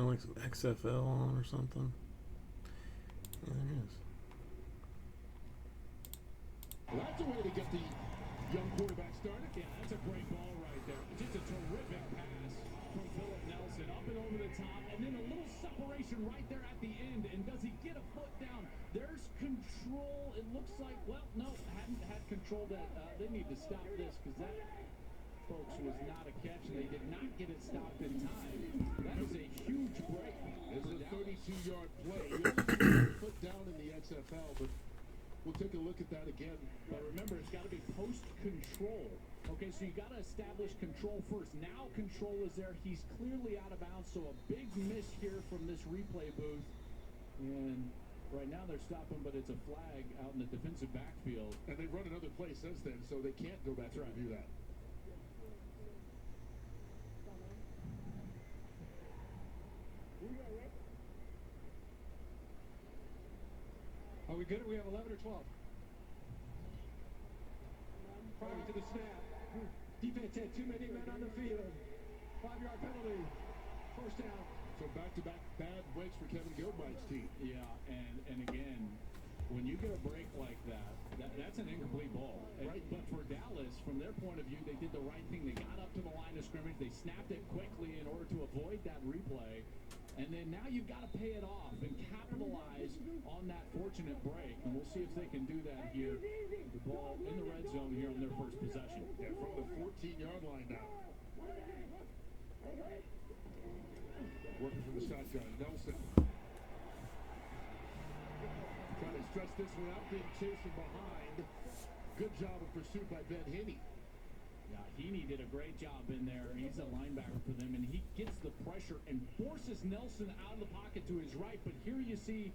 like some XFL on or something. Yeah, there it is. Well, that's a way to get the young quarterback started. Yeah, that's a great ball right there. Just a terrific pass from Philip Nelson, up and over the top, and then a little separation right there at the end. And does he get a foot down? There's control. It looks like, well, no, hadn't had control. That they need to stop this because that, folks, was not a catch. They did not get it stopped in time. That is a huge break. It's a 32-yard play. You only get a foot down in the XFL, but we'll take a look at that again. But remember, it's got to be post-control. Okay, so you got to establish control first. Now control is there. He's clearly out of bounds, so a big miss here from this replay booth. And right now they're stopping, but it's a flag out in the defensive backfield. And they've run another play since then, so they can't go back and review that. Are we good? We have 11 or 12. Prior to the snap, defense had too many men on the field. 5-yard penalty. First down. So back-to-back bad breaks for Kevin Gilbride's team. Yeah, and again, when you get a break like that's an incomplete ball. Right. But for Dallas, from their point of view, they did the right thing. They got up to the line of scrimmage. They snapped it quickly in order to avoid that replay. And then now you've got to pay it off and capitalize on that fortunate break. And we'll see if they can do that here. The ball in the red zone here on their first possession. Yeah, from the 14-yard line now. Working from the shotgun. Nelson. Trying to stretch this one out, being chased from behind. Good job of pursuit by Ben Haney. Yeah, Heaney did a great job in there. He's a linebacker for them, and he gets the pressure and forces Nelson out of the pocket to his right. But here you see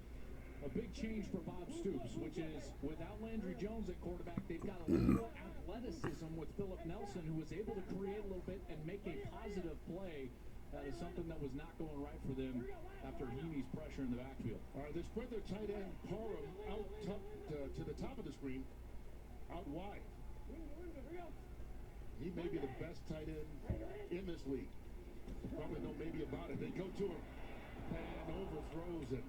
a big change for Bob Stoops, which is without Landry Jones at quarterback, they've got a little more athleticism with Philip Nelson, who was able to create a little bit and make a positive play. That is something that was not going right for them after Heaney's pressure in the backfield. All right, they spread their tight end Parham out to the top of the screen, out wide. He may be the best tight end in this league. Probably know maybe about it. They go to him, and overthrows it.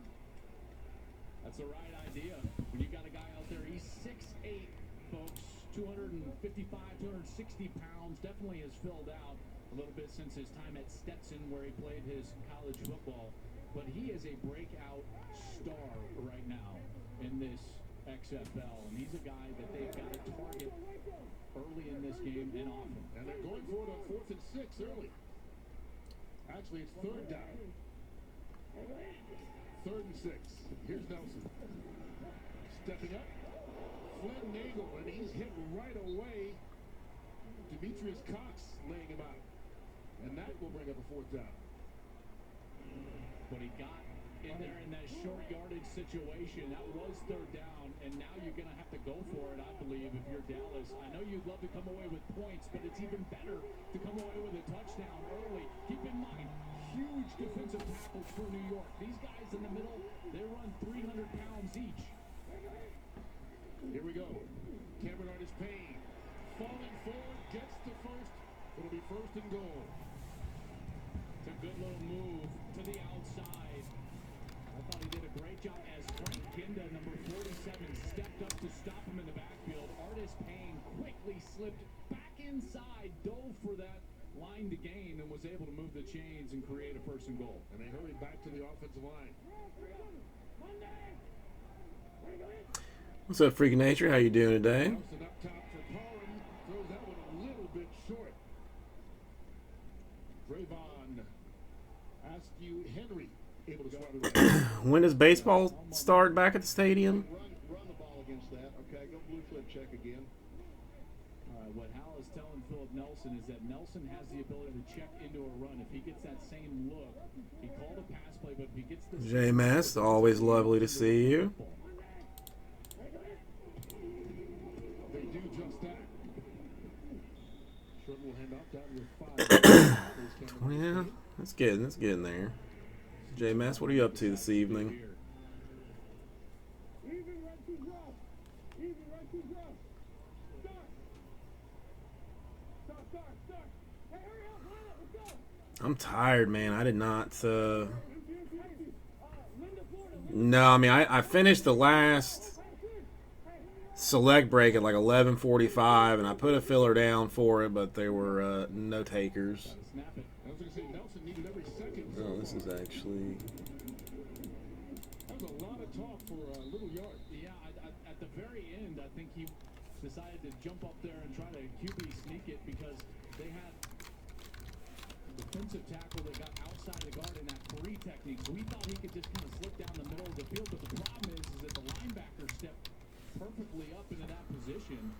That's the right idea. When you got a guy out there, he's 6'8", folks, 255, 260 pounds. Definitely has filled out a little bit since his time at Stetson, where he played his college football. But he is a breakout star right now in this XFL, and he's a guy that they've got to target early in this game and often. And they're going for it on 4th and 6 early. Actually, it's 3rd down. 3rd and 6. Here's Nelson. Stepping up. Flynn Nagel, and he's hit right away. Demetrius Cox laying him out. And that will bring up a 4th down. But he got in there in that short yardage situation. That was 3rd down, and now you're going to have to go for it, I believe, if you're Dallas. I know you'd love to come away with points, but it's even better to come away with a touchdown early. Keep in mind, huge defensive tackles for New York. These guys in the middle, they run 300 pounds each. Here we go. Cameron Artis Payne falling forward, gets to first. It'll be 1st and goal. It's a good little move to the outside. I thought he did a great job as Frank Ginda, number 47, stepped up to stop him in the backfield. Artis Payne quickly slipped back inside, dove for that line to gain, and was able to move the chains and create a 1st and goal. And they hurried back to the offensive line. What's up, Freak Nature? How you doing today? Nelson up top for Parham. Throws that one a little bit short. Drayvon Askew Henry able to swat it away. When does baseball start back at the stadium? Run the ball against that. Okay, go blue flip check again. All right, what Hal is telling Philip Nelson is that Nelson has the ability to check into a run. If he gets that same look, he called a pass play, but if he gets the J-Mass, always lovely to see you. They do just that. Short will hand off down with 5. Oh, yeah, that's getting there. J-Mass, what are you up to this evening? I'm tired, man. I did not. No, I mean I finished the last select break at like 11:45, and I put a filler down for it, but there were no takers. Oh, this is actually. That was a lot of talk for a little yard. Yeah, at the very end, I think he decided to jump up there and try to QB sneak it because they had a defensive tackle that got outside the guard in that three technique. So we thought he could just kind of slip down the middle of the field, but the problem is that the linebacker stepped perfectly up into that position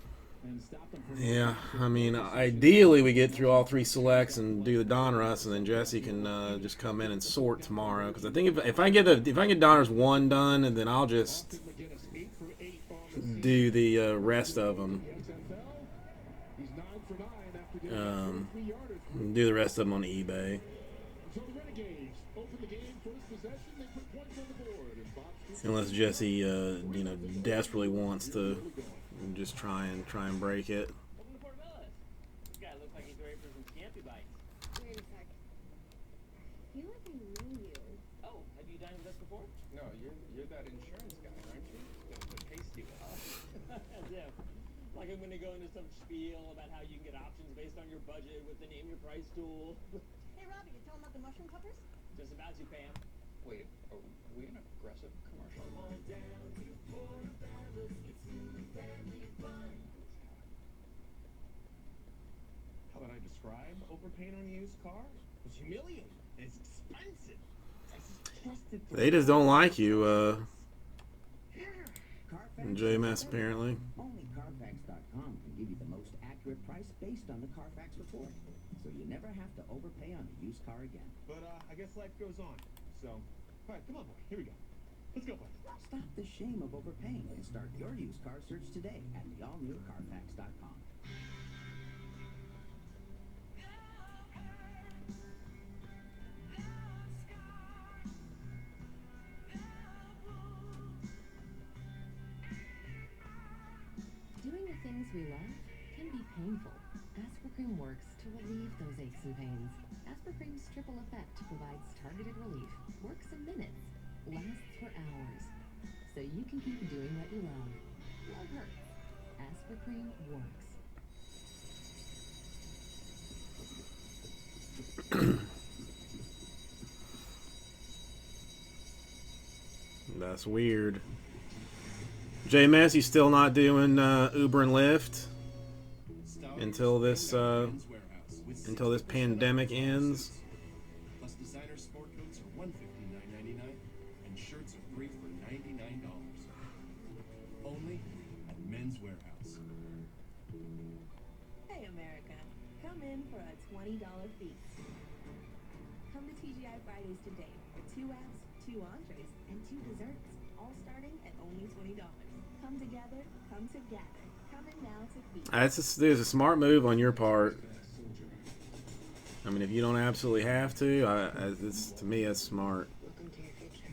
and stopped him from. Yeah, I mean, ideally we get through all three selects and do the Donruss, and then Jesse can just come in and sort tomorrow. Because I think if I get Donruss 1 done, and then I'll just do the rest of them. Do the rest of them on eBay. Unless Jesse, desperately wants to just try and break it. Open the Portobello. This guy looks like he's ready for some Scampy bites. Wait a sec. I feel like I know you. Oh, have you dined with us before? No, you're that insurance guy, aren't you? The pasty one. Yeah. Like I'm gonna go into some spiel about how you can get options based on your budget with the name your price tool. Hey, Robbie, you telling about the mushroom clippers? Just about to, Pam. Wait, are we an aggressive commercial? How would I describe overpaying on a used car? It's humiliating. It's expensive. They just don't like you, Carfax JMS apparently. Only Carfax.com can give you the most accurate price based on the Carfax report. So you never have to overpay on a used car again. But I guess life goes on. So, all right, come on, boy. Here we go. Let's go, boy. Stop the shame of overpaying and start your used car search today at the all-new Carfax.com. Doing the things we love can be painful. Aspercream works to relieve those aches and pains. Aspercream's triple effect provides targeted relief, works in minutes, lasts for hours, so you can keep doing what you love. Love hurts. Aspercream works. That's weird. JMS, you still not doing Uber and Lyft until this pandemic ends? Plus designer sport coats are $159.99 and shirts are free for $99. Only at Men's Warehouse. Hey, America. Come in for a $20 feast. Come to TGI Fridays today for 2 apps, 2 entrees, and 2 desserts, all starting at only $20. Come together, come together. Come in now to feast. There's a smart move on your part. I mean, if you don't absolutely have to, to me, that's smart. Welcome to your future.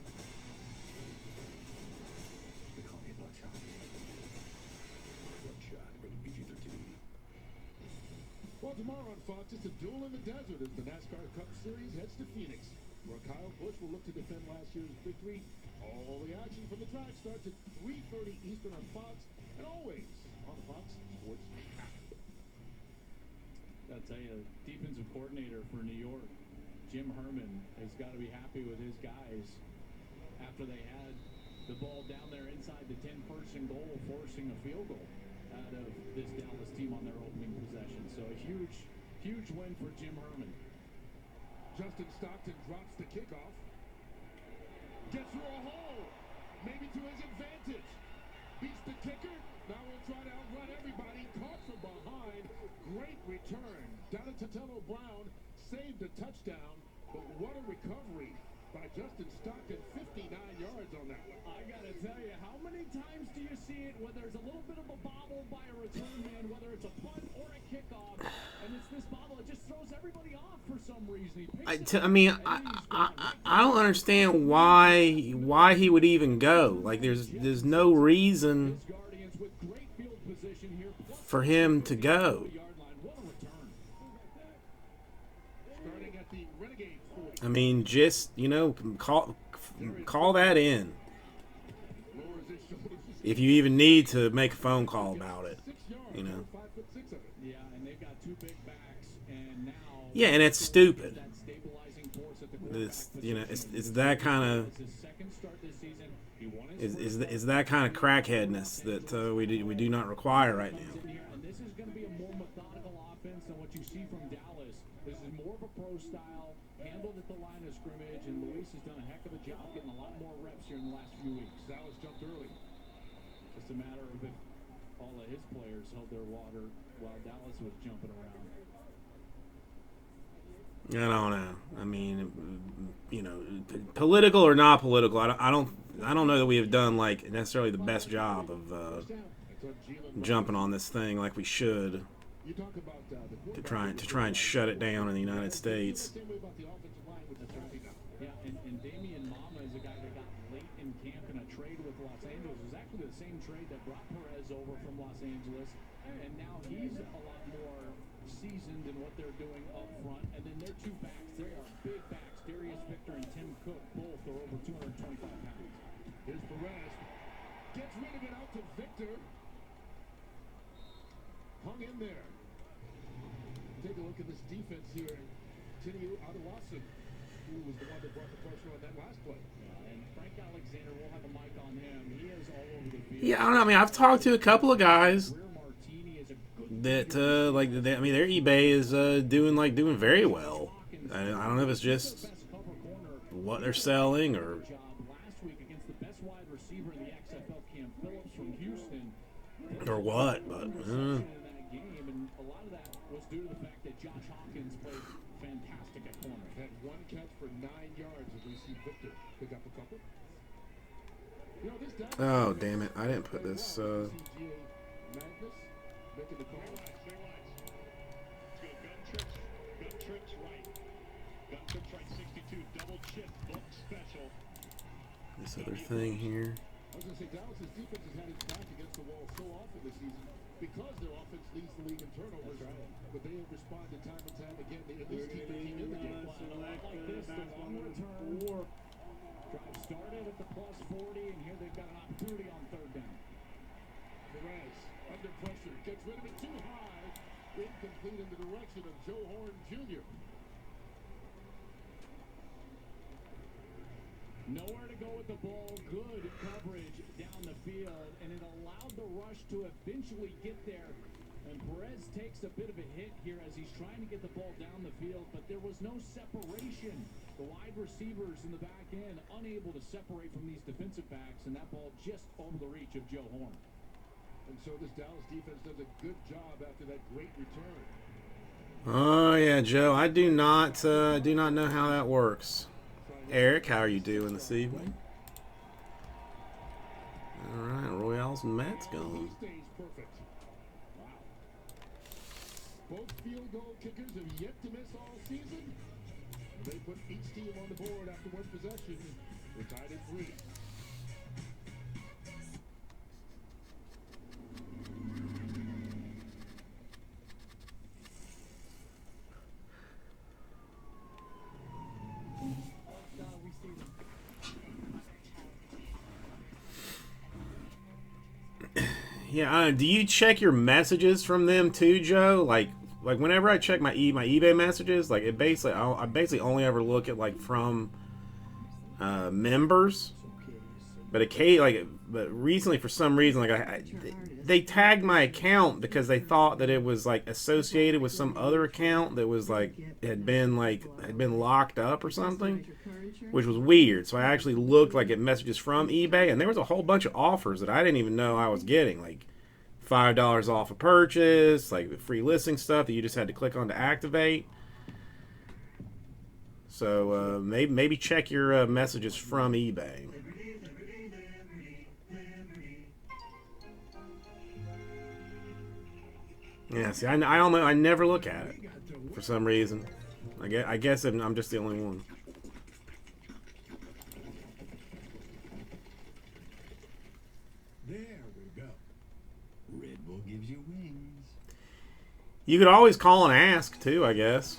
They call me Bloodshot. Bloodshot, rated PG-13. Well, tomorrow on Fox, it's a duel in the desert as the NASCAR Cup Series heads to Phoenix, where Kyle Busch will look to defend last year's victory. All the action from the track starts at 3:30 Eastern on Fox, and always on the Fox Sports app. I'll tell you, defensive coordinator for New York, Jim Herman, has got to be happy with his guys after they had the ball down there inside the 10-person goal, forcing a field goal out of this Dallas team on their opening possession. So a huge win for Jim Herman. Justin Stockton drops the kickoff. Gets through a hole, maybe to his advantage. Beats the kicker. Now we'll try to outrun everybody. Caught from behind. Great return. Down to Tatello Brown. Saved a touchdown. But what a recovery by Justin Stockton. 59 yards on that one. I got to tell you, how many times do you see it where there's a little bit of a bobble by a return man, whether it's a punt or a kickoff, and it's this bobble, it just throws everybody off for some reason. I don't understand why he would even go. Like, there's no reason for him to go. Starting at the red I mean, just, you know, call that in. If you even need to make a phone call about it, you know. Yeah, and they've got two big backs, and now Yeah, and it's stupid. that stabilizing force at the It's, you know, it's that kind of his second start this season. He won his is that kind of crackheadness that we do not require right now. and this is going to be a more methodical offense than what you see from Dallas. This is more of a pro style, handled at the line of scrimmage, and Luis has done a heck of a job getting a lot more reps here in the last few weeks. Dallas jumped early. Just a matter of if all of his players held their water while Dallas was jumping around. I don't know. I mean, you know, political or not political, I don't know that we have done like necessarily the best job of jumping on this thing like we should You talk about to try and shut it down in the United States. same way about the offensive line with the Turkey now. Yeah, and Damian Mama is a guy that got late in camp in a trade with Los Angeles. It was actually the same trade that brought Perez over from Los Angeles, and now he's a lot more seasoned in what they're doing up front. And then their two backs, they are big backs. Darius Victor and Tim Cook both are over 225 pounds. Here's Perez. Gets rid of it out to Victor. Hung in there. Take a look at this defense here. Tinu Adewasem, who was the one that brought the pressure on that last play. And Frank Alexander, we'll have a mic on him. He is all over the field. Yeah, I don't know. I mean, I've talked to a couple of guys Greer Martini is a good that I mean, their eBay is doing very well. I don't know if it's just cover corner what they're selling or job last week against the best wide receiver in the XFL, Cam Phillips from Houston. what, but In that game, and a lot of that was due to the fact that Josh Hawkins played fantastic at corner. Had one catch for 9 yards as we see Victor pick up a couple. You know, this Dallas oh damn it! I didn't put this. CGA Magnus making the call. Gun trips right. Gun trips right 62. Double chip. Book special. This other thing here. I was going to say, Dallas' defense has had its back against the wall so often this season because their offense leads the league in turnovers. But they have responded time and time again. They at least keep the team in the game. Like this, the long return. Drive started at the plus 40, and here they've got an opportunity on third down. Perez, under pressure, gets rid of it too high. Incomplete in the direction of Joe Horn Jr. Nowhere to go with the ball. Good coverage down the field, and it allowed the rush to eventually get there. And Perez takes a bit of a hit here as he's trying to get the ball down the field, but there was no separation. The wide receivers in the back end unable to separate from these defensive backs, and that ball just over the reach of Joe Horn. And so this Dallas defense does a good job after that great return. Oh yeah, Joe. I do not know how that works. Eric, how are you doing this evening? All right, Royals and Mets going. He stays perfect. Wow. Both field goal kickers have yet to miss all season. They put each team on the board after one possession. We're tied at 3. Yeah, do you check your messages from them too, Joe? Like whenever I check my eBay messages, like I basically only ever look at like from members. But recently for some reason, like they tagged my account because they thought that it was like associated with some other account that was like had been locked up or something, which was weird. So I actually looked like at messages from eBay, and there was a whole bunch of offers that I didn't even know I was getting, like $5 off a purchase, like free listing stuff that you just had to click on to activate. So maybe check your messages from eBay. Yeah, see, I don't know. I never look at it for some reason. I guess I'm just the only one. There we go. Red Bull gives you wings. You could always call and ask too, I guess.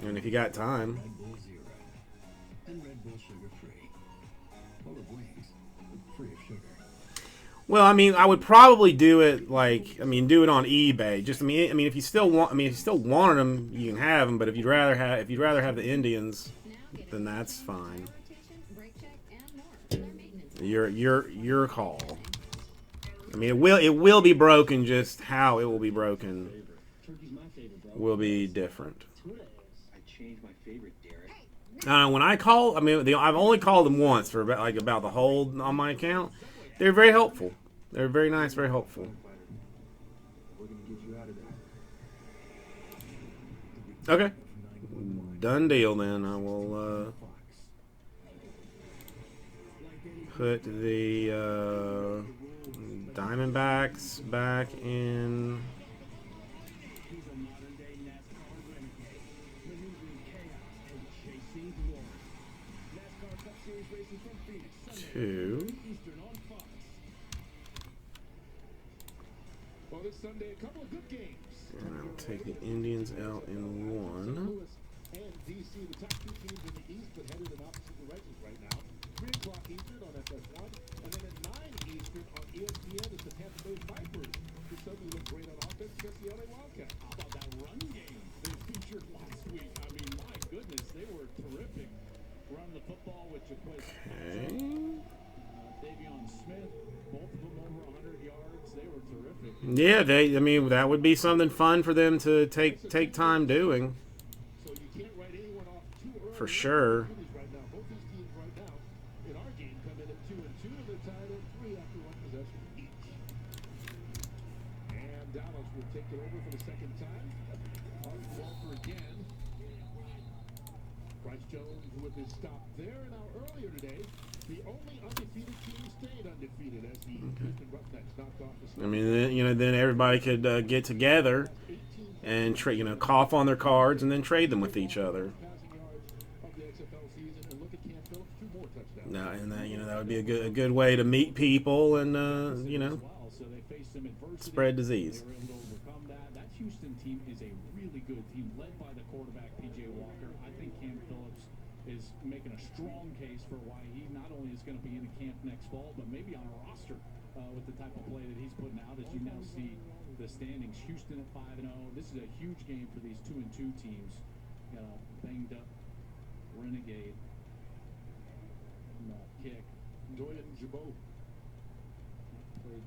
And if you got time. Red Bull Zero. vegetable, sugar-free. Full of wings, free of sugar. Well, I mean, I would probably do it like, I mean, do it on eBay. Just, I mean, if you still want, I mean, if you still wanted them, you can have them. But if you'd rather have the Indians, then that's fine. Your call. I mean, it will be broken. Just how it will be broken will be different. I changed my favorite, Derek. When I call, I mean, I've only called them once for about the hold on my account. They're very helpful. They're very nice, very helpful. We're gonna get you out of there. Okay, done deal then. I will put the Diamondbacks back in. He's a modern-day NASCAR renegade, maneuvering chaos and chasing glory. NASCAR Cup Series racing from Phoenix, Sunday, Two. Eastern on Fox. Well, this Sunday, a couple of good games. And I'll take the Indians out in one. Louis and DC, the top two teams in the East, but headed in opposite directions right now. 3 o'clock Eastern on FS1, and then at 9 Eastern on ESPN, it's the Tampa Bay Vipers, who suddenly look great on offense against the LA Wildcats. How about that run game they featured last week? I mean, my goodness, they were terrific. Run the football with Jaquez. Okay. Davion Smith, both of them over 100 yards. They were terrific. Yeah, I mean, that would be something fun for them to take time doing. So you can't write anyone off too early. For sure. Right now, both these teams right now in our game come in at 2-2, and they're tied at 3 after 1 possession each. And Dallas will take it over for the second time. Arthur Walker again. Bryce Jones with his stop there. Now earlier today, the only undefeated team stayed undefeated as the Houston Roughnecks knocked off the I mean, then everybody could get together and cough on their cards and then trade them with each other. passing yards of the XFL season. And look at Cam Phillips, 2 more touchdowns. No, and that would be a good way to meet people and So they faced some adversity. spread disease. They were able to overcome that. That Houston team is a really good team, led by the quarterback PJ Walker. I think Cam Phillips is making a strong case for why he not only is going to be in the camp next fall, but maybe on a roster with the type of play that he's putting out. As you now see the standings, Houston at 5-0. This is a huge game for these 2-2 teams. Banged up Renegade kick. Jordan Jabot. Played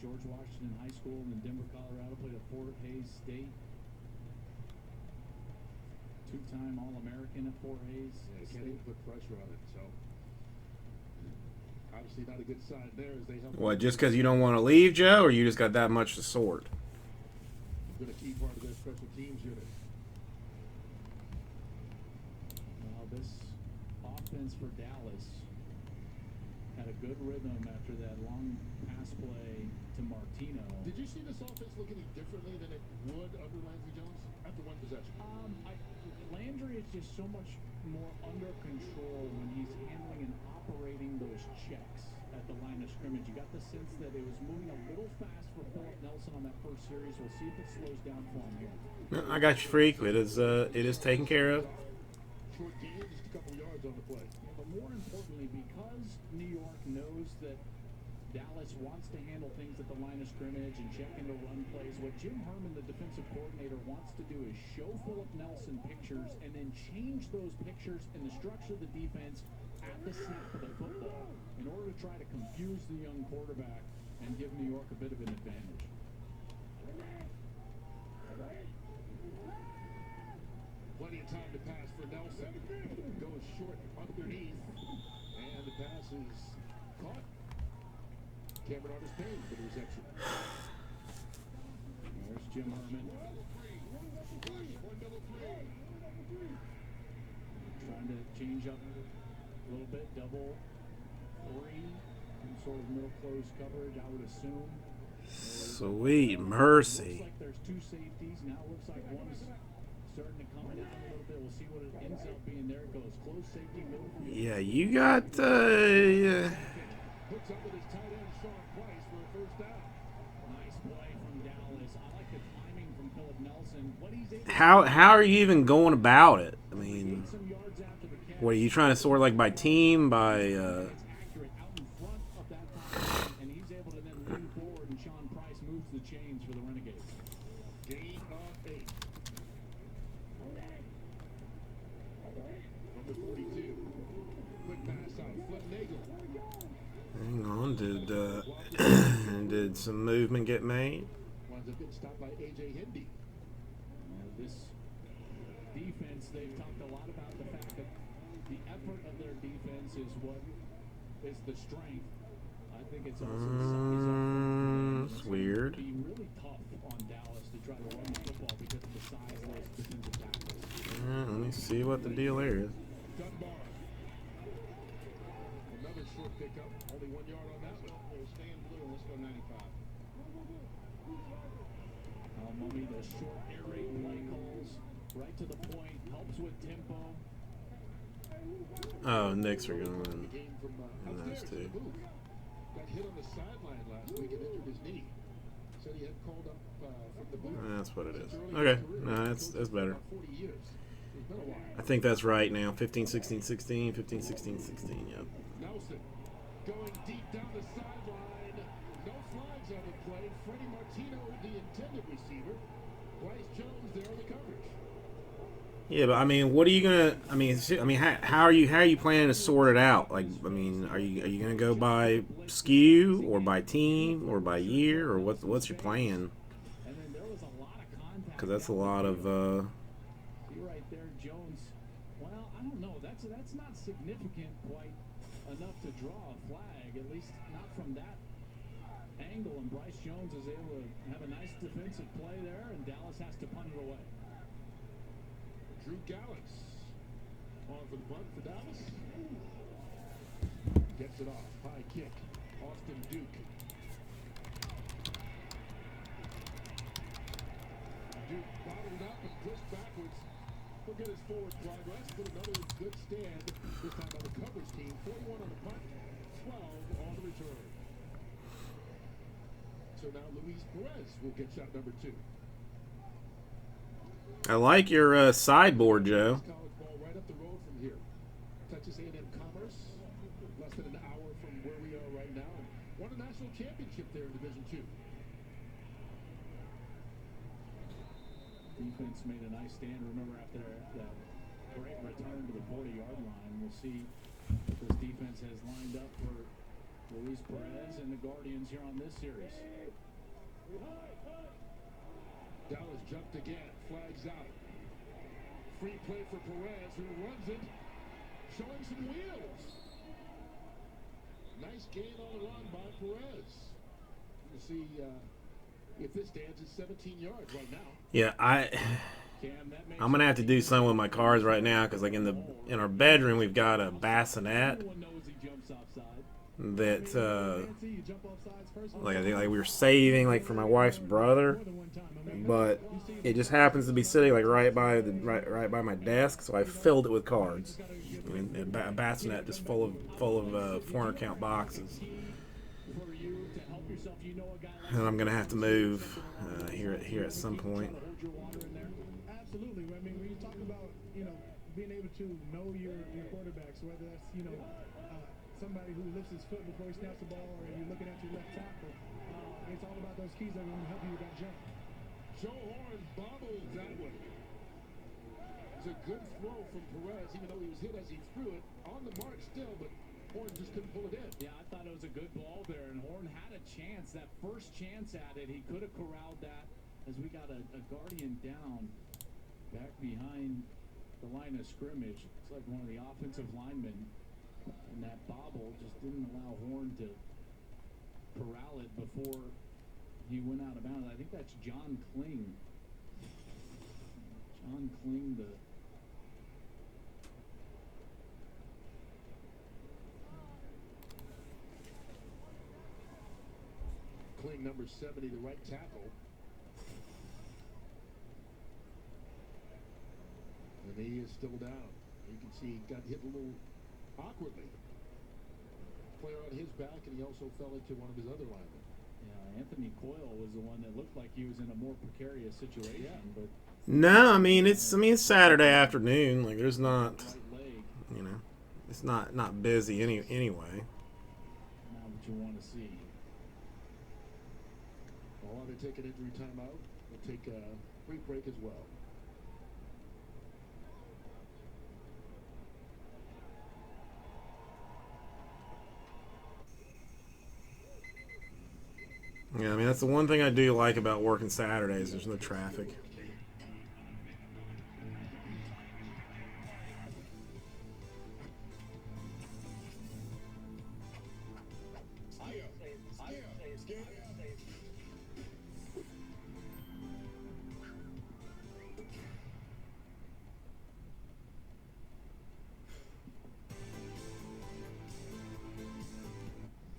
George Washington High School in Denver, Colorado. Played at Fort Hays State. 2-time All-American at Fort Hays. Yeah, can't even put pressure on it. So obviously not a good sign there as they help. What, just because you don't want to leave, Joe, or you just got that much to sort? Been a key part of their special teams unit. Well, this offense for Dallas had a good rhythm after that long pass play to Martino. Did you see this offense look any differently than it would under Landry Jones after 1 possession? Landry is just so much more under control when he's handling and operating those checks at the line of scrimmage. You got the sense that it was moving a little fast for Philip Nelson on that first series. We'll see if it slows down for him here. I got you, Freak. It is taken care of. Short game, just a couple yards on the play. But more importantly, because New York knows that Dallas wants to handle things at the line of scrimmage and check into run plays, what Jim Herman, the defensive coordinator, wants to do is show Philip Nelson pictures and then change those pictures in the structure of the defense at the snap of the football in order to try to confuse the young quarterback and give New York a bit of an advantage. Plenty of time to pass for Nelson. Goes short underneath. And the pass is caught. Cameron Artis Payne for the reception. There's Jim Herman. Trying to change up a little bit. Double 3. Some sort of middle close coverage, I would assume. Sweet mercy. Looks like there's 2 safeties. Now it looks like one's starting to come out a little bit. We'll see what it ends up being. There it goes. Close safety, middle field. Yeah, you got Hooks up with his tight end, Sean Price, for a first down. Nice play from Dallas. I like the timing from Philip Nelson. What he's able how are you even going about it? I mean, Some yards after the catch. what are you trying to sort like by team, by? It's accurate out in front of that pocket, and he's able to then lean forward, and Sean Price moves the chains for the Renegades. Gain of 8. Number 42. Quick pass out. Flip Nagel. Hang on, did some movement get made? Winds up getting stopped by A.J. Hindy. This defense, they've talked a lot about the fact that the effort of their defense is what is the strength. I think it's also the size of That's weird. It'd be really tough on Dallas to try to run the football because of the size of those defensive tackles. Let me see what the deal there is. Dunbar. Another short pickup. Only 1 yard on that one. We'll stay in blue and let's go 95. Mummy, the short air raid play calls, right to the point, helps with tempo. Oh, Knicks are going The to game from win those upstairs two. in the booth. Got hit on the sideline last week and injured his knee. Said he had called up from the booth. That's what it is. Since early in Okay, his career. no, that's better. About 40 years. It's been a while. I think that's right now. 15, 16, 16, 15, 16, 16, yeah. Nelson going deep down the sideline. No flags on the play. Freddie Martino, the intended receiver. Bryce Jones there on the coverage. Yeah, but I mean, what are you gonna? I mean, how are you planning to sort it out? Like, I mean, are you gonna go by skew or by team or by year or what's your plan? And then there was a lot of contact. Because that's a lot of. See right there, Jones. Well, I don't know. That's not significant quite enough to draw a flag, at least not from that angle. And Bryce Jones is able to have a nice defensive play there, and Dallas has to punt it away. Drew Gallus on for the punt for Dallas. Gets it off. High kick. Austin Duke. Duke bottled up and pushed backwards. Look at his forward progress. Put another good stand. This time by the coverage team. 41 on the punt. 12 on the return. So now Luis Perez will get shot number 2. I like your sideboard, Joe. College ball right up the road from here. Texas A&M Commerce, less than an hour from where we are right now. Won a national championship there in Division II. Defense made a nice stand. Remember, after that great return to the 40-yard line, we'll see what this defense has lined up for Luis Perez and the Guardians here on this series. Dallas jumped again. Flags out. Free play for Perez, who runs it, showing some wheels. Nice gain on the run by Perez. You see if this stands at 17 yards right now. Yeah, I'm gonna have to do something with my cards right now because like in our bedroom we've got a bassinet that like I think like we were saving like for my wife's brother, but it just happens to be sitting like right by my desk, so I filled it with cards. I mean, a bassinet just full of foreign account boxes. And I'm gonna have to move here at some point. Absolutely. I mean, when you talk about being able to know your quarterbacks, whether that's somebody who lifts his foot before he snaps the ball, or you're looking at your left tackle, it's all about those keys that are going to help you with that jump. Joe Horn bobbled that one. It's a good throw from Perez, even though he was hit as he threw it. On the mark still, but Horn just couldn't pull it in. Yeah, I thought it was a good ball there, and Horn had a chance. That first chance at it, he could have corralled that as we got a Guardian down back behind the line of scrimmage. It's like one of the offensive linemen, and that bobble just didn't allow Horn to corral it before he went out of bounds. I think that's John Kling. John Kling, the Kling, number 70, the right tackle. And he is still down. You can see he got hit a little awkwardly. Player on his back, and he also fell into one of his other linemen. Yeah, Anthony Coyle was the one that looked like he was in a more precarious situation, but No, I mean it's Saturday afternoon. Like there's not, right leg, you know, it's not busy anyway. not what you want to see. Well, while they take an injury timeout, we'll take a brief break as well. Yeah, I mean that's the one thing I do like about working Saturdays. There's no traffic.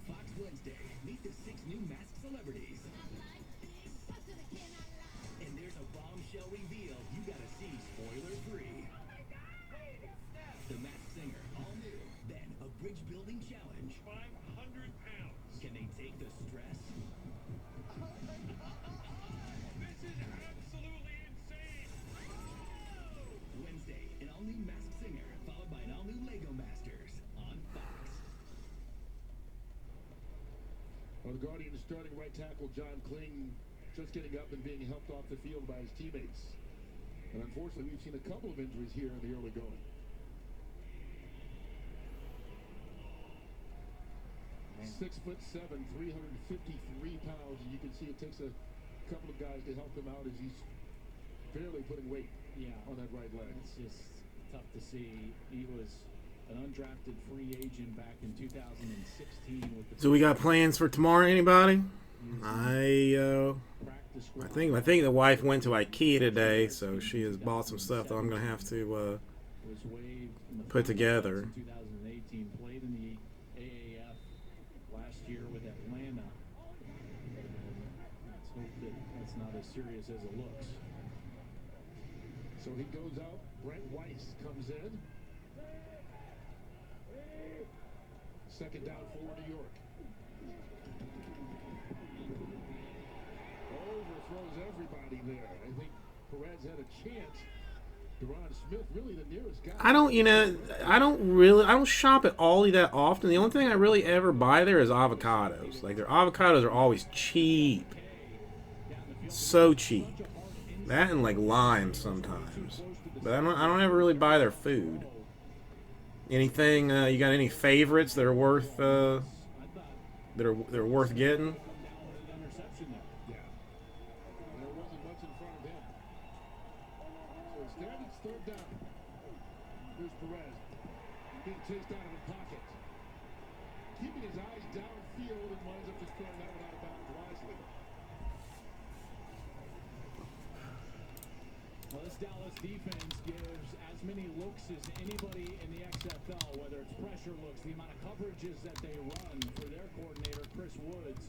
Fox Wednesday. Meet the 6 new masked celebrities. And there's a bombshell reveal you gotta see spoiler-free. The Masked Singer, all new. Then a bridge building challenge. 500 pounds. Can they take the stress? This is absolutely insane. Wednesday, an all-new Masked Singer, followed by an all-new Lego Masters on Fox. Well, the Guardians starting right tackle John Kling just getting up and being helped off the field by his teammates. And unfortunately, we've seen a couple of injuries here in the early going. Man. 6'7", 353 pounds, and you can see it takes a couple of guys to help him out as he's barely putting weight on that right leg. It's just tough to see. He was an undrafted free agent back in 2016 with the So we got plans for tomorrow. Anybody? practice I squad. think the wife went to IKEA today, so she has bought some stuff that I'm gonna have to Was waived in the put together. in 2018, played in the AAF last year with Atlanta. Let's hope that that's not as serious as it looks. So he goes out. Brent Weiss comes in. Second down for New York. Overthrows everybody there. I think Perez had a chance. Deron Smith, really the nearest guy. I don't shop at Aldi that often. The only thing I really ever buy there is avocados. Like their avocados are always cheap. So cheap. That and like lime sometimes. But I don't ever really buy their food. Anything you got any favorites that are worth that are worth getting? Yeah. There wasn't much in front of him. So instead, it's third down. Here's Perez being chased out of the pocket. Keeping his eyes downfield and winds up just throwing that one out of bounds wisely. Well, this Dallas defense gives as many looks as anybody in the XFL, whether it's pressure looks, the amount of coverages that they run for their coordinator, Chris Woods.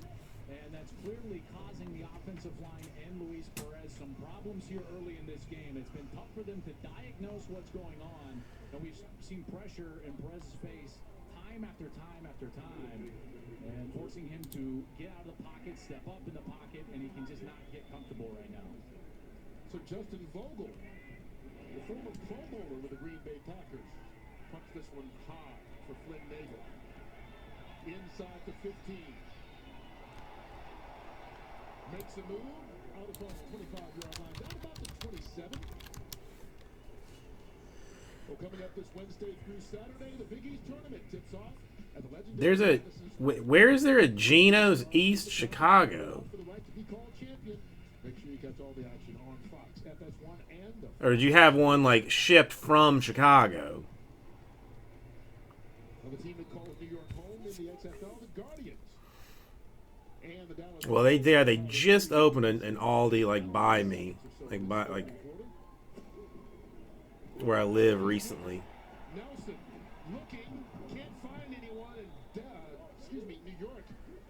And that's clearly causing the offensive line and Luis Perez some problems here early in this game. It's been tough for them to diagnose what's going on. And we've seen pressure in Perez's face time after time after time. And forcing him to get out of the pocket, step up in the pocket, and he can just not get comfortable right now. So Justin Vogel, the former Pro Bowler with the Green Bay Packers, punched this one hard for Flynn Nagel. Inside the 15. Makes a move out across the 25-yard line, down about the 27. Well, coming up this Wednesday through Saturday, the Big East tournament tips off at the legendary. Where is there a Geno's East Chicago? For the right to be called champion. Make sure you catch all the action on Fox, FS1, and the Or did you have one like shipped from Chicago? the team that calls New York home in the XFL, the Guardians. And the Dallas. Well, they just opened an Aldi like by me, like where I live recently. Nelson looking, can't find anyone, and New York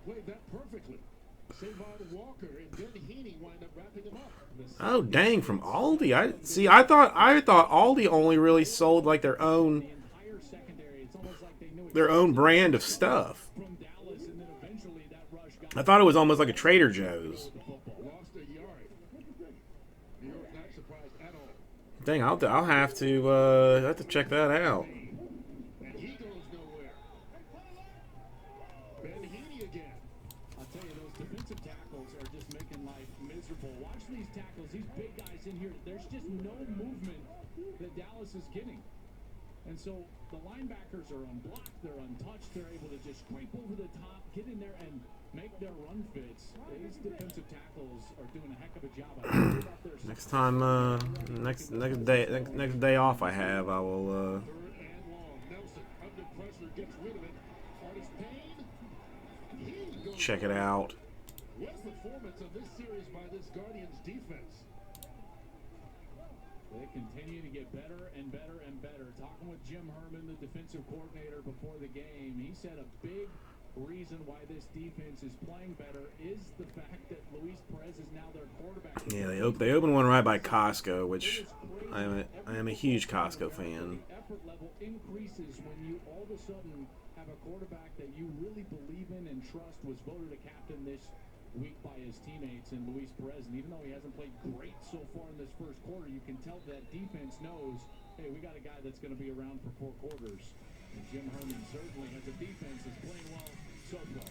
played that perfectly. Savon Walker and Ben Heaney wind up wrapping him up. Oh dang, from Aldi. I thought Aldi only really sold like their own Entire secondary, it's almost like they knew brand of stuff. from Dallas, and then eventually that rush got I thought it was almost like a Trader Joe's. Lost a yard. New York not surprised at all. Dang, I'll have to check that out. And he goes nowhere. Ben Heaney again. I'll tell you, those defensive tackles are just making life miserable. Watch these tackles, these big guys in here. There's just no movement that Dallas is getting. And so the linebackers are unblocked, they're untouched, they're able to just scrape over the top, get in there and make their run fits. These defensive tackles are doing a heck of a job. I don't know about their Next time, next day off I have, I will. Third and long. Nelson under pressure gets rid of it. Artist Payne. He goes Check it out. What a performance of this series by this Guardians defense. They continue to get better and better and better. Talking with Jim Herman, the defensive coordinator, before the game, he said a big reason why this defense is playing better is the fact that Luis Perez is now their quarterback. Yeah, they opened one right by Costco, which I am a huge Costco fan. The effort level increases when you all of a sudden have a quarterback that you really believe in and trust was voted a captain this week by his teammates and Luis Perez. And even though he hasn't played great so far in this first quarter, you can tell that defense knows, hey, we got a guy that's going to be around for 4 quarters. And Jim Herman certainly has a defense that's playing well so far.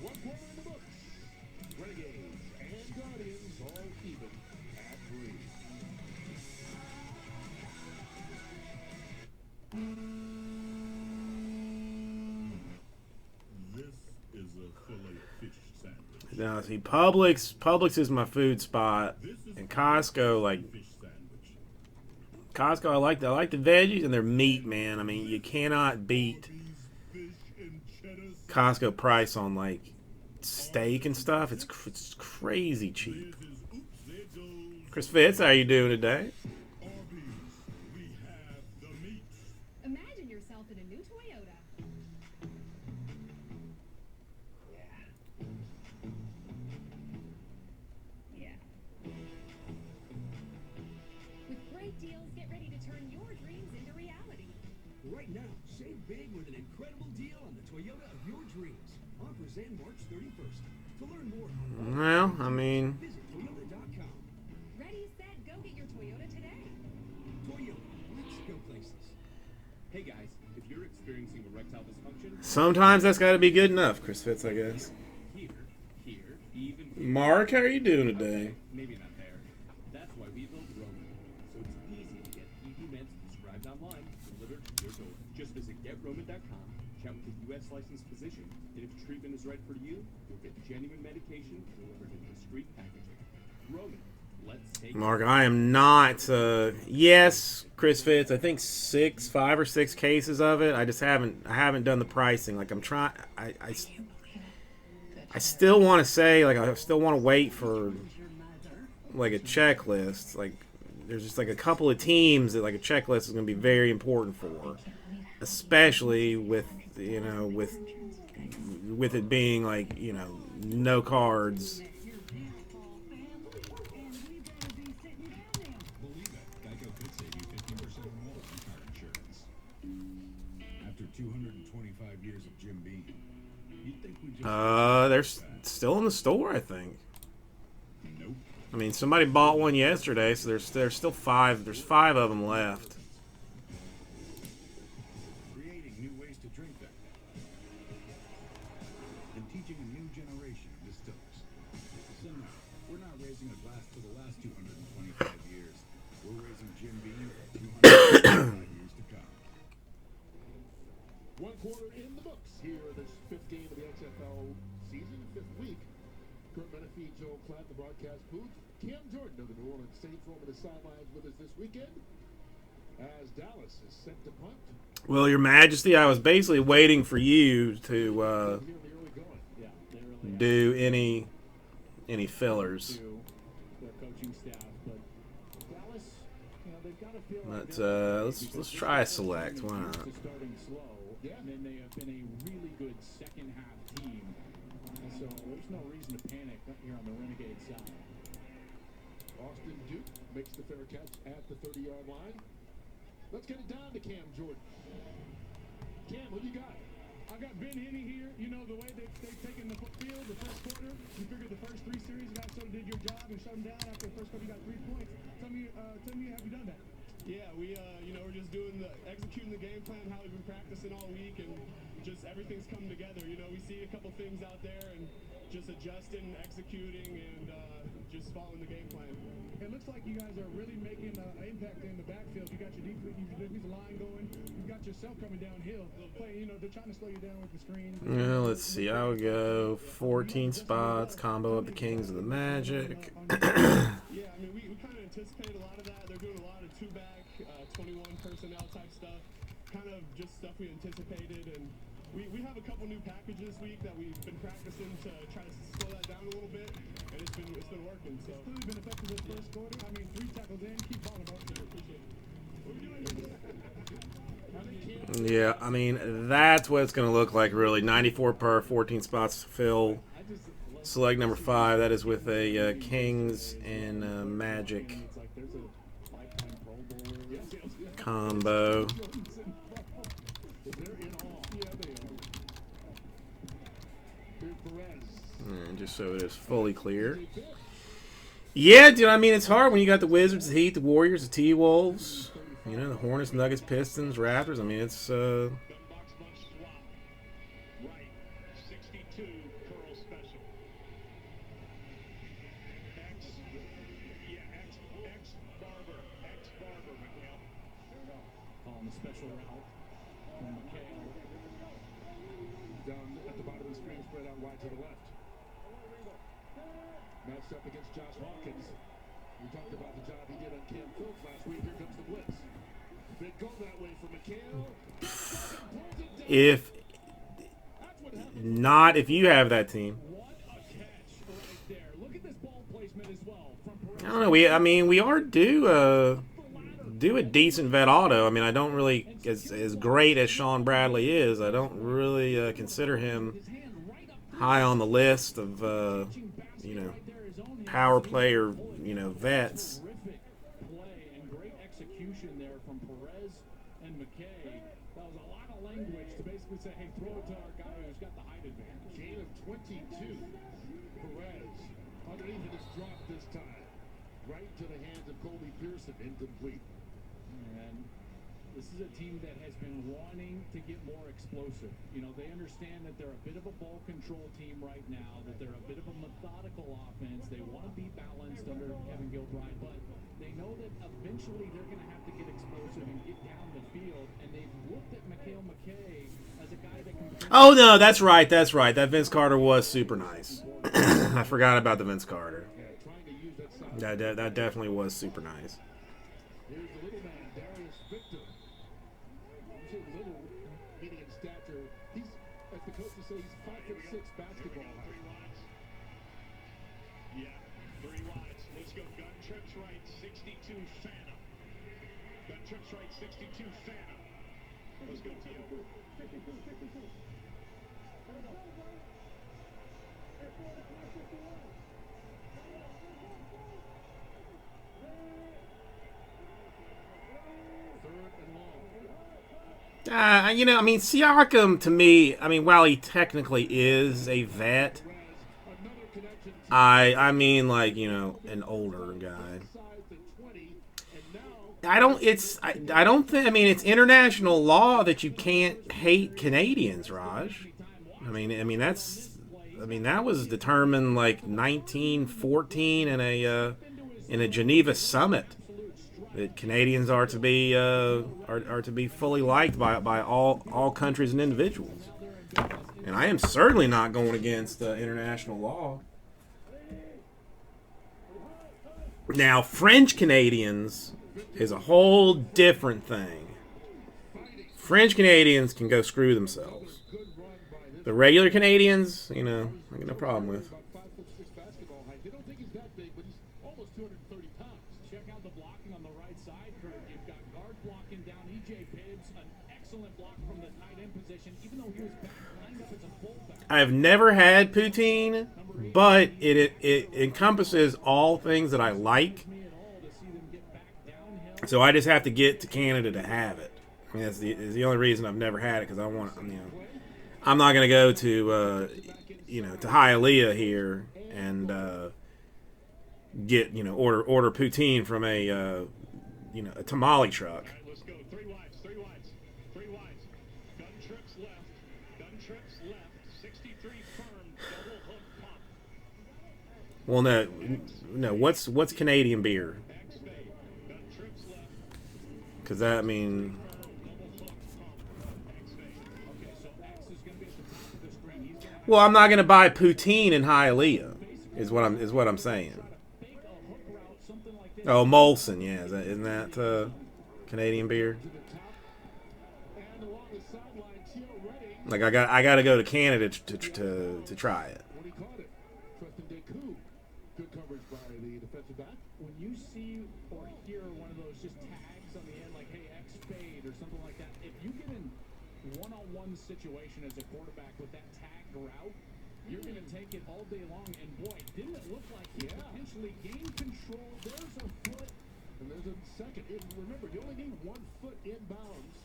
1 quarter in the books. Renegades and Guardians all even at 3. This is a fillet fish sandwich. Now, see, Publix is my food spot, and Costco, like Fish sandwich. Costco, I like the veggies and their meat, man. I mean, you cannot beat Fish and cheddar Costco price on like steak and stuff. It's crazy cheap. sandwiches. Oops, there goes Chris Fitz, how you doing today? Arby's. We have the meat. Imagine yourself in a new Toyota. Yeah. With great deals, get ready to turn your dreams into reality. Right now, save big with an incredible deal on the Toyota of your dreams. Offers end March 31st. To learn more, Well, I mean, visit Toyota.com. Ready, set, go get your Toyota today. Toyota, let's go places. Hey guys, if you're experiencing erectile dysfunction, sometimes that's got to be good enough, Chris Fitz, I guess. here, even here, Mark, how are you doing today? maybe not there. That's why we built Roman. So it's easy to get ED meds prescribed online, delivered to your door. Just visit GetRoman.com, chat with a U.S. licensed physician, and if treatment is right for you, you'll get genuine medication delivered in discreet packaging. Roman, let's take Mark, I am not. Yes, Chris Fitz. I think 5 or 6 cases of it. I just haven't done the pricing. Like I'm trying. I still want to say, like, I still want to wait for like a checklist. Like there's just like a couple of teams that like a checklist is going to be very important for, especially with with it being like no cards. Believe it, Geico could save you 50% or more on car insurance. After 225 years of Jim Beam, you'd think we just... They're still in the store, I think. Nope. I mean, somebody bought one yesterday, so there's still 5. There's 5 of them left. Creating new ways to drink them. And teaching a new generation of distillers. So now, we're not raising a glass to the last 225 years. We're raising Jim Beam for 225 years to come. 1 quarter in the books here, this 5th game of the XFL season, 5th week. Kurt Menefee, Joel Klatt, the broadcast booth. Cam Jordan of the New Orleans Saints roaming the sidelines with us this weekend as Dallas is set to punt. Well, Your Majesty, I was basically waiting for you to Here in the early going. Yeah, they really do any fillers. to their coaching staff, but Dallas, they've got to feel like But let's try a select. Why not? starting slow, and then they have been a really good second half team, and so there's no reason to panic here on the Renegade side. Austin Duke makes the fair catch at the 30-yard line. Let's get it down to Cam Jordan. Cam, what you got? I've got Ben Henney here. You know, the way they've taken the field the first quarter, you figured the first 3 series, you guys sort of did your job and shut them down. After the first quarter, you got 3 points. Tell me, have you done that? Yeah, we're just executing the game plan, how we've been practicing all week, and just everything's come together. You know, we see a couple things out there and just adjusting, executing, and just following the game plan. It looks like you guys are really making an impact in the backfield. You got your defensive line going. You got yourself coming downhill. Playing, they're trying to slow you down with the screens. Yeah, let's see. I would go 14 spots, combo up the Kings of the Magic. Yeah, I mean, we kind of anticipate a lot of that. They're doing a lot of 2-back, 21 personnel type stuff. Kind of just stuff we anticipated, and we have a couple new packages this week that we've been practicing to try to slow that down a little bit, and it's been working. So it's clearly been effective this first quarter. I mean, 3 tackles in, keep balling about it. Appreciate it. What are we doing? Yeah, I mean, that's what it's going to look like, really. 94 per, 14 spots to fill. Select number 5. That is with a Kings and Magic combo. And just so it is fully clear. Yeah, dude, I mean, it's hard when you got the Wizards, the Heat, the Warriors, the T-Wolves. You know, the Hornets, Nuggets, Pistons, Raptors. I mean, it's On the special route from McHale. Down at the bottom of the screen, spread out wide to the left. Matched up against Josh Hawkins. We talked about the job he did on Cam Phillips last week. Here comes the blitz. They go that way for McHale. if not, if you have that team. What a catch right there. Look at this ball placement as well from Perez. I don't know. We are due a decent vet auto. I mean, I don't really, as great as Sean Bradley is, I don't really consider him high on the list of power player vets. Terrific play and great execution there from Perez and McKay. That was a lot of language to basically say, hey, throw it to our guy who's got the height advantage. Gain of 22. Perez underneath it is dropped this time. Right to the hands of Colby Pearson. Incomplete. And this is a team that has been wanting to get more explosive. You know, they understand that they're a bit of a ball control team right now, that they're a bit of a methodical offense. They want to be balanced under Kevin Gilbride, but they know that eventually they're going to have to get explosive and get down the field. And they've looked at Mikhail McKay as a guy that can... Oh, no, that's right. That Vince Carter was super nice. I forgot about the Vince Carter. That definitely was super nice. Here's the little man, Darius Victor. He's a little, meaning in stature. He's, as the coaches say, he's 5'6" basketball height. Yeah, 3 wides. Let's go. Gun trips right, 62 Phantom. Gun trips right, 62 Phantom. Let's go, Tio. Siakam, to me, while he technically is a vet, I mean, like, an older guy. I don't think, it's international law that you can't hate Canadians, Raj. That was determined like 1914 in a Geneva summit. That Canadians are to be fully liked by all countries and individuals, and I am certainly not going against international law. Now, French Canadians is a whole different thing. French Canadians can go screw themselves. The regular Canadians, I got no problem with. They don't think he's that big, but he's almost 230 pounds. Check out the blocking on the right side, Kurt. You've got guard blocking down E.J. Pibbs, an excellent block from the tight end position, even though he was lined up as a fullback. I have never had poutine, but it encompasses all things that I like. So I just have to get to Canada to have it. That's the only reason I've never had it, because I'm not gonna go to you know, to Hialeah here and get, you know, order poutine from a you know, a tamale truck. All right, let's go. Three wides, three wides, three wides. Gun trips left, gun trips left. 63 firm, double hook pump. Well, no. What's Canadian beer? X fade, gun trips left, Because that, I mean, double hook pump. X fade. Okay, so X is going to be at the top of the screen. He's going to well, I'm not gonna buy poutine in Hialeah. Is what I'm saying. fake a hook route, something like this. Oh, Molson, yeah, isn't that Canadian beer? To the top. And along the sideline, Theo Redding. Like I got to go to Canada to try it. When he caught it, Preston Deku. Good coverage by the defensive back. When you see or hear one of those just tags on the end, like, hey, X fade or something like that, if you get in one-on-one situation as a quarterback with that tagged route, you're going to take it all day long. And boy, didn't it look like he potentially gained control? There's a foot. And there's a second. Remember, you only need 1 foot inbounds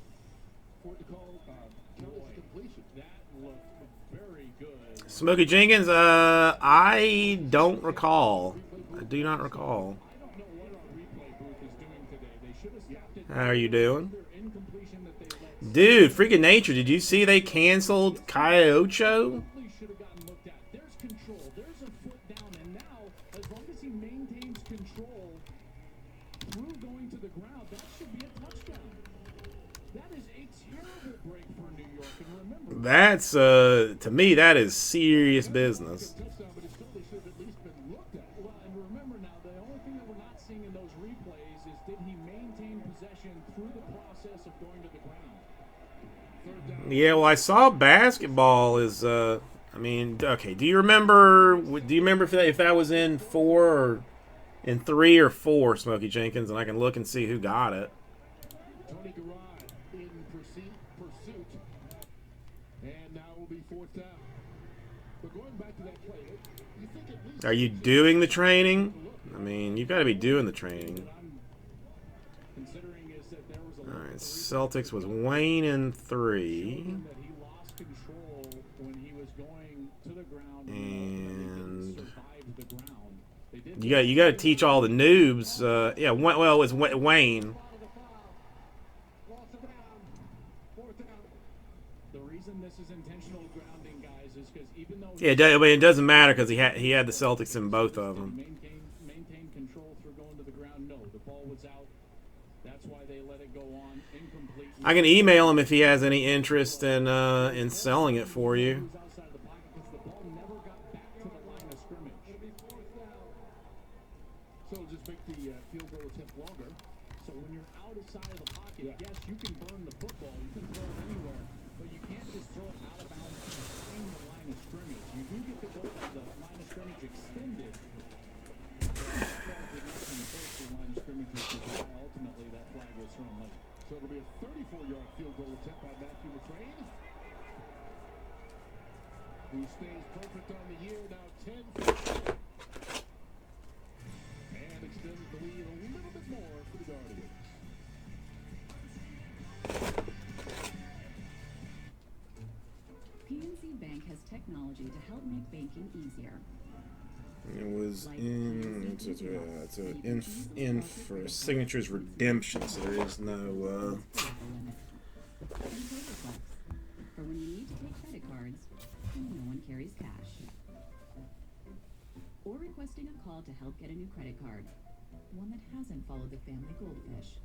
for it to call count as a completion. That looked very good. Smokey Jenkins, I don't recall. I do not recall. I don't know what our replay booth is doing today. They should have stopped it. How are you doing? Their incompletion that they let Dude, freaking nature, did you see they canceled Caiocho? simply should have gotten looked at. There's control. There's a foot down. And now, as long as he maintains control through going to the ground, that should be a touchdown. That is a terrible break for New York. And remember, That's to me that is serious business. Touchdown, but it still they should have at least been looked at. well, and remember now, the only thing that we're not seeing in those replays is did he maintain possession through the process of going to the ground? Third down. Yeah, well, I saw basketball is. I mean, okay. Do you remember? If that was in 4 or in 3 or 4, Smokey Jenkins, and I can look and see who got it. Tony Garrod in pursuit. And now will be 4th down. But going back to that play, you think at least Are you doing the training? I mean, you've got to be doing the training. What I'm considering is that there was a All lot right, of Celtics was Wayne in 3, that he lost control when he was going to the ground and survived the ground. They did you got to teach all the noobs. Yeah, well, it's Wayne. the reason this is intentional grounding, guys, is because even though Yeah, it doesn't matter because he had the Celtics in both of them. maintain control through going to the ground, no, the ball was out. That's why they let it go on incomplete. I can email him if he has any interest in selling it for you. Moves outside the pocket because the ball never got back to the line of scrimmage. so it'll just make the field goal attempt longer. So when you're outside of the pocket, yes, you can burn the football, you can throw it anywhere, but you can't just throw it out of bounds behind the line of scrimmage. You do get the goal of the line of scrimmage extended. But that flag did not come close to the line of scrimmage, which is why ultimately that flag was thrown late. So it'll be a 34-yard field goal attempt by Matthew McCrane, who stays perfect on the year, now 10 and extends the lead a little bit more for the Guardians. PNC Bank has technology to help make banking easier. It was in it's a inf for signatures redemption, so there is no. And Flex, for when you need to take credit cards and no one carries cash. Or requesting a call to help get a new credit card, one that hasn't followed the family goldfish.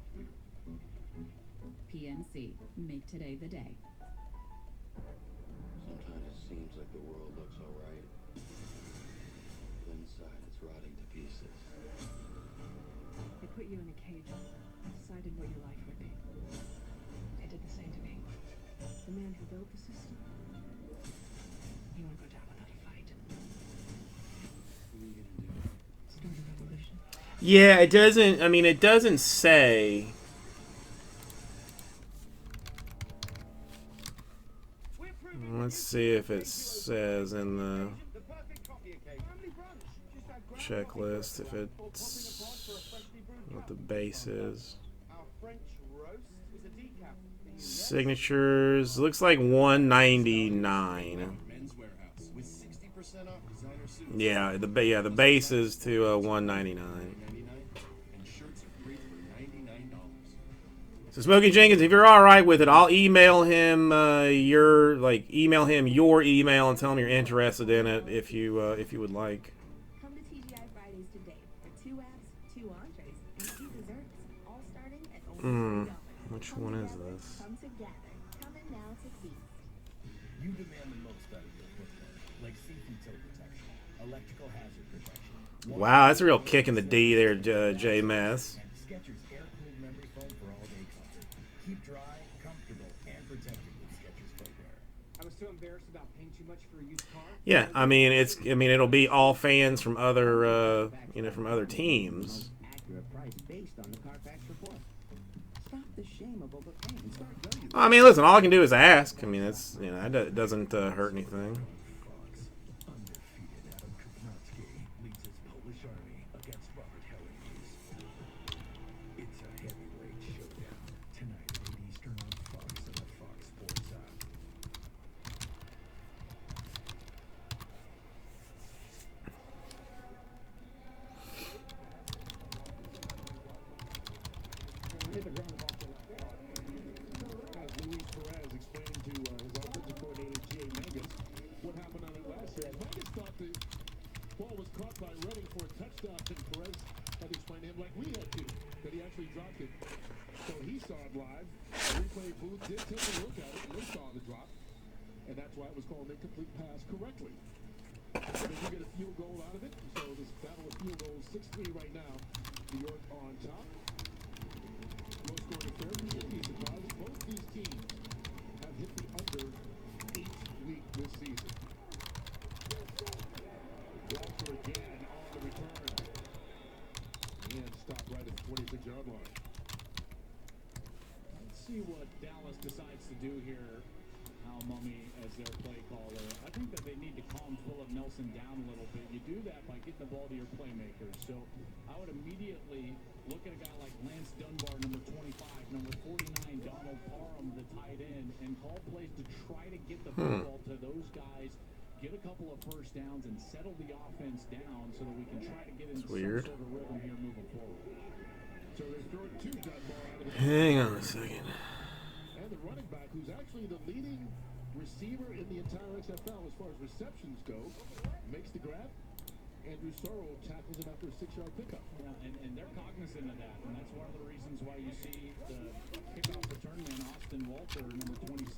PNC, make today the day. Sometimes it seems like the world looks alright. But inside it's rotting to pieces. They put you in a cage, decided what your life would be. They did the same to me. The man who built the system, he won't go down without a fight. What are you gonna do? Start a revolution. Yeah, it doesn't. I mean, it doesn't say. Let's see if it says in the checklist if it's what the base is. Our French roast is a decaf. Signatures looks like 199. Men's Warehouse with 60% off designer suits. Yeah, the base is to 199. And shirts are great for $99. So Smokey Jenkins, if you're all right with it, I'll email him your email and tell him you're interested in it if you would like. Come to TGI Fridays today for 2 apps, 2 entrees, and 2 desserts, all starting at only $3. Which Come one is together, this? Come together. Come in now to feast. You demand the most out of your footwear, like safety toe protection, electrical hazard protection. Wow, that's a real kick in the D there, J Mess. And Skechers air-cooled memory foam for all-day comfort. Keep dry, comfortable, and protected with Skechers footwear. I was so embarrassed about paying too much for a used car. Yeah, I mean it'll be all fans from other from other teams. Accurate price based on the Carfax report. Stop the shame of overpaying. Start value. I mean, listen, all I can do is ask. I mean, that's that doesn't hurt anything. Fox, undefeated Adam Kupnowski leads his Polish army against Robert Helenius. It's a heavyweight showdown tonight at 8 Eastern on Fox and the Fox Sports app. Hit the ground off the as Luis Perez explained to his offensive coordinator, Jay Mangus, what happened on it last year. Mangus thought the ball was caught by Redding for a touchdown, and Perez had to explain to him, like we had to, that he actually dropped it. So he saw it live. The replay booth did take a look at it, and they saw the drop. And that's why it was called an incomplete pass correctly. And then you get a field goal out of it. So this battle of field goals, 6-3 right now. New York on top. Low scoring affair. You shouldn't be surprised. Both these teams have hit the under each week this season. Walter again on the return. And stopped right at the 26-yard line. Let's see what Dallas decides to do here. Al Mummy as their play caller. I think that they need to calm Philip Nelson down a little bit. You do that by getting the ball to your playmakers. So I would immediately look at a guy like Lance Dunbar, number 25, number 49, Donald Parham, the tight end, and call plays to try to get the football to those guys, get a couple of first downs, and settle the offense down so that we can try to get into some sort of rhythm here moving forward. So they're throwing 2 Dunbar out of the Hang on a second. And the running back, who's actually the leading receiver in the entire XFL as far as receptions go, makes the grab. Andrew Sorrell tackles him after a 6-yard pickup. Yeah, and they're cognizant of that, and that's one of the reasons why you see the kickoff return man, Austin Walter, number 27,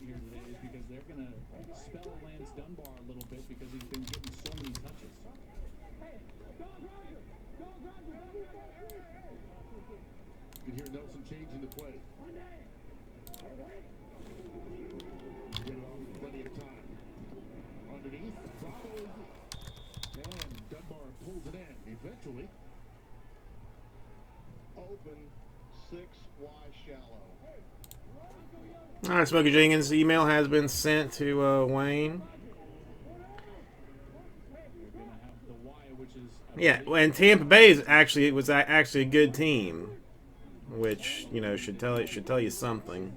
here today, is because they're going to spell Lance Dunbar a little bit because he's been getting so many touches. You can hear Nelson changing the play. Get it off plenty of time. Underneath, Bravo, and Dunbar pulls it in. Eventually, Open 6 wide shallow. All right, Smokey Jenkins' email has been sent to Wayne. Yeah, and Tampa Bay was actually a good team, which should tell you something.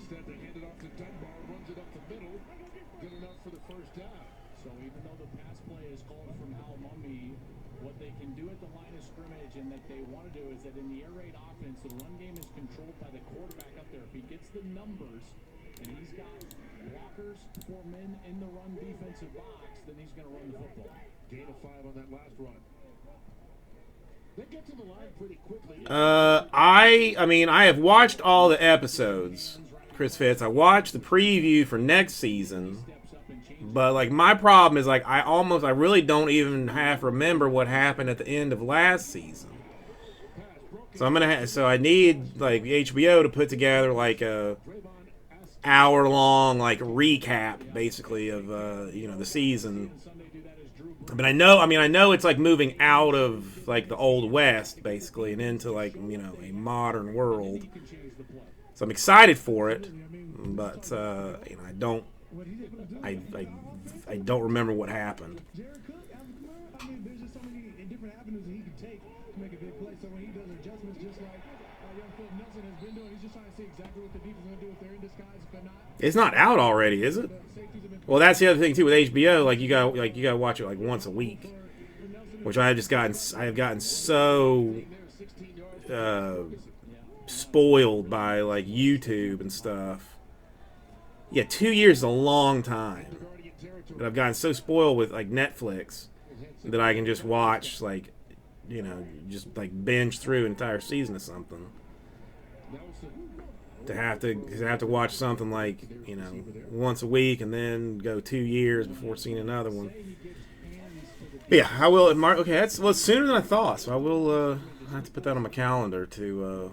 instead they hand it off to Dunbar, runs it up the middle, good enough for the first down. So even though the pass play is called from Al Mummy, what they can do at the line of scrimmage and that they want to do is that in the air raid offense, the run game is controlled by the quarterback up there. If he gets the numbers and he's got blockers, 4 men in the run defensive box, then he's going to run the football. Gain of 5 on that last run. They get to the line pretty quickly. I mean, I have watched all the episodes, Chris Fitz. I watched the preview for next season, but like my problem is like I really don't even half remember what happened at the end of last season. So I need like HBO to put together like a hour-long like recap basically of the season. But I know it's like moving out of like the old West basically and into like a modern world. So I'm excited for it, but I don't remember what happened. I mean, there's just so many take to make a big play. So when he does adjustments, just like young Phil Nelson has been doing, he's just trying to see exactly what the defense is going to do if they're in disguise, if they're not. It's not out already, is it? Well, that's the other thing too with HBO. Like you gotta watch it like once a week, which I have gotten so spoiled by like YouTube and stuff. Yeah, 2 years is a long time. But I've gotten so spoiled with like Netflix that I can just watch like, you know, just like binge through an entire season of something. To have to watch something like, you know, once a week and then go 2 years before seeing another one. But yeah, I will. Okay, that's sooner than I thought. So I will have to put that on my calendar to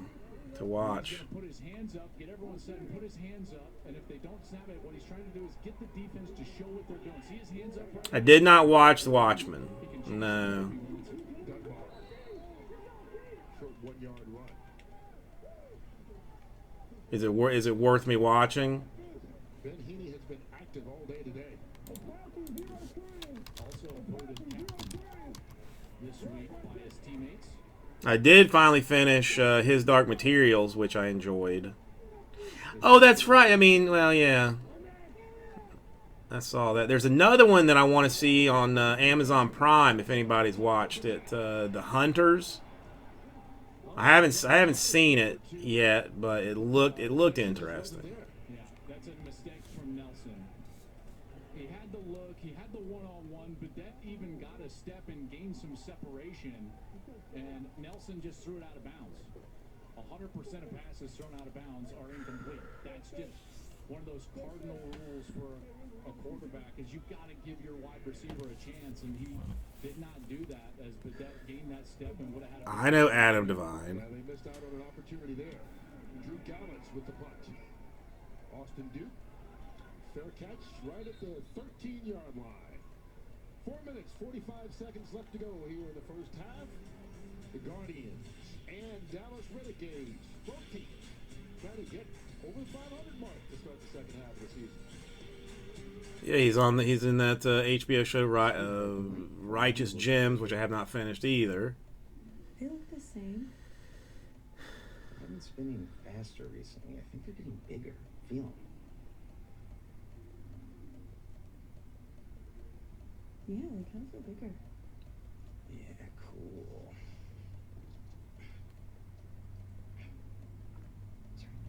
watch. Put his hands up, get everyone set, and put his hands up. And if they don't snap it, what he's trying to do is get the defense to show what they're doing. See his hands up right I did not watch The Watchmen. No. Is it worth me watching? Ben Heaney has been active all day today. Also voted captain this week by his teammates. I did finally finish His Dark Materials, which I enjoyed. Oh, that's right. I mean, well, yeah. I saw that. There's another one that I want to see on Amazon Prime, if anybody's watched it. The Hunters. I haven't seen it yet, but it looked interesting. Yeah, that's a mistake from Nelson. He had the look, he had the one-on-one, but that even got a step and gained some separation, and Nelson just threw it out of bounds. 100% of passes thrown out of bounds are incomplete. That's just one of those cardinal rules for a quarterback is you've got to give your wide receiver a chance, and he did not do that as Badette gained that step and would have had I know Adam Devine. They missed out on an opportunity there. Drew Gallus with the punt. Austin Duke. Fair catch right at the 13-yard line. 4 minutes, 45 seconds left to go here in the first half. The Guardians and Dallas Renegades, both teams, trying to get over the 500 mark to start the second half of the season. Yeah, he's in that HBO show Righteous Gems, which I have not finished either. They look the same. I've been spinning faster recently. I think they're getting bigger. Feel them. Yeah, they kind of feel bigger. Yeah, cool.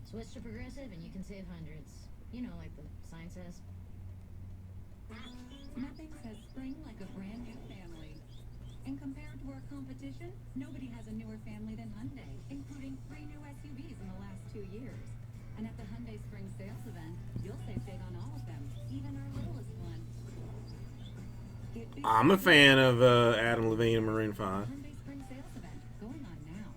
Switch to Progressive and you can save hundreds. You know, like the sign says. Nothing says spring like a brand new family. And compared to our competition, nobody has a newer family than Hyundai, including 3 new SUVs in the last 2 years. And at the Hyundai Spring Sales Event, you'll save big on all of them, even our littlest one. I'm a fan of Adam Levine and Maroon 5. Hyundai Spring Sales Event, going on now.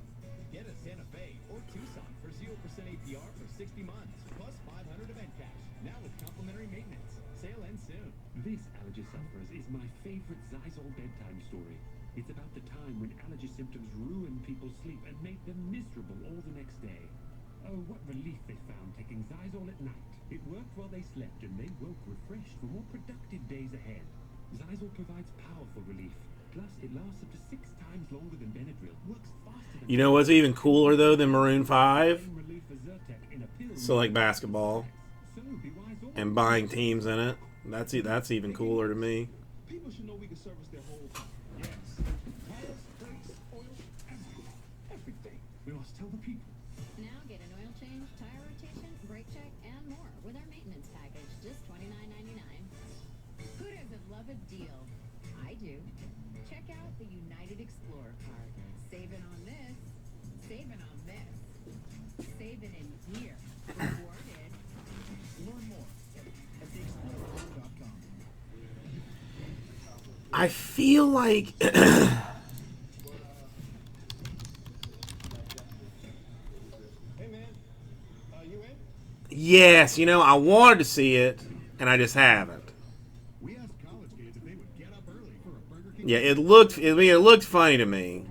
Get a Santa Fe or Tucson for 0% APR for 60 months, plus 500 event cash. Now with complimentary maintenance. Sale ends soon. This, Allergy Sufferers, is my favorite Zysol bedtime story. It's about the time when allergy symptoms ruined people's sleep and made them miserable all the next day. Oh, what relief they found taking Zysol at night. It worked while they slept and they woke refreshed for more productive days ahead. Zysol provides powerful relief. Plus, it lasts up to 6 times longer than Benadryl. Works faster than... You know what's even cooler, though, than Maroon 5? So, like, basketball. And buying teams in it. That's even cooler to me. People should know we can service their whole car. Yes. Tires, brakes, oil, everything. We must tell the people. Now get an oil change, tire rotation, brake check, and more with our maintenance package, just $29.99. Who doesn't love a deal? I do. Check out the United Explorer card. Saving on this, saving on this, saving in here. Rewarded. Learn more at theexplorercard.com. I feel like Hey man, you in? yes, you know, I wanted to see it, and I just haven't. We asked college kids if they would get up early for a Burger King. Yeah, it looked funny to me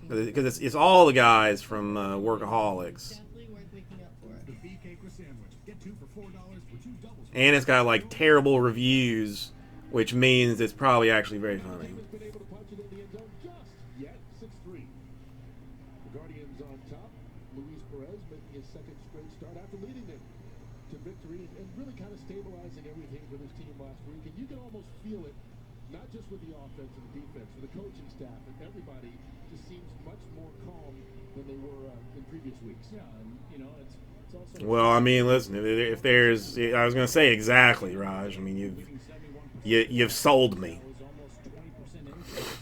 because it's all the guys from Workaholics, The BK sandwich. Get 2 for $4 with 2 doubles. and it's got like terrible reviews, which means it's probably actually very funny. Been able to punch it in the end zone just yet. 3. The Guardians on top. Luis Perez making his second straight start after leading them to victory and really kind of stabilizing everything for this team last week. And you can almost feel it, not just with the offense and the defense, with the coaching staff, and everybody just seems much more calm than they were in previous weeks. Yeah, and you know, it's also. Well, I mean, listen, if there's, I was going to say exactly, Raj. I mean, you've sold me. Almost 20% increase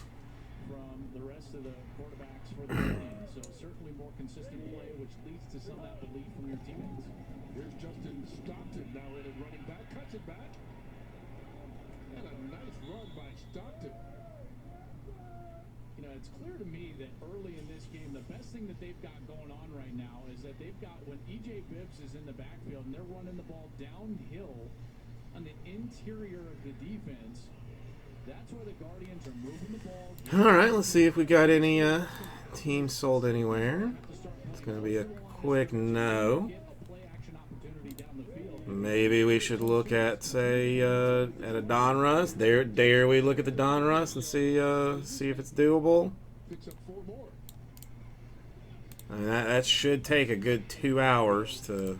from the rest of the quarterbacks for the game. So certainly more consistent play, which leads to some of that belief from your teammates. Here's Justin Stockton now in at running back, cuts it back, and a nice run by Stockton. You know, it's clear to me that early in this game, the best thing that they've got going on right now is that they've got, when E.J. Bibbs is in the backfield and they're running the ball downhill on the interior of the defense, that's where the Guardians are moving the ball. All right, let's see if we got any teams sold anywhere. It's going to be a quick no. Maybe we should look at, say, at a Donruss. Dare we look at the Donruss and see if it's doable? I mean, that should take a good 2 hours to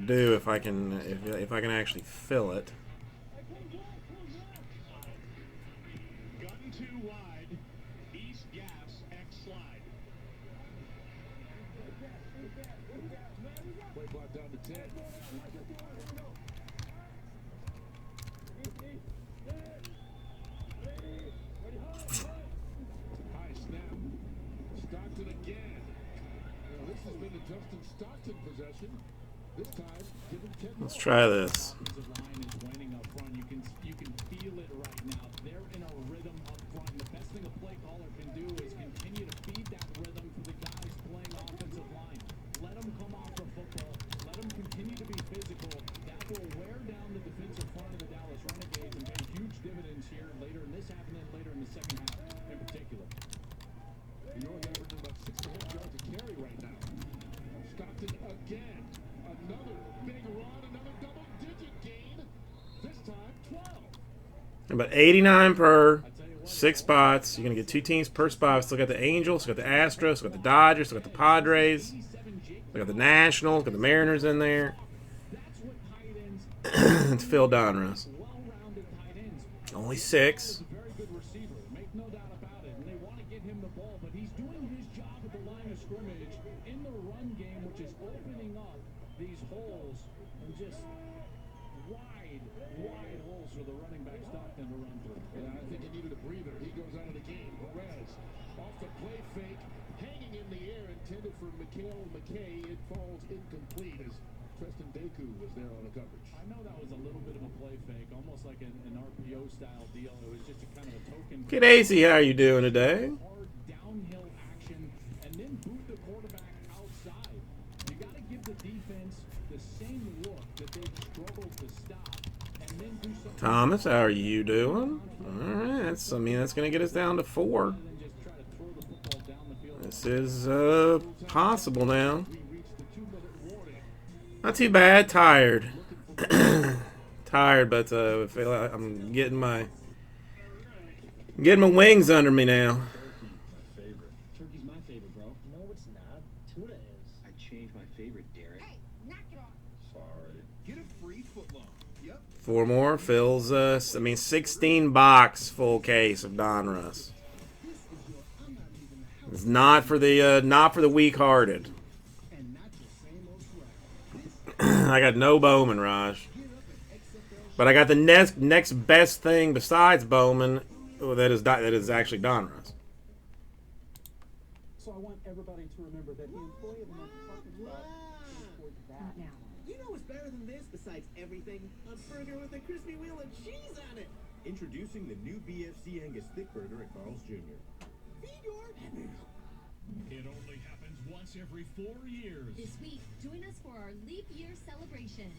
do if I can actually fill it. Gun 2 wide. East gas X slide. Play clock down to 10. High snap. Stockton again. Now this has been the Justin Stockton possession. This time, give him 10 Let's try this. Offensive line is winning up front. You can feel it right now. They're in a rhythm up front. And the best thing a play caller can do is continue to feed that rhythm for the guys playing offensive line. Let them come off the football. Let them continue to be physical. That will wear down the defensive front of the Dallas Renegades and pay huge dividends here later in this half and then later in the second half in particular. New York averaging about 6.5 yards a carry right now. Stockton again. Another big run, another double-digit gain. This time, 12. About 89 per 6 spots. You're going to get 2 teams per spot. Still got the Angels, still got the Astros, still got the Dodgers, still got the Padres, still got the Nationals, got the Mariners in there. It's Phil Donruss. Only 6. Very good receiver, make no doubt about it. And they want to get him the ball, but he's doing his job at the line of scrimmage in the run game, which is opening up these holes and just wide holes for the running back Stockton to run through. Yeah, I think he needed a breather. He goes out of the game. Perez off the play fake, hanging in the air, intended for Mikhail McKay. It falls incomplete as Preston Deku was there on the coverage. I know that was a little bit of a play fake, almost like an RPO style deal. It was just a kind of a token. Kid AC, how are you doing today? Hard downhill action and then boot the quarterback outside. You got to give the defense the same look that they struggled to stop, and then do something. Thomas, how are you doing? All right, that's going to get us down to 4. This is possible now. Not too bad. Tired. Tired, but I feel like I'm getting my wings under me now. Turkey's my favorite, bro. No, it's not. Tuna is. I changed my favorite, Derek. Hey, knock it off. Sorry. Get a free footlong. Yep. 4 more. Phil's 16 box full case of Donruss. It's not for the weak-hearted. I got no Bowman, Raj. But I got the next best thing besides Bowman. That is actually Donruss. So I want everybody to remember that the employee of the month parking spot is towards that. Now. You know what's better than this besides everything? A burger with a crispy wheel of cheese on it. Introducing the new BFC Angus Thick Burger at Carl's Jr. Feed your... It only happens once every 4 years. This week, join us for our leap year celebration.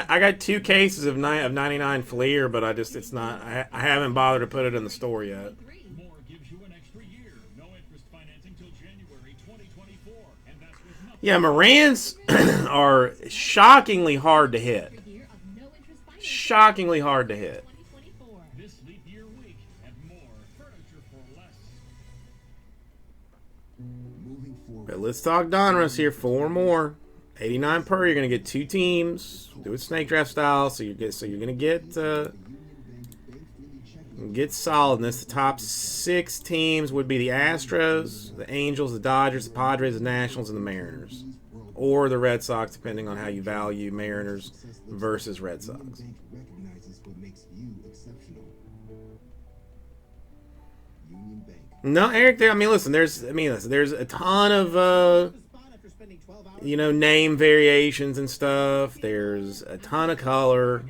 I got 2 cases of 99 Fleer, but it's not. I haven't bothered to put it in the store yet. More gives you an extra year. No interest financing till January 2024, and that's with nothing. Yeah, Morans are shockingly hard to hit. Shockingly hard to hit. This this leap year week at more furniture for less. Moving forward. But let's talk Donruss here. 4 more. 89 per. You're gonna get 2 teams. Do it snake draft style. So you're gonna get solidness. The top 6 teams would be the Astros, the Angels, the Dodgers, the Padres, the Nationals, and the Mariners, or the Red Sox, depending on how you value Mariners versus Red Sox. No, Eric. Listen. There's a ton of name variations and stuff. There's a ton of color,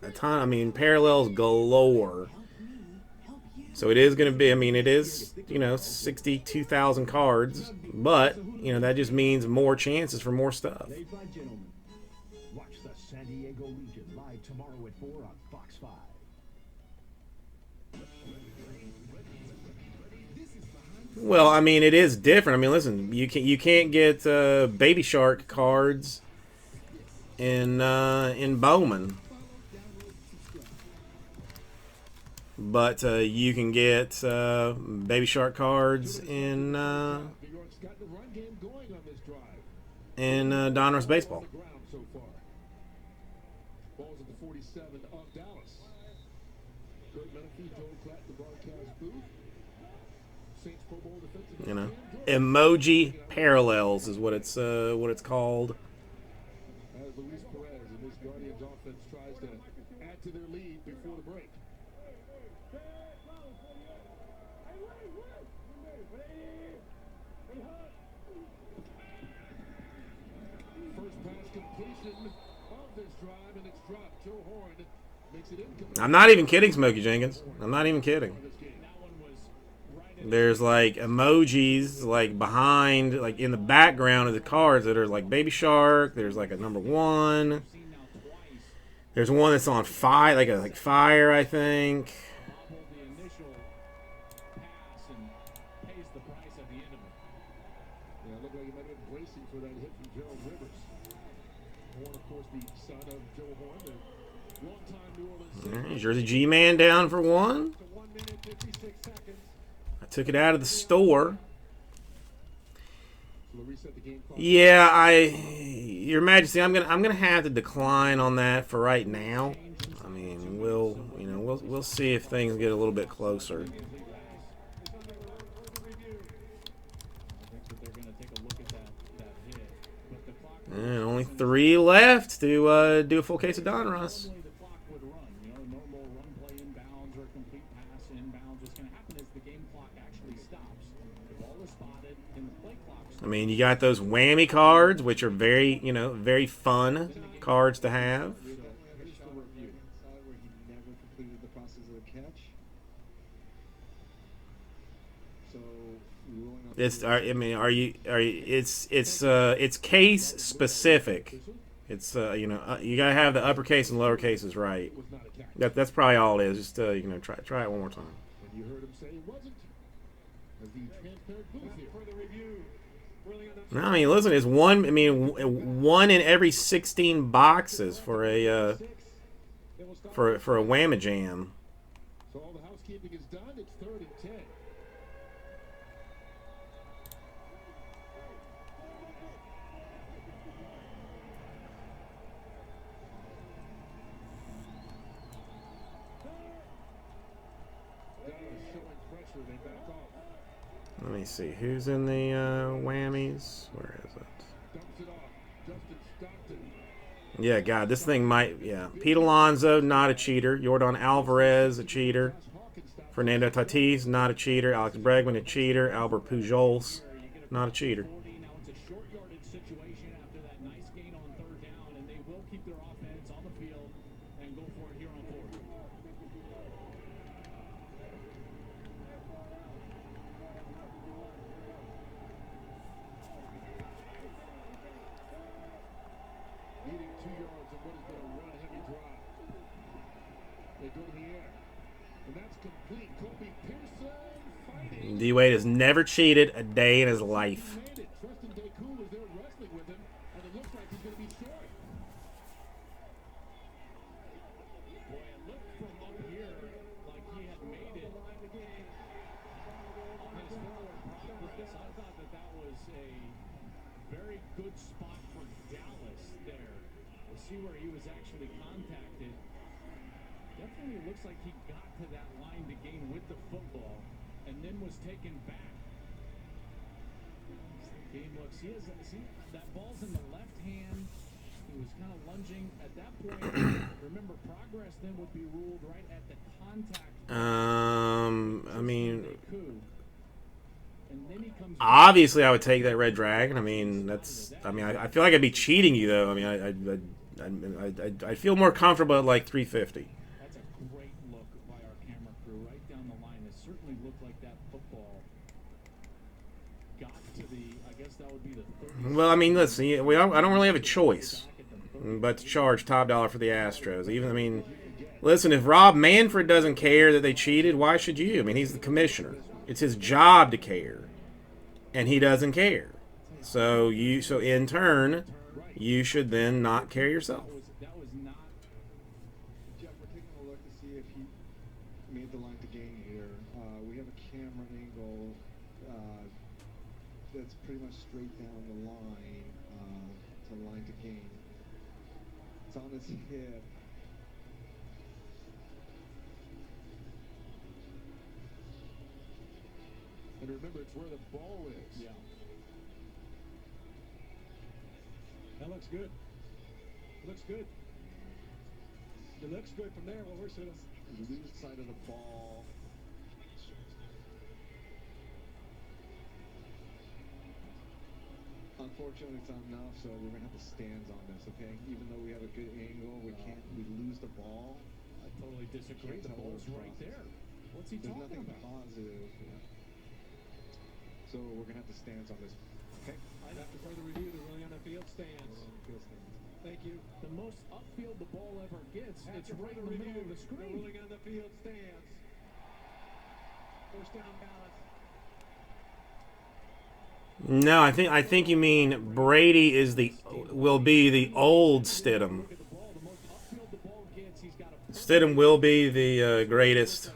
a ton. Parallels galore. So it is going to be. It is 62,000 cards, but that just means more chances for more stuff. Ladies and gentlemen, watch the San Diego Legion live tomorrow at 4 on Fox 5. Well, it is different. Listen, you can't get Baby Shark cards in Bowman, but you can get Baby Shark cards in Donruss Baseball. Balls at the 47 of Dallas. Kurt Menefee, Joe Klatt, the broadcast booth. Saints Pro Bowl defensive. Emoji parallels is what it's called. As Luis Perez and this Guardians offense tries to add to their lead before the break. First pass completion of this drive, and it's dropped. Joe Horn makes it incomplete. I'm not even kidding, Smokey Jenkins. I'm not even kidding. There's emojis behind, in the background of the cards that are Baby Shark. There's a number 1. There's one that's on fire, like fire, I think. Looked like he might have been bracing for that hit from Gerald Rivers. Horn, of course, the son of Joe Horn, the longtime New Orleans. Jersey G-Man down for 1. I took it out of the store. Yeah, Your Majesty, I'm gonna have to decline on that for right now. We'll see if things get a little bit closer. And only 3 left to do a full case of Donruss. You got those whammy cards, which are very, very fun cards to have. It's case specific. It's you gotta have the uppercase and lower cases right. That's probably all it is. Just try it one more time. You heard him say it wasn't. As the transparent booth here for the review. No, listen, it's one. 1 in every 16 boxes for a Whamma Jam. So all the housekeeping is done. It's 3rd and 10. Showing pressure, they back off. Let me see. Who's in the whammies? Where is it? Dumps it off. Justin Stockton. Yeah, God, this thing might... Yeah. Pete Alonso, not a cheater. Jordan Alvarez, a cheater. Fernando Tatis, not a cheater. Alex Bregman, a cheater. Albert Pujols, not a cheater. Now it's a short yardage situation after that nice gain on 3rd down, and they will keep their offense on the field and go for it here on 4th. Needing 2 yards of what has been a run-heavy drive. They go to the air. And that's complete. Kobe Pearson fighting. D-Wade has never cheated a day in his life. Made it. Tristan Deku was there wrestling with him, and it looks like he's going to be short. Boy, it looked from up here like looks like he got to that line to gain with the football and then was taken back. Game looks, see that ball's in the left hand. He was kind of lunging at that point. Remember, progress then would be ruled right at the contact. I mean, obviously I would take that red dragon. I mean, I feel like I'd be cheating you though. I mean, I feel more comfortable at like 350. That's a great look by our camera crew right down the line. It certainly looked like that football got to the, I guess that would be the 30. Well, I mean, listen, I don't really have a choice but to charge top dollar for the Astros. Even, I mean, listen, if Rob Manfred doesn't care that they cheated, why should you? I mean, he's the commissioner. It's his job to care, and he doesn't care. So in turn, you should then not care yourself. Jeff, we're taking a look to see if he made the line to gain here. We have a camera angle that's pretty much straight down the line to line to gain. It's on his hip. And remember, it's where the ball is. Yeah. That looks good. Looks good. It looks good from there. Well, we're sort of Lose side of the ball. Unfortunately, it's not enough, so we're gonna have to stand on this, okay? Even though we have a good angle, we lose the ball. I totally disagree. The ball's right there. What's he talking There's nothing about? positive. So we're gonna have to stand on this. Okay. after further review, they're really on the field stands. Thank you. The most upfield the ball ever gets, it's After right in further the middle review, of the they're screen. ruling on the field stands. First down balance. No, I think you mean Brady will be the old Stidham. Stidham will be the greatest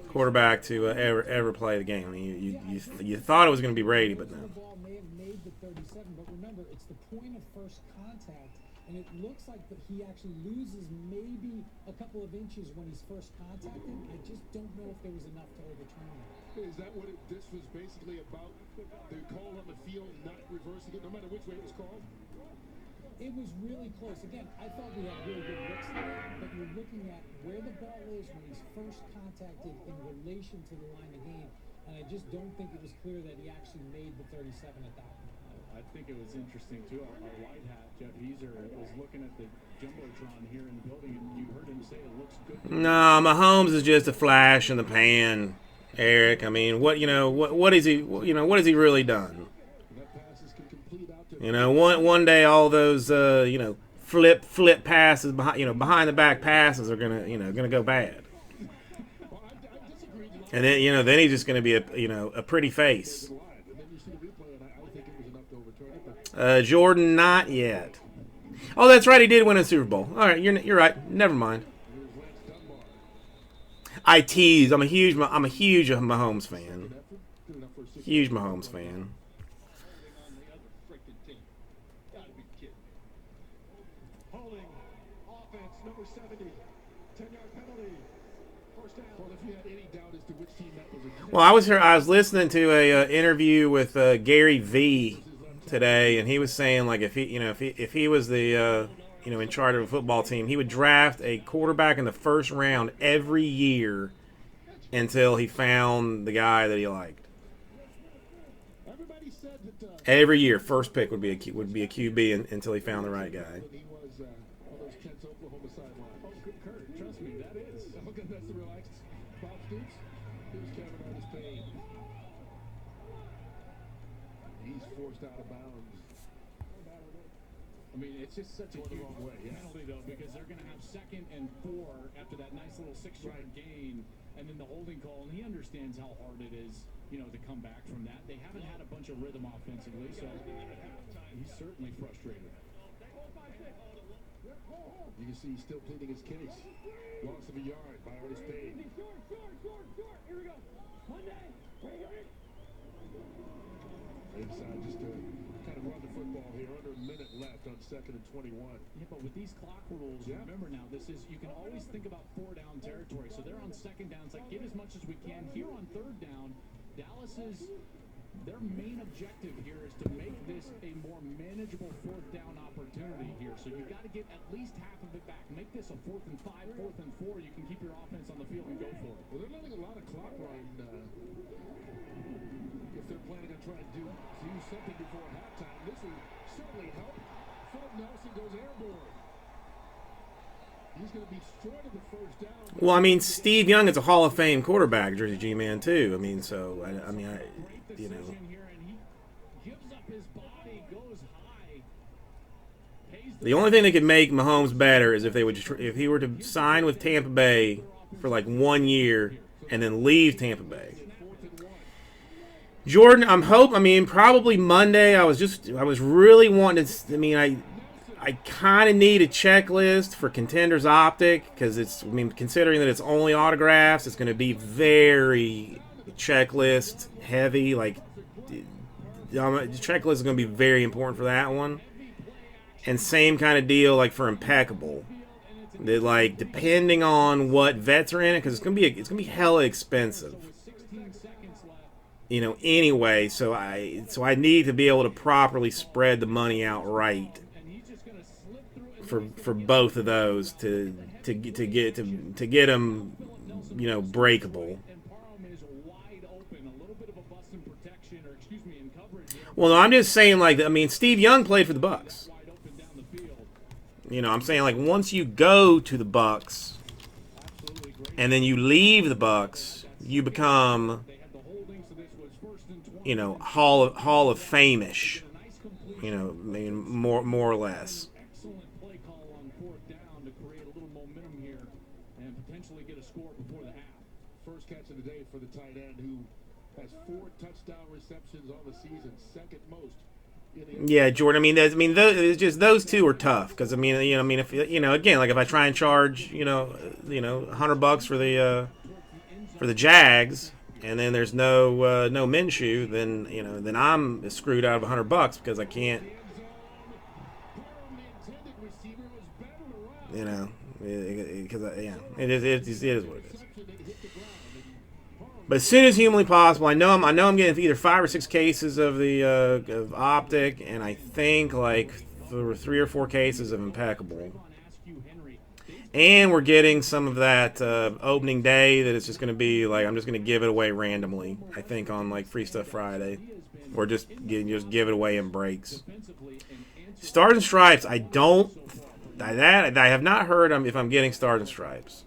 quarterback to ever play the game. I mean, you thought it was going to be Brady, but no. The ball may have made the 37, but remember, it's the point of first contact, and it looks like that he actually loses maybe a couple of inches when he's first contacted. I just don't know if there was enough to overturn it. Is that what this was basically about? The call on the field not reversing it, no matter which way it was called? It was really close. Again, I thought we had really good looks there, but you're looking at where the ball is when he's first contacted in relation to the line of game, and I just don't think it was clear that he actually made the 37 at that point. I think it was interesting, too. Our white hat, Jeff Heeser, was looking at the Jumbotron here in the building, and you heard him say it looks good. No, Mahomes is just a flash in the pan, Eric. I mean, what is he? What has he really done? One day all those flip passes behind the back passes are gonna go bad, and then he's just gonna be a pretty face. Jordan, not yet. Oh, that's right, he did win a Super Bowl. All right, you're right. Never mind. I tease. I'm a huge Mahomes fan. Huge Mahomes fan. Holding offense, number 70. 10-yard penalty. First down. Well, if you had any doubt as to which team that was. Well, I was listening to a interview with Gary V today, and he was saying like if he was the in charge of a football team, he would draft a quarterback in the first round every year until he found the guy that he liked. Every year, first pick would be a QB until he found the right guy. He was on those Kent's Oklahoma sideline. Oh, good Kurt. Trust me, that is. Okay, that's the relaxed. Bob Stoops. Here's Kevin on his page. He's forced out of bounds. I mean, it's just such a huge penalty, though, because they're going to have 2nd and 4 after that nice little 6-yard gain, and then the holding call. And he understands how hard it is, to come back from that. They haven't had a bunch of rhythm offensively, so he's certainly frustrated. You can see he's still pleading his case. Loss of a yard by Artis Payne. Short. Here we go. Monday. Inside just to kind of run the football here. Under a minute left on 2nd and 21. Yeah, but with these clock rules, remember now, you can always think about 4-down territory. So they're on 2nd down. It's like, get as much as we can. Here on 3rd down, their main objective here is to make this a more manageable 4th down opportunity here. So you've got to get at least half of it back. Make this a 4th and 5, 4th and 4. You can keep your offense on the field and go for it. Well, they're letting a lot of clock run if they're planning on trying to do something before halftime. This will certainly help. Philip Nelson goes airborne. He's going to be short of the 1st down. Well, I mean, Steve Young is a Hall of Fame quarterback, Jersey G-Man, too. I mean, so, I mean, you know. The only thing that could make Mahomes better is if he were to sign with Tampa Bay for like 1 year and then leave Tampa Bay. Jordan, I mean, probably Monday. I was really wanting to. I mean, I kind of need a checklist for Contenders Optic because considering that it's only autographs, it's going to be very checklist heavy. Like, the checklist is going to be very important for that one. And same kind of deal like for Impeccable. That, like, depending on what vets are in it, because it's gonna be hella expensive. You know, anyway, so I need to be able to properly spread the money out right for both of those to get them, you know, breakable. Well, no, I'm just saying, like, I mean, Steve Young played for the Bucks. You know, I'm saying, like, once you go to the Bucks and then you leave the Bucks, you become, you know, Hall of Fame-ish. You know, I mean, more or less. Excellent play call on 4th down to create a little momentum here and potentially get a score before the half. First catch of the day for the tight end who has 4 touchdown receptions on the season, 2nd most. Yeah, Jordan. It's just those two are tough because if again, like if I try and charge $100 for the Jags and then there's no Minshew, then I'm screwed out of $100 because I can't. You know, because it is what it is. But as soon as humanly possible, I know I'm getting either 5 or 6 cases of the of Optic, and I think like 3 or 4 cases of Impeccable. And we're getting some of that opening day that it's just going to be like I'm just going to give it away randomly. I think on like Free Stuff Friday, or just give it away in breaks. Stars and Stripes, I have not heard if I'm getting Stars and Stripes.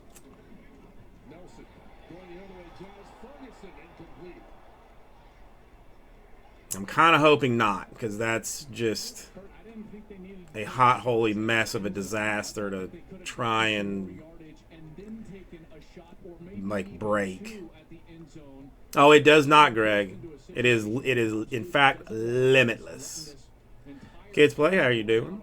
I'm kind of hoping not, because that's just a hot, holy mess of a disaster to try and, like, break. Oh, it does not, Greg. It is in fact, limitless. Kids Play, how are you doing?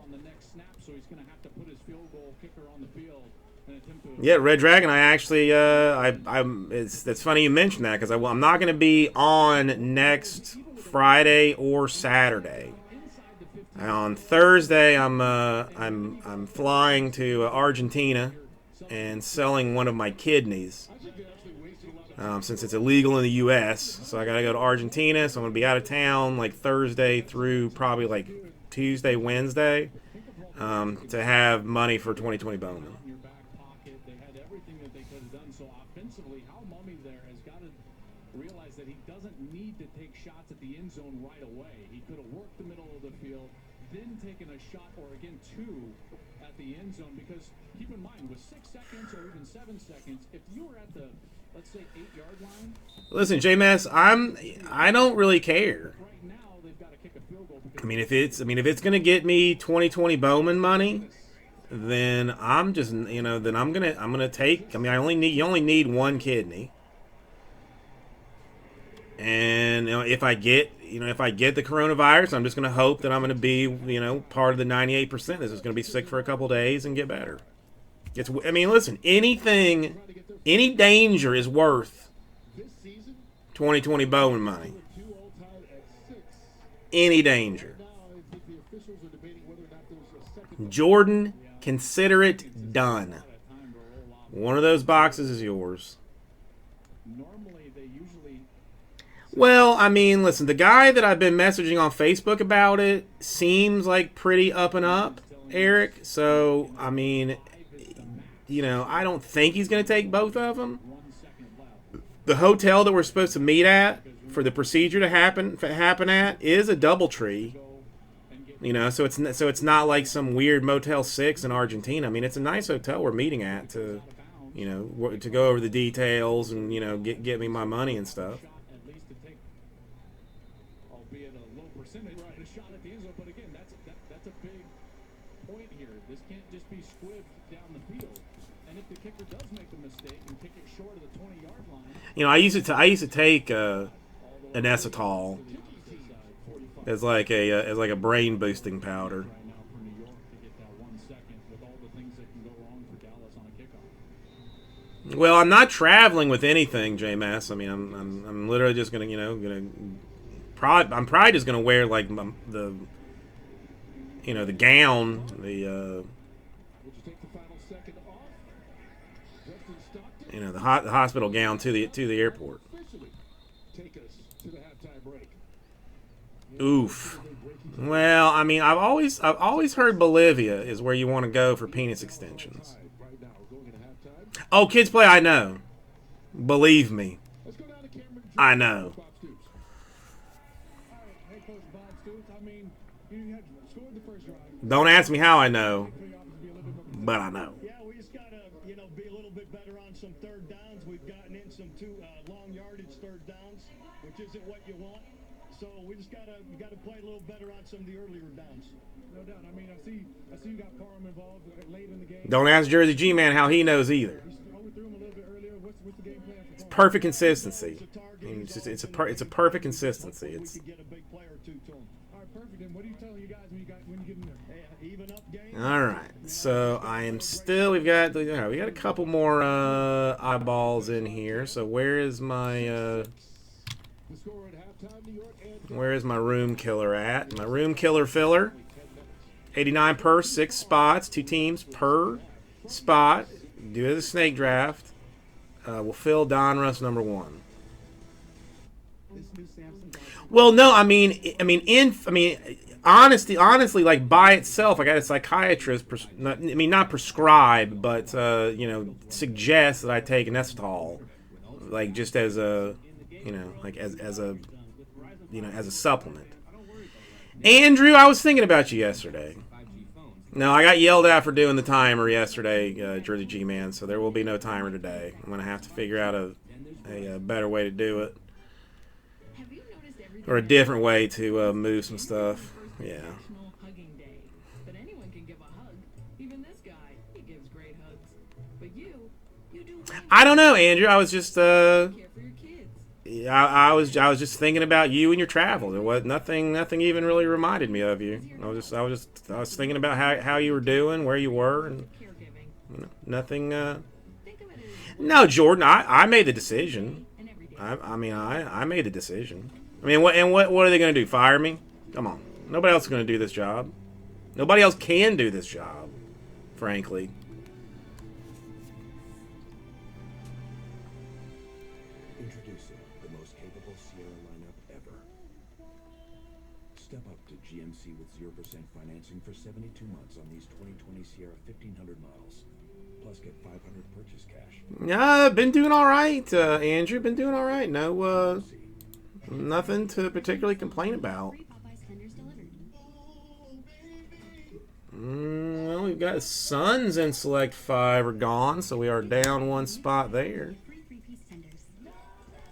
Yeah, Red Dragon, I actually, it's funny you mentioned that, because I'm not going to be on next Friday or Saturday. On Thursday, I'm flying to Argentina and selling one of my kidneys, since it's illegal in the U.S. So I gotta go to Argentina. So I'm gonna be out of town like Thursday through probably like Tuesday, Wednesday, to have money for 2020 Bowman. Then taking a shot, or again 2 at the end zone, because keep in mind with 6 seconds or even 7 seconds, if you were at the, let's say, 8-yard line. Listen, J-Mass, I don't really care. Right now they've got to kick a field goal. If it's gonna get me 2020 Bowman money, then I'm just then I'm gonna take. You only need 1 kidney, and if I get the coronavirus, I'm just going to hope that I'm going to be, part of the 98% that's just going to be sick for a couple days and get better. Listen, any danger is worth 2020 Bowman money. Any danger. Jordan, consider it done. One of those boxes is yours. Normally, they usually. Well, I mean, listen, the guy that I've been messaging on Facebook about it seems like pretty up and up, Eric. So, I mean, you know, I don't think he's going to take both of them. The hotel that we're supposed to meet at for the procedure to happen at is a DoubleTree. You know, so it's not like some weird Motel 6 in Argentina. I mean, it's a nice hotel we're meeting at to, you know, to go over the details and, you know, get me my money and stuff. At least to take, albeit a low percentage, a shot at the end zone. But again, that's a big point here. This can't just be squibbed down the field. And if the kicker does make a mistake and kick it short of the 20-yard line, you know, I used to take inositol as like a brain boosting powder. Well, I'm not traveling with anything, JMS. I mean, I'm literally just gonna, you know, I'm probably just gonna wear like the, you know, the gown, the you know, the hospital gown to the airport. Oof. Well, I mean, I've always heard Bolivia is where you want to go for penis extensions. Oh, kids play, I know. Believe me. I know. Don't ask me how I know, but I know. Yeah, we just got to, you know, be a little bit better on some third downs. We've gotten in some long yardage third downs, which isn't what you want. So we just got to play a little better on some of the earlier downs. No doubt. I mean, I see you got Parham involved late in the game. Don't ask Jersey G-Man how he knows either. It's perfect consistency. I mean, it's a perfect consistency. It's all right. So I am still. We've got a couple more eyeballs in here. So where is my room killer at? My room killer filler. 89 per 6 spots, 2 teams per spot. Do it as a snake draft. We'll fill Donruss number 1. Well, no, I mean, honestly, like by itself, I got a psychiatrist. Not prescribe, but you know, suggest that I take inositol, like just as a, you know, like as a, you know, as a supplement. Andrew, I was thinking about you yesterday. No, I got yelled at for doing the timer yesterday, Jersey G-Man, so there will be no timer today. I'm going to have to figure out a better way to do it. Or a different way to move some stuff. Yeah. But anyone can give a hug. Even this guy, he gives great hugs. But you do. I don't know, Andrew. I was just I was just thinking about you and your travel. There was nothing even really reminded me of you. I was thinking about how you were doing, where you were, and you know, nothing. No, Jordan, I made the decision. I mean, I made the decision. I mean, what are they going to do? Fire me? Come on. Nobody else is going to do this job. Nobody else can do this job, frankly. Introducing the most capable Sierra lineup ever. Step up to GMC with 0% financing for 72 months on these 2020 Sierra 1500 models. Plus get $500 purchase cash. Yeah, been doing all right, Andrew. Been doing all right. No, nothing to particularly complain about. Well, we've got Suns in Select 5 are gone, so we are down 1 spot there.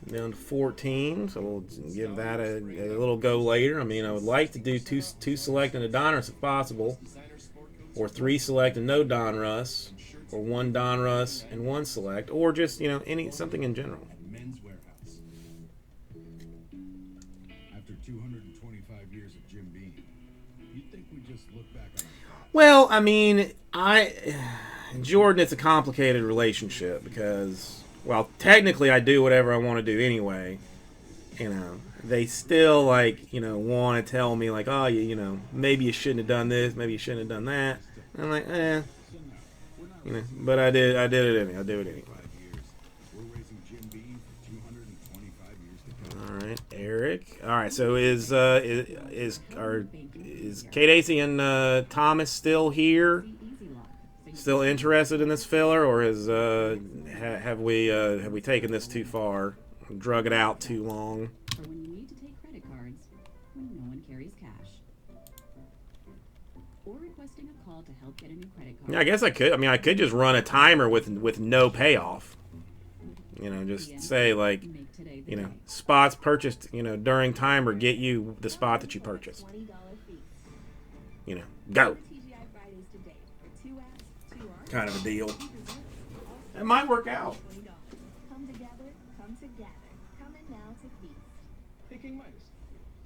Down to 14, so we'll give that a little go later. I mean, I would like to do two Select and a Donruss if possible, or 3 Select and no Donruss, or 1 Donruss and 1 Select, or just, you know, something in general. After 225 years of Jim Beam, you'd think we just look back on. Well, I mean, Jordan, it's a complicated relationship because, well, technically I do whatever I want to do anyway. You know, they still, like, you know, want to tell me, like, oh, you know, maybe you shouldn't have done this, maybe you shouldn't have done that. I'm like, you know, but I did it anyway. I did it anyway. We're raising Jim Beam for 225 years to come. All right, Eric. All right, so is Kate Acey and Thomas still here? Still interested in this filler, or have we taken this too far? Drug it out too long? For when you need to take credit cards when no one carries cash. Or requesting a call to help get a new credit card. Yeah, I guess I could. I mean, I could just run a timer with no payoff. You know, just say like, you know, spots purchased, you know, during timer get you the spot that you purchased. You know, go. Kind of a deal. It might work out. Come together, come together. Coming now to feast. Hey, King Midas,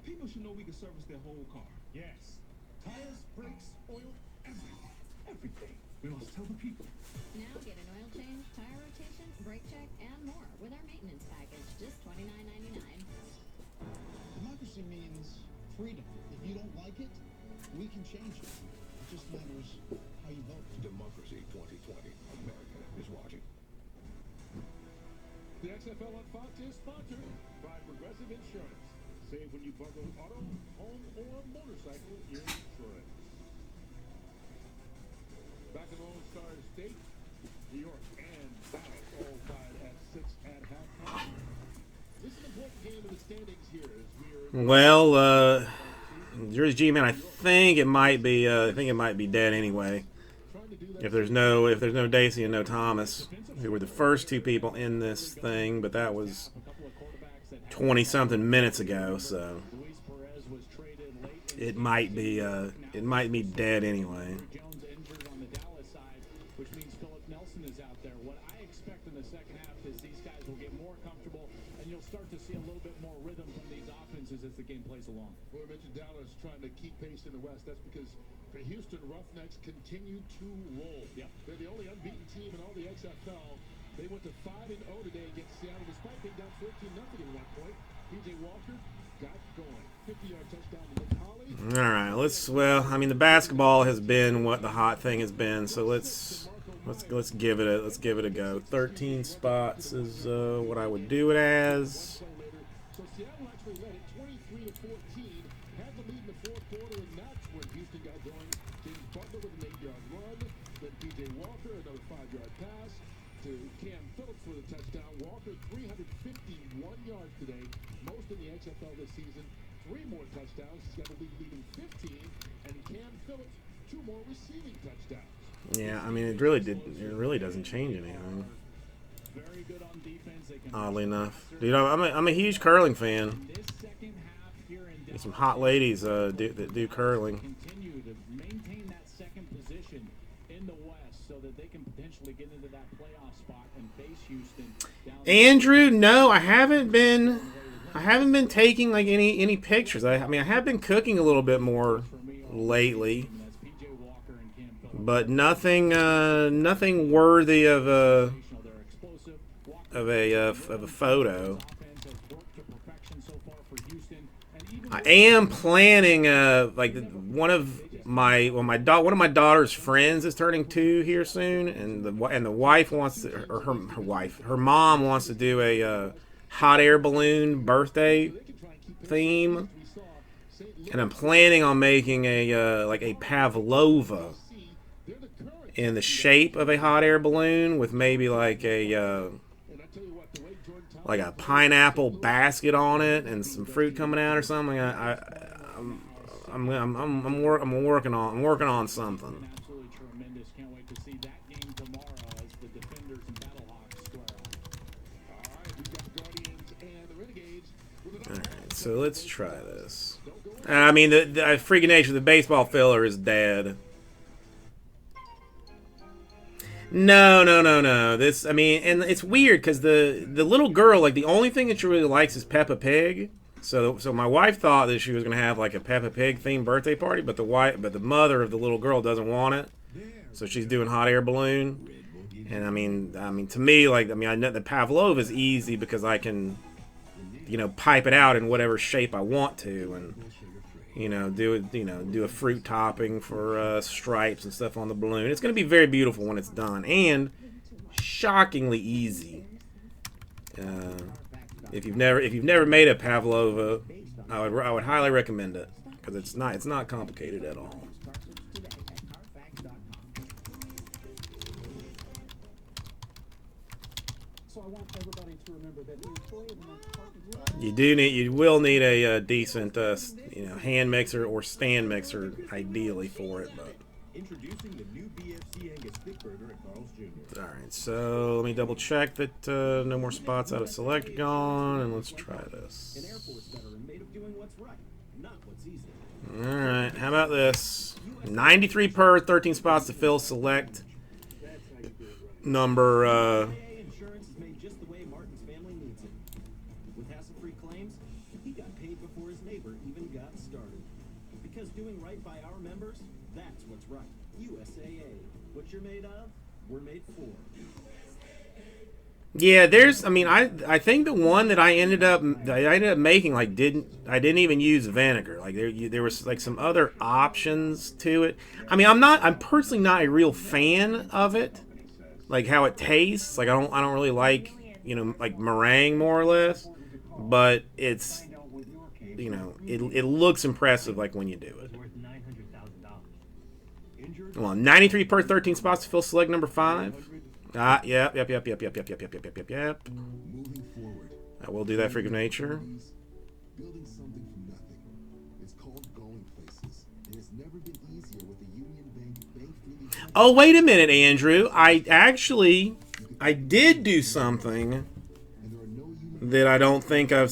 people should know we can service their whole car. Yes. Tires, brakes, oil, everything. Everything. We must tell the people. Now get an oil change, tire rotation, brake check, and more with our maintenance package, just $29.99. Democracy means freedom. If you don't like it, we can change it. It just matters how you vote. Democracy 2020. America is watching. The XFL on Fox is sponsored by Progressive Insurance. Save when you bundle auto, home, or motorcycle insurance. Back in Lone Star State, New York and Dallas all tied at 6 at halftime. This is an important game in the standings here as we're... Well, Jersey G-Man, I think it might be dead anyway. If there's no Dacey and no Thomas, who were the first two people in this thing, but that was 20-something minutes ago, so it might be dead anyway. Which means Philip Nelson is out there. What I expect in the second half is these guys will get more comfortable, and you'll start to see a little bit more rhythm from these offenses as the game plays along. Well, I mentioned Dallas trying to keep pace in the West. That's because the Houston Roughnecks continue to roll. Yep. They're the only unbeaten team in all the XFL. They went to 5-0 today against Seattle, despite being down 14-0 at one point. PJ Walker got going. 50-yard touchdown to Nick Holly. All right, I mean, the basketball has been what the hot thing has been, so let's give it a go. 13 spots is what I would do it as. So Seattle actually led it 23-14, had the lead in the fourth quarter, and that's when Houston got going. James Butler with an 8-yard run, then PJ Walker another 5-yard pass to Cam Phillips with a touchdown. Walker 351 yards today, most in the XFL this season. 3 more touchdowns. He's got the league leading 15, and Cam Phillips 2 more receiving touchdowns. Yeah, I mean, it really doesn't change anything. Very good on defense. They can Oddly enough, dude, I'm a huge curling fan. this second half here in Dallas, Some hot ladies that do curling. continue to maintain that second position in the West so that they can potentially get into that playoff spot and face Houston. Andrew, no, I haven't been taking like any pictures. I mean, I have been cooking a little bit more lately, but nothing worthy of a photo. I am planning like one of my daughter's friends is turning 2 here soon, and the wife wants to, or her mom wants to do a hot air balloon birthday theme, and I'm planning on making a like a pavlova in the shape of a hot air balloon with maybe like a pineapple basket on it and some fruit coming out or something. I'm working on something. Absolutely tremendous. Can't wait to see that game tomorrow as the Defenders and Battlehawks square off. All right, so let's try this. I mean, the freaking nature of the baseball filler is dead. No. This, I mean, and it's weird because the little girl, like, the only thing that she really likes is Peppa Pig. So my wife thought that she was gonna have like a Peppa Pig themed birthday party, but the mother of the little girl doesn't want it, so she's doing hot air balloon. And I mean, to me, like, I know the pavlova is easy because I can, pipe it out in whatever shape I want to, and You know, do a fruit topping for stripes and stuff on the balloon. It's going to be very beautiful when it's done, and shockingly easy. If you've never made a pavlova, I would highly recommend it because it's not complicated at all. So I want everybody to remember that the employee of the month You will need a decent hand mixer or stand mixer ideally for it, but. Introducing the new BFC Angus Thick Burger at Carl's Jr. Alright, so let me double check that no more spots out of select gone, and let's try this. An Air Force veteran made of doing what's right, not what's easy. Alright, how about this? 93 per, 13 spots to fill select. Number, Insurance is made just the way Martin's family needs it. With hassle-free claims, he got paid before his neighbor even got started. Because doing right by our members, that's what's right. USAA. What you're made of, we're made for. yeah, I think the one that I ended up making I didn't even use vinegar. Like there was like some other options to it. I mean, I'm personally not a real fan of it. Like how it tastes. Like I don't really like, like meringue more or less, but it's it looks impressive like when you do it. Come on, 93 per 13 spots to fill select number 5. Yep. I will do that, freak of nature. Building something from nothing. It's called going places, and it's never been easier with the Union Bank. Oh, wait a minute, Andrew. I did do something that I don't think I've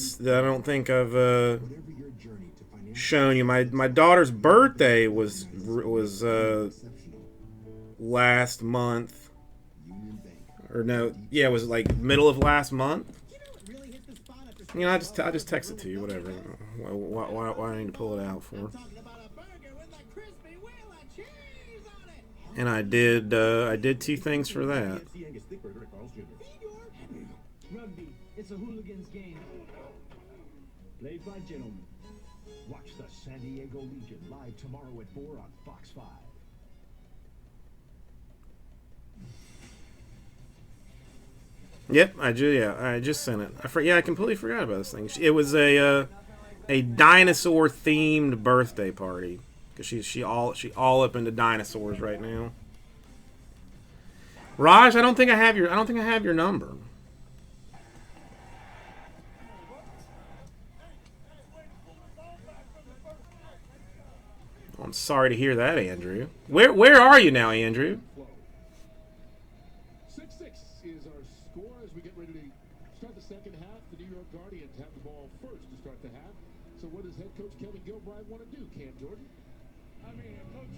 shown you. My daughter's birthday was last month, or no, yeah, it was like middle of last month. I just text it to you, whatever. Why do I need to pull it out for? And I did 2 things for that. Rugby, it's a hooligan's game. Played by gentlemen. Watch the San Diego Legion live tomorrow at 4 on Fox 5. Yep, I just sent it. I completely forgot about this thing. It was a dinosaur themed birthday party because she all up into dinosaurs right now. Raj, I don't think I have your number. I'm sorry to hear that, Andrew. Where are you now, Andrew? 6-6 is our score as we get ready to start the second half. The New York Guardians have the ball first to start the half. So what does head coach Kevin Gilbride want to do, Cam Jordan? I mean, Coach,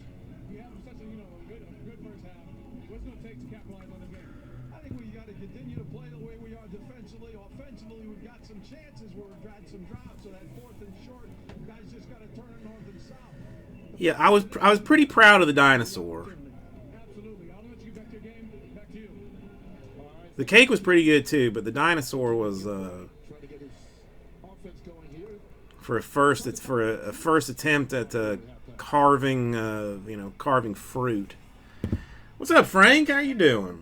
you have such a good first half. What's going to take to capitalize on the game? I think we got to continue to play the way we are defensively. Offensively, we've got some chances where we've had some drops. So that 4th and short, guys just got to turn it north and south. Yeah, I was pretty proud of the dinosaur. Absolutely. I'll let you back to your game. Back to you. The cake was pretty good too, but the dinosaur was for a first attempt at carving fruit. What's up, Frank? How you doing?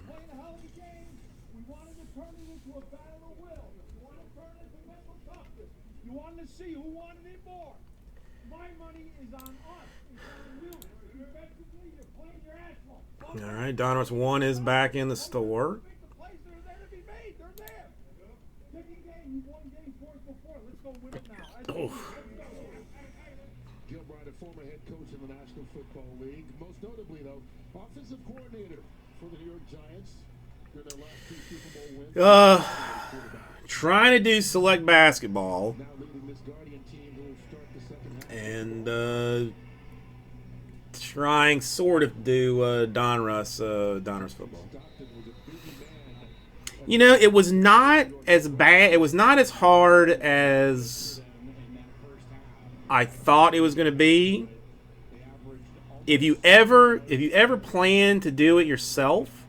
You wanted to see who wanted it more. My money is on us. It's on you. You're playing your ass off. All right, Donruss 1 is back in the store. Oh. Gilbride, a former head coach in the National Football League, most notably though, offensive coordinator for the New York Giants during their last 2 Super Bowl wins. Trying to do select basketball, Now leading this Guardian team who will start the second half. and trying sort of do Donruss football. It was not as bad. It was not as hard as I thought it was going to be. If you ever plan to do it yourself,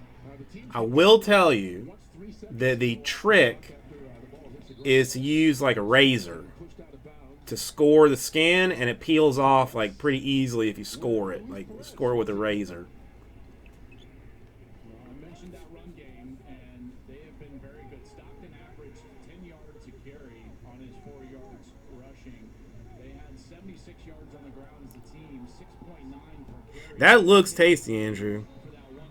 I will tell you that the trick is to use like a razor to score the skin, and it peels off like pretty easily if you score it, like score it with a razor. Well, I mentioned that run game, and they have been very good. Stockton averaged 10 yards a carry on his 4 yards rushing. They had 76 yards on the ground as a team, 6.9 per carry. That looks tasty, Andrew.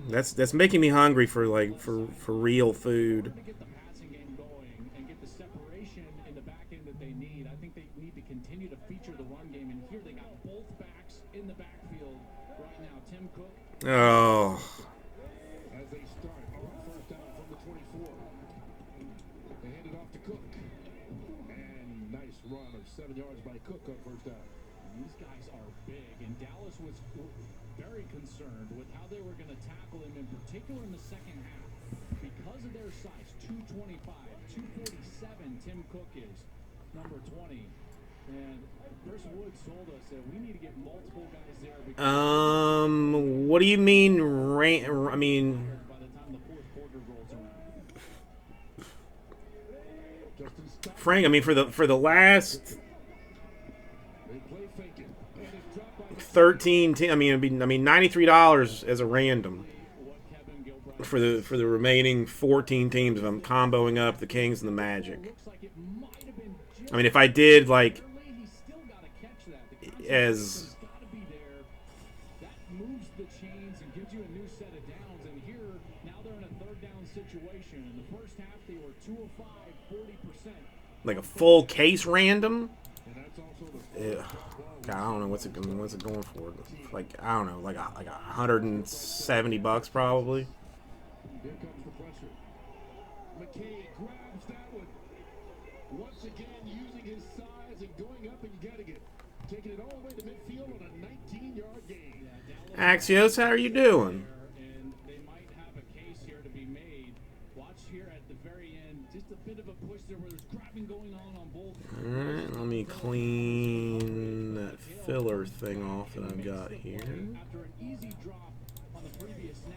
That's making me hungry for like for real food. To get the passing game going and get the separation in the back end that they need, I think they need to continue to feature the run game. And here they got both backs in the backfield right now. Tim Cook. Oh. As they start on first down from the 24. They hand it off to Cook. And nice run of 7 yards by Cook on first down. These guys are big, and Dallas was very concerned with how they were going to tackle him, in particular in the second half. Because of their size, 225, 247, Tim Cook is number 20. And Chris Woods told us that we need to get multiple guys there. What do you mean? I mean, By the time the fourth quarter rolls around. Frank. I mean, for the last 13. I mean, $93 as a random for the remaining 14 teams if I'm comboing up the Kings and the Magic. I mean, if I did like as That moves the chains and gives you a new set of downs. And here, now they're in a third down situation. In the first half, they were 2 of 5, 40%. like a full case random. Yeah. God, I don't know what's it going for. Like I don't know, like $170 probably. Here comes the pressure. McKay grabs that one. Once again, using his size and going up and getting it. Taking it all the way to midfield on a 19-yard gain. Axios, how are you doing? And they might have a case here to be made. Watch here at the very end. Just a bit of a push there where there's grabbing going on both. Alright, let me clean that filler thing off that I've got here. After an easy drop on the previous snap,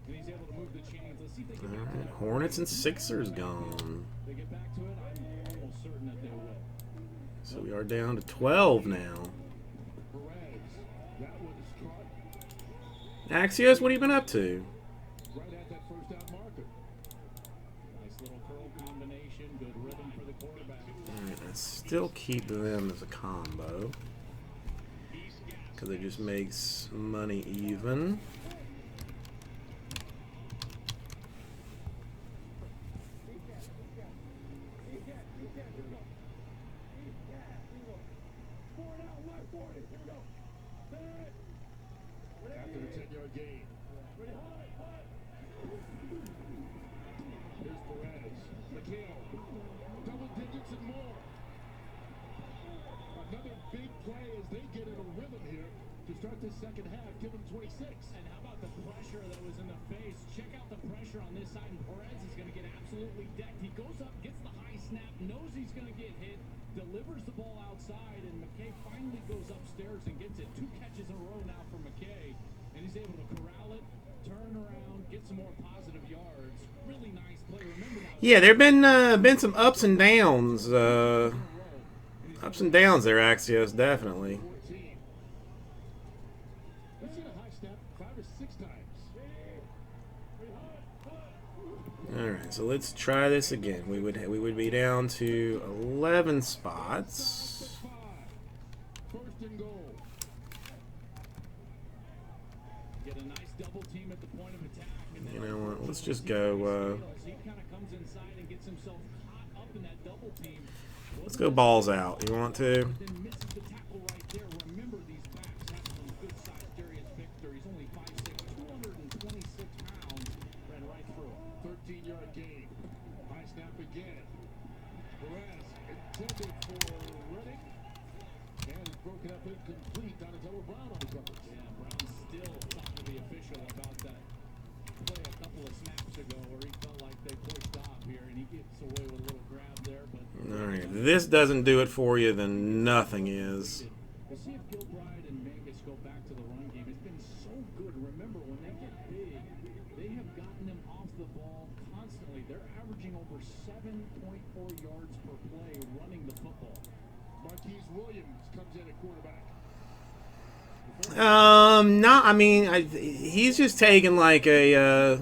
and he's able to move the chains. Let's see if they can get Alright, Hornets and Sixers gone. They get back to it. I'm almost certain that they will. So we are down to 12 now. Axios, what have you been up to? Right at that first down marker. Nice little curl combination. Good rhythm for the quarterback. Alright, I still keep them as a combo. Because it just makes money even. After the 10-yard gain. Here's Perez. McHale. Double digits and more. Another big play as they get in a rhythm here to start this second half. Give them 26. And how about the pressure that was in the face? Check out the pressure on this side, and Perez is going to get absolutely decked. He goes up, gets the high snap, knows he's going to get hit, delivers the ball outside, and McKay finally goes upstairs and gets it. 2 catches in a row now for McKay, and he's able to corral it, turn around, get some more positive yards. Really nice play. Remember that. Yeah, there have been some ups and downs. Ups and downs there, Axios, definitely. Let's see a high snap 5 or 6 times. Alright, so let's try this again. We would be down to 11 spots. First and goal. Get a nice double team at the point of attack. And You know what? Let's just go. he kind of comes inside and gets himself caught up in that double team. Let's go balls out. You want to? Then misses the tackle right there. Remember, these backs have some good size. Darius Victor, he's only 5'6", 226 pounds. Ran right through him. 13-yard gain. High snap again. Perez intended for Reddick. And it's broken up incomplete. Donatello Brown on the coverage. Yeah, Brown still talking to the official about that play a couple of snaps ago where he felt like they pushed off here, and he gets away with a little grab there. But Alright, if this doesn't do it for you, then nothing is. we'll see if Gilbride and Mangus go back to the run game. It's been so good. Remember, when they get big, they have gotten them off the ball constantly. They're averaging over 7.4 yards per play running the football. Marquise Williams. comes in at quarterback. No, I mean, he's just taking like a,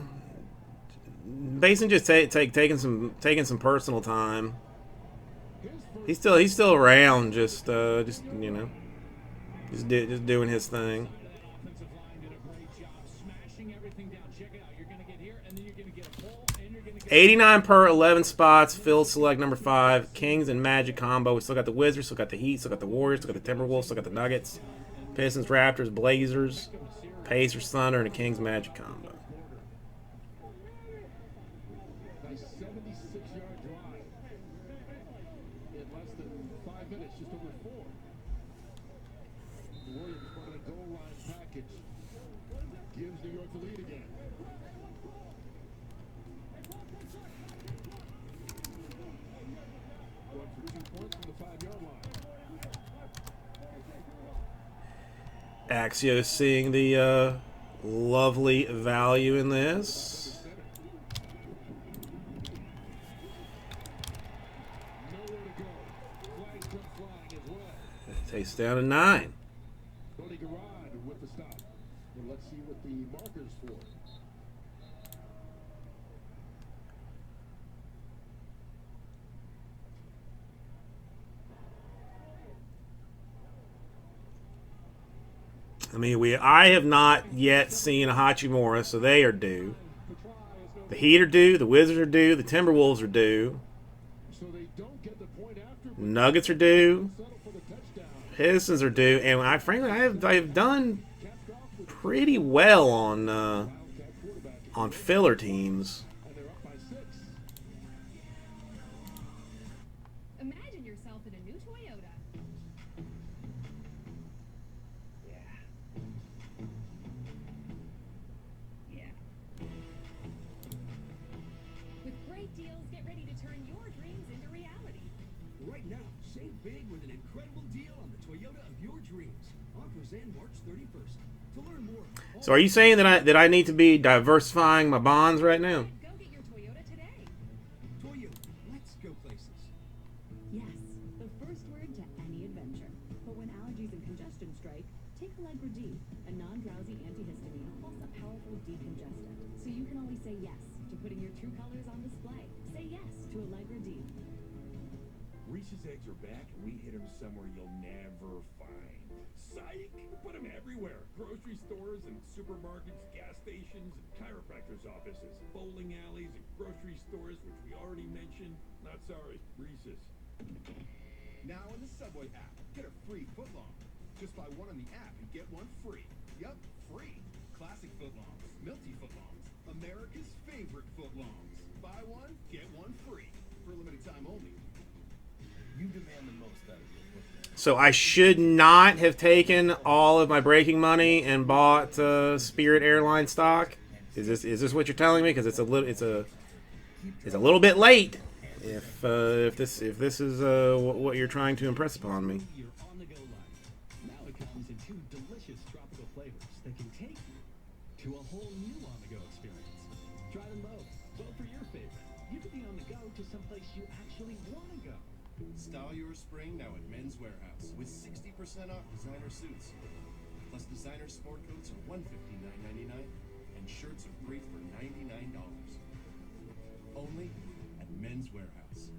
basically just taking some personal time. He's still around, just you know, just doing his thing. 89 per 11 spots. Phil select number 5. Kings and Magic combo. We still got the Wizards, still got the Heat, still got the Warriors, still got the Timberwolves, still got the Nuggets, Pistons, Raptors, Blazers, Pacers, Thunder, and a Kings Magic combo. Nice 76-yard drive in less than 5 minutes, just over 4. Williams running a goal line package gives New York the lead again. Going for 2 points from the 5-yard line. Axio seeing the lovely value in this. Takes down to 9. Tony Garrod with the stop. Well, let's see what the marker's for. I mean, I have not yet seen a Hachimura, so they are due. The Heat are due. The Wizards are due. The Timberwolves are due. Nuggets are due. Pistons are due, and frankly I have done pretty well on filler teams. Imagine yourself in a new Toyota. Yeah. With great deals, get ready to turn your dreams into reality. Right now, save big with an incredible deal on the Toyota of your dreams. Offers end March 31st. To learn more. So are you saying that I need to be diversifying my bonds right now? Go get your Toyota today. Toyota, let's go places. Yes, the first word to any adventure. But when allergies and congestion strike, take Allegra D, a non-drowsy antihistamine plus a powerful decongestant. So you can always say yes to putting your true colors on display. Say yes to Allegra D. Reese's eggs are back, and we hit them somewhere you'll never find. Psych! Put them everywhere. Grocery stores and supermarkets, gas stations, and chiropractors' offices, bowling alleys and grocery stores, which we already mentioned. Not sorry, Reese's. Now in the Subway app, get a free footlong. Just buy one on the app and get one free. Yup, free. Classic footlongs, milty footlongs, America's favorite footlongs. Buy one, get one free. For a limited time only. You demand the most out of your footlong. So I should not have taken all of my breaking money and bought Spirit Airline stock. Is this what you're telling me? Because it's a little bit late. If this is what you're trying to impress upon me. Your on-the-go life. Now it comes in 2 delicious tropical flavors that can take you to a whole new on-the-go experience. Try them both. Vote for your favorite. You could be on the go to someplace you actually want to go. Style your spring now at Men's Warehouse with 60% off designer suits. Plus designer sport coats are $159.99 and shirts are great for $99. Only at Men's Warehouse.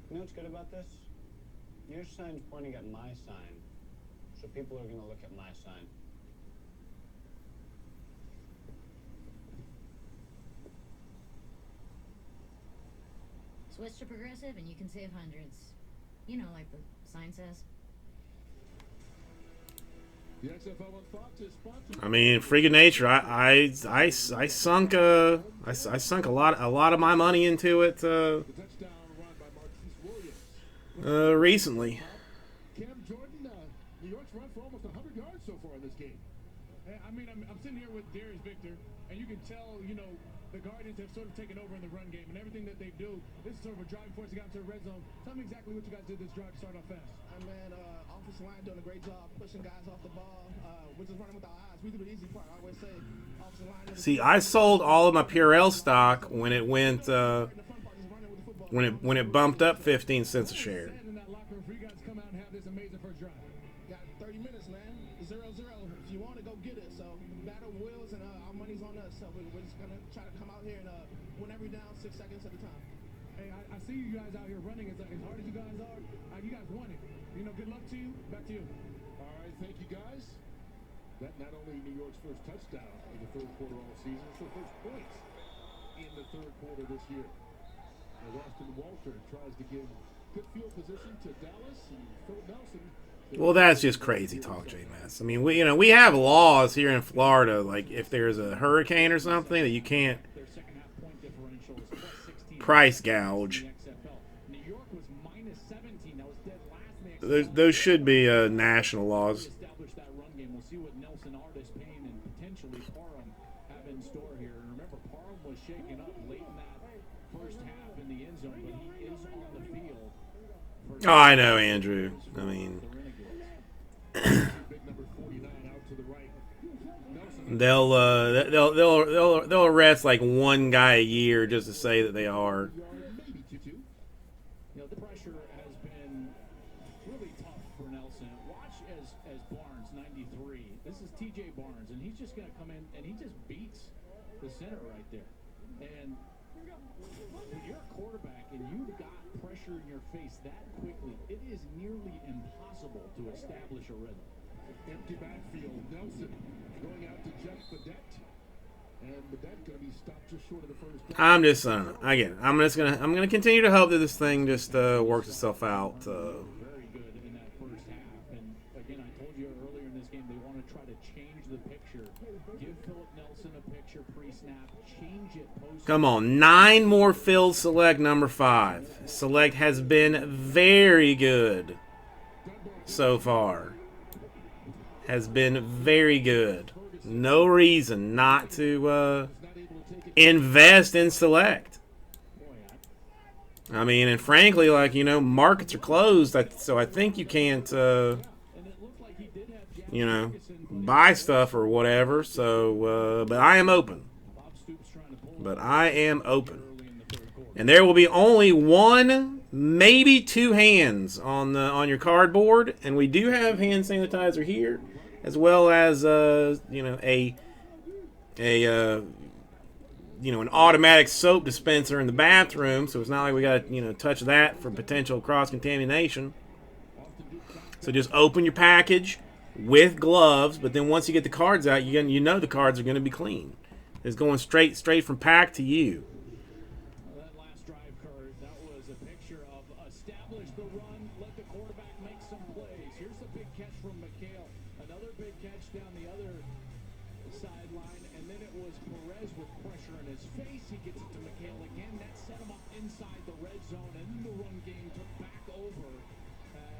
You know what's good about this? Your sign's pointing at my sign, so people are going to look at my sign. Switch to Progressive and you can save hundreds. You know, like the sign says. The XFL on Fox is sponsored. I mean, freak of nature. I sunk a lot of my money into it recently. Cam Jordan, New York's run for almost 100 yards so far in this game. I mean, I'm sitting here with Darius Victor, and you can tell, you know, the Guardians have sort of taken over in the run game, and everything that they do, this is sort of a driving force to get into the red zone. Tell me exactly what you guys did this drive to start off fast. Man, offensive line doing a great job pushing guys off the ball. We're just running with our eyes. We do the easy part. I always say offensive line. See, I sold all of my Purell stock when it went when it bumped up 15 cents a share. Got 30 minutes, man. 0-0. If you want to go get it, so battle wills and our money's on us. So we're just gonna try to come out here and win every down 6 seconds at a time. Hey, I see you guys out here running as hard as you guys are. You guys won it. You know, good luck to you. Back to you. All right, thank you, guys. That not only New York's first touchdown in the third quarter all season, it's their first points in the third quarter this year. As Austin Walter tries to give good field position to Dallas and Philip Nelson. Well, that's just crazy talk, J-Mass. I mean, we have laws here in Florida, like if there's a hurricane or something, that you can't price gouge. Those should be national laws. We'll see what Nelson, Artis, Payne, and potentially Parham have in store here. And remember, Parham was shaken up late in that first half in the end zone, but he is on the field. Oh, I know, Andrew. I mean, they'll arrest like one guy a year just to say that they are. The pressure has been really tough for Nelson. Watch as Barnes, 93. This is TJ Barnes, and he's just going to come in and he just beats the center right there. And when you're a quarterback and you've got pressure in your face that quickly, it is nearly impossible to establish a rhythm. Empty backfield. Nelson going out to Jeff Badette. And Badette going to be stopped just short of the first down. I'm just again. I'm gonna continue to hope that this thing just works itself out. Very good in that first half. And again, I told you earlier in this game they want to try to change the picture. Give Philip Nelson a picture pre-snap. Change it post. Come on, 9 more fills. Select number 5. Select has been very good so far. Has been very good. No reason not to invest in Select. I mean, and frankly, like, you know, markets are closed, so I think you can't, you know, buy stuff or whatever. So, but I am open. And there will be only 1, maybe 2 hands on your cardboard, and we do have hand sanitizer here, as well as you know, an automatic soap dispenser in the bathroom, so it's not like we got to, you know, touch that for potential cross-contamination. So just open your package with gloves, but then once you get the cards out, you know the cards are going to be clean. It's going straight from pack to you. That last drive, Kurt, that was a picture of establish the run, let the quarterback make some plays. Here's the big catch from McHale. Another big catch down the other sideline, and then it was Perez with pressure in his face. He gets it to McHale again. That set him up inside the red zone, and then the run game took back over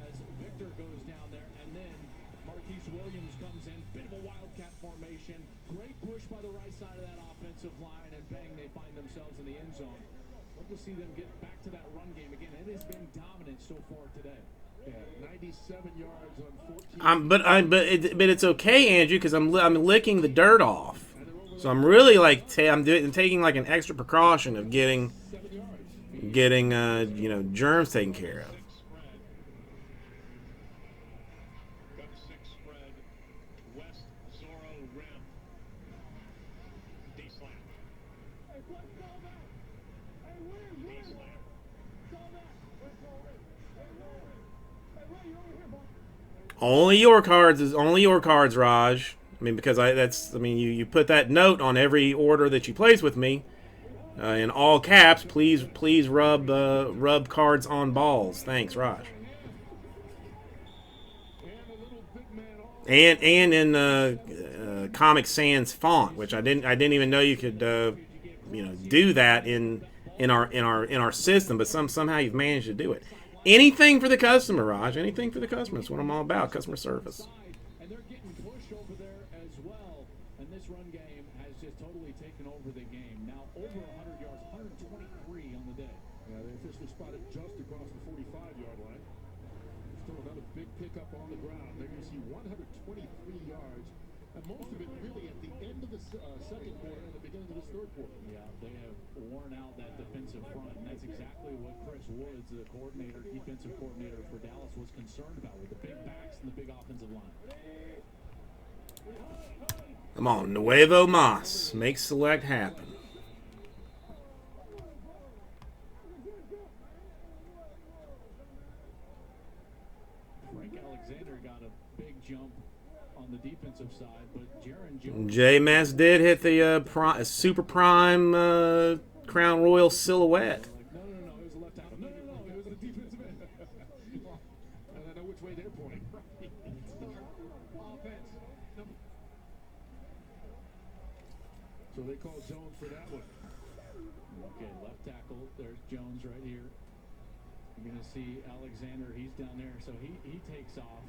as Victor goes down there, and then Marquise Williams comes in. Bit of a wildcat formation. Great push by the right side of that offensive line, and bang, they find themselves in the end zone. Love to see them get back to that run game again. It has been dominant so far today. Yeah, 97 yards14. on But it's okay, Andrew, because I'm licking the dirt off. So I'm really like I'm taking like an extra precaution of getting you know, germs taken care of. Only your cards, Raj. I mean, because you put that note on every order that you place with me, in all caps. Please rub cards on balls. Thanks, Raj. And in Comic Sans font, which I didn't even know you could you know, do that in our system, but somehow you've managed to do it. Anything for the customer, Raj. Anything for the customer. That's what I'm all about. Customer service. And they're getting pushed over there as well. And this run game has just totally taken over the game. Now over 100 yards, 123 on the day. Yeah, they officially spotted just across the 45-yard line. Still another big pickup on the 23 yards. And most of it really at the end of the second quarter and the beginning of this third quarter. Yeah, they have worn out that defensive front, and that's exactly what Chris Woods, the defensive coordinator for Dallas, was concerned about with the big backs and the big offensive line. Come on, Nuevo Moss. Make select happen. Frank Alexander got a big jump on the defensive side, but Jaron Jones... J-Mass did hit the super prime Crown Royal silhouette. No, it was a left tackle. No, it was the defensive end. And I know which way they're pointing. Offense. So they call Jones for that one. Okay, left tackle. There's Jones right here. You're going to see Alexander. He's down there, so he takes off.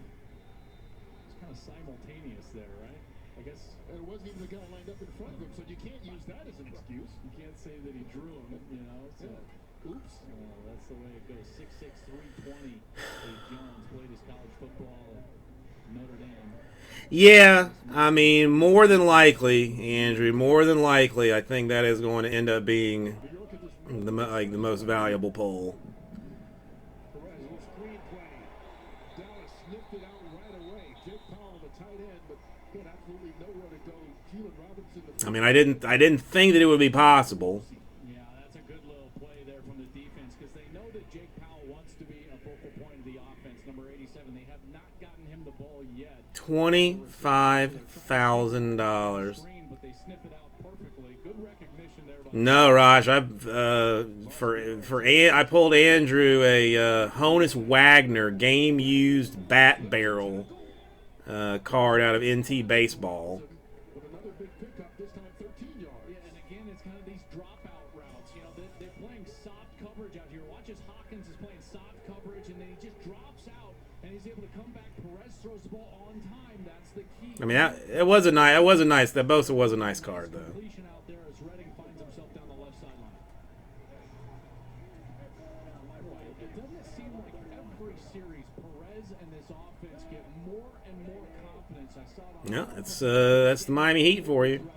It's kind of simultaneous there, right? I guess. And it wasn't even the guy lined up in front of him, so you can't use that as an excuse. You can't say that he drew him, you know. So. Yeah. Oops. That's the way it goes. 6'6", 320. Jones played his college football at Notre Dame. Yeah, I mean, more than likely, Andrew, more than likely, I think that is going to end up being the most valuable poll. Screen play. Dallas sniffed it out right away. Jake Powell, the tight end, but had absolutely nowhere to go. Keelan Robinson. I mean, I didn't think that it would be possible. Yeah, that's a good little play there from the defense because they know that Jake Powell wants to be a focal point of the offense. Number 87. They have not gotten him the ball yet. $25,000. No, Raj. I pulled Andrew a Honus Wagner game used bat barrel card out of NT Baseball. With another big pickup, this time 13 yards. Yeah, and again, it's kind of these dropout routes. You know, they're playing soft coverage out here. Watch as Hawkins is playing soft coverage, and then he just drops out, and he's able to come back. Perez throws the ball on time. That's the key. I mean, it was a nice. That Bosa was a nice card, though. Completion out there as Redding finds himself down the left sideline. It doesn't seem like every series Perez and this offense get more and more confidence. I saw it on that's the Miami Heat for you. And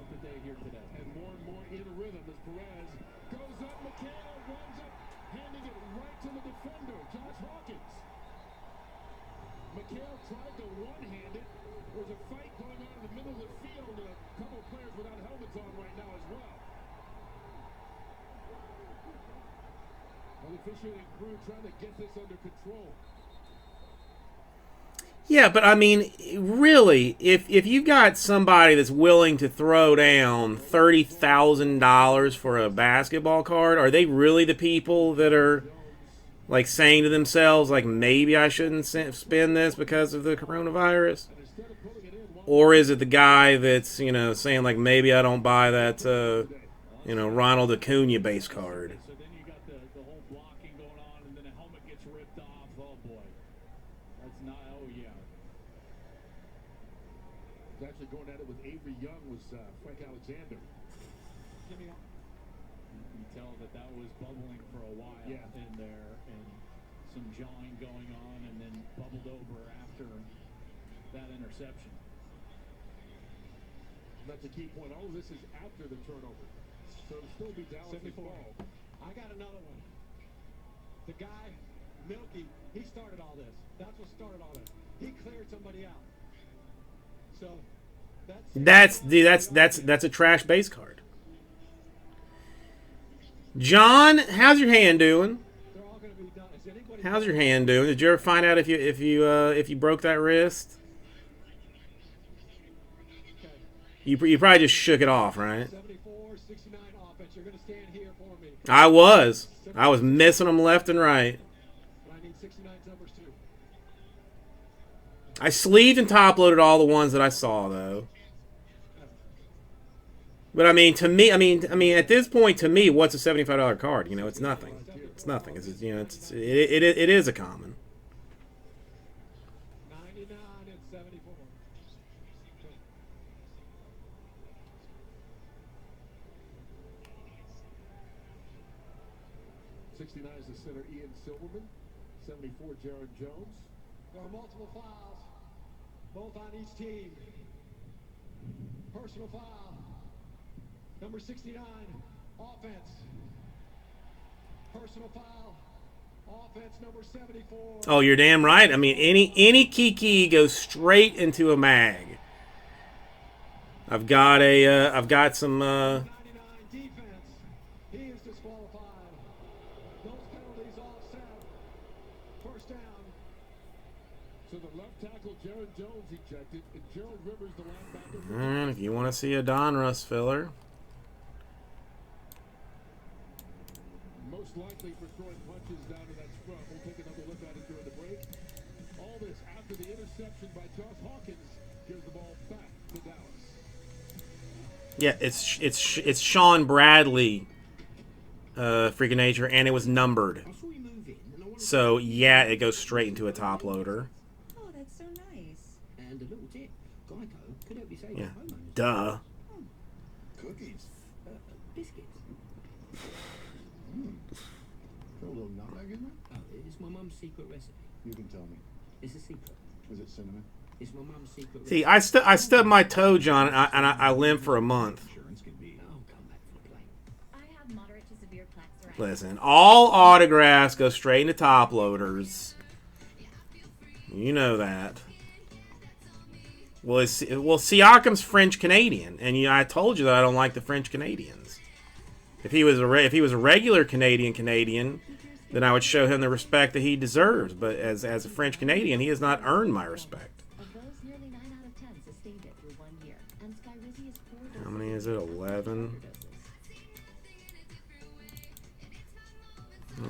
more in rhythm as Perez goes up. McHale winds up handing it right to the defender, Josh Hawkins. McHale tried to one-hand it. There's a fight going on in the middle of the field. A couple of players without helmets on right now as well. The officiating crew trying to get this under control. Yeah, but I mean, really, if you've got somebody that's willing to throw down $30,000 for a basketball card, are they really the people that are like saying to themselves, like, maybe I shouldn't spend this because of the coronavirus? Or is it the guy that's, you know, saying, like, maybe I don't buy that, Ronald Acuna base card? So then you got the whole blocking going on, and then a helmet gets ripped off. Oh, boy. That's not, oh, yeah. Actually going at it with Avery Young was Frank Alexander. You can tell that was bubbling for a while in there, and some jawing going on, and then bubbled over after that interception. That's a key point. All of this is after the turnover. So it'll still be Dallas' ball. I got another one. The guy, Milky, he started all this. That's what started all this. He cleared somebody out. So that's a trash base card. John, how's your hand doing? How's your hand doing? Did you ever find out if you broke that wrist? You probably just shook it off, right? 74, 69 offense. You're going to stand here for me. I was missing them left and right. I need 69 numbers too. I sleeved and top-loaded all the ones that I saw, though. But I mean, to me, at this point, to me, what's a $75 card? You know, it's nothing. It's nothing. It's it is a common. 99 and 74. 69 is the center, Ian Silverman. 74, Jaron Jones. There are multiple fouls. both on each team. Personal foul. Number 69, offense. Personal foul. Offense number 74. Oh, you're damn right. I mean, any Kiki goes straight into a mag. I've got some. 99 defense. He is disqualified. Those penalties all set. First down. So the left tackle, Jared Jones, ejected, and Gerald Rivers, the linebacker. And if you want to see a Donruss filler. Most likely for throwing punches down to that scrum. We'll take another look at it during the break. All this after the interception by Josh Hawkins gives the ball back to Dallas. Yeah, it's Sean Bradley, freaking nature, and it was numbered. So yeah, it goes straight into a top loader. Oh, that's so nice. And a little tip, Geico could help you save Yeah, your homeowners. duh. Cookies. Biscuits. Put a little nutmeg in there? Oh, it's my mum's secret recipe. You can tell me. It's a secret. Is it cinnamon? It's my mum's secret See, recipe. I stubbed my toe, John, and I limped for a month. Insurance can be. Oh, come back for the plate. I have moderate to severe plaque psoriasis. Listen, all autographs go straight into top loaders. You know that. Well, Siakam's French Canadian, and I told you that I don't like the French Canadians. If he was a regular Canadian, then I would show him the respect that he deserves. But as a French Canadian, he has not earned my respect. Of those, nearly 9 out of 10 sustained it through 1 year, and Skyrizi is 4 doses. How many is it? 11.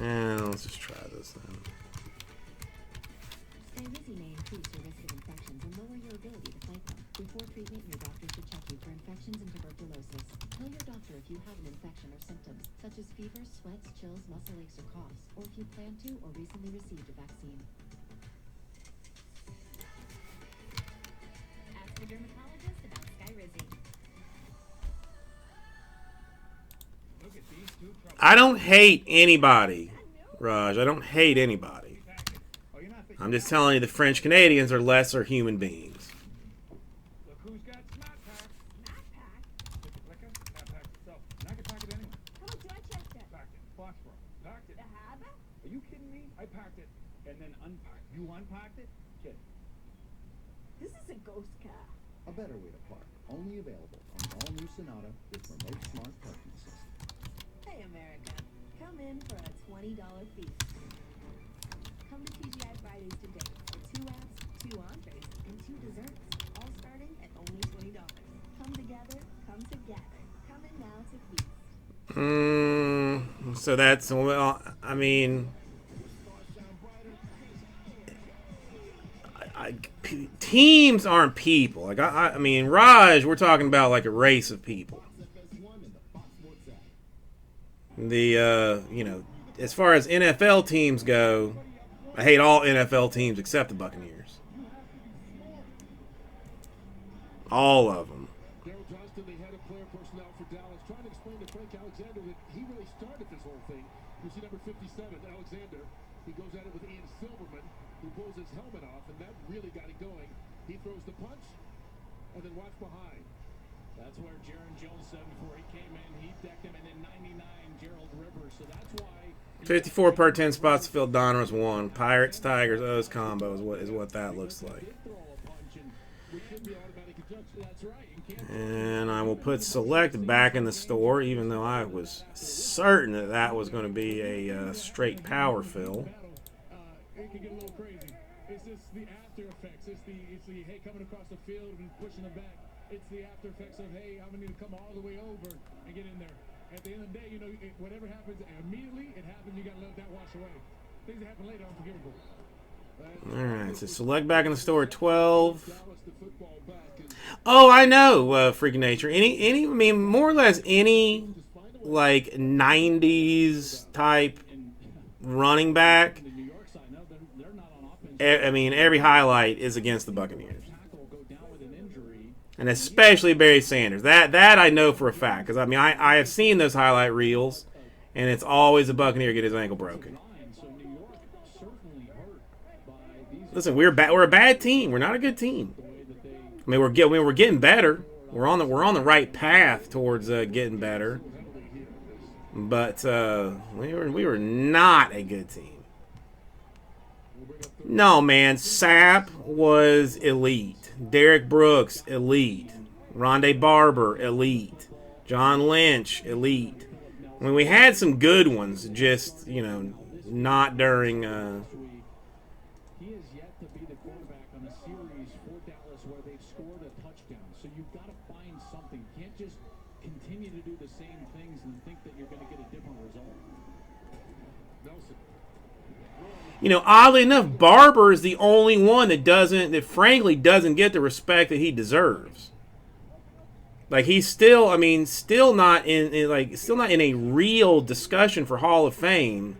Yeah, let's just try this then. Skyrizi may increase your risk of infections and lower your ability to fight them. Before treatment, your doctor should check you for infections and tuberculosis. Tell your doctor if you have an infection or symptoms, such as fever, sweats, chills, muscle aches, or coughs, or if you plan to or recently received a vaccine. Ask a dermatologist about Skyrizi. Look at these two I don't hate anybody, Raj. I don't hate anybody. I'm just telling you the French Canadians are lesser human beings. Look who's got Smart Pack. Smart Pack? Take a clicker, Smart Pack yourself. And I can pack it anywhere. How much do I check that? Packed it. Foxborough. Packed it. The harbor? Are you kidding me? I packed it and then unpacked. You unpacked it? Kid. This is a ghost car. A better way to park. Only available on the all-new Sonata with remote smart parking assist. Hey, America. Come in for a $20 feast. Come to TGI Fridays today for 2 apps, 2 entrees, and 2 desserts, all starting at only $20. Come together, come together. Come in now to feast. So that's, well, I mean, teams aren't people. Like I mean, Raj, we're talking about like a race of people. The as far as NFL teams go, I hate all NFL teams except the Buccaneers. All of them. Daryl Johnston, the head of player personnel for Dallas, trying to explain to Frank Alexander that he really started this whole thing. You see number 57, Alexander. He goes at it with Ian Silverman, who pulls his helmet off, and that really got it going. He throws the punch, and then watch behind. That's where Jaron Jones said before he came in. He decked him, and then 99, Gerald Rivers. So that's why 54 per 10 spots to fill Donruss 1. Pirates, Tigers, O's combo is what that looks like. And I will put select back in the store, even though I was certain that that was going to be a straight power fill. It can get a little crazy. It's just the after effects. It's the hey, coming across the field and pushing it back. It's the after effects of hey, I'm gonna need to come all the way over and get in there. At the end of the day, whatever happens immediately, it happens. You gotta let that wash away. Things that happen later are unforgivable. Alright, so select back in the store at 12. Oh, I know, Freaking Nature. I mean, more or less any, like, 90s type running back. I mean, every highlight is against the Buccaneers. And especially Barry Sanders. That I know for a fact. Because, I mean, I have seen those highlight reels, and it's always a Buccaneer get his ankle broken. Listen, we're a bad team. We're not a good team. I mean, we're getting better. We're on the right path towards getting better. But we were not a good team. No, man. Sapp was elite. Derek Brooks, elite. Rondé Barber, elite. John Lynch, elite. I mean, we had some good ones, just, you know, not during... He has yet to be the quarterback on a series for Dallas where they've scored a touchdown. So you've got to find something. You can't just continue to do the same things and think that you're going to get a different result. Nelson. You know, oddly enough, Barber is the only one that frankly doesn't get the respect that he deserves. Like, he's still, I mean, still not in a real discussion for Hall of Fame.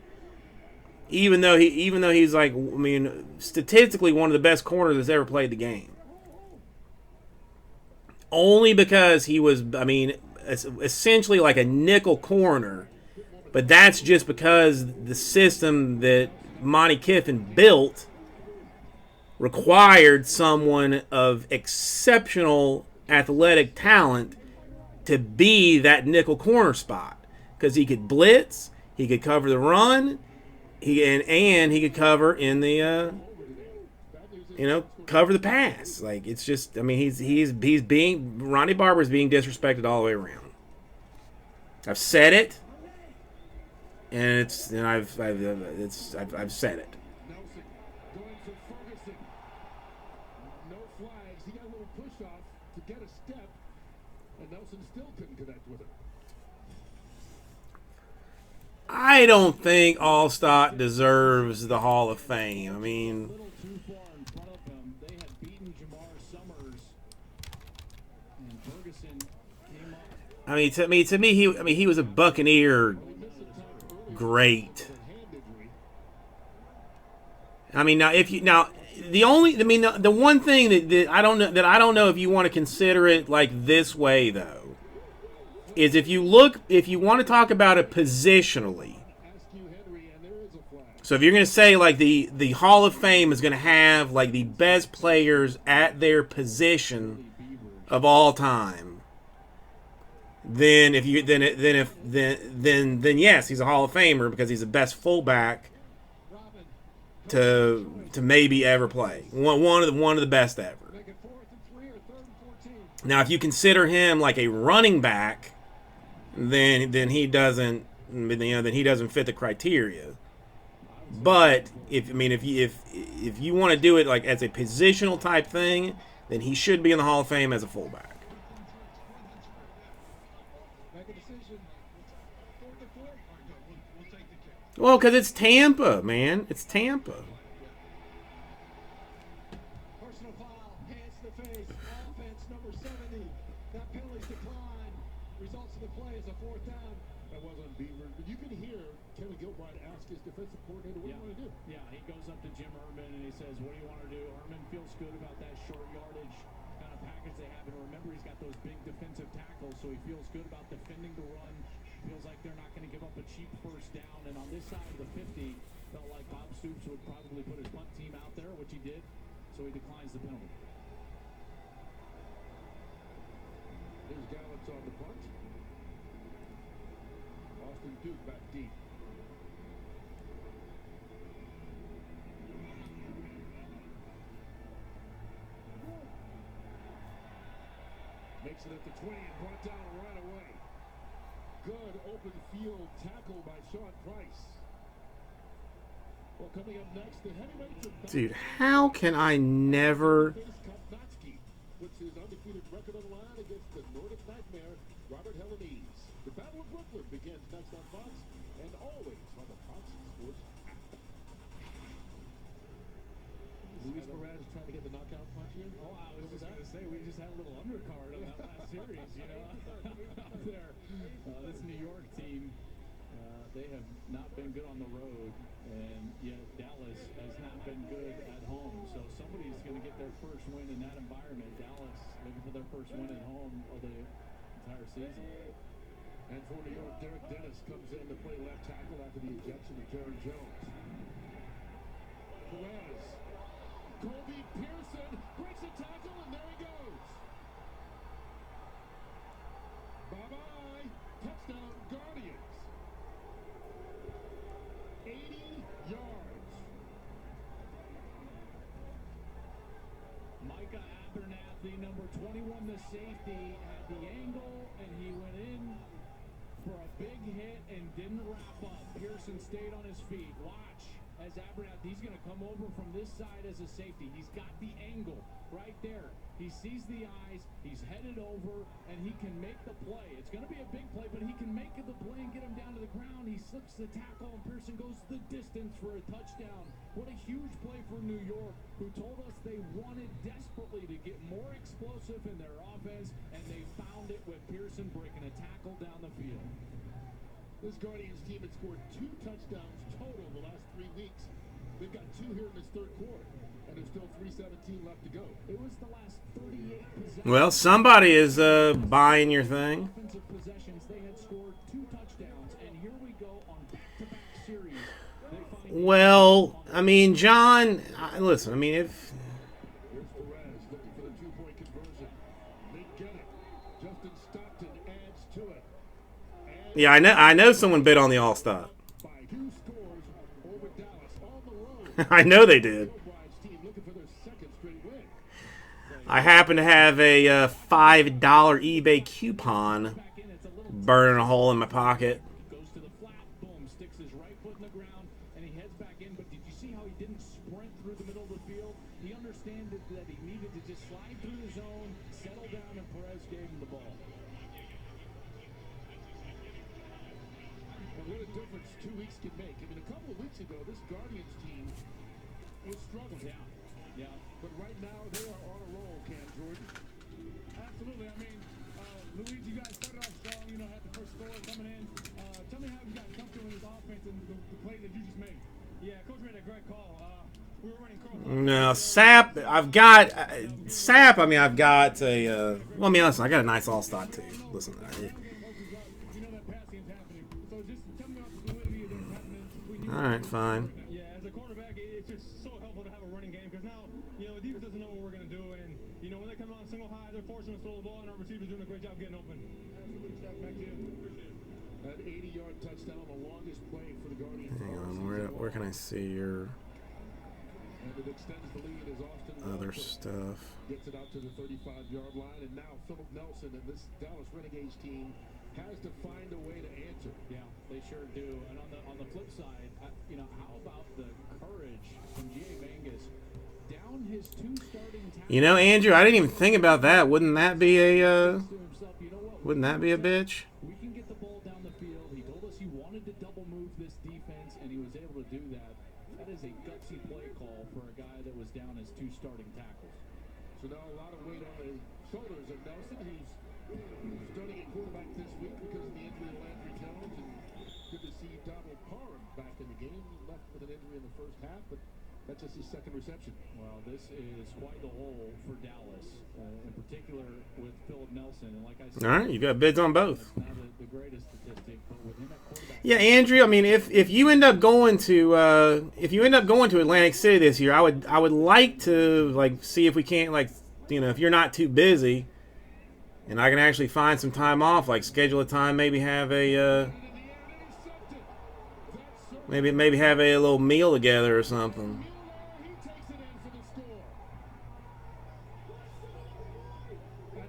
Even though he's like, I mean, statistically one of the best corners that's ever played the game. Only because he was, I mean, essentially like a nickel corner. But that's just because the system that Monty Kiffin built required someone of exceptional athletic talent to be that nickel corner spot. Because he could blitz, he could cover the run, and he could cover in the cover the pass. Like, it's just, I mean, he's being, Ronnie Barber is being disrespected all the way around. I've said it, and I've said it. Nelson going for Ferguson. No flags. He got a little push off to get a step, and Nelson still couldn't connect with it. I don't think Allstott deserves the Hall of Fame. I mean, Too far in front of him. They had beaten Jamar Summers, and Ferguson came up. I mean, to me, he was a Buccaneer great. I mean, the one thing that I don't know if you want to consider it like this way though, is if you want to talk about it positionally. So if you're going to say like the Hall of Fame is going to have like the best players at their position of all time, then yes, he's a Hall of Famer because he's the best fullback to maybe ever play. One of the best ever. Now, if you consider him like a running back, then he doesn't fit the criteria. But if you want to do it like as a positional type thing, then he should be in the Hall of Fame as a fullback. Well, because it's Tampa, man. It's Tampa. Personal foul, hands to the face, offense number 70. That penalty's declined. Results of the play is a fourth down. That wasn't Beaver, but you can hear Kevin Gilbride ask his defensive coordinator, what do you want to do? Yeah, he goes up to Jim Herman and he says, what do you want to do? Herman feels good about that short yardage kind of package they have. And remember, he's got those big defensive tackles, so he feels good about defending the run. Feels like they're not going to give up a cheap first down. And on this side of the 50, felt like Bob Stoops would probably put his punt team out there, which he did. So he declines the penalty. Here's Gallups on the punt. Austin Duke back deep. Makes it at the 20 and brought down right away. Good open field tackle by Sean Price. Well, coming up next, the heavyweight. Dude, how can I never... Puts his undefeated record on the line against the Nordic Nightmare, Robert Helenies. The Battle of Brooklyn begins next on Fox, and always on the Fox Sports app. Luis Perez trying to get the knockout punch in. Oh, I was just going to say, we just had a little undercard on that last series, you know, out there. This New York team, they have not been good on the road, and yet Dallas has not been good at home. So somebody's going to get their first win in that environment. Dallas looking for their first win at home of the entire season. And for New York, Derek Dennis comes in to play left tackle after the ejection of Jaron Jones. Perez. Colby Pearson breaks a tackle, and there he goes. Abernathy, number 21, the safety, had the angle, and he went in for a big hit and didn't wrap up. Pearson stayed on his feet. Watch as Abernathy, he's going to come over from this side as a safety. He's got the angle right there. He sees the eyes, he's headed over, and he can make the play. It's going to be a big play, but he can make the play and get him down to the ground. He slips the tackle, and Pearson goes the distance for a touchdown. What a huge play for New York, who told us they wanted desperately to get more explosive in their offense, and they found it with Pearson breaking a tackle down the field. This Guardians team had scored 2 touchdowns total the last 3 weeks. They've got 2 here in this third quarter, and there's still 3:17 left to go. It was the last 38 possessions. Well, somebody is buying your thing. Offensive possessions, they had scored 2 touchdowns, and here we go on back-to-back series. Well, I mean, John, listen, I mean, if... Here's Perez looking for the 2-point conversion. They get it. Justin Stockton adds to it. Yeah, I know someone bid on the All-Star. By 2 scores over Dallas on the road. I know they did. Team looking for their 2nd straight win. I happen to have a $5 eBay coupon burning a hole in my pocket. Goes to the flat, boom, sticks his right foot in the ground, and he heads back in. But did you see how he didn't sprint through the middle of the field? He understood that he needed to just slide through the zone, settle down, and Perez gave him the ball. And what a difference 2 weeks can make. I mean, a couple of weeks ago, this Guardians team was struggling. Yeah. But right now, they are on a roll, Cam Jordan. Absolutely. I mean, Luigi, you guys started off strong, you know, had the first score coming in. Tell me how you got comfortable with this offense and the play that you just made. Yeah, Coach made a great call. We were running curl. No, Sap, I've got... Sap, I mean, I've got a... well, I mean, listen, I got a nice All-Star, too. Listen, alright, fine. Yeah, as a quarterback, it's just so helpful to have a running game because now, you know, the defense doesn't know what we're going to do. And, you know, when they come out single high, they're forcing us to throw the ball, and our receivers doing a great job getting open. Absolutely, Chuck. Back to you. Appreciate it. That 80-yard touchdown, the longest play for the Guardians. Hang on, where can I see your And it extends the lead as Austin other Walker stuff? gets it out to the 35-yard line. And now Philip Nelson and this Dallas Renegades team has to find a way to answer. Yeah, they sure do. And on the flip side, you know, how about the courage from G.A. Vegas down his 2 starting tackles? You know, Andrew, I didn't even think about that. Wouldn't that be a wouldn't that be a bitch? We can get the ball down the field. He told us he wanted to double move this defense, and he was able to do that. That is a gutsy play call for a guy that was down his 2 starting tackles. So now a lot of weight on the shoulders of Nelson, who's starting at quarterback this week because of the injury of Landry Jones. And good to see Donald Parham back in the game. He left with an injury in the first half, but that's just his 2nd reception. Well, this is quite the hole for Dallas, in particular with Philip Nelson. And like I said, All right, you got bids on both. not the greatest statistic, but with him at quarterback. Yeah, Andrew. I mean, if you end up going to Atlantic City this year, I would like to like see if we can't like if you're not too busy, and I can actually find some time off, like schedule a time, maybe have a maybe have a little meal together or something.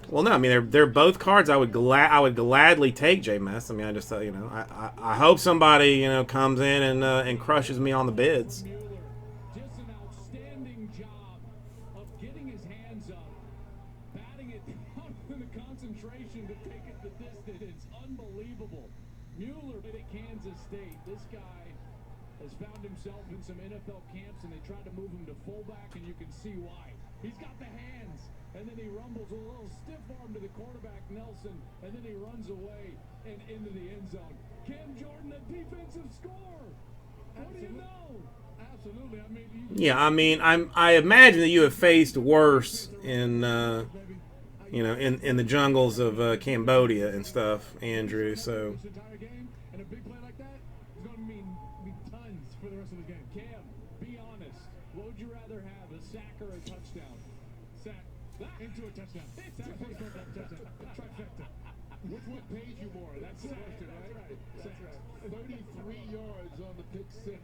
Well, no, I mean they're both cards I would gladly take, J-Mess. I mean, I just I hope somebody comes in and crushes me on the bids. Just an outstanding job of getting his hands up, batting it down with the concentration to take it the distance. It's unbelievable. Mueller at Kansas State. This guy has found himself in some NFL camps, and they tried to move him to fullback, and you can see why. He's got the hands. And then he rumbles a little stiff arm to the quarterback, Nelson, and then he runs away and into the end zone. Cam Jordan, a defensive score. What do you know? Absolutely. I mean, yeah, I mean, I imagine that you have faced worse in in the jungles of Cambodia and stuff, Andrew. So. And a big play like that is going to mean tons for the rest of the game. Cam, be honest. What would you rather have, a sack or a touchdown? Sack. Into a touchdown. Sack first touchdown. Trifecta. Which one pays you more? That's the question, right? That's right. 33 yards on the pick 6.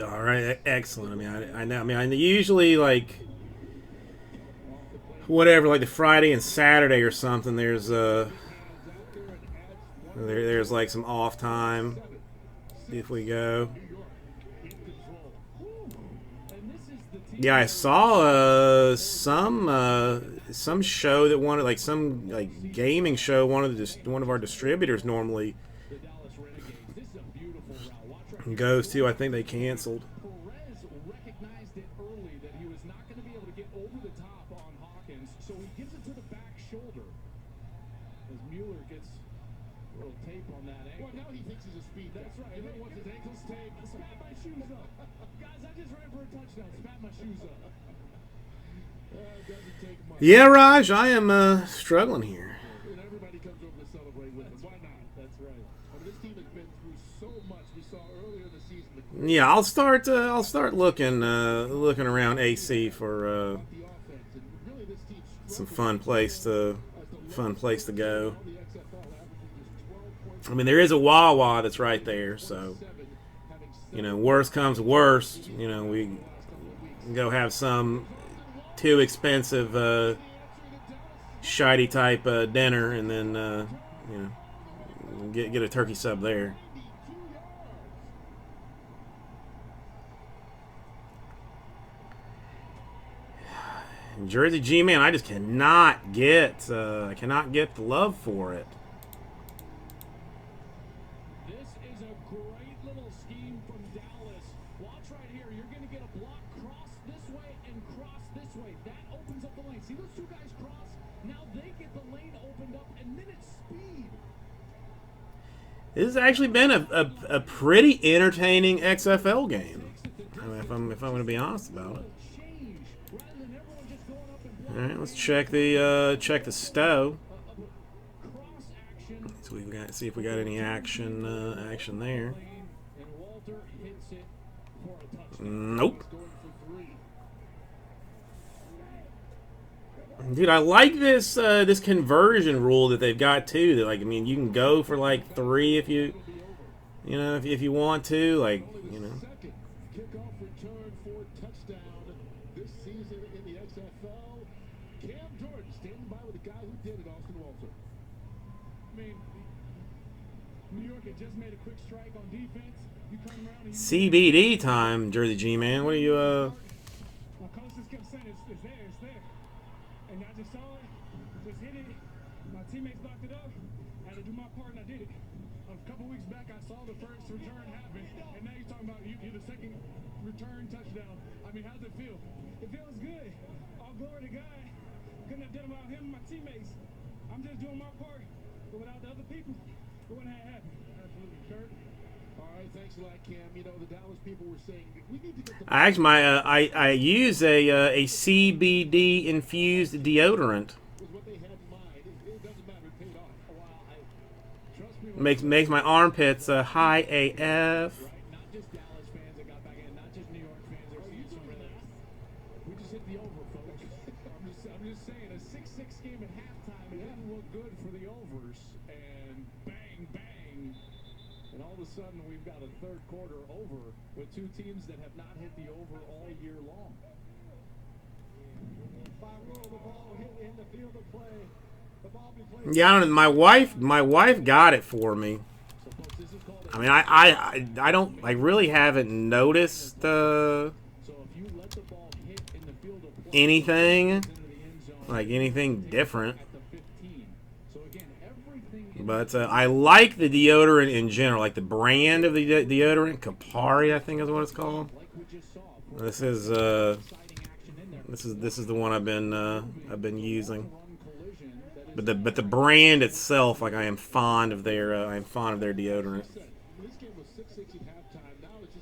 All right, excellent. I mean, I know. I mean, I usually like whatever, like the Friday and Saturday or something, there's there's like some off time if we go. Yeah, I saw some show that wanted, like, some like gaming show one of our distributors normally goes to. I think they canceled. Perez recognized it early that he was not going to be able to get over the top on Hawkins, so he gives it to the back shoulder. As Mueller gets a little tape on that ankle. Well, now he thinks he's a speed. That's right. He wants his ankles taped. Spat my shoes up. Guys, I just ran for a touchdown. Spat my shoes up. Doesn't take much. Yeah, Raj, I am struggling here. And everybody comes over to celebrate with him. Why not? That's right. I mean, this team has been through so much. We saw earlier in the season. Yeah, I'll start looking around AC for some fun place to go. I mean, there is a Wawa that's right there, so you know, worst comes to worst, you know, we can go have some too expensive shitey type dinner, and then you know, get a turkey sub there. Jersey G-Man, I just cannot get the love for it. This is a great little scheme from Dallas. Watch right here. You're going to get a block cross this way and cross this way. That opens up the lane. See those two guys cross? Now they get the lane opened up, and then it's speed. This has actually been a pretty entertaining XFL game. I mean, if I'm going to be honest about it. All right, let's check the stow. So we got, see if we got any action there. Nope. Dude, I like this this conversion rule that they've got too. That, like, I mean, you can go for like 3 if you know, if you want to, like, you know. Kickoff return for touchdown this season in the XFL. Cam Jordan standing by with the guy who did it, Austin Walter. I mean, New York had just made a quick strike on defense. You come around and CBD time, Jersey G-Man. What are you My coach just kept saying it's there, it's there. And I just saw it, just hit it. My teammates blocked it up. I had to do my part, and I did it. A couple weeks back, I saw the first return happen, and now you're talking about you're the second return touchdown. I mean, how does it feel? It feels good. All glory to God. Couldn't have done it without him and my teammates. I'm just doing my part, but without the other people, it wouldn't have happened. Absolutely, Kurt. All right, thanks a lot, Cam. You know, the Dallas people were saying we need to get the actually, I use a CBD infused deodorant. was what they had in mind. It doesn't matter. It paid off. Trust me. Makes my armpits high AF. Not just Dallas fans that got back in, not just New York fans that see some relief. We just hit the over, folks. I'm just saying, a 6-6 game at halftime, it didn't look good for the overs, and bang, bang, and all of a sudden we've got a third quarter over with two teams that have not hit the over all year long. Yeah, I don't know. My wife got it for me. I mean, I don't, I really haven't noticed anything, like anything different. But I like the deodorant in general, like the brand of the deodorant, Kapari, I think is what it's called. This is the one I've been using. But the brand itself, like, I am fond of their deodorant.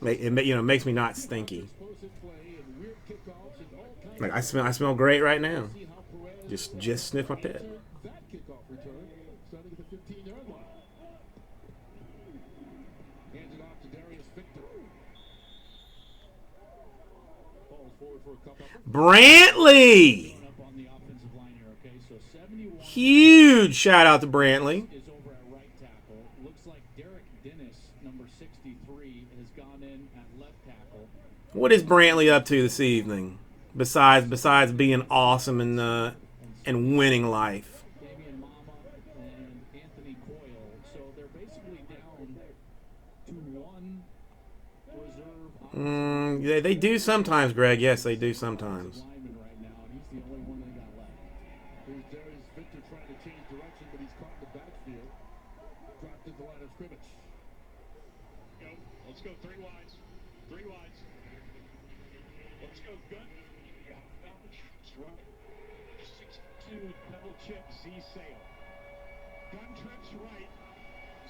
It makes me not stinky. Like, I smell great right now. Just sniff my pit. Brantley! Huge shout out to Brantley. What is Brantley up to this evening? Besides being awesome and and winning life. Damian Mama and Anthony Coyle. So they're basically down to one reserve. They do sometimes, Greg. Yes, they do sometimes. Lineman right now, and he's the only one they got left. Here's Darius Victor trying to change direction, but he's caught in the backfield. Dropped at the line of scrimmage. Go. Let's go 3 wides. 3 wides. Let's go good. Yeah, that's right. 62 double chip Z sale. Gun trips right.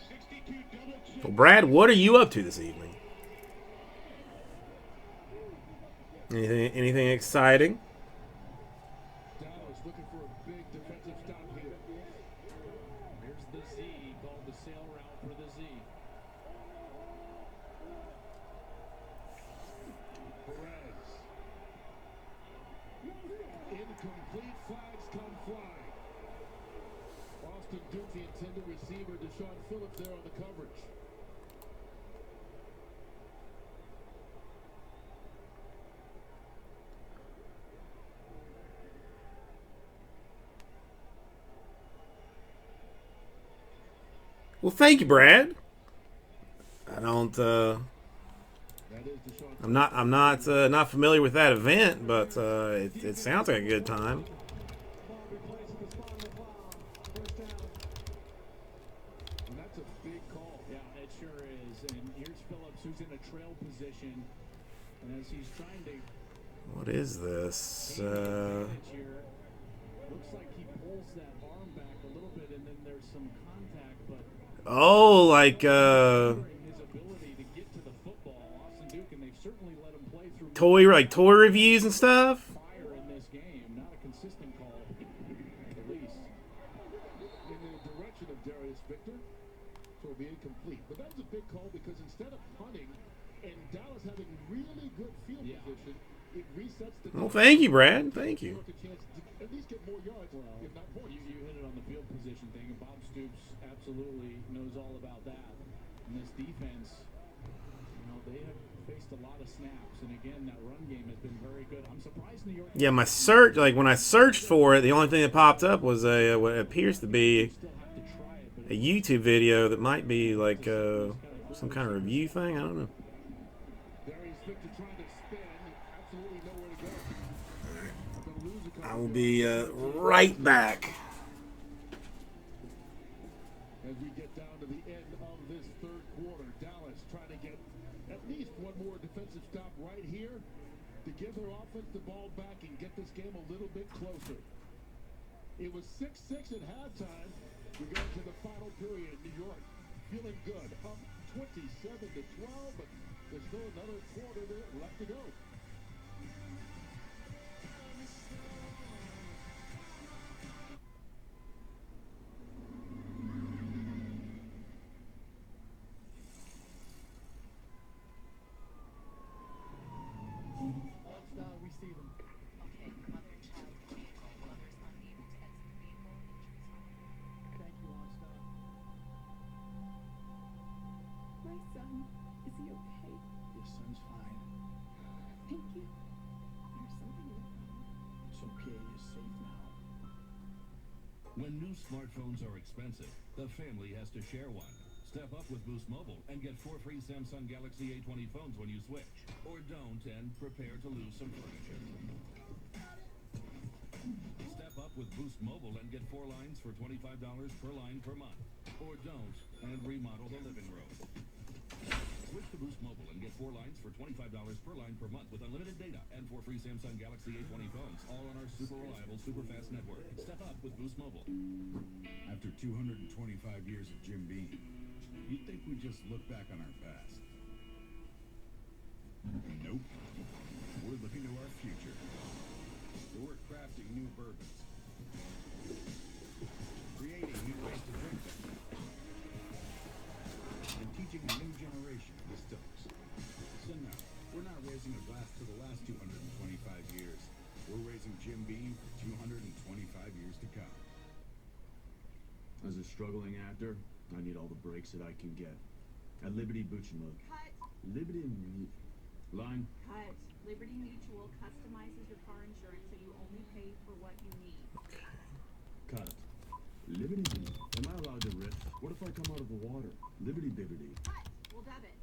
62 double chip. Well, Brad, what are you up to this evening? Anything exciting? Dallas looking for a big defensive stop here. Here's the Z, called the sail route for the Z. Perez. Incomplete, flags come flying. Austin Duke, the intended receiver, Deshaun Phillips there on the coverage. Well, thank you, Brad. I don't. I'm not familiar with that event, but it sounds like a good time. And that's a big call. Yeah, it sure is. And here's Phillips, who's in a trail position, and as he's trying to. What is this? Looks like he pulls that arm back a little bit, and then there's some contact, but. Oh, like His ability to get to the football, Austin Duke, and they've certainly let him play through toy reviews and stuff. fire in this game. Not a consistent call, at least. In the direction of Darius Victor, so it'll be incomplete. But that was a big call because instead of punting and Dallas having really good field position, it resets the. Well, thank you, Brad. Thank you. At least get more yards, if not points. You hit it on the field position thing, and Bob Stoops absolutely knows all about that. And this defense, they have faced a lot of snaps, and again, that run game has been very good. I'm surprised New York. Yeah, my search, like when I searched for it, the only thing that popped up was what appears to be a YouTube video that might be like some kind of review thing. I don't know. I will be right back. As we get down to the end of this third quarter, Dallas trying to get at least one more defensive stop right here to give their offense the ball back and get this game a little bit closer. It was 6-6 at halftime. We go into the final period. New York feeling good, up 27-12, but there's still another quarter left to go. We see them. Okay, mother and child vehicle. Mother's unable to exit the vehicle. Thank you, Onstar. My son, is he okay? Your son's fine. Thank you. There's something wrong. It's okay. You're safe now. When new smartphones are expensive, the family has to share one. Step up with Boost Mobile and get 4 free Samsung Galaxy A20 phones when you switch. Or don't and prepare to lose some furniture. Step up with Boost Mobile and get 4 lines for $25 per line per month. Or don't and remodel the living room. Switch to Boost Mobile and get 4 lines for $25 per line per month with unlimited data and 4 free Samsung Galaxy A20 phones, all on our super reliable, super fast network. Step up with Boost Mobile. After 225 years of Jim Beam, you'd think we'd just look back on our past. Nope. We're looking to our future. So we're crafting new bourbons, creating new ways to drink them, and teaching a new generation of distillers. So no, we're not raising a glass to the last 225 years. We're raising Jim Beam for 225 years to come. As a struggling actor, I need all the breaks that I can get. At Liberty Buchenlook. Cut. Liberty Line. Cut. Liberty Mutual customizes your car insurance so you only pay for what you need. Liberty, am I allowed to riff? What if I come out of the water? Liberty bibbity. We'll dub it.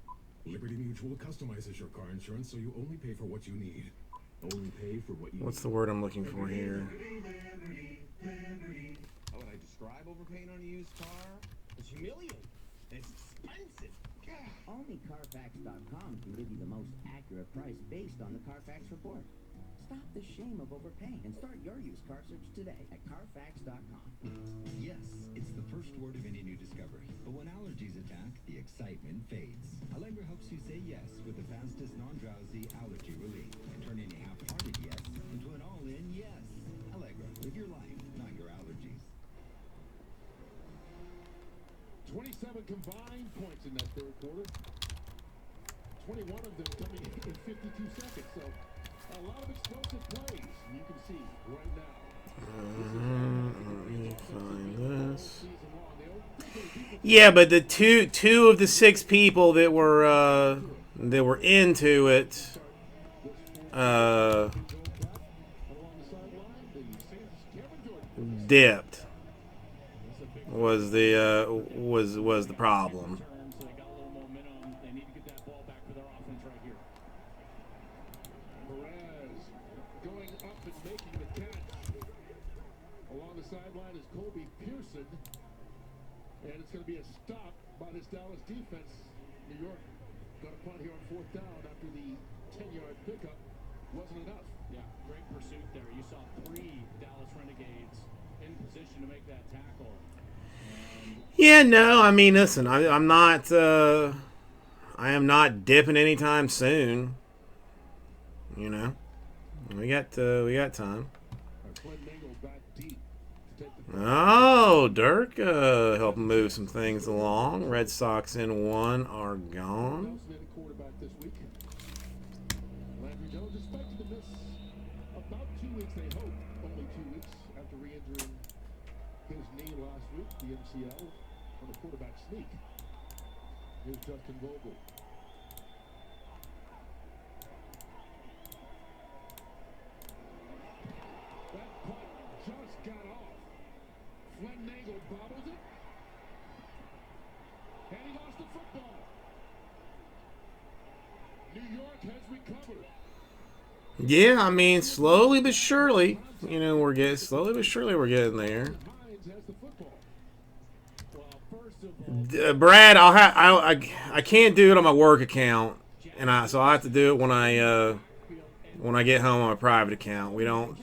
Liberty Mutual customizes your car insurance so you only pay for what you need. Only pay for what you What's the word I'm looking for here? How would I describe overpaying on a used car? It's humiliating. It's expensive. Only Carfax.com can give you the most accurate price based on the Carfax report. Stop the shame of overpaying and start your used car search today at Carfax.com. Yes, it's the first word of any new discovery. But when allergies attack, the excitement fades. Allegra helps you say yes with the fastest non-drowsy allergy relief and turn any half-hearted yes into an all-in yes. Allegra, live your life, not your allergies. 27 combined points in that third quarter. 21 of them coming in 52 seconds. So a lot of explosive plays. You can see right now. Let me find this. Yeah, but the two of the 6 people that were into it dipped. Was the problem. And it's going to be a stop by this Dallas defense. New York got a punt here on 4th down after the 10-yard pickup. Wasn't enough. Yeah, great pursuit there. You saw 3 Dallas Renegades in position to make that tackle. Yeah, no, I mean, listen, I'm not, I am not dipping anytime soon. You know, we got time. Oh, Dirk helped move some things along. Red Sox in 1 are gone. Landry Jones expected to miss about 2 weeks, they hope. Only 2 weeks after re-injuring his knee last week, the MCL, on a quarterback sneak. Here's Justin Vogel. That punt just got off. Flynn Nagel bobbles it. And he lost the football. New York has recovered. Yeah, I mean, slowly but surely, you know, we're getting there. Brad, I can't do it on my work account, and so I have to do it when I get home on my private account. We don't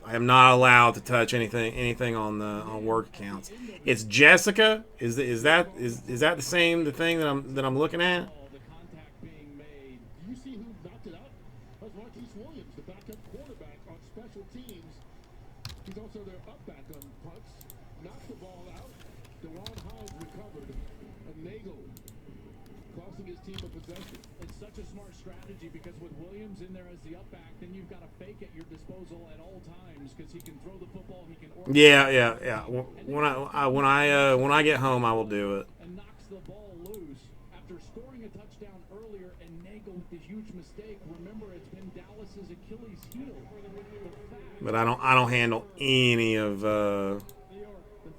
I am not allowed to touch anything on work accounts. It's Jessica. Is that the thing that I'm looking at? You see who knocked it out? That was Marquise Williams, the backup quarterback on special teams. He's also their up back on punts. Knocked the ball out. DeJuan Hines recovered. And Nagel costing his team a possession. It's such a smart strategy because with Williams in there as the up back, then you've got a fake at your disposal at all times because he can throw the football. He can. Yeah. When I get home, I will do it. And knocks the ball loose after scoring a touchdown earlier, and Nagel with the huge mistake. Remember, it's been Dallas's Achilles heel. But I don't handle any of The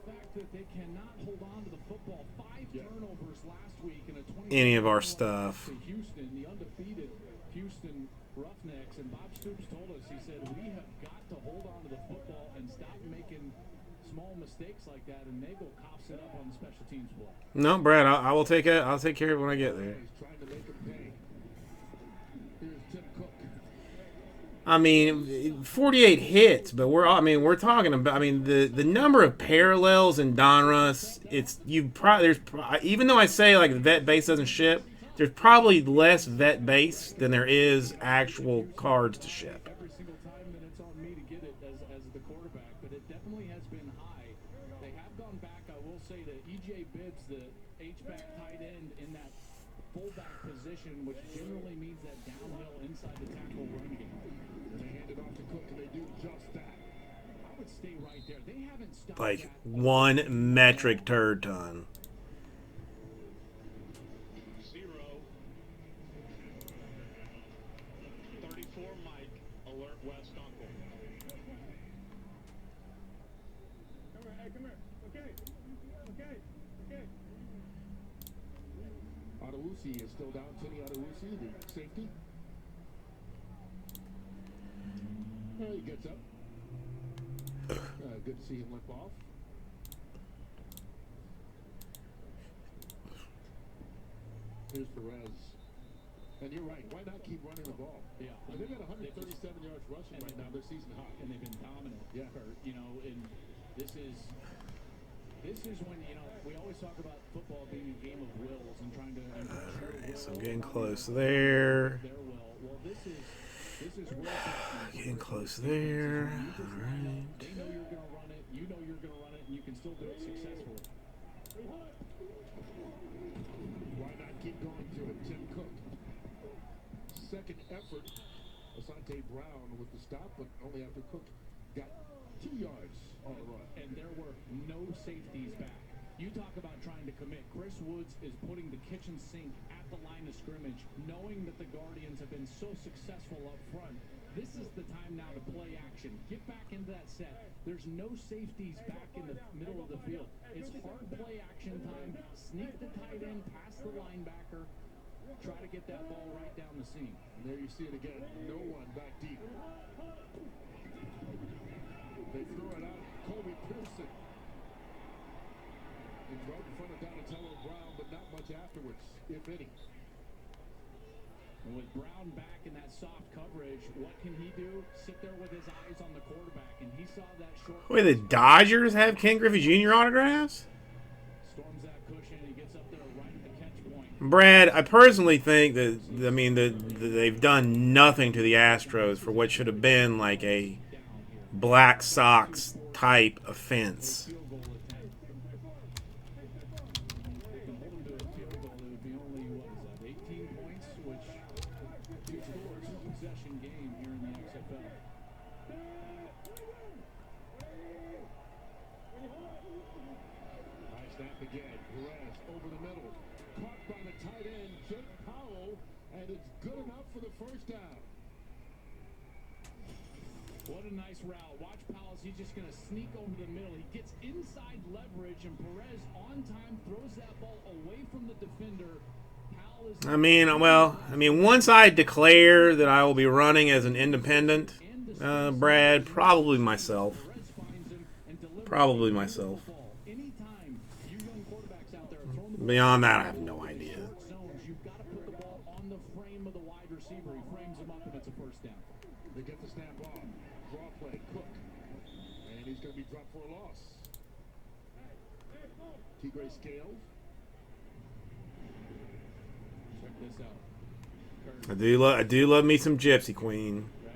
fact that they cannot hold on to the football. 5 turnovers last week in a 20 any of our stuff. Houston, the undefeated Houston Roughnecks, and Bob Stoops told us, he said, we have got to hold on to the football and stop making small mistakes like that, and Nagel coughs it up on the special teams play. No, Brad, I will take it. I'll take care of it when I get there. Trying to make him pay. Here's Tim Cook. I mean, 48 hits, but we're talking about. I mean, the number of parallels in Donruss. Even though I say like the vet base doesn't ship, there's probably less vet base than there is actual cards to ship. Every single time that it's on me to get it as the quarterback, but it definitely has been high. They have gone back, I will say, to E.J. Bibbs, the H-back tight end in that fullback position, which generally means that downhill inside the tackle run game. And they hand it off to Cook, and they do just that. I would stay right there. They haven't stopped Like 1 metric turd ton. 0. 34 Mike, alert West Uncle. Adewusi is still down. Kenny Adewusi, the safety. He gets up. Good to see him limp off. Here's Perez. And you're right. Why not keep running the ball? Yeah. I mean, they've got 137 yards rushing right now. They're season high. And they've been dominant. Yeah. And this is when, we always talk about football being a game of wills and trying to... So I'm getting close there. Well, this is getting close there. All right. They know you're going to run it. You know you're going to run it, and you can still do it successfully. Why not keep going to it? Tim Cook. Second effort. Asante Brown with the stop, but only after Cook got 2 yards on the run. And there were no safeties back. You talk about trying to commit. Chris Woods is putting the kitchen sink at the line of scrimmage, knowing that the Guardians have been so successful up front. This is the time now to play action. Get back into that set. There's no safeties back in the middle of the field. It's hard play action time. Sneak the tight end past the linebacker. Try to get that ball right down the seam. And there you see it again. No one back deep. They throw it out. Kobe Pearson. He's right in front of Donatello Brown, but not much afterwards, if any. And with Brown back in that soft coverage, what can he do? Sit there with his eyes on the quarterback, and he saw that short... Wait, the Dodgers have Ken Griffey Jr. autographs? Storms that cushion, and he gets up there right at the catch point. Brad, I personally think that, they've done nothing to the Astros for what should have been like a Black Sox type offense. What a nice route. Watch Powell. He's just going to sneak over the middle. He gets inside leverage, and Perez on time throws that ball away from the defender. I mean, once I declare that I will be running as an independent, Brad, probably myself. Probably myself. Beyond that, I have no idea. You've got to put the ball on the frame of the wide receiver. He frames him up, and it's a first down. They get the snap off. Draw play. Cook. And he's going to be dropped for a loss. Tigre Scales. Check this out. I do love me some Gypsy Queen. Right?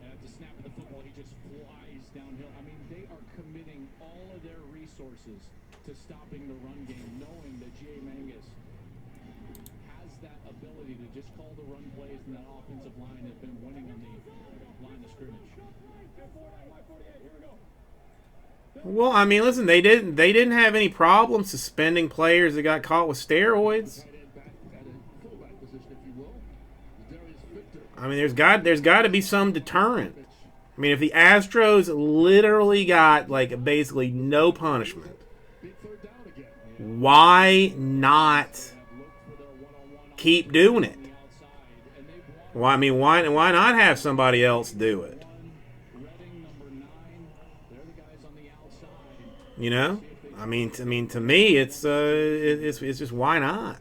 And at the snap of the football, he just flies downhill. I mean, they are committing all of their resources to stopping the run game, knowing that G.A. Mangus has that ability to just call the run plays, and that offensive line has been winning on the line of scrimmage. Well, I mean, listen, they didn't have any problem suspending players that got caught with steroids. I mean, there's got to be some deterrent. I mean, if the Astros literally got like basically no punishment, why not keep doing it? Why not have somebody else do it? You know, I mean, to me, it's just why not?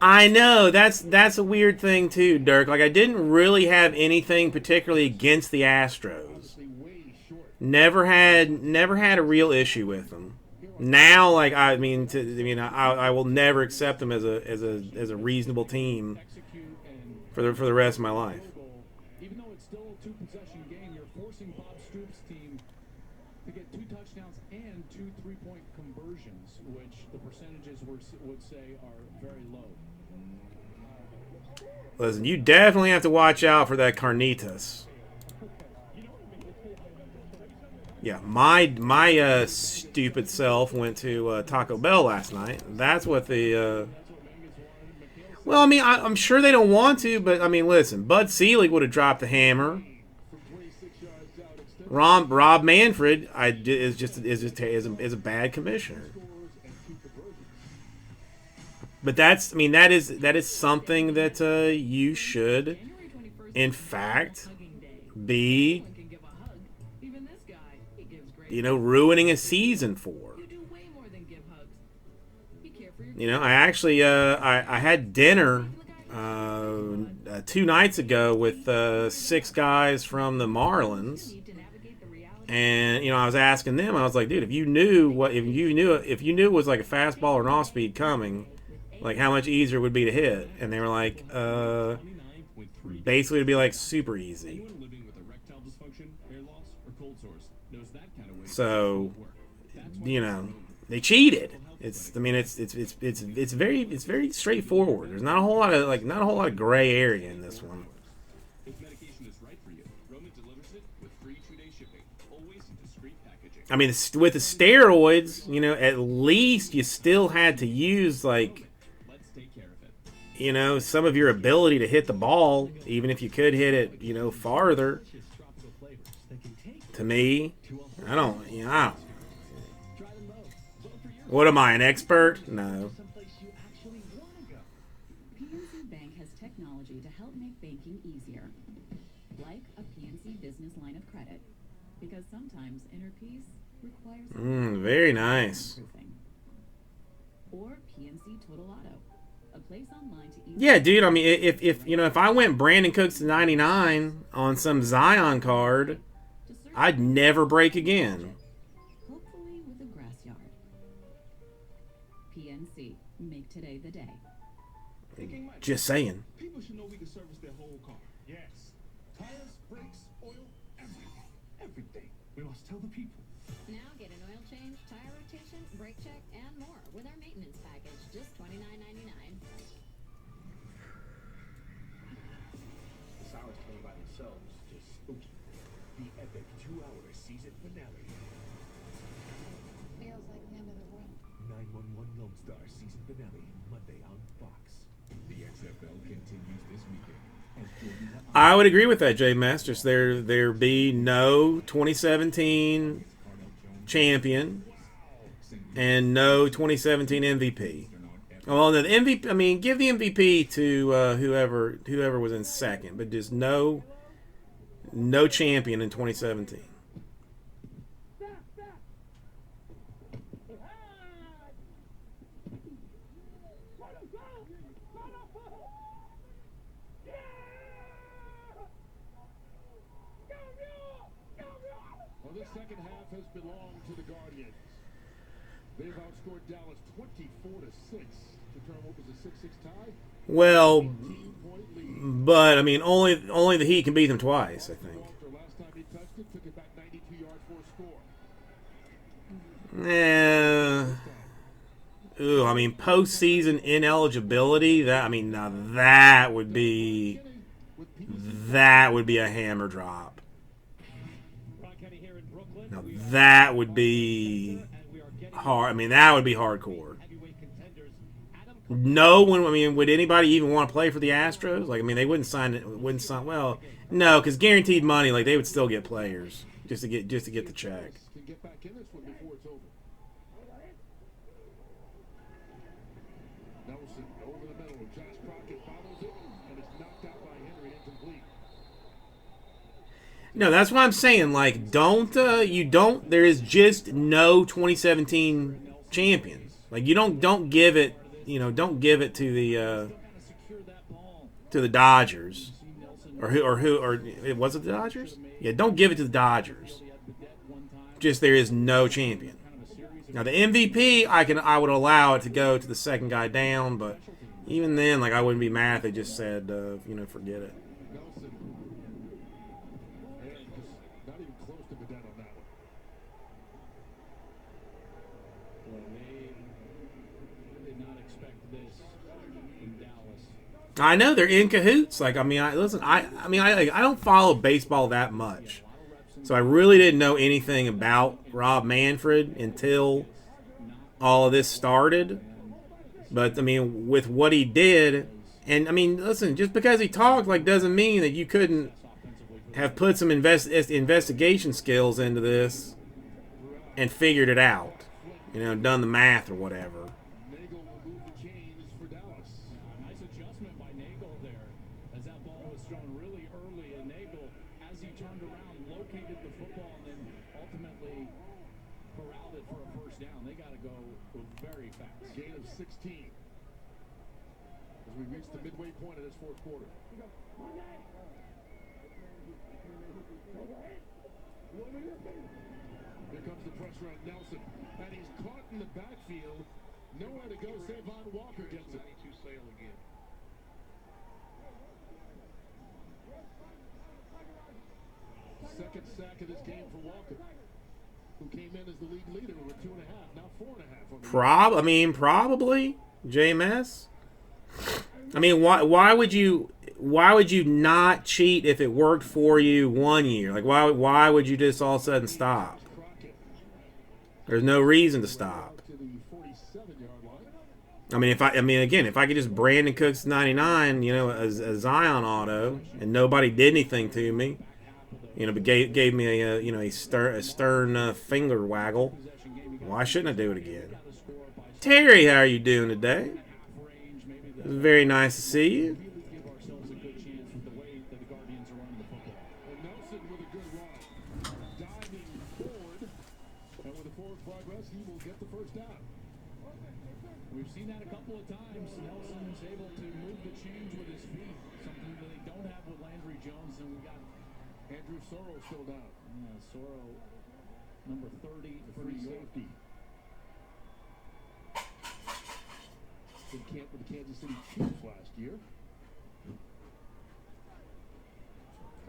I know that's a weird thing too, Dirk. Like, I didn't really have anything particularly against the Astros. Never had a real issue with them. Now, like, I will never accept them as a reasonable team for the rest of my life. Even though it's still a two-possession game, you're forcing Bob Stoops' team to get 2 touchdowns and 2 3-point conversions, which the percentages would say are very low. Listen, you definitely have to watch out for that carnitas. Yeah, my stupid self went to Taco Bell last night. That's what the Well, I mean, I'm sure they don't want to, but I mean, listen, Bud Selig would have dropped the hammer. Rob Manfred is a bad commissioner. But that is something that you should, in fact, be, ruining a season for. I actually I had dinner 2 nights ago with 6 guys from the Marlins, and I was asking them. I was like, dude, if you knew it was like a fastball or an off speed coming, like how much easier it would be to hit, and they were like, basically it'd be like super easy. So, they cheated. It's very straightforward. There's not a whole lot of gray area in this one. I mean, with the steroids, at least you still had to use some of your ability to hit the ball, even if you could hit it, farther. To me, I don't. What am I, an expert? No. PNC Bank has technology to help make banking easier, like a PNC business line of credit, because sometimes inner peace requires. Very nice. Or PNC Total Auto, a place online to. Yeah, dude. I mean, if I went Brandon Cooks to 99 on some Zion card, I'd never break again. Hopefully with a grass yard. PNC, make today the day. Just saying. People should know we can service their whole car. Yes. Tires, brakes, oil, everything. Everything. We must tell the people. Now get an oil change, tire rotation, brake check, and more with our maintenance package, just $29.99. The sours came by themselves, just spooky. The epic 2-hour season finale. Feels like the end of the world. 911 Lone Star season finale, Monday on Fox. The XFL continues this weekend. I would agree with that, Jay Masters. There be no 2017 champion and no 2017 MVP. Well, the MVP. I mean, give the MVP to whoever was in second, but just no champion in 2017. Well, this second half has belonged to the Guardians. They've outscored Dallas 24-6 to turn what was a 6-6 tie. Well, but I mean, only the Heat can beat them twice, I think. Last time he touched it, took it back 92 yards for a score. Yeah. Ooh, I mean, postseason ineligibility. Now that would be a hammer drop. Now that would be hard. I mean, that would be hardcore. No one. I mean, would anybody even want to play for the Astros? Like, I mean, they wouldn't sign it. Wouldn't sign. Well, no, because guaranteed money. Like, they would still get players just to get the check. Can get back in this one before it's over. Nelson over the middle. Josh Crockett follows it and it's knocked out by Henry, incomplete. No, that's what I'm saying. Like, there is just no 2017 champion. Like, you don't give it. Don't give it to the Dodgers, or was it the Dodgers? Yeah, don't give it to the Dodgers. Just there is no champion. Now the MVP, I would allow it to go to the second guy down, but even then, like, I wouldn't be mad if they just said, forget it. Not even close to Bedette on that one. I know they're in cahoots. Like, I don't follow baseball that much, so I really didn't know anything about Rob Manfred until all of this started. But I mean, with what he did, And I mean, listen, just because he talked like doesn't mean that you couldn't have put some investigation skills into this and figured it out. You know, done the math or whatever. Nagel will move the chains for Dallas. Nice adjustment by Nagel there as that ball was thrown really early. And Nagel, as he turned around, located the football and then ultimately corralled it for a first down. They got to go very fast. Gain of 16 as we reach the midway point of this fourth quarter. Here comes the pressure on Nelson, and he's caught in the backfield. Nowhere to go. Savon Walker gets it. Second sack of this game for Walker, who came in as the league leader with 2.5, now 4.5. I mean, probably JMS. I mean, why would you not cheat if it worked for you 1 year? Like, why would you just all of a sudden stop? There's no reason to stop. I mean, if I could just Brandon Cooks 99, you know, a Zion auto, and nobody did anything to me, you know, but gave me a stern finger waggle, why shouldn't I do it again? Terry, how are you doing today? It was very nice to see you. We've seen that a couple of times. Nelson's able to move the chains with his feet, something that they don't have with Landry Jones. And we got Andrew Sorrow still down. Yeah, Sorrow, number 30, free safety. In camp with the Kansas City Chiefs last year.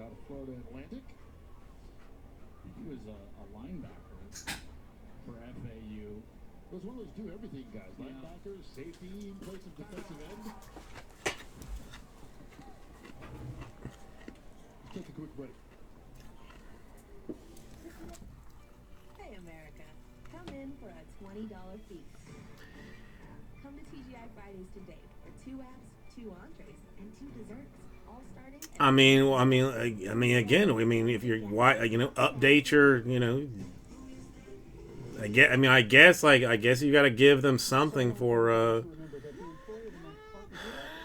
Out of Florida Atlantic. He was a linebacker for FAU. It was one of those do-everything guys. Yeah. Linebackers, safety, play some defensive end. Let's take a quick break. Hey, America. Come in for a $20 feast. Come to TGI Fridays today for 2 apps, 2 entrees, and 2 desserts. All starting at I mean, again, if you're, update your, I guess you got to give them something for,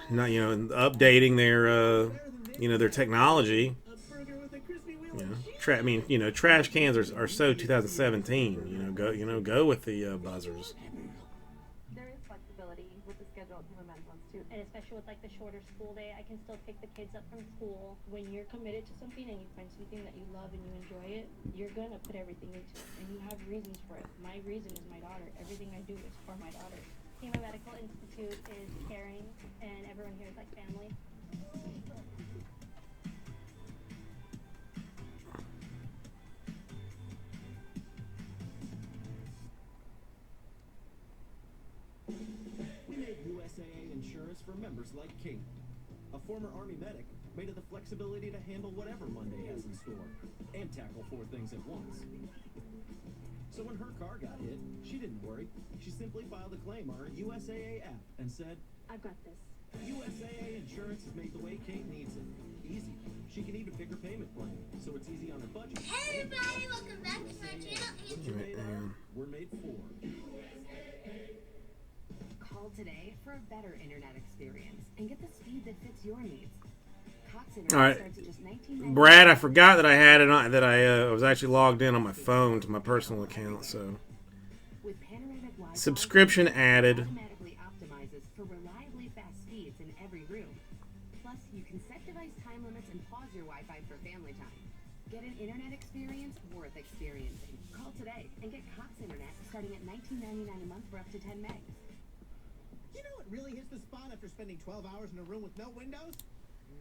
not, updating their, their technology. Trash cans are so 2017. Go with the buzzers. There is flexibility with the schedule of events ones too, and especially with like the shorter school day, I can still pick the kids up from school. When you're committed to something and you find something that you love and you enjoy it, you're gonna put everything into it, and you have reasons for it. My reason is my daughter. Everything I do is for my daughter. Pima Medical Institute is caring, and everyone here is like family. We made USAA insurance for members like Kate, a former Army medic made of the flexibility to handle whatever Monday has in store and tackle 4 things at once. So when her car got hit, she didn't worry. She simply filed a claim on her USAA app and said, I've got this. USAA insurance is made the way Kate needs it. Easy. She can even pick her payment plan, so it's easy on her budget. Hey everybody, welcome back to my channel. What you're made of, we're made for. Call today for a better internet experience and get the speed that fits your needs. Cox Internet All right, starts at just $19.99. Brad, I forgot that I had it on, that I was actually logged in on my phone to my personal account, so With panoramic Wi-Fi, subscription added. automatically optimizes for reliably fast speeds in every room. Plus, you can set device time limits and pause your Wi-Fi for family time. Get an internet experience worth experiencing. Call today and get Cox Internet starting at $19.99 a month for up to 10 megs. You know what really hits the spot after spending 12 hours in a room with no windows?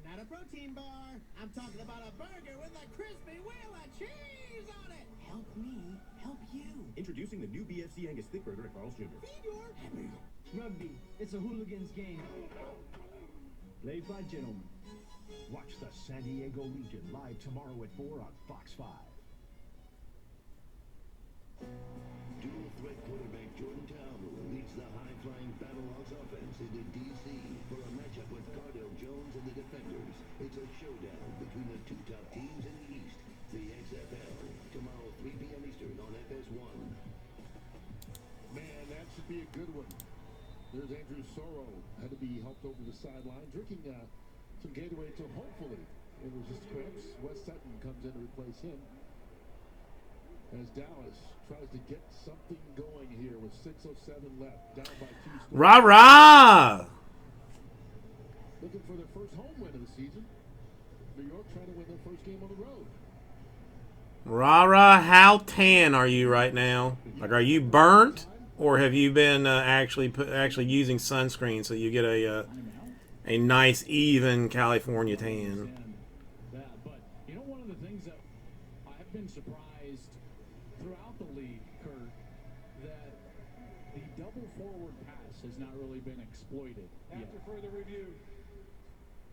Not a protein bar. I'm talking about a burger with a crispy wheel of cheese on it. Help me, help you. Introducing the new BFC Angus Thick Burger at Carl's Jr. Feed your Rugby, it's a hooligans game. Played by gentlemen. Watch the San Diego Legion live tomorrow at 4 on Fox 5. Dual threat quarterback Jordan Talbot leads the high-flying battle on Seahawks offense into D.C. for a matchup with Cardell Jones and the Defenders. It's a showdown between the two top teams in the East. The XFL, tomorrow 3 p.m. Eastern on FS1. Man, that should be a good one. There's Andrew Sorrow. Had to be helped over the sideline, drinking some Gatorade until hopefully it was just cramps. Wes Sutton comes in to replace him. As Dallas tries to get something going here with 6:07 left, down by 2 scores. Rah-rah! Looking for their first home win of the season. New York trying to win their first game on the road. Rah-rah, how tan are you right now? Like, are you burnt, or have you been actually using sunscreen so you get a nice, even California tan? But you know, one of the things that I have been surprised throughout the league, Kurt, that the double forward pass has not really been exploited yet. After further review,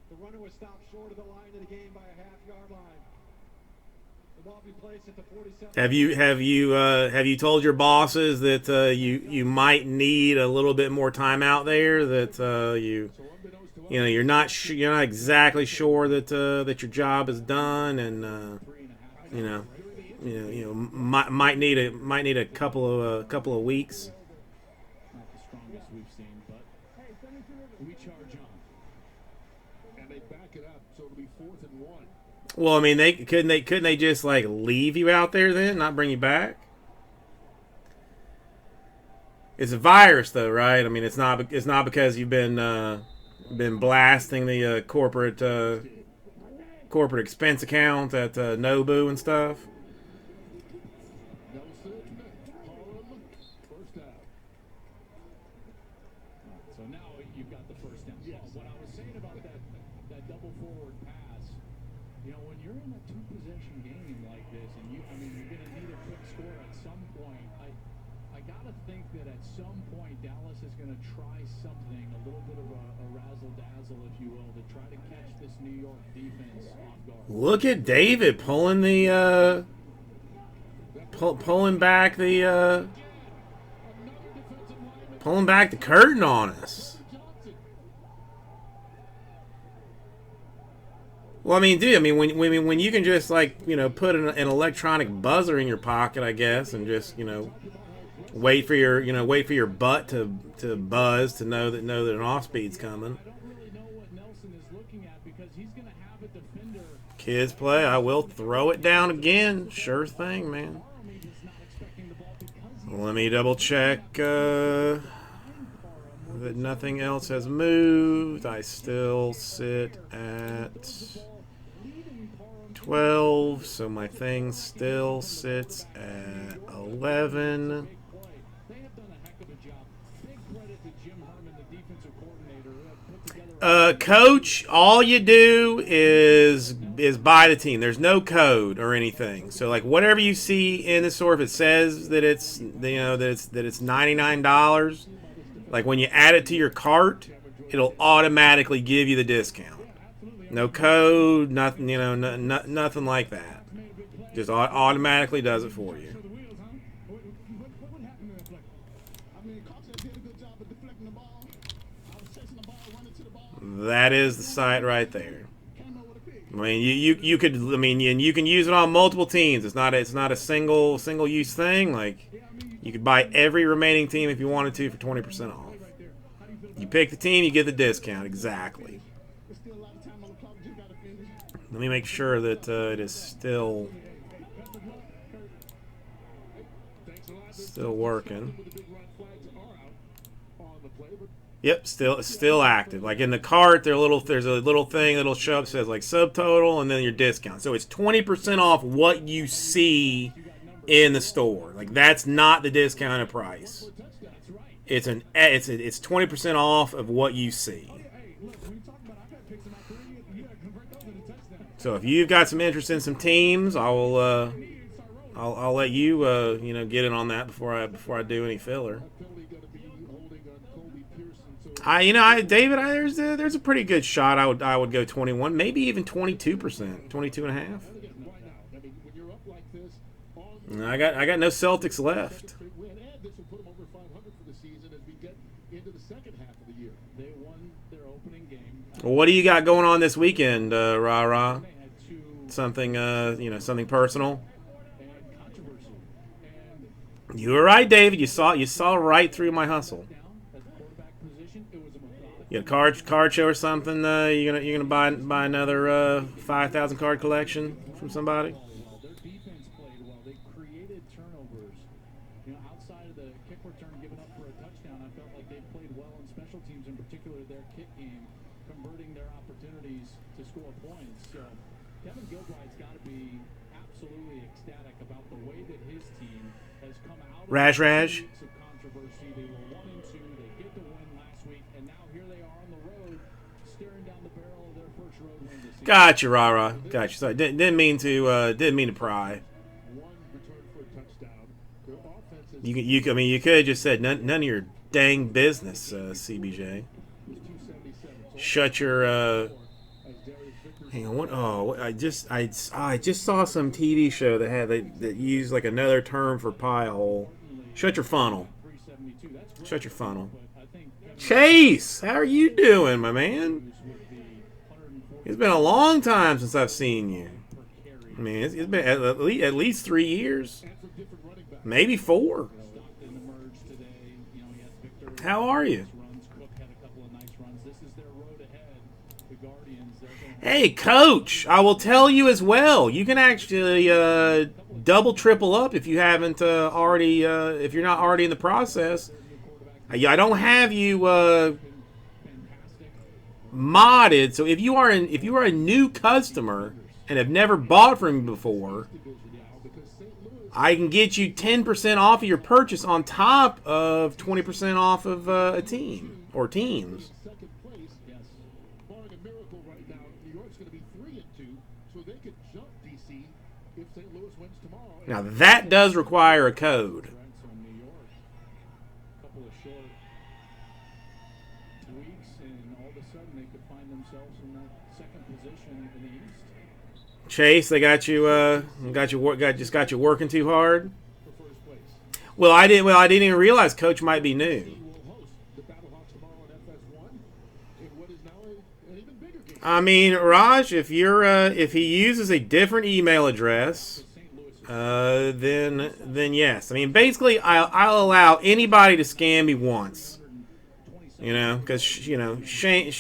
the runner was stopped short of the line of the game by a half-yard line. The ball be placed at the 47. Have you told your bosses that you might need a little bit more time out there? That you're not exactly sure that that your job is done, and might need a couple of weeks. Not the strongest we've seen, but we charge on. And they back it up, so it'll be 4th and 1. Well, I mean, couldn't they just like leave you out there then, not bring you back? It's a virus, though, right? I mean, it's not because you've been blasting the corporate expense account at Nobu and stuff. So now you've got the first down. Yes. Well, what I was saying about that double forward pass, when you're in a 2-possession game like this, and you're going to need a quick score at some point. I got to think that at some point Dallas is going to try something, a little bit of a razzle-dazzle, if you will, to try to catch this New York defense off guard. Look at David pulling the pulling back the curtain on us. Well, I mean, dude, when you can just put an electronic buzzer in your pocket, I guess, and just wait for your butt to buzz to know that an off speed's coming. I don't really know what Nelson is looking at, because he's going to have a defender. Kids play. I will throw it down again. Sure thing, man. Let me double check that nothing else has moved. I still sit at 12, so my thing still sits at 11. Coach, all you do is buy the team. There's no code or anything. So like whatever you see in the store, if it says that it's that it's $99, like when you add it to your cart, it'll automatically give you the discount. No code, nothing, nothing like that. Just automatically does it for you. That is the site right there. I mean, you could, and you can use it on multiple teams. It's not a single use thing. Like, you could buy every remaining team if you wanted to for 20% off. You pick the team, you get the discount. Exactly. Let me make sure that it is still working. Yep, still active. Like in the cart, there's a little thing that'll show up, says like subtotal, and then your discount. So it's 20% off what you see in the store. Like that's not the discounted price. It's 20% off of what you see. So if you've got some interest in some teams, I'll let you get in on that before I do any filler. David, there's a pretty good shot. I would go 21, maybe even 22%, 22.5. I got no Celtics left. into the second half of the year. They won their opening game. What do you got going on this weekend, Rah? Something, something personal? You were right, David. You saw right through my hustle. You got a card show or something? You're gonna buy another 5,000 card collection from somebody? Their defense played well. They created turnovers. Outside of the kick return given up for a touchdown, I felt like they played well on special teams, in particular their kick game, converting their opportunities to score points. So Kevin Gilbride's got to be absolutely ecstatic about the way that his team has come out of Raj. of controversy. They were 1-2. They get the win last week, and now here they are on the road, staring down the barrel of their first road win this season. Gotcha, Rah. Gotcha. Sorry, didn't mean to pry. One return for a touchdown. Their offense is You could have just said none of your dang business, CBJ. Shut your. Hang on. What? Oh, I just saw some TV show that used like another term for pie hole. Shut your funnel. Shut your funnel. Chase, how are you doing, my man? It's been a long time since I've seen you. I mean, it's been at least 3 years, maybe 4. How are you? Hey, Coach, I will tell you as well. You can actually double, triple up if you haven't already. If you're not already in the process. I don't have you modded. So if you are a new customer and have never bought from me before, I can get you 10% off of your purchase on top of 20% off of a team or teams. second place. Barring a miracle right now, New York's going to be 3-2, so they could jump DC if St. Louis wins tomorrow. Now that does require a code. Chase, they got you working too hard. Well, I didn't even realize Coach might be new. I mean, Raj, if he uses a different email address, then yes. I mean, basically, I'll allow anybody to scam me once. Because shame,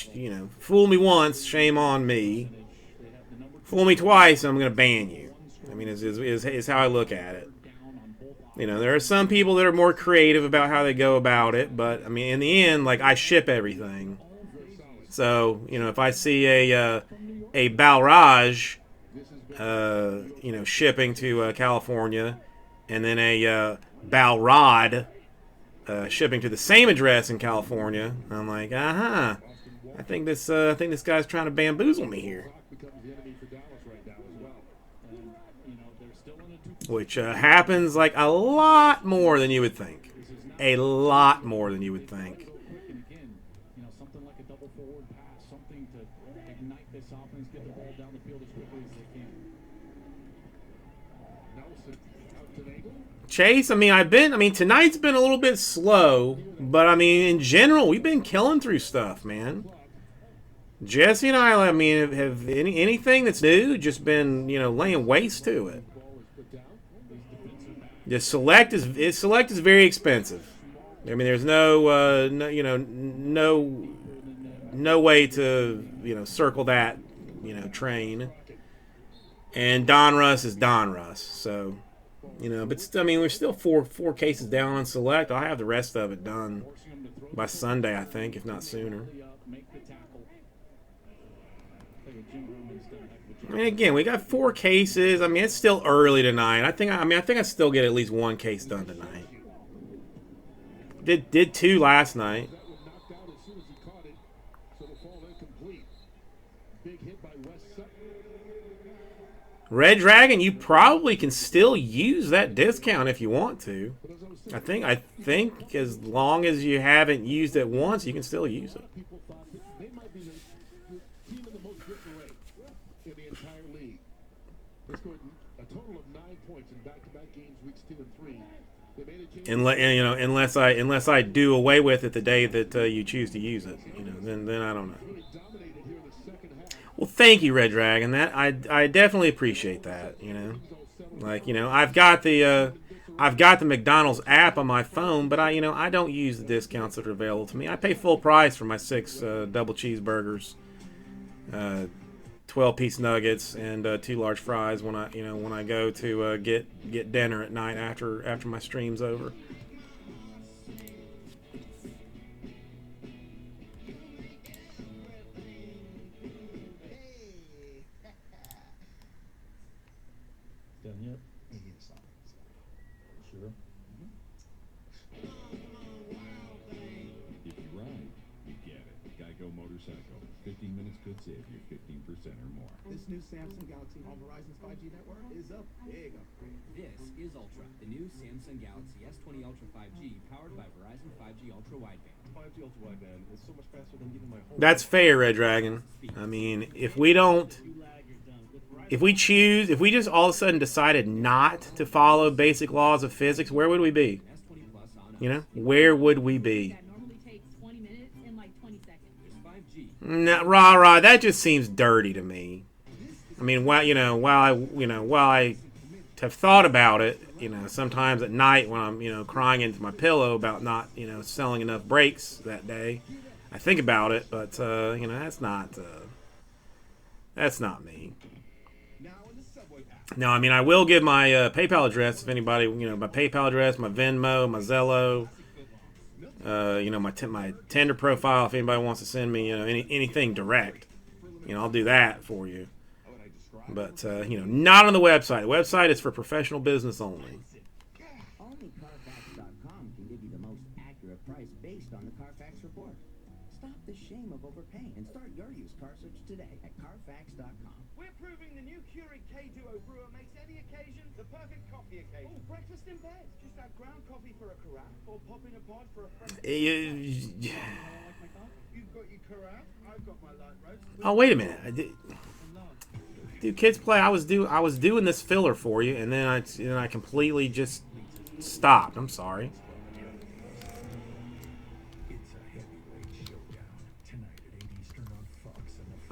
fool me once, shame on me. Fool me twice, I'm going to ban you. I mean, is how I look at it. There are some people that are more creative about how they go about it, but I mean, in the end, like, I ship everything. So, if I see a Balraj, shipping to California, and then a Balrod shipping to the same address in California, I'm like, I think this guy's trying to bamboozle me here. Which happens like a lot more than you would think. A lot more than you would think. Something like a double forward pass, something to ignite this offense, get the ball down the field as quickly as they can. Nelson out to Nagel. Chase, I mean, tonight's been a little bit slow, but I mean, in general, we've been killing through stuff, man. Jesse and I mean, have anything that's new just been, laying waste to it. The select is very expensive. I mean, there's no way to circle that train. And Donruss is Donruss. So but I mean, we're still four cases down on select. I'll have the rest of it done by Sunday, I think, if not sooner. I mean, again, we got 4 cases. I mean, it's still early tonight. I think I still get at least 1 case done tonight. Did 2 last night. Red Dragon, you probably can still use that discount if you want to. I think as long as you haven't used it once, you can still use it. In the entire league. They scored a total of 9 points in back-to-back games, weeks 2 and 3. Unless I do away with it the day that you choose to use it, then I don't know. Well, thank you, Red Dragon. That I definitely appreciate that. I've got the McDonald's app on my phone, but I don't use the discounts that are available to me. I pay full price for my 6 double cheeseburgers, 12-piece nuggets, and 2 large fries when I go to get dinner at night after my stream's over. Done yet? Sure. If you ride, you get it. Geico Motorcycle. 15 minutes could save you 15% or more. This new Samsung Galaxy on Verizon's 5G network is a big upgrade. This is Ultra, the new Samsung Galaxy S20 Ultra 5G, powered by Verizon 5G Ultra Wideband. 5G Ultra Wideband is so much faster than even my home. That's fair, Red Dragon. I mean, if we just all of a sudden decided not to follow basic laws of physics, where would we be? Where would we be? No, rah, that just seems dirty to me. I mean, while I have thought about it, sometimes at night when I'm, crying into my pillow about not, selling enough brakes that day, I think about it, but that's not me. No, I mean, I will give my PayPal address if anybody, my PayPal address, my Venmo, my Zello, my Tinder profile if anybody wants to send me, anything direct, I'll do that for you. But, not on the website. The website is for professional business only. Only Carfax.com can give you the most accurate price based on the Carfax report. Stop the shame of overpaying and start your used car search today at Carfax.com. We're proving the new Keurig K-Duo brewer makes any occasion the perfect coffee occasion. Oh, breakfast in bed. Just add ground coffee for a carafe or pop in a pod for a fresh... You've got your carafe, I've got my light roast. Oh, wait a minute. Dude, Kids Play, I was doing this filler for you, and then I completely just stopped. I'm sorry.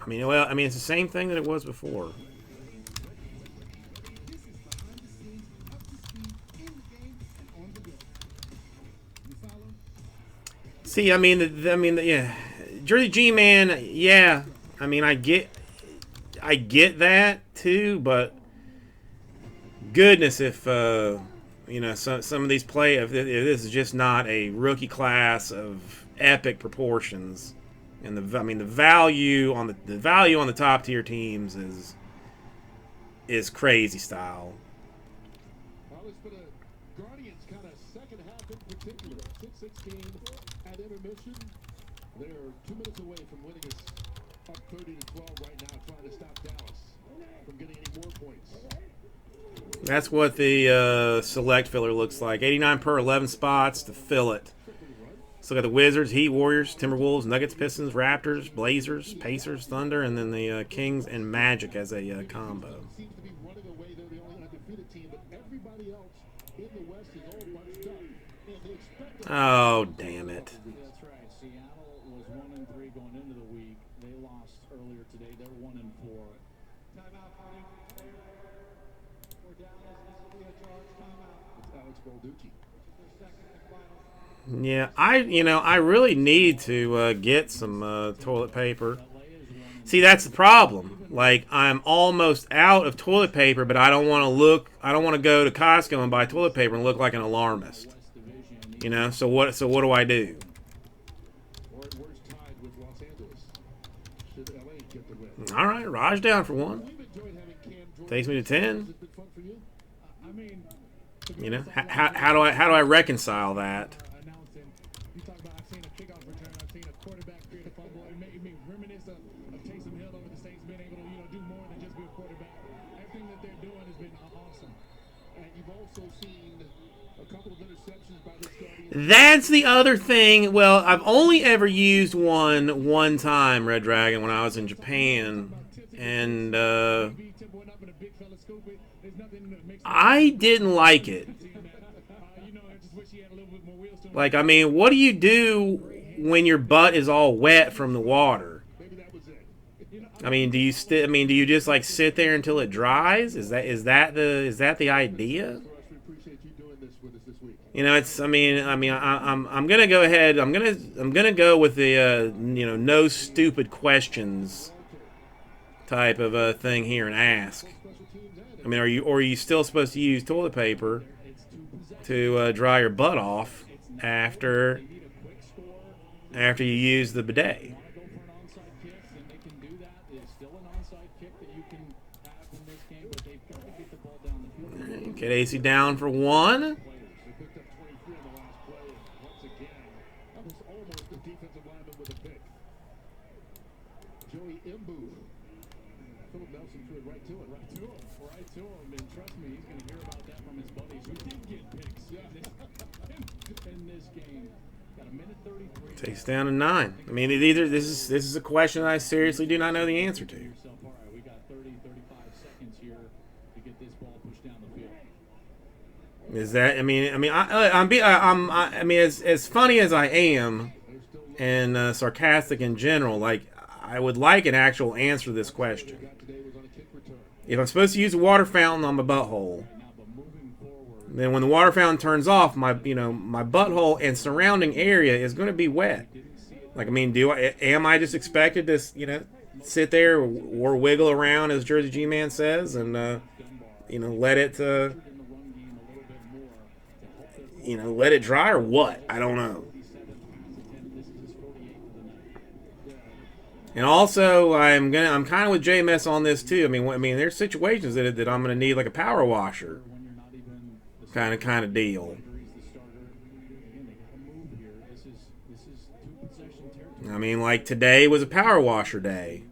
I mean, it's the same thing that it was before. See, yeah, Jersey G-Man, yeah. I mean, I get that too, but goodness, if some of these if this is just not a rookie class of epic proportions, and the value on the top tier teams is crazy style. Well, it's been a Guardians kind of second half in particular. 6-6 game at intermission. They're 2 minutes away from winning us up 30-12 right now, trying to stop Dallas from getting any more points. That's what the select filler looks like. 89 per 11 spots to fill it. So got the Wizards, Heat, Warriors, Timberwolves, Nuggets, Pistons, Raptors, Blazers, Pacers, Thunder, and then the Kings and Magic as a combo. Seems to be running away. They're the only undefeated team, but everybody else in the West is all bunched up. And they expect Oh, damn it. That's right. Seattle was 1-3 going into the week. They lost earlier today. They're 1-4. Timeout, Frank. For Dallas, this will be a charge timeout. it's Alex Balducci. Their second and final. Yeah, I really need to get some toilet paper. See, that's the problem. Like, I'm almost out of toilet paper, but I don't want to go to Costco and buy toilet paper and look like an alarmist. So what do I do? Where's tied with Los Angeles? Should LA get the win? All right, Raj down for one. We've enjoyed having Cam Jordan. Takes me to 10. Has it been fun for you? I mean, How do I reconcile that? announcing, you talk about, I've seen a kickoff return, I've seen a quarterback create a fumble. It made me reminisce of Taysom Hill over the Saints being able to, do more than just be a quarterback. Everything that they're doing has been awesome. And you've also seen a couple of interceptions by this Guardian. That's the other thing. Well, I've only ever used one time, Red Dragon, when I was in Japan, and I didn't like it. Like, I mean, what do you do when your butt is all wet from the water? I mean, do you just like sit there until it dries? Is that the idea? You know, it's. I'm gonna go ahead. I'm gonna go with the no stupid questions type of thing here and ask. I mean, are you still supposed to use toilet paper to dry your butt off after you use the bidet? Get AC down for one. Takes down to 9. I mean, this is a question I seriously do not know the answer to. Is that? I mean, as funny as I am, and sarcastic in general, like I would like an actual answer to this question. If I'm supposed to use a water fountain on my butthole, then when the water fountain turns off, my butthole and surrounding area is going to be wet. Like, I mean, am I just expected to sit there or wiggle around, as Jersey G-Man says, and let it let it dry, or what? I don't know. And also, I'm kind of with JMS on this too. I mean, there's situations that I'm going to need like a power washer, kind of deal. I mean, like today was a power washer day.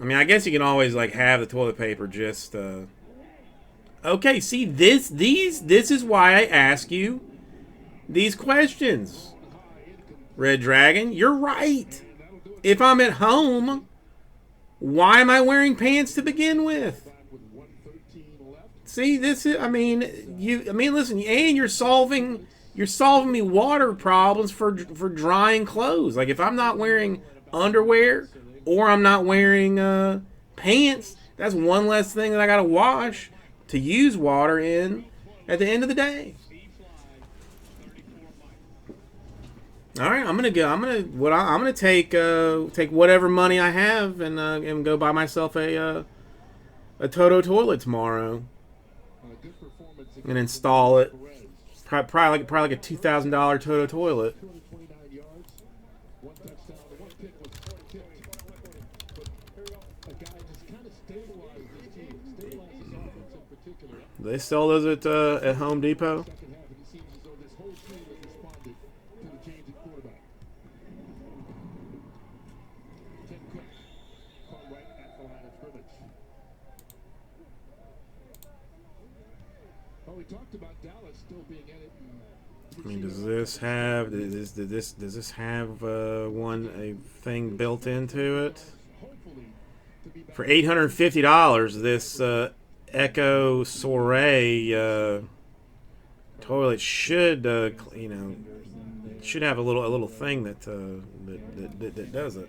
I mean, I guess you can always like have the toilet paper just. Okay, see this is why I ask you these questions. Red Dragon, you're right. If I'm at home, why am I wearing pants to begin with? See, this is. Listen, and you're solving me water problems for drying clothes. Like if I'm not wearing underwear or I'm not wearing pants, that's one less thing that I gotta wash to use water in at the end of the day. All right, I'm gonna take whatever money I have and go buy myself a Toto toilet tomorrow and install it. Probably like a $2,000 Toto toilet. Do they sell those at Home Depot? I mean, does this have a thing built into it? For $850, this Echo Soiree toilet should have a little thing that does it.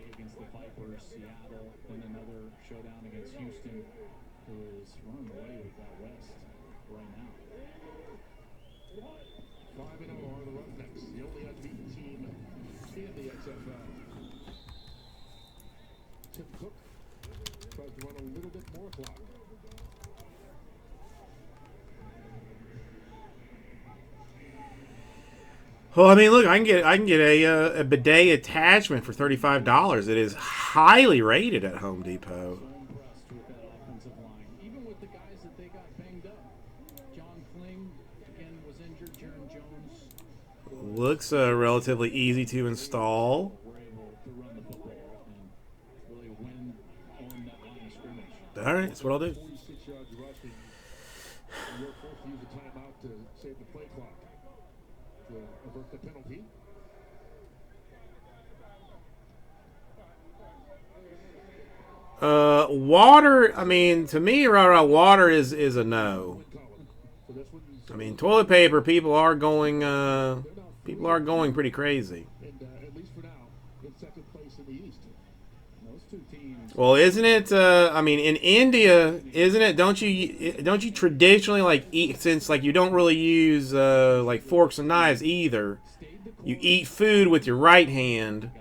Well, I mean, look, I can get a bidet attachment for $35. It is highly rated at Home Depot. Looks relatively easy to install. All right, that's what I'll do. Water, I mean, to me, water is a no. I mean, toilet paper, people are going People are going pretty crazy. And at least for now, in second place in the East. Those two teams. Well, isn't it? I mean, in India, isn't it? Don't you traditionally like eat, since like you don't really use like forks and knives either? You eat food with your right hand,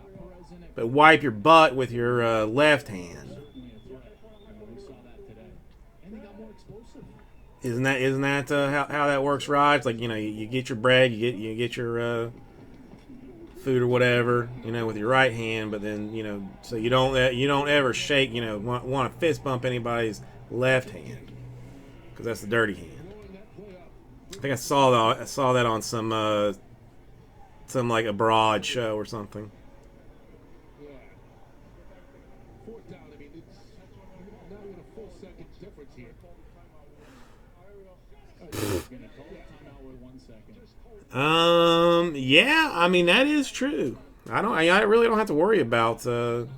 but wipe your butt with your left hand. Isn't that how that works, Raj? Like, you get your bread, you get your food or whatever, with your right hand, but then so you don't ever shake, want to fist bump anybody's left hand, because that's the dirty hand. I think I saw that on some like abroad show or something. Yeah. Fourth down. I mean, it's not even a full second difference here. Yeah, I mean, that is true. I really don't have to worry about toilet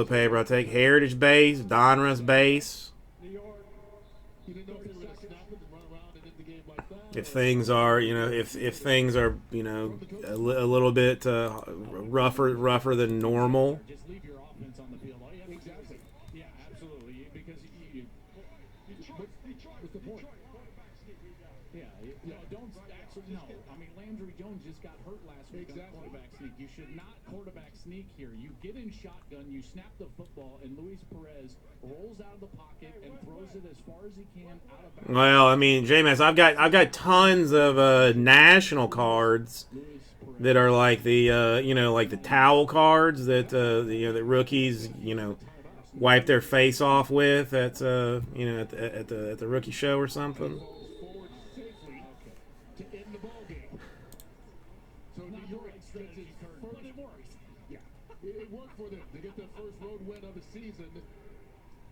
paper. I take Heritage base, Donruss base. If things are, if things are, a little bit rougher than normal. Just leave your offense on the field. All you have to do is, yeah, absolutely, because what's the point? Yeah, don't actually no. I mean, Landry Jones just got hurt last week on quarterback sneak. You should not quarterback sneak here. You get in shotgun, you snap the football, and Luis Perez rolls out of the pocket and throws it as far as he can out of bounds. Well, I mean, J-Mass, I've got tons of national cards that are like the like the towel cards that that rookies wipe their face off with at at the rookie show or something. It worked for them to get their first road win of the season.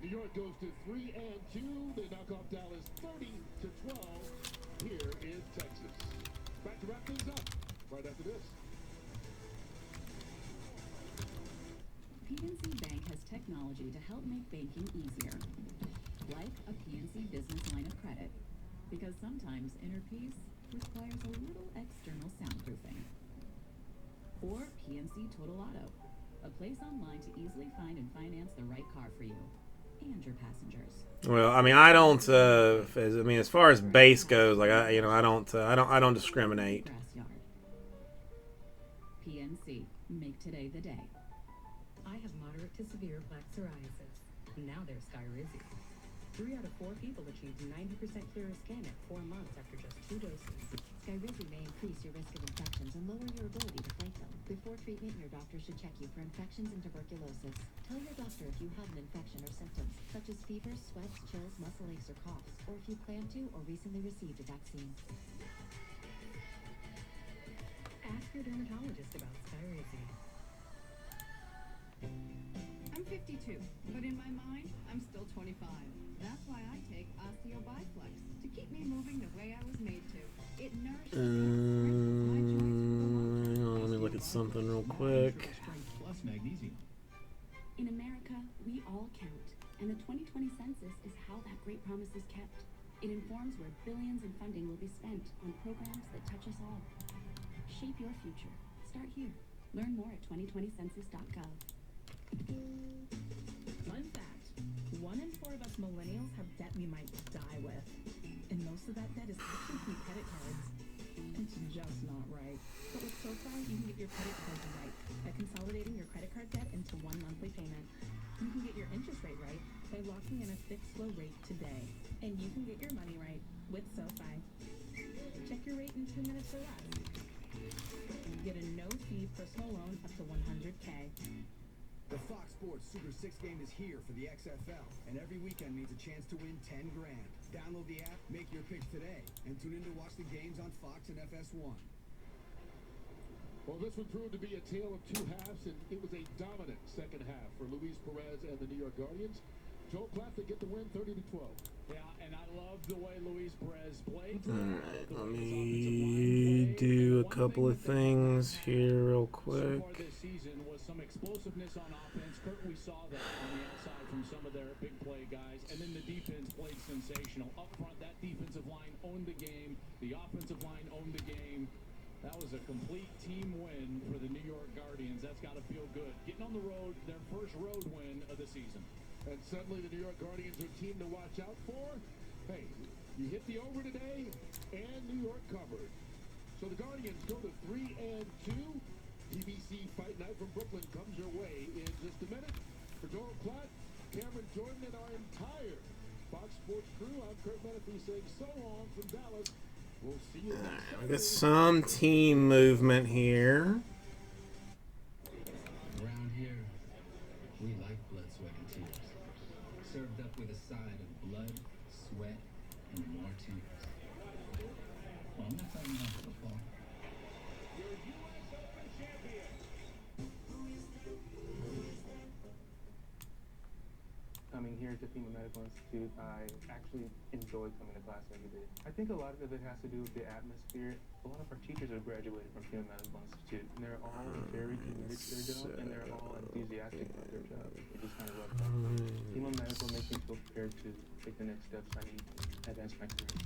New York goes to 3-2. They knock off Dallas 30-12. Here in Texas. Back to wrap things up right after this. PNC Bank has technology to help make banking easier, like a PNC business line of credit, because sometimes inner peace requires a little external soundproofing. Or PNC Total Auto, a place online to easily find and finance the right car for you and your passengers. Well, I mean, I don't. As far as base goes, like I don't discriminate. Grass yard. PNC, make today the day. I have moderate to severe plaque psoriasis. Now there's Skyrizi. 3 out of 4 people achieved 90% clearer skin at 4 months after just 2 doses. Skyrizi may increase your risk of infections and lower your ability to fight them. Before treatment, your doctor should check you for infections and tuberculosis. Tell your doctor if you have an infection or symptoms, such as fevers, sweats, chills, muscle aches, or coughs, or if you plan to or recently received a vaccine. Ask your dermatologist about Skyrizi. I'm 52, but in my mind, I'm still 25. That's why I take OsteoBiflex to keep me moving the way I was made to. It nourishes let me look at something real quick. plus magnesium. In America, we all count, and the 2020 census is how that great promise is kept. It informs where billions in funding will be spent on programs that touch us all. Shape your future. Start here. Learn more at 2020census.gov. Fun fact, 1 in 4 of us millennials have debt we might die with. And most of that debt is actually from credit cards. It's just not right. But with SoFi, you can get your credit cards right by consolidating your credit card debt into 1 monthly payment. You can get your interest rate right by locking in a fixed low rate today. And you can get your money right with SoFi. Check your rate in 2 minutes or less. Get a no-fee personal loan up to $100K. The Fox Sports Super 6 game is here for the XFL, and every weekend means a chance to win 10 grand. Download the app, make your pitch today, and tune in to watch the games on Fox and FS1. Well, this one proved to be a tale of 2 halves, and it was a dominant second half for Luis Perez and the New York Guardians. Joel Klatt to get the win 30-12. Yeah, and I love the way Luis Perez played. Alright, let me do a couple of things here real quick. So far this season was some explosiveness on offense. Kurt, we saw that on the outside from some of their big play guys. And then the defense played sensational. Up front, that defensive line owned the game. The offensive line owned the game. That was a complete team win for the New York Guardians. That's got to feel good. Getting on the road, their first road win of the season. And suddenly the New York Guardians are a team to watch out for. Hey, you hit the over today, and New York covered. So the Guardians go to 3-2. PBC Fight Night from Brooklyn comes your way in just a minute. For Doral Platt, Cameron Jordan, and our entire Fox Sports crew, I'm Kurt Menefee saying so long from Dallas. We'll see you next We got some team movement here. Around here, we like blood, sweat, and tears. Served up with a side of blood, sweat, and more tears. Well, I'm not talking about football. Coming here to FEMA Medical Institute, I actually enjoy coming to class every day. I think a lot of it has to do with the atmosphere. A lot of our teachers have graduated from FEMA Medical Institute, and they're all very committed to their job, and they're all enthusiastic about their job. It just kind of rubs off. FEMA Medical makes me feel prepared to take the next steps I need to advance my career.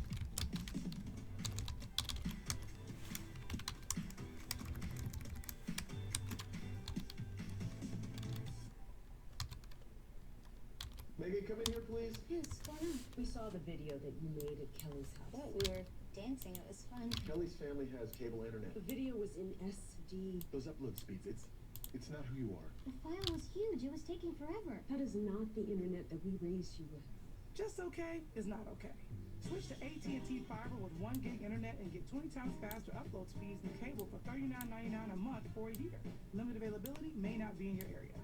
Megan, come in here, please. Yes, why not? We saw the video that you made at Kelly's house. Yeah, we were dancing. It was fun. Kelly's family has cable internet. The video was in SD. Those upload speeds, it's not who you are. The file was huge. It was taking forever. That is not the internet that we raised you with. Just okay is not okay. Switch to AT&T Fiber with 1 gig internet and get 20 times faster upload speeds than cable for $39.99 a month for a year. Limited availability may not be in your area.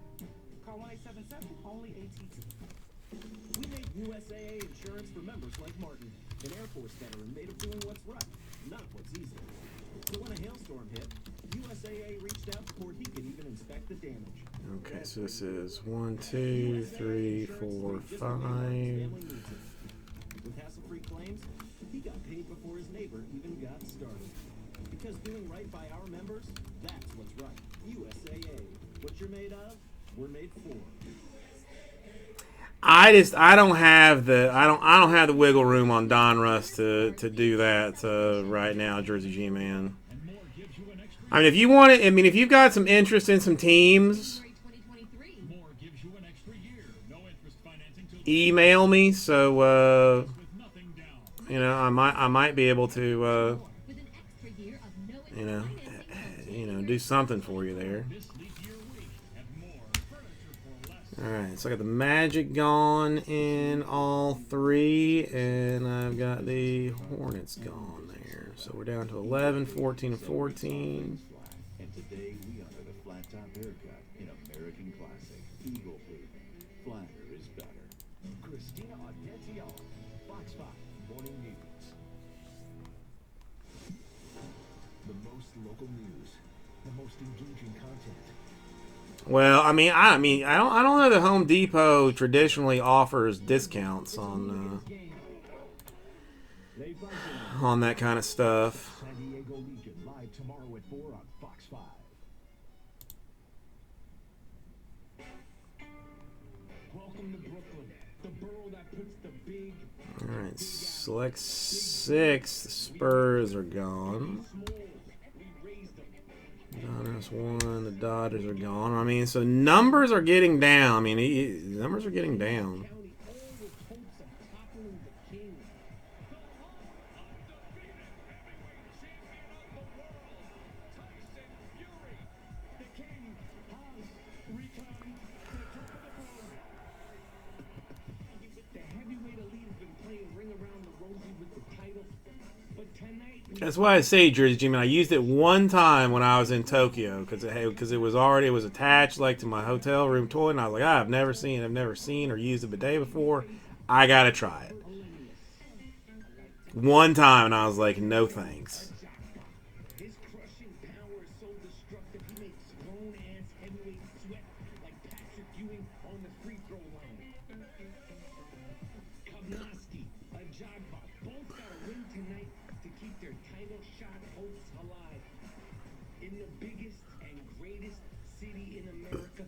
Call 1-877, only AT&T. We made USAA insurance for members like Martin, an Air Force veteran made of doing what's right, not what's easy. So when a hailstorm hit, USAA reached out before he could even inspect the damage. Okay, so this is 1, 2, 3, 4, 5. With hassle-free claims, he got paid before his neighbor even got started. Because doing right by our members, that's what's right. USAA. What you're made of, we're made for. I don't have the wiggle room on Donruss to do that right now, Jersey G man. I mean, if you want it, I mean, if you've got some interest in some teams, email me. So you know, I might be able to you know, do something for you there. Alright, so I got the Magic gone in all 3, and I've got the Hornets gone there. So we're down to 11, 14, and 14. And today we honor the flat top haircut in American classic. Eagle pleating. Flatter is better. Christina Audiencion, Fox 5 Morning News. The most local news, the most engaging content. Well, I don't know that Home Depot traditionally offers discounts on that kind of stuff. San Diego Legion live tomorrow at 4 on Fox 5. Welcome to Brooklyn, the borough that puts the big. All right, select 6. The Spurs are gone. Donruss 1. The Dodgers are gone. I mean, so numbers are getting down. I mean, numbers are getting down. That's why I say Jersey Jim. I used it one time when I was in Tokyo because it was attached like to my hotel room toilet, and I was like, I've never seen or used a bidet before. I gotta try it. One time, and I was like, no thanks. His crushing power is so destructive, he makes grown-ass heavyweights sweat like Patrick Ewing on the free throw line. Kovnowski, Ajagba, both got to win tonight to keep their title shot hopes alive. In the biggest and greatest city in America,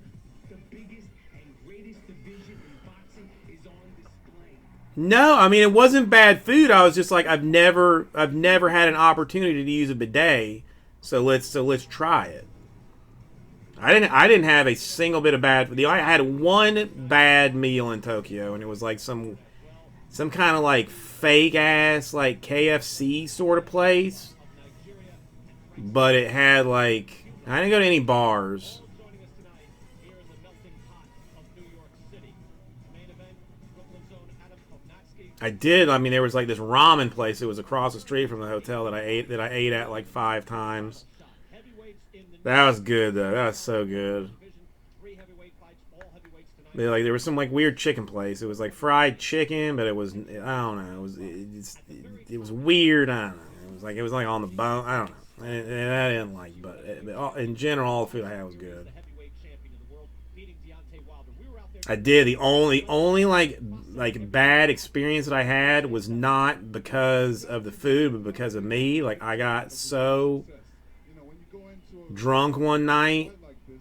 the biggest and greatest division in boxing is on display. No, I mean it wasn't bad food. I was just like I've never had an opportunity to use a bidet, so let's try it. I didn't have a single bit of bad food. I had one bad meal in Tokyo, and it was like some kind of like fake ass like KFC sort of place. But it had like I didn't go to any bars. I did. I mean, there was like this ramen place that was across the street from the hotel that I ate at like 5 times. That was good though. That was so good. There was some like weird chicken place. It was like fried chicken, but it was I don't know. It was weird. I don't know. It was like on the bone. I don't know. And I didn't like, but in general, all the food I had was good. I did. The only like bad experience that I had was not because of the food, but because of me. Like I got so drunk one night,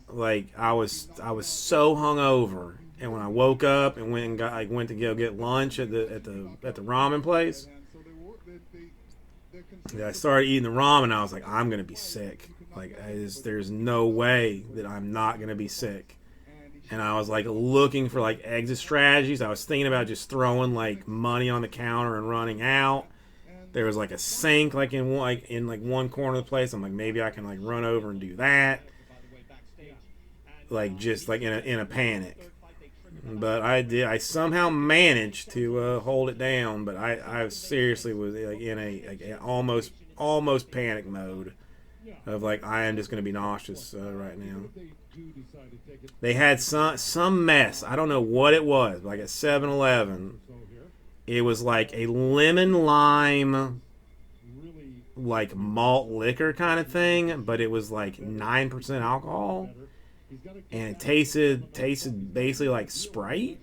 like I was so hungover, and when I woke up and went to go get lunch at the ramen place, I started eating the ramen. I was like, I'm gonna be sick. Like there's no way that I'm not gonna be sick. And I was like looking for like exit strategies. I was thinking about just throwing like money on the counter and running out. There was like a sink like in one corner of the place. I'm like, maybe I can like run over and do that. Like just like in a panic. But I did. I somehow managed to hold it down. But I seriously was like in a almost panic mode of like I am just going to be nauseous right now. They had some mess. I don't know what it was. Like at 7-Eleven, it was like a lemon lime, like malt liquor kind of thing, but it was like 9% alcohol, and it tasted basically like Sprite.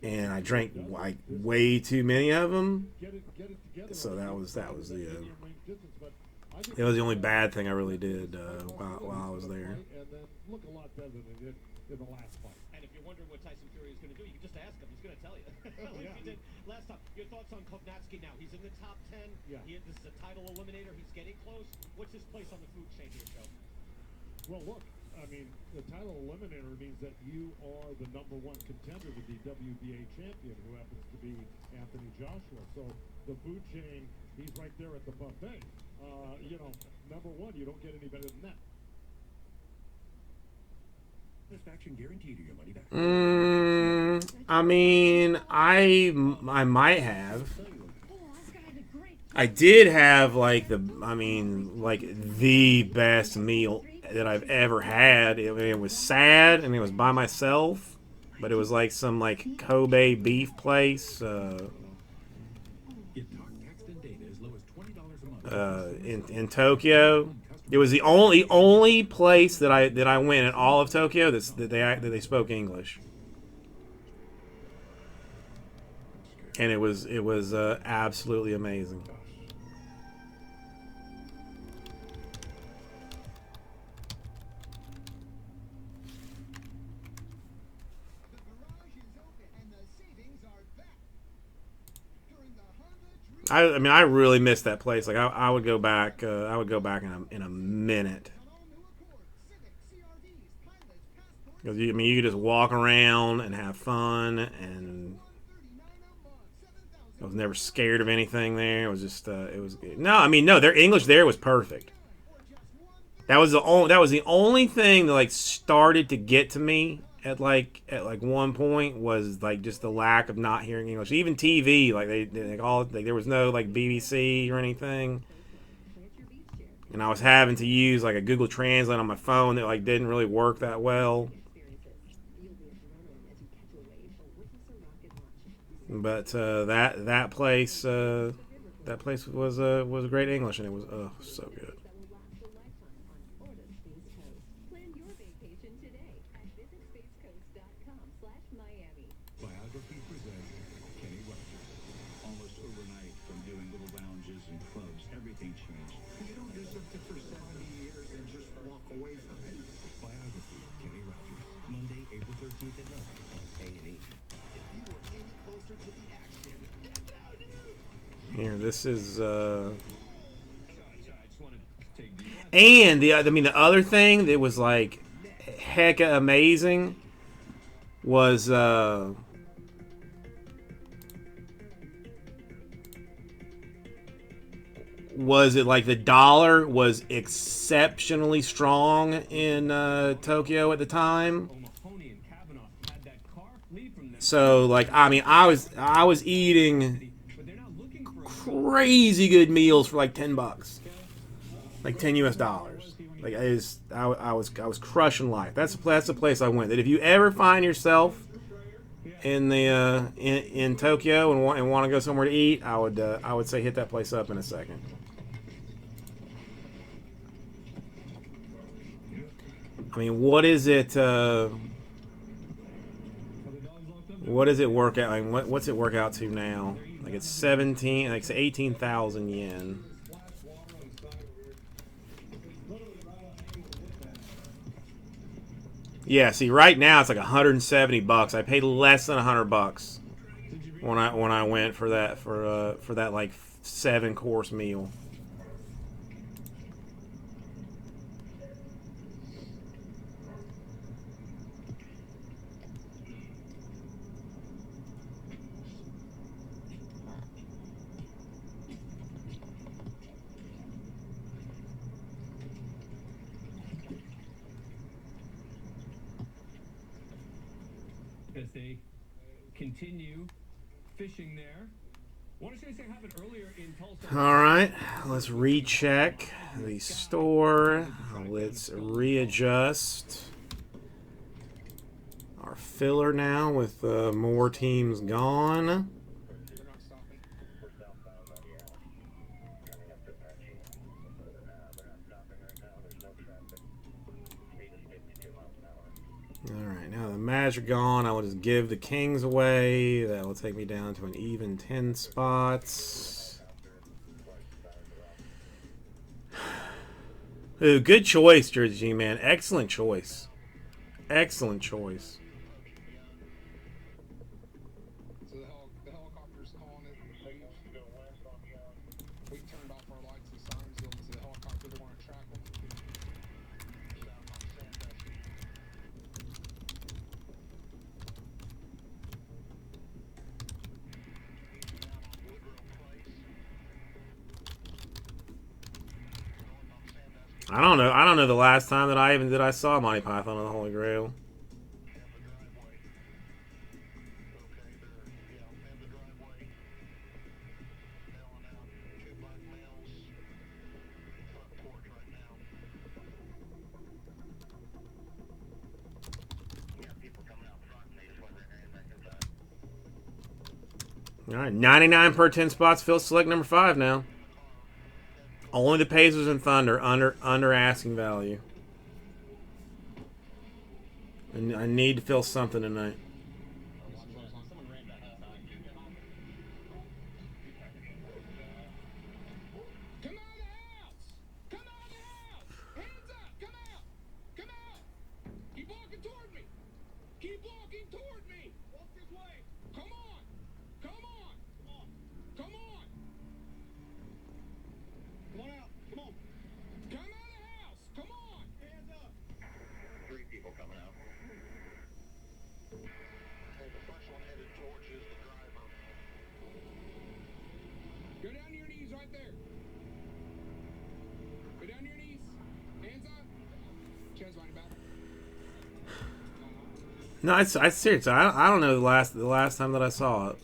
And I drank like way too many of them. So that was the. It was the only bad thing I really did while I was there. Look a lot better than they did in the last fight. And if you're wondering what Tyson Fury is going to do, you can just ask him. He's going to tell you. Yeah. He did last time. Your thoughts on Kovnowski now? He's in the top 10. Yeah. This is a title eliminator. He's getting close. What's his place on the food chain here, Joe? Well, look, I mean, the title eliminator means that you are the #1 contender to be WBA champion, who happens to be Anthony Joshua. So the food chain, he's right there at the buffet. #1, you don't get any better than that. Satisfaction guaranteed or your money back. I mean, I might have. I did have like the best meal that I've ever had. It was sad and it was by myself, but it was like some like Kobe beef place in Tokyo. It was the only place that I went in all of Tokyo that they spoke English, and it was absolutely amazing. I mean, I really missed that place. Like, I would go back. I would go back in a minute. Because you could just walk around and have fun, and I was never scared of anything there. It was just, it was good. No, I mean, no, their English there was perfect. That was the only thing that like started to get to me at one point was like just the lack of not hearing English. Even TV, there was no like BBC or anything, and I was having to use like a Google Translate on my phone that like didn't really work that well. But that place was great English, and it was so good. everything changed. You don't do something for 70 years and just walk away from it. Biography, Kenny Rogers. Monday, April 13th at 9 on A&E. If you were any closer to the action, that's how you. Here, this is. Sorry, I just want to take these. And the other thing that was like hecka amazing was it like the dollar was exceptionally strong in Tokyo at the time. So like I was eating crazy good meals for like $10, like $10 US. Like I was crushing life. That's the place I went. That if you ever find yourself in the in Tokyo and want to go somewhere to eat, I would say hit that place up in a second. I mean, what is it? What does it work out? I mean, what's it work out to now? Like it's 17, like it's 18,000 yen. Yeah, see, right now it's like $170. I paid less than $100 when I went for that like 7-course meal. As they continue fishing there. Want to say happened earlier in Tulsa. All right, let's recheck the store. Let's readjust our filler now with more teams gone. Alright, now the Magi are gone. I will just give the Kings away. That will take me down to an even 10 spots. Ooh, good choice, Jersey G, man. Excellent choice. Excellent choice. So the helicopter's calling it. We turned off our lights and sirens going to the helicopter. They want to track them. I don't know the last time that I saw Monty Python and the Holy Grail. All right, 99 per 10 spots. Phil, select number 5 now. Only the Pacers and Thunder under asking value. And I need to feel something tonight. No, it's seriously. I don't know the last time that I saw it.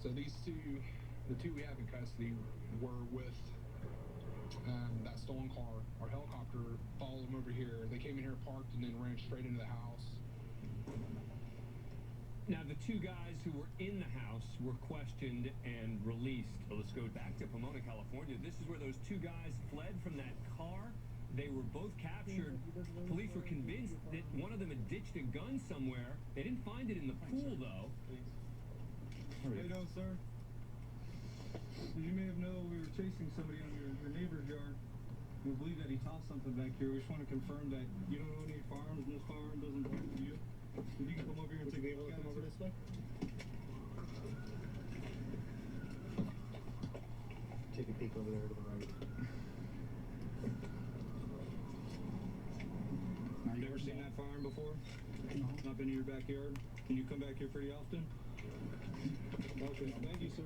So these two The two we have in custody were with that stolen car. Our helicopter followed them over here. They came in here, parked, and then ran straight into the house. Now, the two guys who were in the house were questioned and released. Well, let's go back to Pomona, California. This is where those two guys fled from that car. They were both captured. Police were convinced that one of them had ditched a gun somewhere. They didn't find it in the pool, though. How you doing, sir? As you may have known, we were chasing somebody on your neighbor's yard. We believe that he tossed something back here. We just want to confirm that you don't own any firearms and this firearm doesn't belong to you. If you can come over here and take a look at it. Over this way? Take a peek over there to the right. You never seen that firearm before? No. Not been in your backyard? Can you come back here pretty often? Okay, thank you, sir.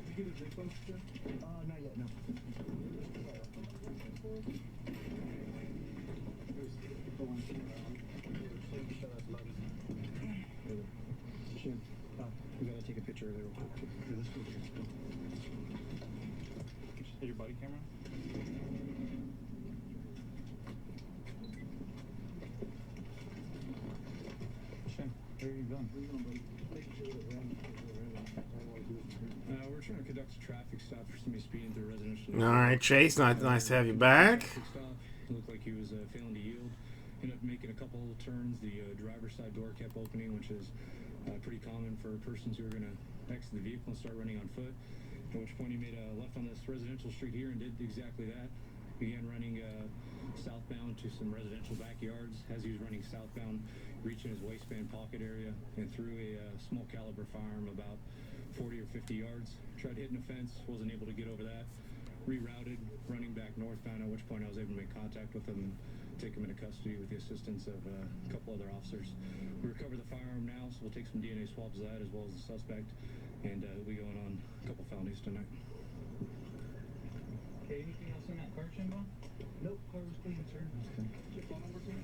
Did you get a zip up, sir? Not yet, no. We gotta take a picture of it real quick. Is your body camera? Shem, where are you going? Where are you going, buddy? We're trying to conduct a traffic stop for somebody speeding through residential. All right, Chase. Nice to have you back. It looked like he was failing to yield. Ended up making a couple turns. The driver's side door kept opening, which is pretty common for persons who are going to exit the vehicle and start running on foot. At which point he made a left on this residential street here and did exactly that. Began running southbound to some residential backyards. As he was running southbound, reaching his waistband pocket area and threw a small caliber firearm about 40 or 50 yards. Tried hitting a fence, wasn't able to get over that. Rerouted, running back northbound, at which point I was able to make contact with him, take him into custody with the assistance of a couple other officers. We recovered the firearm now, so we'll take some DNA swabs of that as well as the suspect, and we'll be going on a couple felonies tonight. Okay, anything else in that car, Shenbon? Nope, car was clean, sir. Okay. Your phone number, please?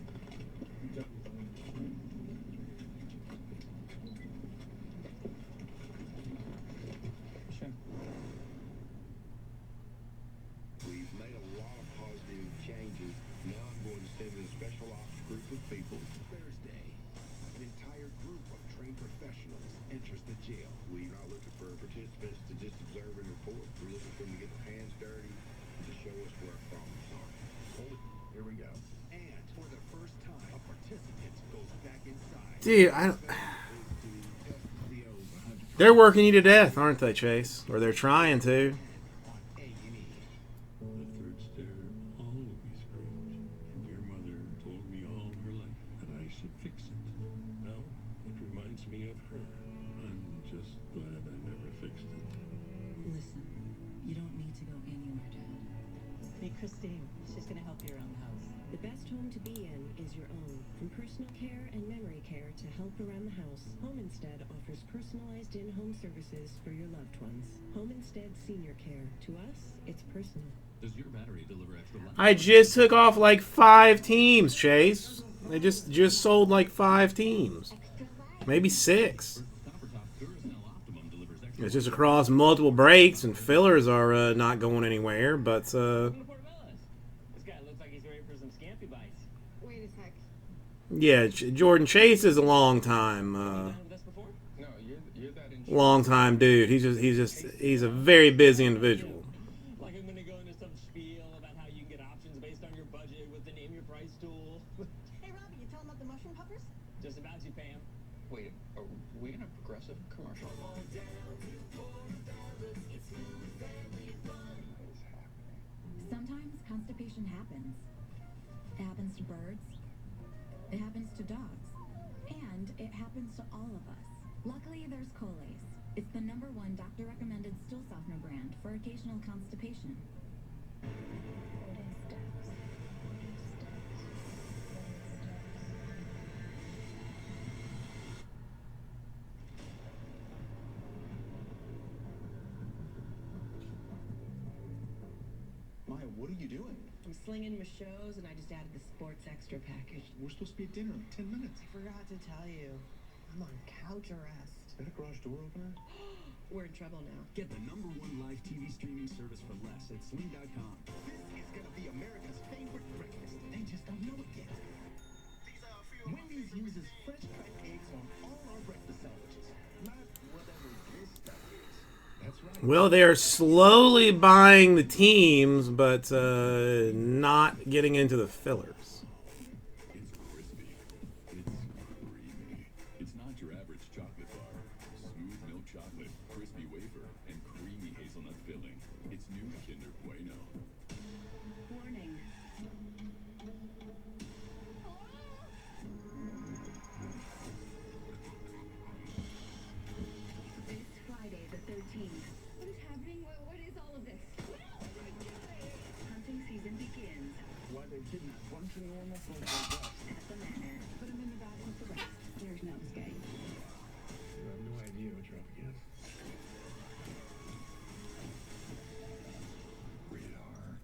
Shem. We've made a lot of positive changes. Now I'm going to send in a special ops group of people. Thursday, an entire group of trained professionals enters the jail. We're not looking for participants to just observe and report. We're looking for them to get their hands dirty and to show us where our problems are. Here we go. And for the first time, a participant goes back inside. Dude, they're working you to death, aren't they, Chase? Or they're trying to. The third stair always screamed, and your mother told me all her life that I should fix it. Now, it reminds me of her. I'm just glad I never fixed it. Listen, you don't need to go anywhere, Dad. Hey, Christine, she's gonna help you around the house. The best home to be in is your own. From personal care and memory care to help around the house, Home Instead offers personalized in-home services for your loved ones. Home Instead Senior Care. To us, it's personal. Does your battery deliver extra life? I just took off like 5 teams, Chase. They just sold like 5 teams. Maybe 6. It's just across multiple breaks, and fillers are not going anywhere, but... This guy looks like he's ready for some scampy bites. Wait a sec. Yeah, Jordan Chase is a long time dude. He's a very busy individual. Like I'm gonna go into some spiel about how you can get options based on your budget with the name your price tool. Hey, Robbie, you telling about the mushroom puffers? Just about you, Pam. Wait, are we in a progressive commercial? Sometimes constipation happens. It happens to birds. It happens to dogs. And it happens to all of us. Luckily, there's Colace. It's the #1 doctor-recommended stool softener brand for occasional constipation. Maya, what are you doing? I'm slinging my shows, and I just added the sports extra package. We're supposed to be at dinner in 10 minutes. I forgot to tell you. I'm on couch arrest. Is that a garage door opener? We're in trouble now. Get the #1 live TV streaming service for less at Sling.com. This is gonna be America's favorite breakfast. They just don't know it yet. Wendy's uses fresh cracked eggs on all our breakfast sandwiches. Not whatever this stuff is. That's right. Well, they are slowly buying the teams, but not getting into the fillers. It's crispy. It's creamy. It's not your average chocolate bar. Smooth milk chocolate, crispy wafer, and creamy hazelnut filling. It's new Kinder Bueno. Warning. It's Friday the 13th. What is happening? What is all of this? Hunting season begins Why they kidnap a bunch of normal folks like us? at the manor. Put them in the back with the rest. There's no escape. You have no idea what you're up against. Rated R.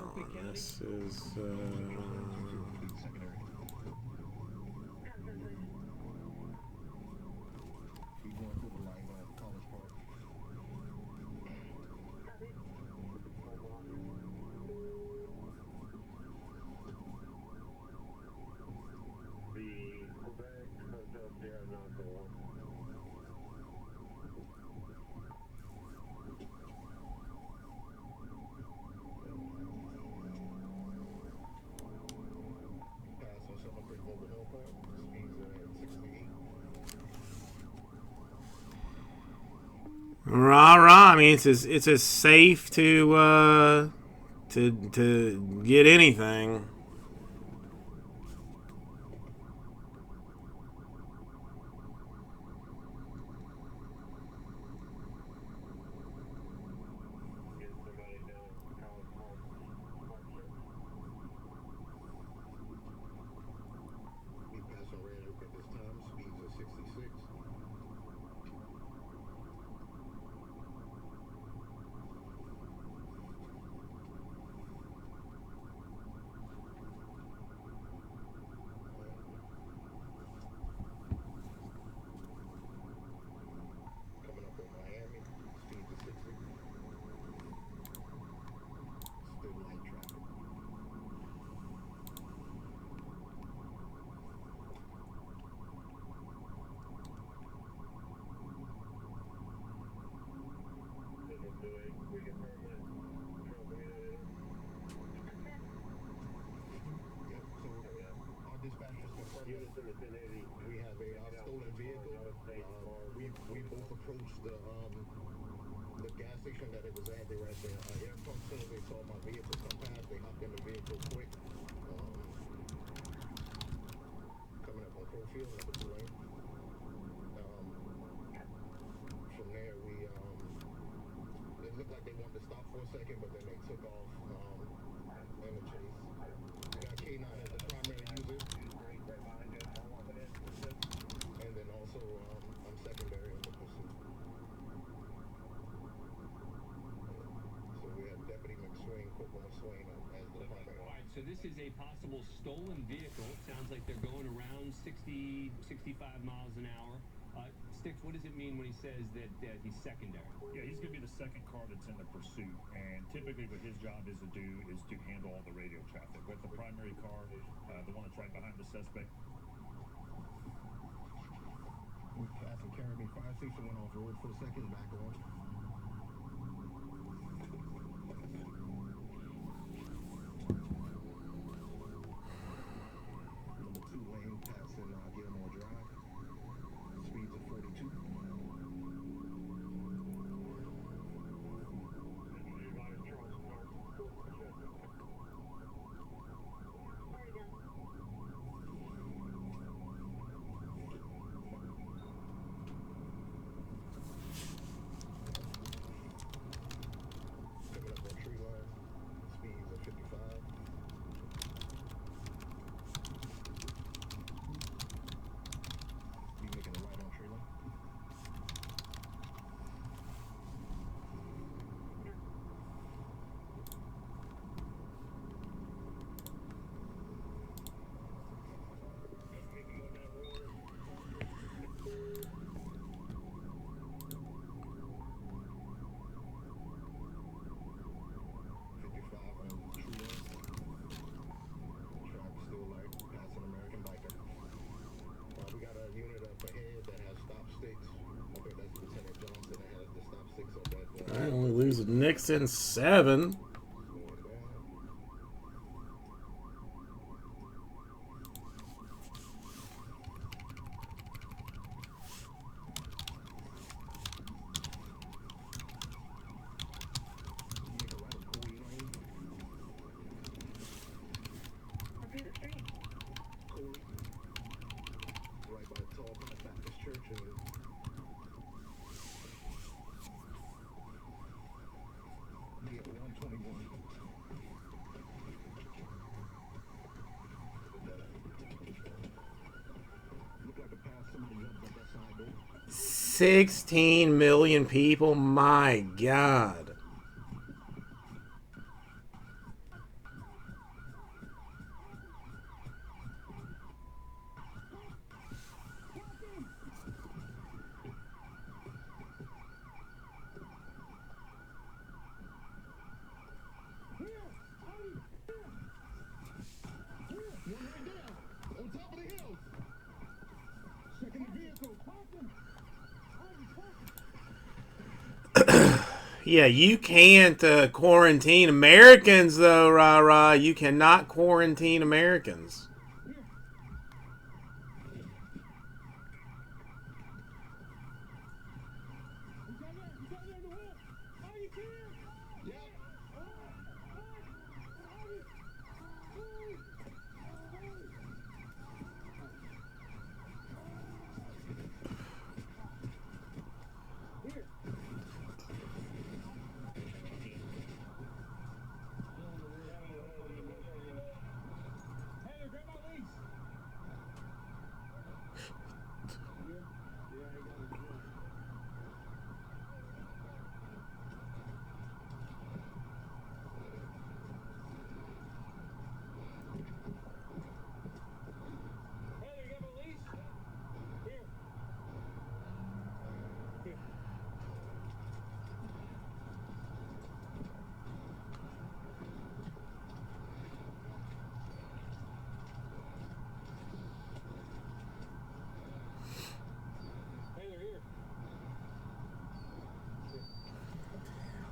Hang on, this is. Keep going through the line at College Park. Pass on Summer Creek over Hill Park. Speeds at 68. Rah rah. I mean, it's as safe to get anything. We pass on Red Hook at this time. Speeds at 66. Coming up on Miami. Speeds at 60. Still light traffic. Yep, so our dispatchers confirmed that we have a stolen vehicle. We both approached the gas station that it was at. They were at the air pump. Soon as they saw my vehicle come past, they hopped in the vehicle quick. Coming up on Crowfield, number 2 lane. From there, we it looked like they wanted to stop for a second, but then they took off in the chase. We got K9 as the primary user, and then also I'm secondary in the pursuit. So we have Deputy McSwain, Corporal McSwain as the primary. All right, so this is a possible stolen vehicle. It sounds like they're going around 60, 65 miles an hour. Sticks, what does it mean when he says that he's secondary? Yeah, he's going to be the second car that's in the pursuit, and typically what his job is to do is to handle all the radio traffic. With the primary car, the one that's right behind the suspect. We passed the Caribbean Fire Station, went off road for a second, back on. Number 2 lane passing Gilmore Drive. Speeds of 42. Knicks in 7. Right by the tall Baptist church and be at 121. Look like a pass somebody jumped up that side door. 16 million people. My God. On top of the hill. Checking the vehicle. Yeah, you can't quarantine Americans, though, rah-rah. You cannot quarantine Americans.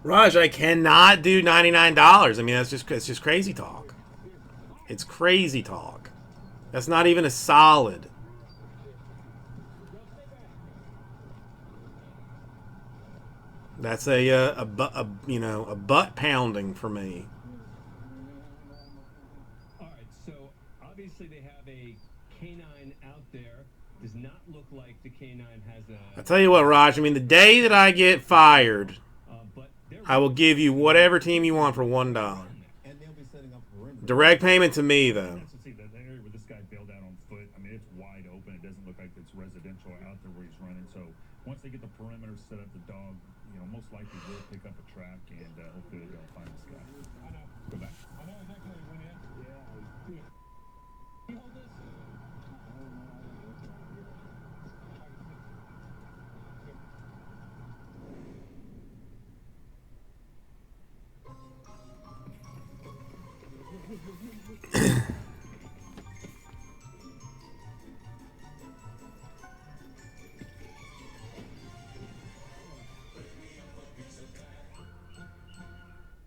Raj, I cannot do $99. I mean, it's just crazy talk. It's crazy talk. That's not even a solid. That's a butt pounding for me. All right, so obviously they have a canine out there. Does not look like the canine has a... I tell you what, Raj, I mean, the day that I get fired, I will give you whatever team you want for $1. Direct payment to me, though. See, the area where this guy bailed out on foot, I mean, it's wide open. It doesn't look like it's residential out there where he's running. So once they get the perimeter set up, the dog, most likely will pick up a track, and hopefully they'll find this guy. Go back. I know exactly where he went in. Yeah. You hold this?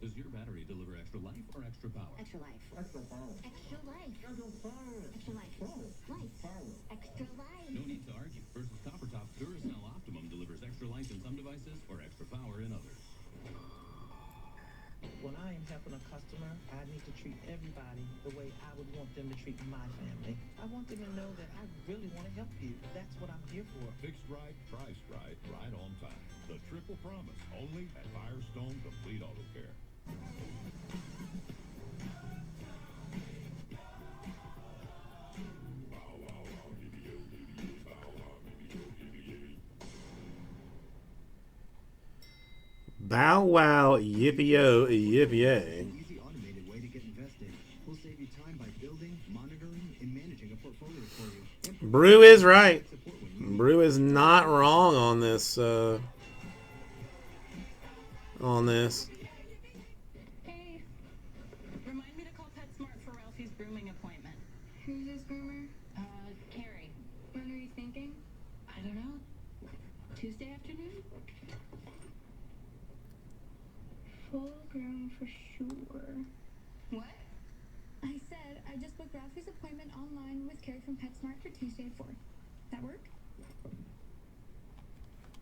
Does your battery deliver extra life or extra power? Extra life. Extra power. Extra life. Extra power. Extra life. Life. Extra life. No need to argue. Versus Copper Top, Duracell Optimum delivers extra life in some devices or extra power in others. When I am helping a customer, I need to treat everybody the way I would want them to treat my family. I want them to know that I really want to help you. That's what I'm here for. Fixed right, priced right, right on time. The triple promise, only at Firestone Complete Auto Care. Bow wow, yippee-yo, yippee-yay. Easy automated way to get invested. We'll save you time by building, monitoring, and managing a portfolio for you. Brew is right. Brew is not wrong on this. Hey, remind me to call PetSmart for Ralphie's grooming appointment. Who's this groomer? Carrie. When are you thinking? I don't know. Tuesday afternoon? full groom for sure. What? I said I just booked Ralphie's appointment online with Carrie from PetSmart for Tuesday at 4. That work?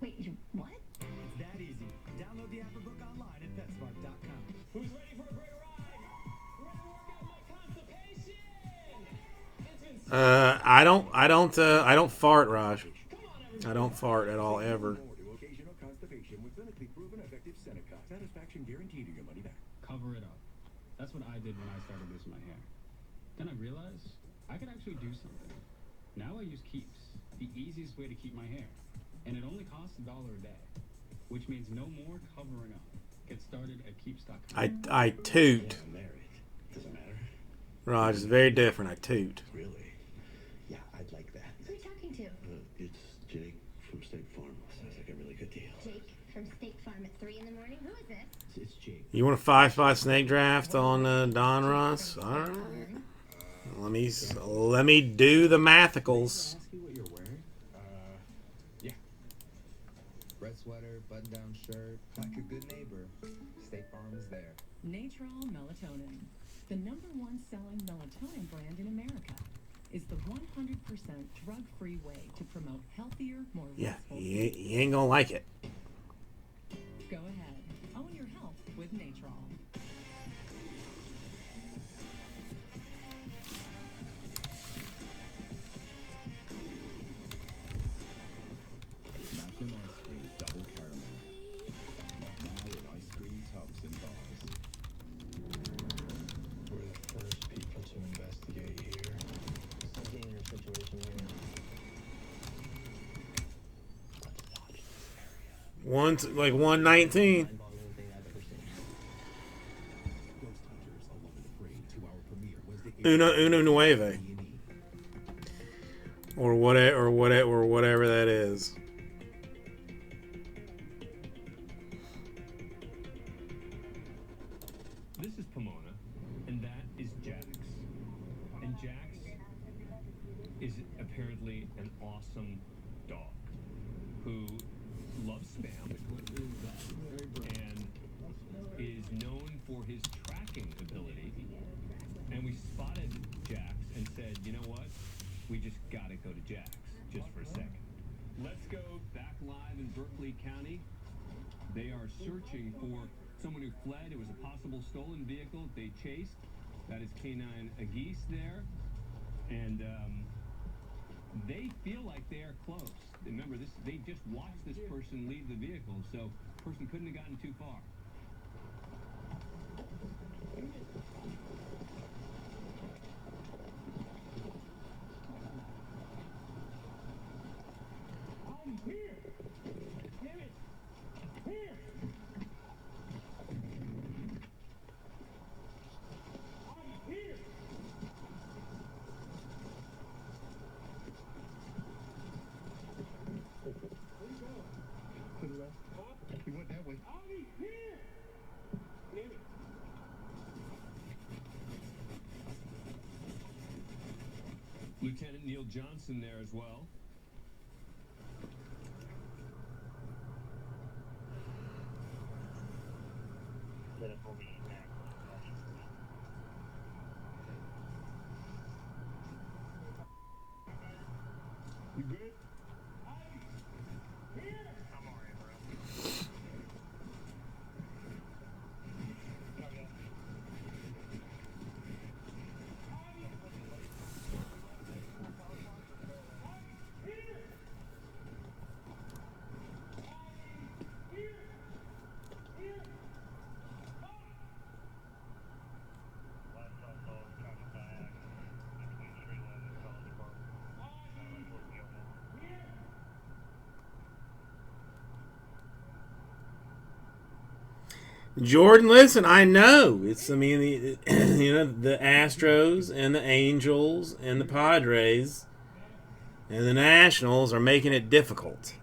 Wait, you what? It's that easy. Download the app or book online at PetSmart.com. Who's ready for a great ride? Ready to work out my constipation? It's been I don't fart, Raj. I don't fart at all, ever. Occasional constipation with clinically proven effective Seneca. Satisfaction guaranteed or your money back. Cover it up. That's what I did when I started losing my hair. Then I realized I could actually do something. Now I use Keeps, the easiest way to keep my hair. And it only costs $1 a day, which means no more covering up. Get started at Keeps.com. I toot. Yeah, I'm married. Doesn't matter. Raj, is very different. I toot. Really? Yeah, I'd like that. Who are you talking to? It's Jake from State Farm. Sounds like a really good deal. Jake from State Farm at 3 in the morning? Who is this? It's Jake. You want a 5-5 snake draft on Don Ross? All right. Let me do the mathicals. Ask you what you're wearing? Yeah. Red sweater, button-down shirt, like a good neighbor. State Farm is there. Natral Melatonin, the #1 selling melatonin brand in America, is the 100% drug-free way to promote healthier, more Yeah, restful you ain't gonna like it. Go ahead. Own your health with Natral. Magnum ice cream double caramel. Now in ice cream tubs and bars. We're the first people to investigate here. It's a dangerous situation here. Like 119. Mind-boggling thing I've ever seen. Ghost Hunters, Alone and Afraid, 2-hour premiere Wednesday. Uno nueve. Or whatever that is. This is Pomona, and that is Jax. And Jax is apparently an awesome dog who loves spam and is known for his tracking ability. And we spotted Jax and said, you know what? We just gotta go to Jax just for a second. Let's go back live in Berkeley County. They are searching for someone who fled. It was a possible stolen vehicle they chased. That is Canine Agis there. And they feel like they are close. Remember, they just watched this person leave the vehicle, so the person couldn't have gotten too far. I'm here. Damn it. Here. I'm here. To the left. He went that way. I'm here. Damn it. Lieutenant Neil Johnson there as well. You good? Jordan, listen, I know the the Astros and the Angels and the Padres and the Nationals are making it difficult.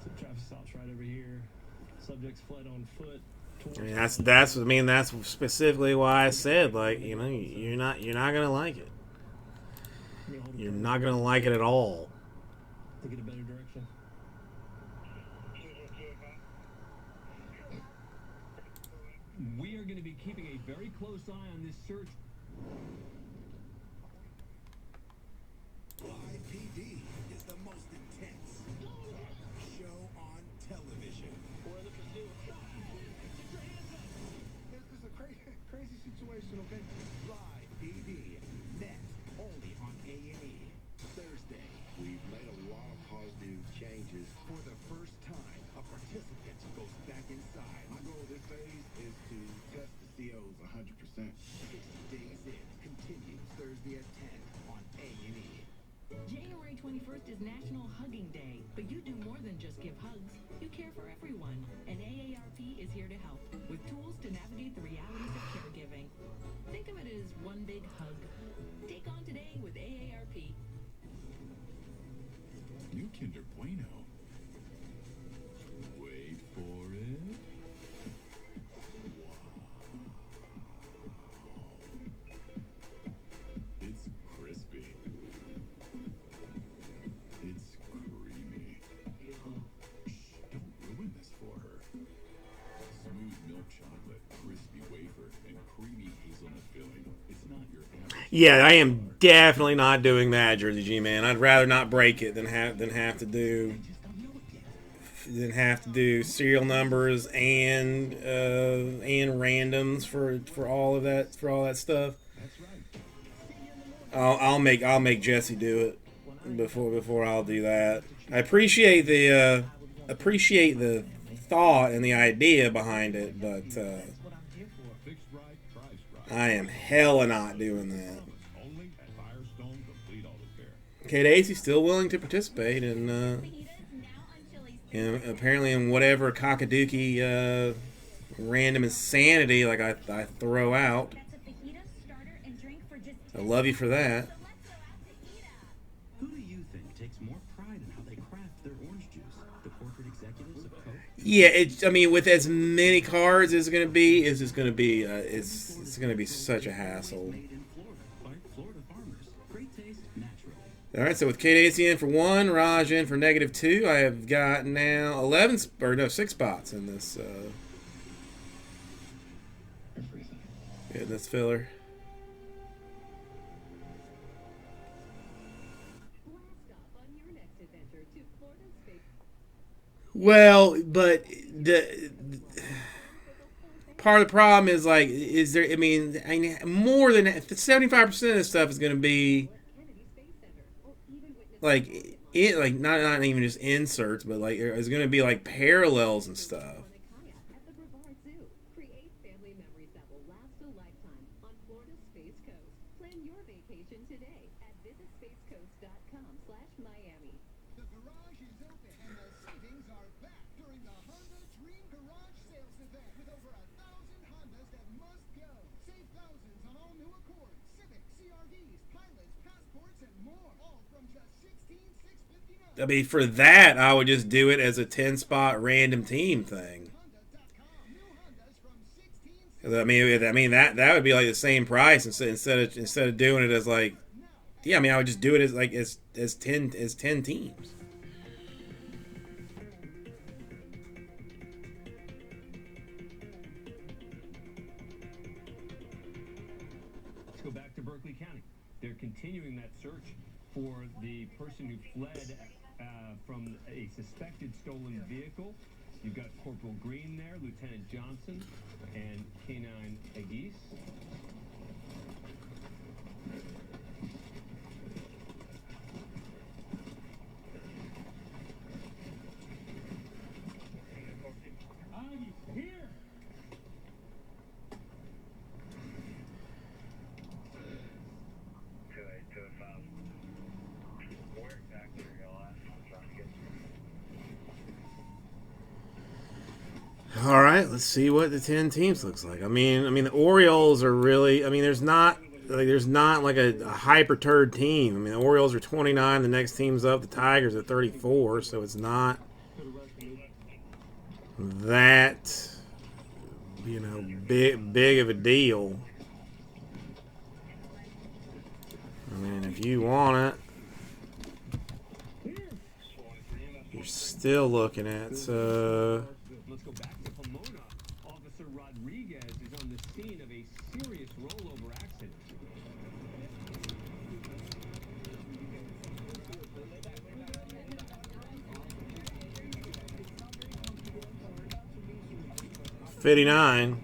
Some traffic stops right over here. Subjects fled on foot. I mean, that's specifically why I said, like, you know, you're not gonna like it. You're not gonna like it at all. Think in a better direction. We are going to be keeping a very close eye on this search. Live PD is the most intense show on television. We're in the pursuit. It's a crazy situation, okay? Live PD, next, only on A&E. Thursday, we've made a lot of positive changes. For the first time, a participant goes back inside. My goal this phase is to test the COs 100%. 60 Days In continues Thursday at 10 on A&E. January 21st is National Hugging Day, but you do more than just give hugs. You care for everyone, and AARP is here to help with tools to navigate the realities of caregiving. Think of it as one big hug. Take on today with AARP. New Kinder Bueno. Wait for it. It's crispy. It's creamy. Shh, don't ruin this for her. Smooth milk chocolate, crispy wafer, and creamy hazelnut filling. It's not your average. Yeah, I am definitely not doing that, Jersey G, man. I'd rather not break it than have to do serial numbers and randoms for all that stuff. I'll make Jesse do it before I'll do that. I appreciate the thought and the idea behind it, but I am hella not doing that. Kate Acey's still willing to participate in apparently in whatever cockadookey random insanity like I throw out. I love you for that. Who do you think takes more pride in how they craft their orange juice? The corporate executives of Coke? Yeah, I mean, with as many cards as it's going to be, it's just going to be it's going to be such a hassle. All right, so with Kate Acey in for 1, Raj in for -2, I have got now 6 spots in this. In this filler. Well, but the part of the problem is like, is there? I mean more than 75% of this stuff is going to be like not even just inserts, but like it's going to be like parallels and stuff. I mean, for that, I would just do it as a 10-spot random team thing. I mean that would be like the same price instead of doing it as like, yeah. I mean, I would just do it as like as 10 teams. Let's go back to Berkeley County. They're continuing that search for the person who fled from a suspected stolen vehicle. You've got Corporal Green there, Lieutenant Johnson, and Canine Agis. Here! All right, let's see what the 10 teams looks like. I mean the Orioles are really. I mean, there's not like a hyper turd team. I mean, the Orioles are 29. The next team's up. The Tigers are 34. So it's not that you know, big of a deal. I mean, if you want it, you're still looking at Let's go back to Pomona. Officer Rodriguez is on the scene of a serious rollover accident. $59.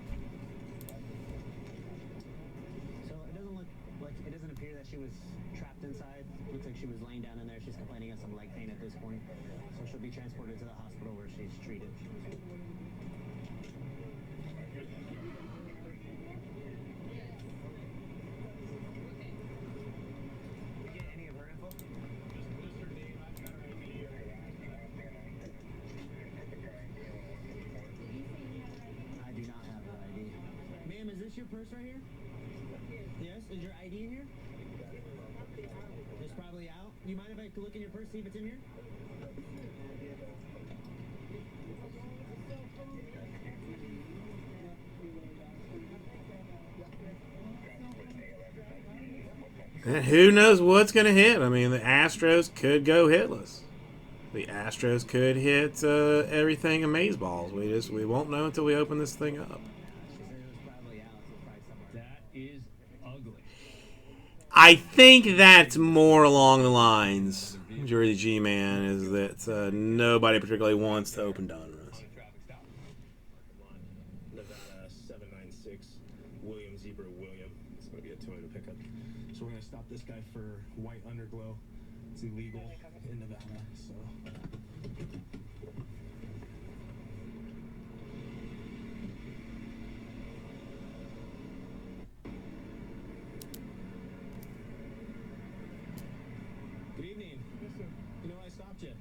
So it doesn't look like, it doesn't appear that she was trapped inside. Looks like she was laying down in there. She's complaining of some leg pain at this point. So she'll be transported to the hospital where she's treated. Get any of her info? Just her name. I've got her ID. I do not have her ID. Ma'am, is this your purse right here? Yes. Is your ID in here? It's probably out. You mind if I look in your purse, see if it's in here? And who knows what's going to hit? I mean, the Astros could go hitless. The Astros could hit everything amazeballs. We won't know until we open this thing up. That is ugly. I think that's more along the lines, Jersey G-Man, is that nobody particularly wants to open Donruss. Nevada 796 William Zebra William. It's going to be a Toyota pickup. So we're gonna stop this guy for white underglow. It's illegal in Nevada, so. Good evening. Yes, sir. You know, I stopped you.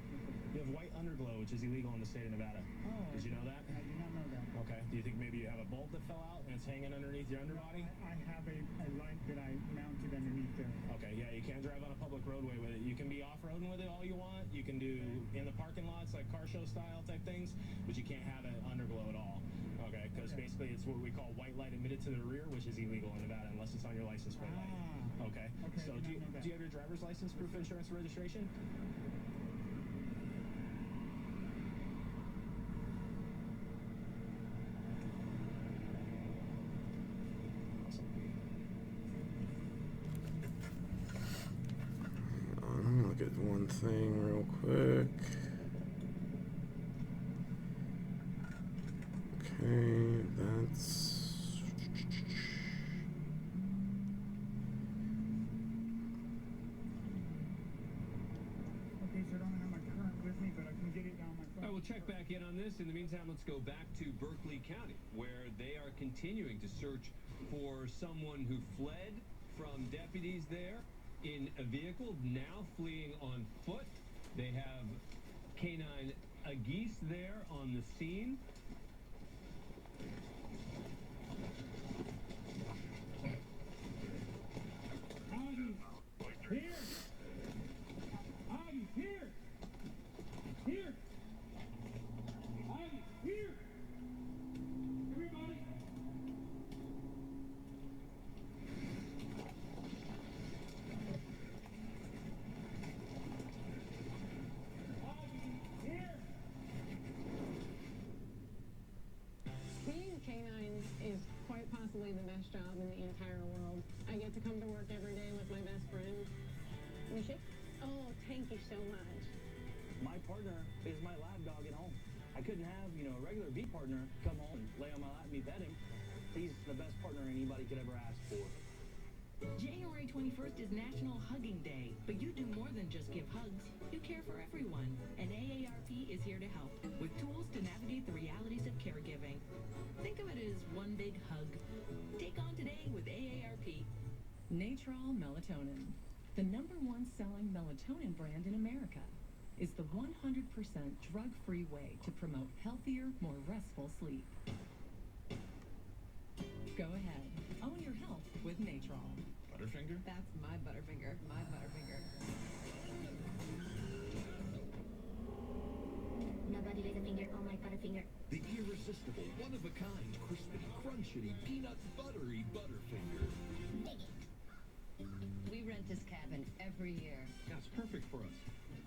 You have white underglow, which is illegal in the state of Nevada. Oh. Did you know that? I did not know that. Okay. Do you think maybe you have a bolt that fell out and it's hanging underneath your underbody? I have a light that I mounted underneath there. Okay, yeah, you can't drive on a public roadway with it. You can be off-roading with it all you want. You can do in the parking lots, like car show style type things, but you can't have it underglow at all. Okay, because basically it's what we call white light emitted to the rear, which is illegal in Nevada unless it's on your license plate light. Okay. So do you have your driver's license, proof of insurance, registration? Let me look at one thing real quick. Okay, that's... Okay, so I don't have my current with me, but I can get it down my phone. All right, we'll check back in on this. In the meantime, let's go back to Berkeley County, where they are continuing to search for someone who fled from deputies there in a vehicle, now fleeing on foot. They have Canine Agis there on the scene. Here! Aggie, here! Here! Aggie, here! Everybody! Being a canine is quite possibly the best job in the entire world. I get to come to work every day with my best friend. Mishi? Oh, thank you so much. My partner is my lab dog at home. I couldn't have, a regular beat partner come home and lay on my lap and me pet him. He's the best partner anybody could ever ask for. January 21st is National Hugging Day, but you do more than just give hugs. You care for everyone, and AARP is here to help with tools to navigate the realities of caregiving. Think of it as one big hug. Take on today with AARP. Natrol Melatonin, the #1 selling melatonin brand in America, is the 100% drug-free way to promote healthier, more restful sleep. Go ahead, own your health with Natrol. Butterfinger? That's my Butterfinger. My Butterfinger. Nobody lays a finger on my Butterfinger. The irresistible irresistible, one-of-a-kind, crispy, crunchy, peanut buttery Butterfinger. We rent this cabin every year. Yeah, it's perfect for us.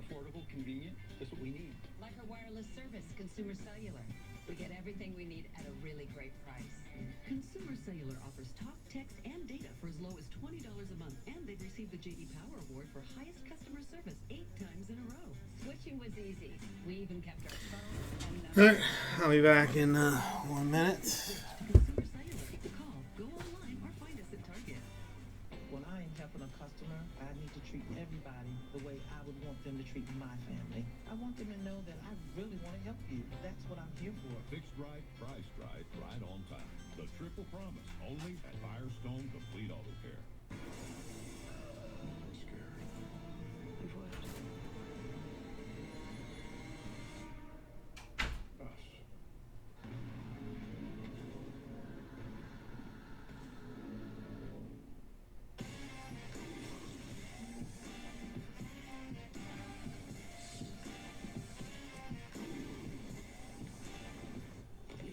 Affordable, convenient, that's what we need. Like our wireless service, Consumer Cellular. We get everything we need at a really great price. Consumer Cellular offers talk, text, and data for as low as $20 a month, and they've received the J.D. Power Award for highest customer service 8 times in a row. Switching was easy. We even kept our phone and Alright, I'll be back in 1 minute. Consumer Cellular. Call, go online, or find us at Target. When I am helping a customer, I need to treat everybody the way I would want them to treat my family. I want them to know that I really want to help you. That's what I'm here for. Fixed right, priced right, right on time. The triple promise, only at Firestone Complete Auto Care.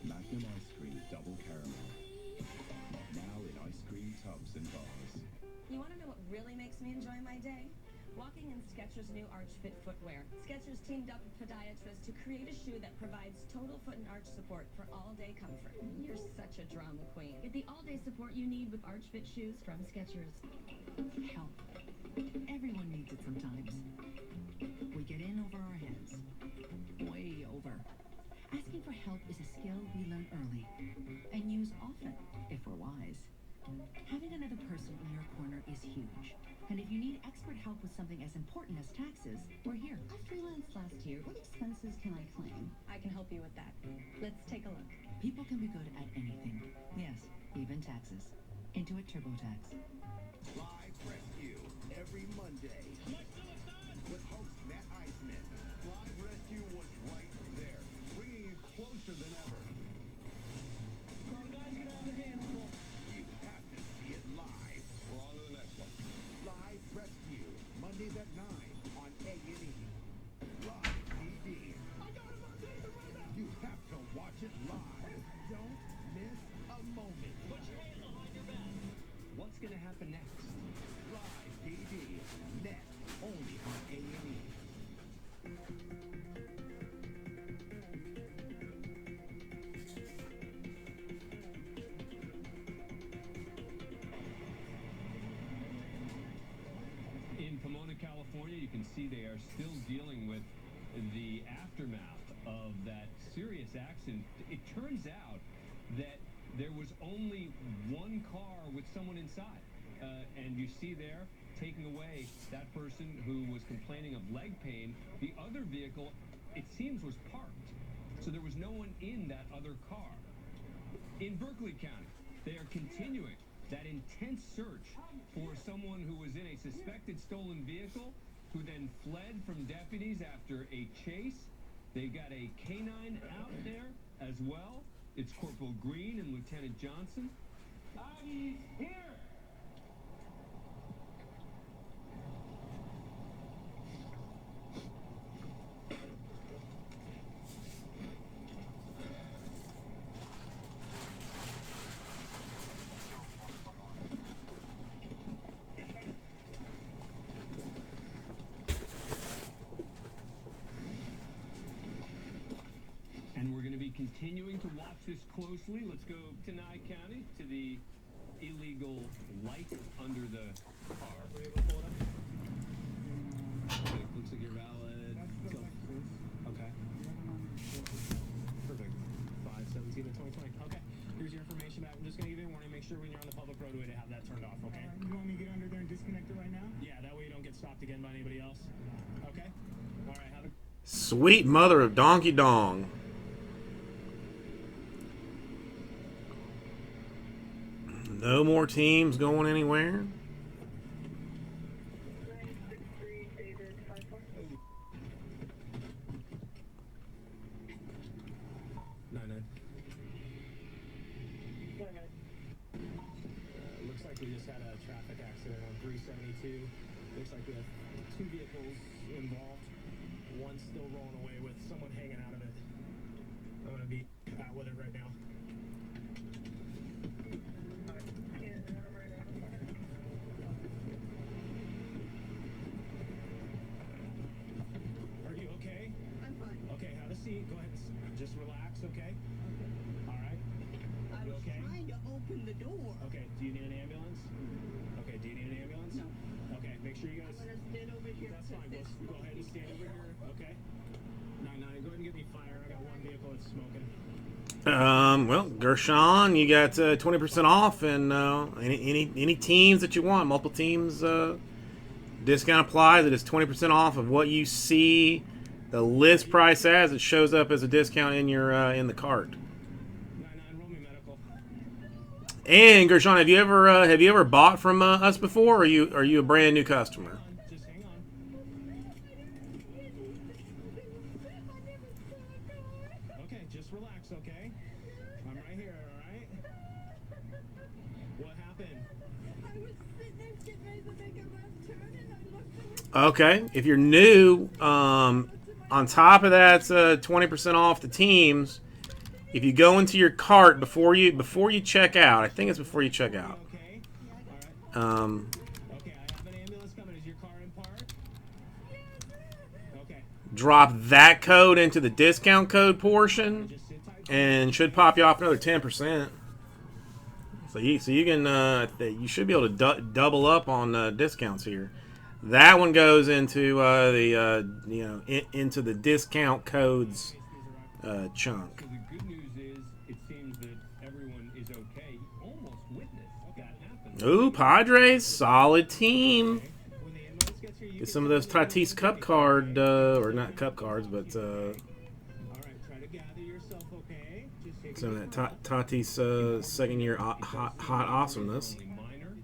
Magnum ice cream double caramel. Now in ice cream tubs and bars. You want to know what really makes me enjoy my day? Walking in Skechers' new Arch Fit footwear. Skechers teamed up with podiatrists to create a shoe that provides total foot and arch support for all-day comfort. You're such a drama queen. Get the all-day support you need with Arch Fit shoes from Skechers. Help. Everyone needs it sometimes. We get in over our heads. Way over. Asking for help is a skill we learn early and use often if we're wise. Having another person in your corner is huge. And if you need expert help with something as important as taxes, we're here. I freelanced last year. What expenses can I claim? I can help you with that. Let's take a look. People can be good at anything. Yes, even taxes. Intuit TurboTax. Live Rescue every Monday with host Matt Eisman. Live Rescue was right there, bringing you closer than ever. You have to see it live. We're on to the next one. Live Rescue, Mondays at 9 on A&E. Live TV. You have to watch it live. Don't miss a moment. Put your hand behind your back. What's going to happen next? Live TV, next, only on A&E. In Pomona, California, you can see they are still dealing with the aftermath of that serious accident. It turns out that there was only one car with someone inside. And you see there, taking away that person who was complaining of leg pain. The other vehicle, it seems, was parked. So there was no one in that other car. In Berkeley County, they are continuing that intense search for someone who was in a suspected stolen vehicle, who then fled from deputies after a chase. They've got a canine out there as well. It's Corporal Green and Lieutenant Johnson. Bodies here! And we're going to be continuing to watch this closely. Let's go to Nye County, to the illegal light under the car. Okay, looks like you're valid. Okay. Perfect. 5/17 of 2020. Okay. Here's your information back. I'm just going to give you a warning. Make sure when you're on the public roadway to have that turned off, okay? You want me to get under there and disconnect it right now? Yeah, that way you don't get stopped again by anybody else. Okay? All right, have a... Sweet mother of Donkey Dong. No more teams going anywhere. Looks like we just had a traffic accident on 372. Looks like we have 2 vehicles involved. One still rolling away with someone hanging out of it. I'm gonna be out with it right now. Are you okay? I'm fine. Okay, have a seat. Go ahead. Just relax, okay? All right. I You was okay? trying to open the door. Okay, do you need an ambulance? Okay, do you need an ambulance? No. Okay, make sure you guys... I'm gonna stand over here. That's fine, go ahead and stand over here, okay? 9-9, go ahead and get me fire. I got one vehicle that's smoking. Well, Gershon, you got 20% off, and any teams that you want, multiple teams, discount applies. It is 20% off of what you see the list price as. It shows up as a discount in your in the cart. 9-9, roll me medical. And Gershon, have you ever bought from us before, or are you a brand new customer? Just hang on. Okay, just relax, okay? I'm right here, alright? What happened? I was sitting there getting ready to make a left turn, and I looked Okay, if you're new, on top of that 20% off the teams, if you go into your cart before you check out, I think it's before you check out. Okay, alright. Okay, I have an ambulance coming. Is your car in park? Okay. Drop that code into the discount code portion, and should pop you off another 10%. So you can you should be able to double up on discounts here. That one goes into into the discount codes chunk. So the good news is, it seems that everyone is okay. You almost witnessed that happen. Ooh, Padres, solid team. Get some of those Tatis Cup card, or not Cup cards, but Alright, try to gather yourself, okay? Just take some of that Tatis second year hot awesomeness. Minor,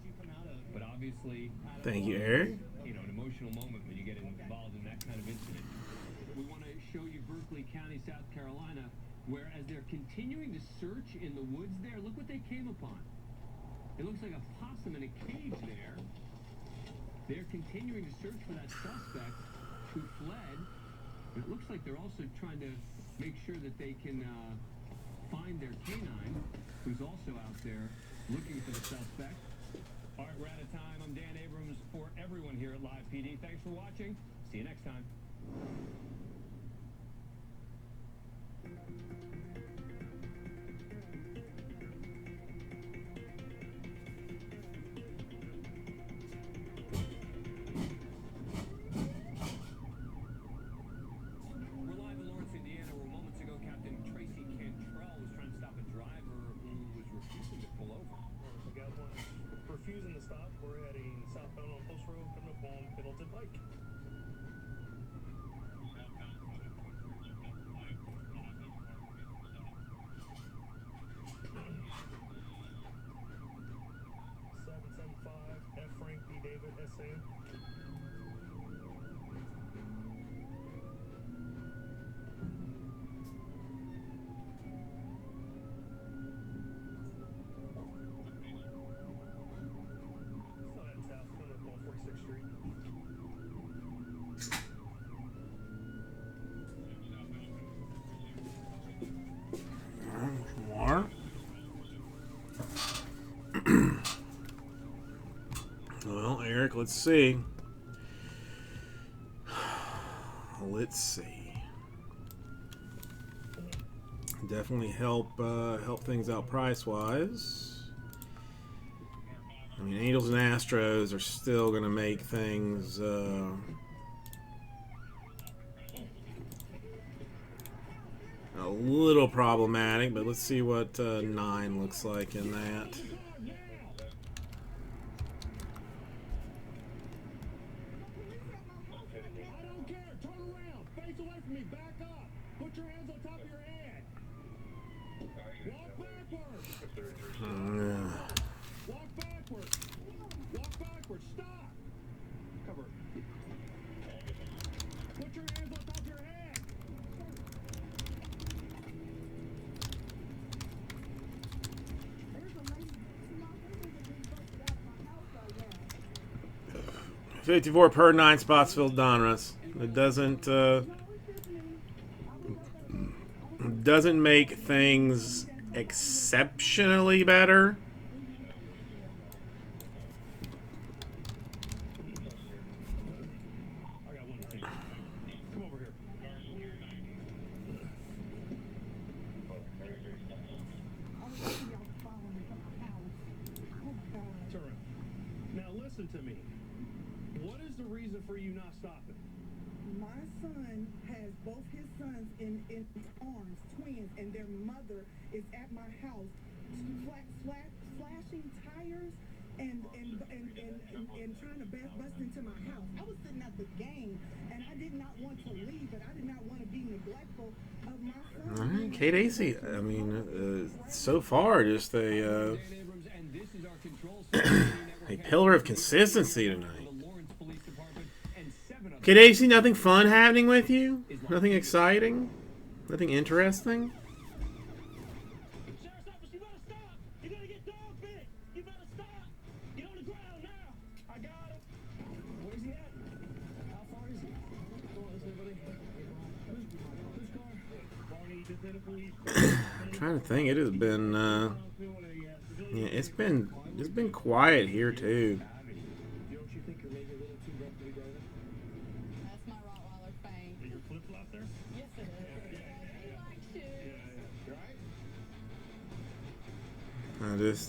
but obviously, Thank you, Eric. an emotional moment when you get involved in that kind of incident. We want to show you Berkeley County, South Carolina, where as they're continuing to search in the woods there, look what they came upon. It looks like a possum in a cage there. They're continuing to search for that suspect who fled. And it looks like they're also trying to make sure that they can find their canine, who's also out there looking for the suspect. All right, we're out of time. I'm Dan Abrams for everyone here at Live PD. Thanks for watching. See you next time. We're live in Lawrence, Indiana, where moments ago Captain Tracy Cantrell was trying to stop a driver who was refusing to pull over. The guy was refusing to stop. We're heading southbound on Post Road, coming up on Pendleton Pike. F. Frank D. David, SA. South, coming up on 46th Street. More. Well, Eric, let's see. Let's see. Definitely help things out price-wise. I mean, Angels and Astros are still going to make things a little problematic, but let's see what 9 looks like in that. I don't care. Turn around. Face away from me. Back up. Put your hands on top of your head. Walk backwards. Walk backwards. Walk backwards. Stop. Cover. Put your hands on top of your head. There's a lady. There's a big busted out of my house right there. 54 per 9 spots filled Donruss. It doesn't make things exceptionally better. Listen to me. What is the reason for you not stopping? My son has both his sons in arms, twins, and their mother is at my house, flashing tires and trying to bust into my house. I was sitting at the game, and I did not want to leave, but I did not want to be neglectful of my son. All right, Kate Acey. I mean, so far, just a pillar of consistency tonight. Kate Acey, nothing fun happening with you? Nothing exciting? Nothing interesting? I'm trying to think. It has been, yeah, it's been quiet here too.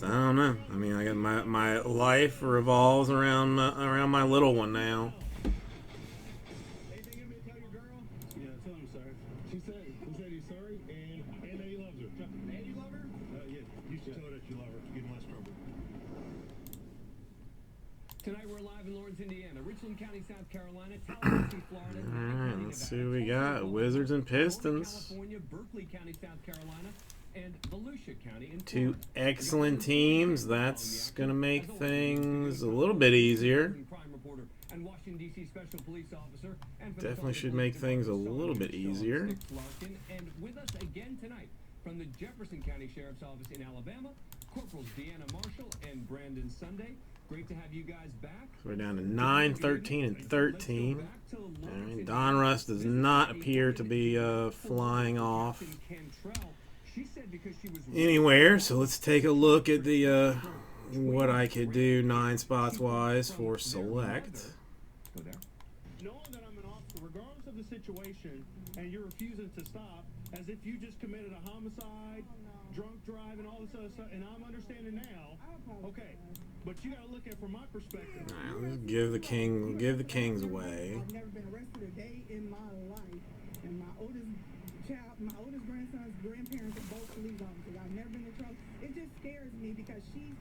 I don't know. I mean, I got my life revolves around my little one now. Yeah, tell him sorry. He said he's sorry and that he loves her. And you love her? Yeah, you should tell her that you love her. Get in less trouble. Tonight we're live in Lawrence, Indiana, Richland County, South Carolina, Tallahassee, Florida, Alright, let's see what we got. Wizards and Pistons. California, Berkeley County, South Carolina, and Volusia County in Two Florida. excellent teams. That's going to make things a little bit easier. And Washington, D.C. Special Police Officer. And Definitely should make things a little bit easier. And with us again tonight from the Jefferson County Sheriff's Office in Alabama, Corporals Deanna Marshall and Brandon Sunday. Great to have you guys back. So we're down to 9, 13, and 13. And Donruss does not appear to be flying off anywhere. So let's take a look at the what I could do 9 spots wise for select. Knowing that I'm an officer, regardless of the situation, and you're refusing to stop, as if you just committed a homicide, drunk drive, and all this other stuff, and I'm understanding now. Okay, but you got to look at it from my perspective. All right, let's give the kings away. I've never been arrested a day in my life, and my oldest grandson's grandparents are both police officers. I've never been in trouble. It just scares me because she's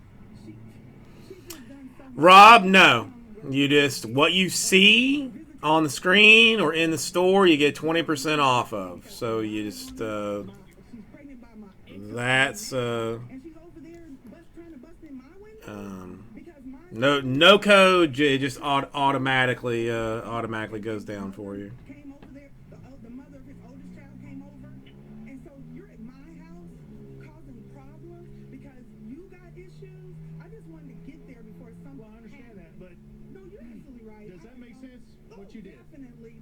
just done so much. Rob, no. You just, what you see on the screen or in the store, you get 20% off of. So you just, that's, no code, it just automatically goes down for you.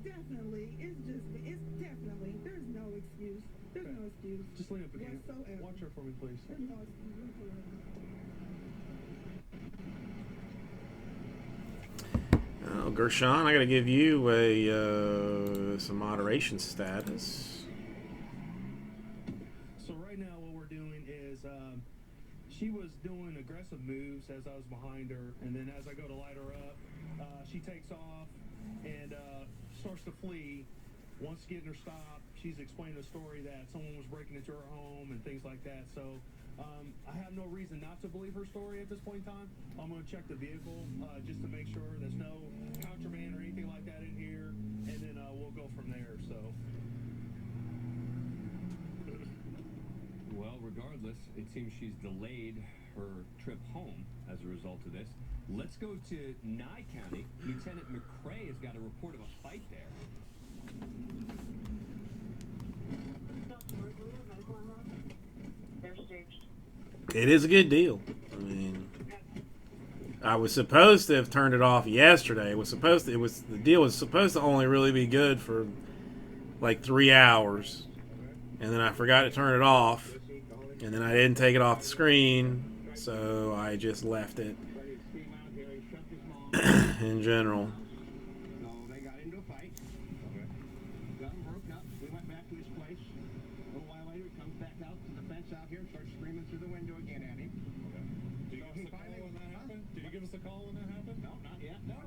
Definitely. It's definitely. There's no excuse. There's no excuse. Just lean up again. Watch her for me, please. There's no excuse. Gershon, I gotta give you some moderation status. So right now what we're doing is she was doing aggressive moves as I was behind her, and then as I go to light her up, she takes off and starts to flee. Once getting her stopped, she's explaining a story that someone was breaking into her home and things like that. So I have no reason not to believe her story at this point in time. I'm going to check the vehicle just to make sure there's no contraband or anything like that in here, and then we'll go from there. So. Well, regardless, it seems she's delayed her trip home as a result of this. Let's go to Nye County. Lieutenant McCrae has got a report of a fight there. It is a good deal. I mean, I was supposed to have turned it off yesterday. The deal was supposed to only really be good for like 3 hours, and then I forgot to turn it off, and then I didn't take it off the screen, so I just left it in general. So they got into a fight. Okay. Got him broke up. We went back to his place. A little while later, he comes back out to the fence out here and starts screaming through the window again at him. Did you give us a call when that happened? Did you give us a call when that happened? No, not yet. No.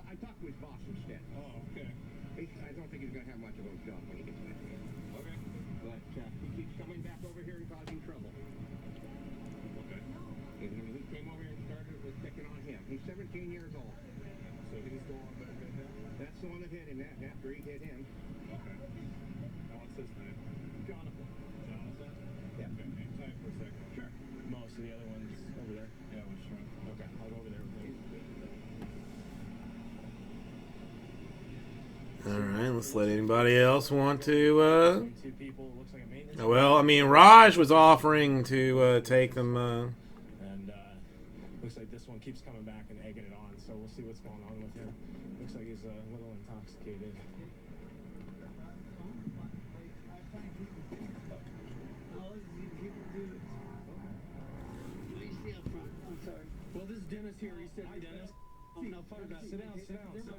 I talked to his boss instead. Oh, okay. I don't think he's going to have much of a job when he gets back here. Okay. But he keeps coming back over here and causing trouble. Okay. And he came over here and started with picking on him. He's 17 years old. So he's the one that hit him? That's the one that hit him after he hit him. Okay. Now what's his name? Jonathan. Jonathan? Yeah. Okay, hang tight for a second. Sure. Most of the other ones over there. Yeah, we're sure. Okay, I'll go over there with him. Alright, let's let anybody else want to, Two people, looks like a maintenance. well, I mean, Raj was offering to take them, And looks like this one keeps coming back and egging it on, so we'll see what's going on with him. Looks like he's a little intoxicated. Well, this is Dennis here. He said, Hi, Dennis. No photographs. Sit down, sit down, sit down.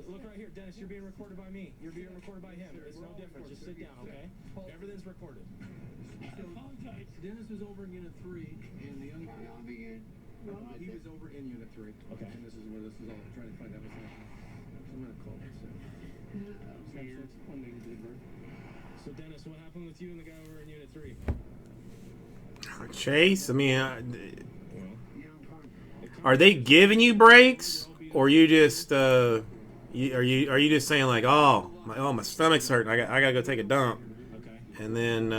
Look right here, Dennis, you're being recorded by me. You're being recorded by him. It's no different. Just sit down, okay? Everything's recorded. So, Dennis was over in Unit 3, and the young guy he was over in Unit 3. Okay. And this is where this is all trying to find out what's happening. So I'm going to call it. So, Dennis, what happened with you and the guy over in Unit 3? Chase, I mean, are they giving you breaks, or you just are you just saying like, oh my stomach's hurting, I gotta go take a dump, and then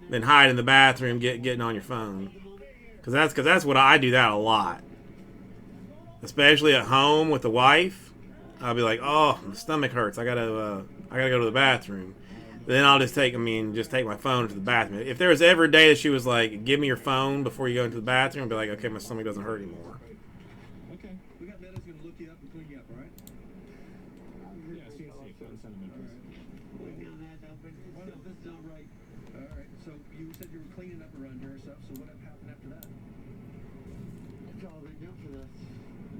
then hide in the bathroom getting on your phone, because that's what I do, that a lot, especially at home with the wife. I'll be like, oh, my stomach hurts, I gotta go to the bathroom. Then I'll just take my phone to the bathroom. If there was ever a day that she was like, give me your phone before you go into the bathroom, I'd be like, okay, my stomach doesn't hurt anymore. Okay. We got Dennis going to look you up and clean you up, all right? Yeah, see, send him in. Well, this is not right. All right. So you said you were cleaning up around here and stuff. So what happened after that? That's all they do for this.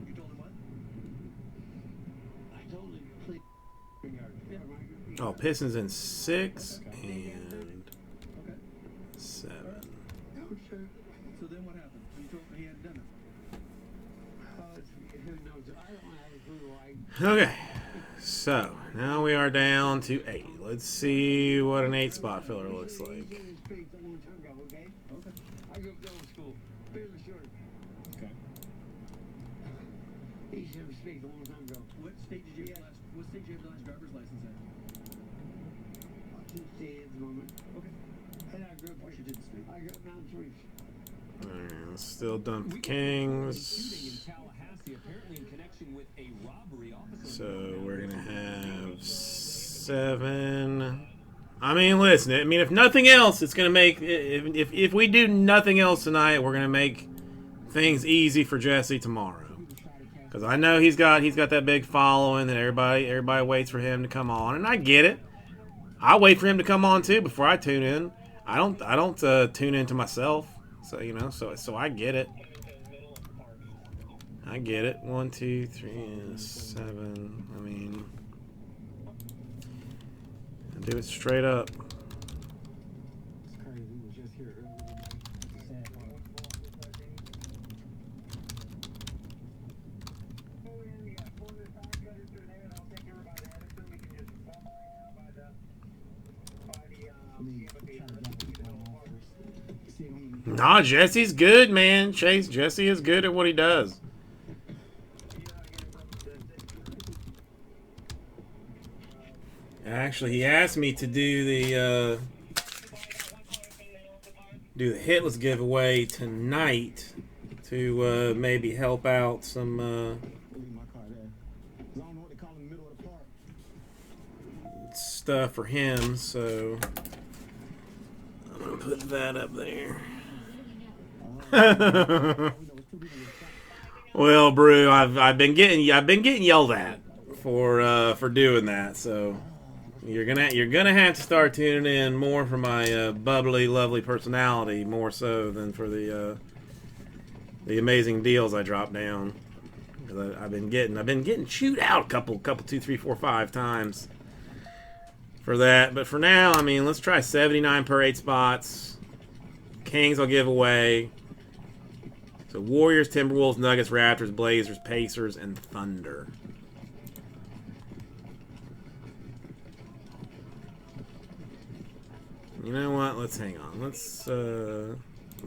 You told him what? I told him, please. Oh, Pistons in 6 and 7. So then what happened? You told me he hadn't done it. Who knows? I don't have a clue. Okay, so now we are down to 8. Let's see what an 8 spot filler looks like. Okay. I grew up middle school. Fairly short. Okay. He used to have a speak a long time ago. What state did you have the last driver's license at? At the moment. Okay. And I grew up Washington State. I grew up down Sweet. Alright, let's still dump the Kings. So we're gonna have 7. I mean, listen. I mean, if nothing else, it's gonna make. If we do nothing else tonight, we're gonna make things easy for Jesse tomorrow. Because I know he's got that big following that everybody waits for him to come on, and I get it. I wait for him to come on too before I tune in. I don't tune into myself, so so I get it. I get it. 1, 2, 3, and 7. I mean, do it straight up. It's crazy. We was just here earlier today. Sad part. Nah, Jesse's good, man. Jesse is good at what he does. Actually, he asked me to do the hitless giveaway tonight to maybe help out some stuff for him. So I'm gonna put that up there. Well, Brew, I've been getting yelled at for doing that. So, You're gonna have to start tuning in more for my bubbly, lovely personality, more so than for the amazing deals I drop down. Because I've been getting chewed out a couple 2, 3, 4, 5 times for that. But for now, I mean, let's try 79 per 8 spots. Kings I'll give away. So Warriors, Timberwolves, Nuggets, Raptors, Blazers, Pacers, and Thunder. You know what? Let's hang on. Let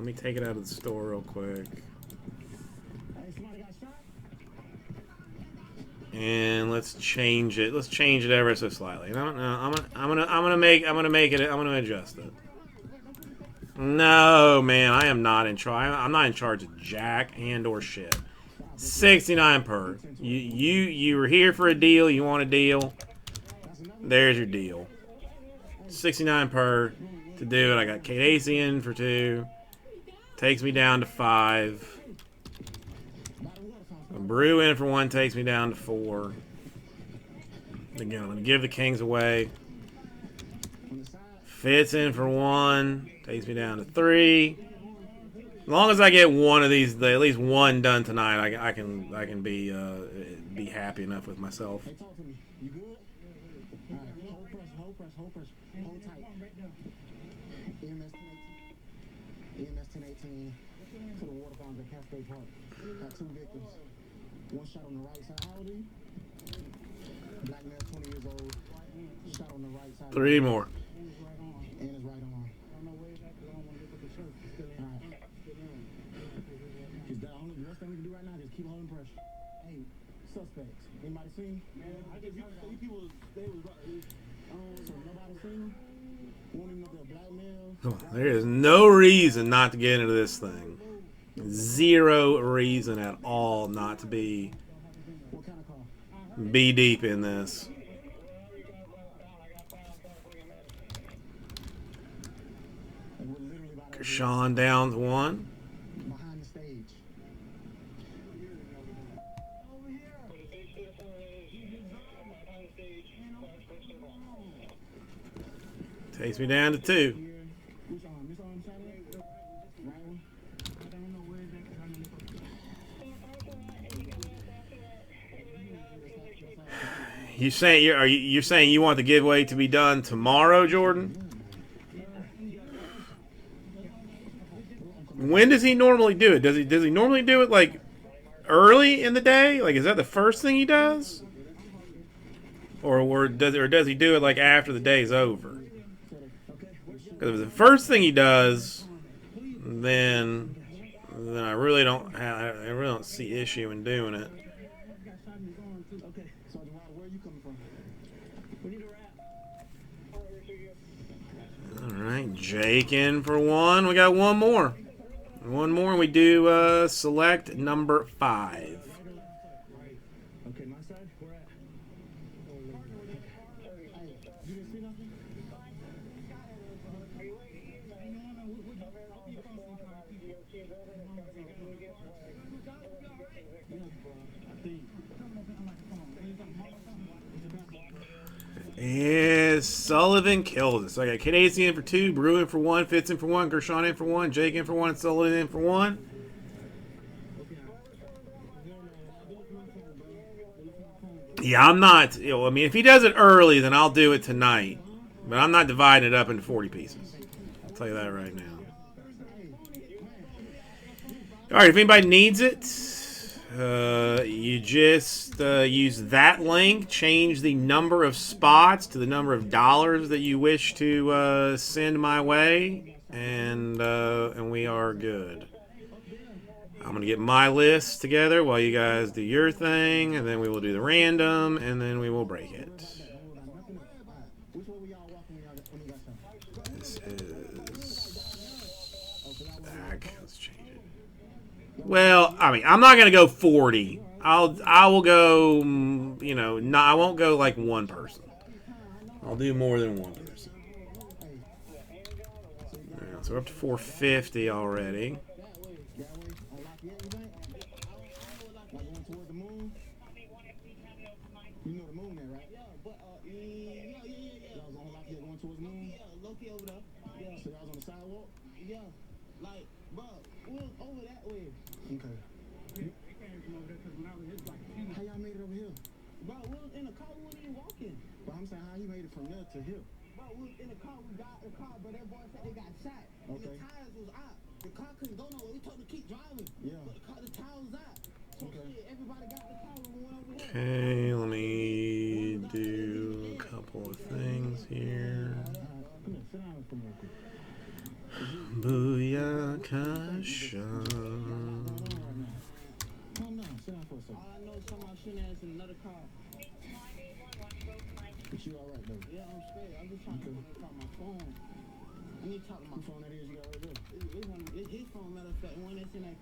me take it out of the store real quick. And let's change it. Let's change it ever so slightly. I'm gonna adjust it. No, man, I am not in charge. I'm not in charge of jack and or shit. 69 per. You were here for a deal. You want a deal? There's your deal. 69 per to do it. I got Kate Acey in for 2. Takes me down to 5. Brew in for 1 takes me down to 4. Again, I'm going to give the Kings away. Fitz in for 1. Takes me down to 3. As long as I get one of these, at least one done tonight, I can be happy enough with myself. Hey, talk to me. You good? All right, hold press. Hold tight. EMS 1018 to the water fountain at Cascade Park. Got 2 victims. 1 shot on the right side. How old are you? Black male, 20 years old. Shot on the right side. 3 more. And his right arm. I don't know where he's at because I don't want to look at the shirt. He's still in. All right. The best thing we can do right now is keep holding pressure. Hey, suspects. Anybody seen? Man, I just heard these people, they was so nobody seen them? Won't even know if they're black males. Come on, there is no reason not to get into this thing. 0 reason at all not to be deep in this. Sean Downs 1. Behind the stage. Takes me down to 2. Which arm? This arm, Charlie? Right one? I don't know where it's at because I'm in the You saying you're saying you want the giveaway to be done tomorrow, Jordan? When does he normally do it? Does he normally do it like early in the day? Like, is that the first thing he does? Or does he do it like after the day's over? Because if it's the first thing he does, then I really don't see issue in doing it. Okay, Sergeant Wilder, where are you coming from? We need a wrap. All right, Jake in for 1. We got 1 more. 1 more, and we do select number 5. Okay, my side, where at? You didn't see nothing? Yes, Sullivan kills it. So I got Kate Acey in for 2, Brew in for 1, Fitz in for 1, Gershon in for 1, Jake in for 1, Sullivan in for 1. Yeah, I'm not. I mean, if he does it early, then I'll do it tonight. But I'm not dividing it up into 40 pieces. I'll tell you that right now. All right, if anybody needs it, you just use that link, change the number of spots to the number of dollars that you wish to send my way, and we are good. I'm going to get my list together while you guys do your thing, and then we will do the random, and then we will break it. This is back. Let's change it. Well, I mean, I'm not going to go 40. I will go, you know, I won't go like 1 person. I'll do more than 1 person. Right, so we're up to 450 already. You know the moon there, right? Yeah, but, yeah. Yeah, going towards the moon? Yeah, Loki over there. Yeah. So y'all was on the sidewalk? Yeah. Like, bro, we was over that way. Okay. They came from over there because when I was here, like, how y'all made it over here? Bro, we was in the car, we wasn't even walking. But I'm saying how he made it from there to here. Bro, we was in the car, we got in the car, but that boy said they got shot. Okay. And the tires was out. The car couldn't go nowhere. We told them to keep driving. Yeah. But the tires was out. So shit, everybody got the car and we went over there. Okay, let me do a couple of things here. Come here, sit down for a minute. Booyakasha. Calm down, sit down for a second. All I know is somebody shooting at us in another car. But you alright though? Yeah, I'm straight. I'm just trying to call my phone. I need to talk to my phone that is you got right there. It's his phone, matter of fact, one that's in that.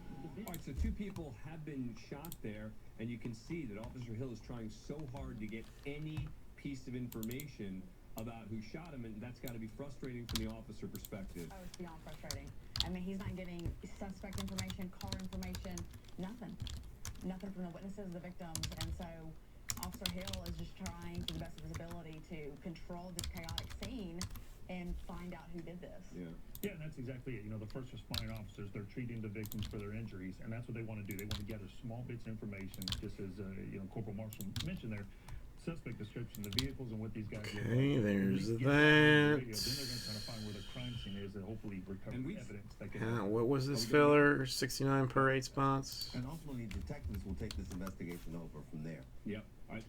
All right, so 2 people have been shot there, and you can see that Officer Hill is trying so hard to get any piece of information about who shot him, and that's got to be frustrating from the officer perspective. Oh, it's beyond frustrating. I mean, he's not getting suspect information, car information, nothing. Nothing from the witnesses, the victims, and so Officer Hill is just trying to the best of his ability to control this chaotic scene and find out who did this. Yeah, and that's exactly it. You know, the first responding officers, they're treating the victims for their injuries, and that's what they want to do. They want to gather small bits of information, just as you know, Corporal Marshall mentioned there. Suspect description, the vehicles, and what these guys did. Okay, there's that. Then they're going to try to find where the crime scene is and hopefully recover evidence. That can What was this filler? 69 per 8 spots. And ultimately, detectives will take this investigation over from there. Yep. All right,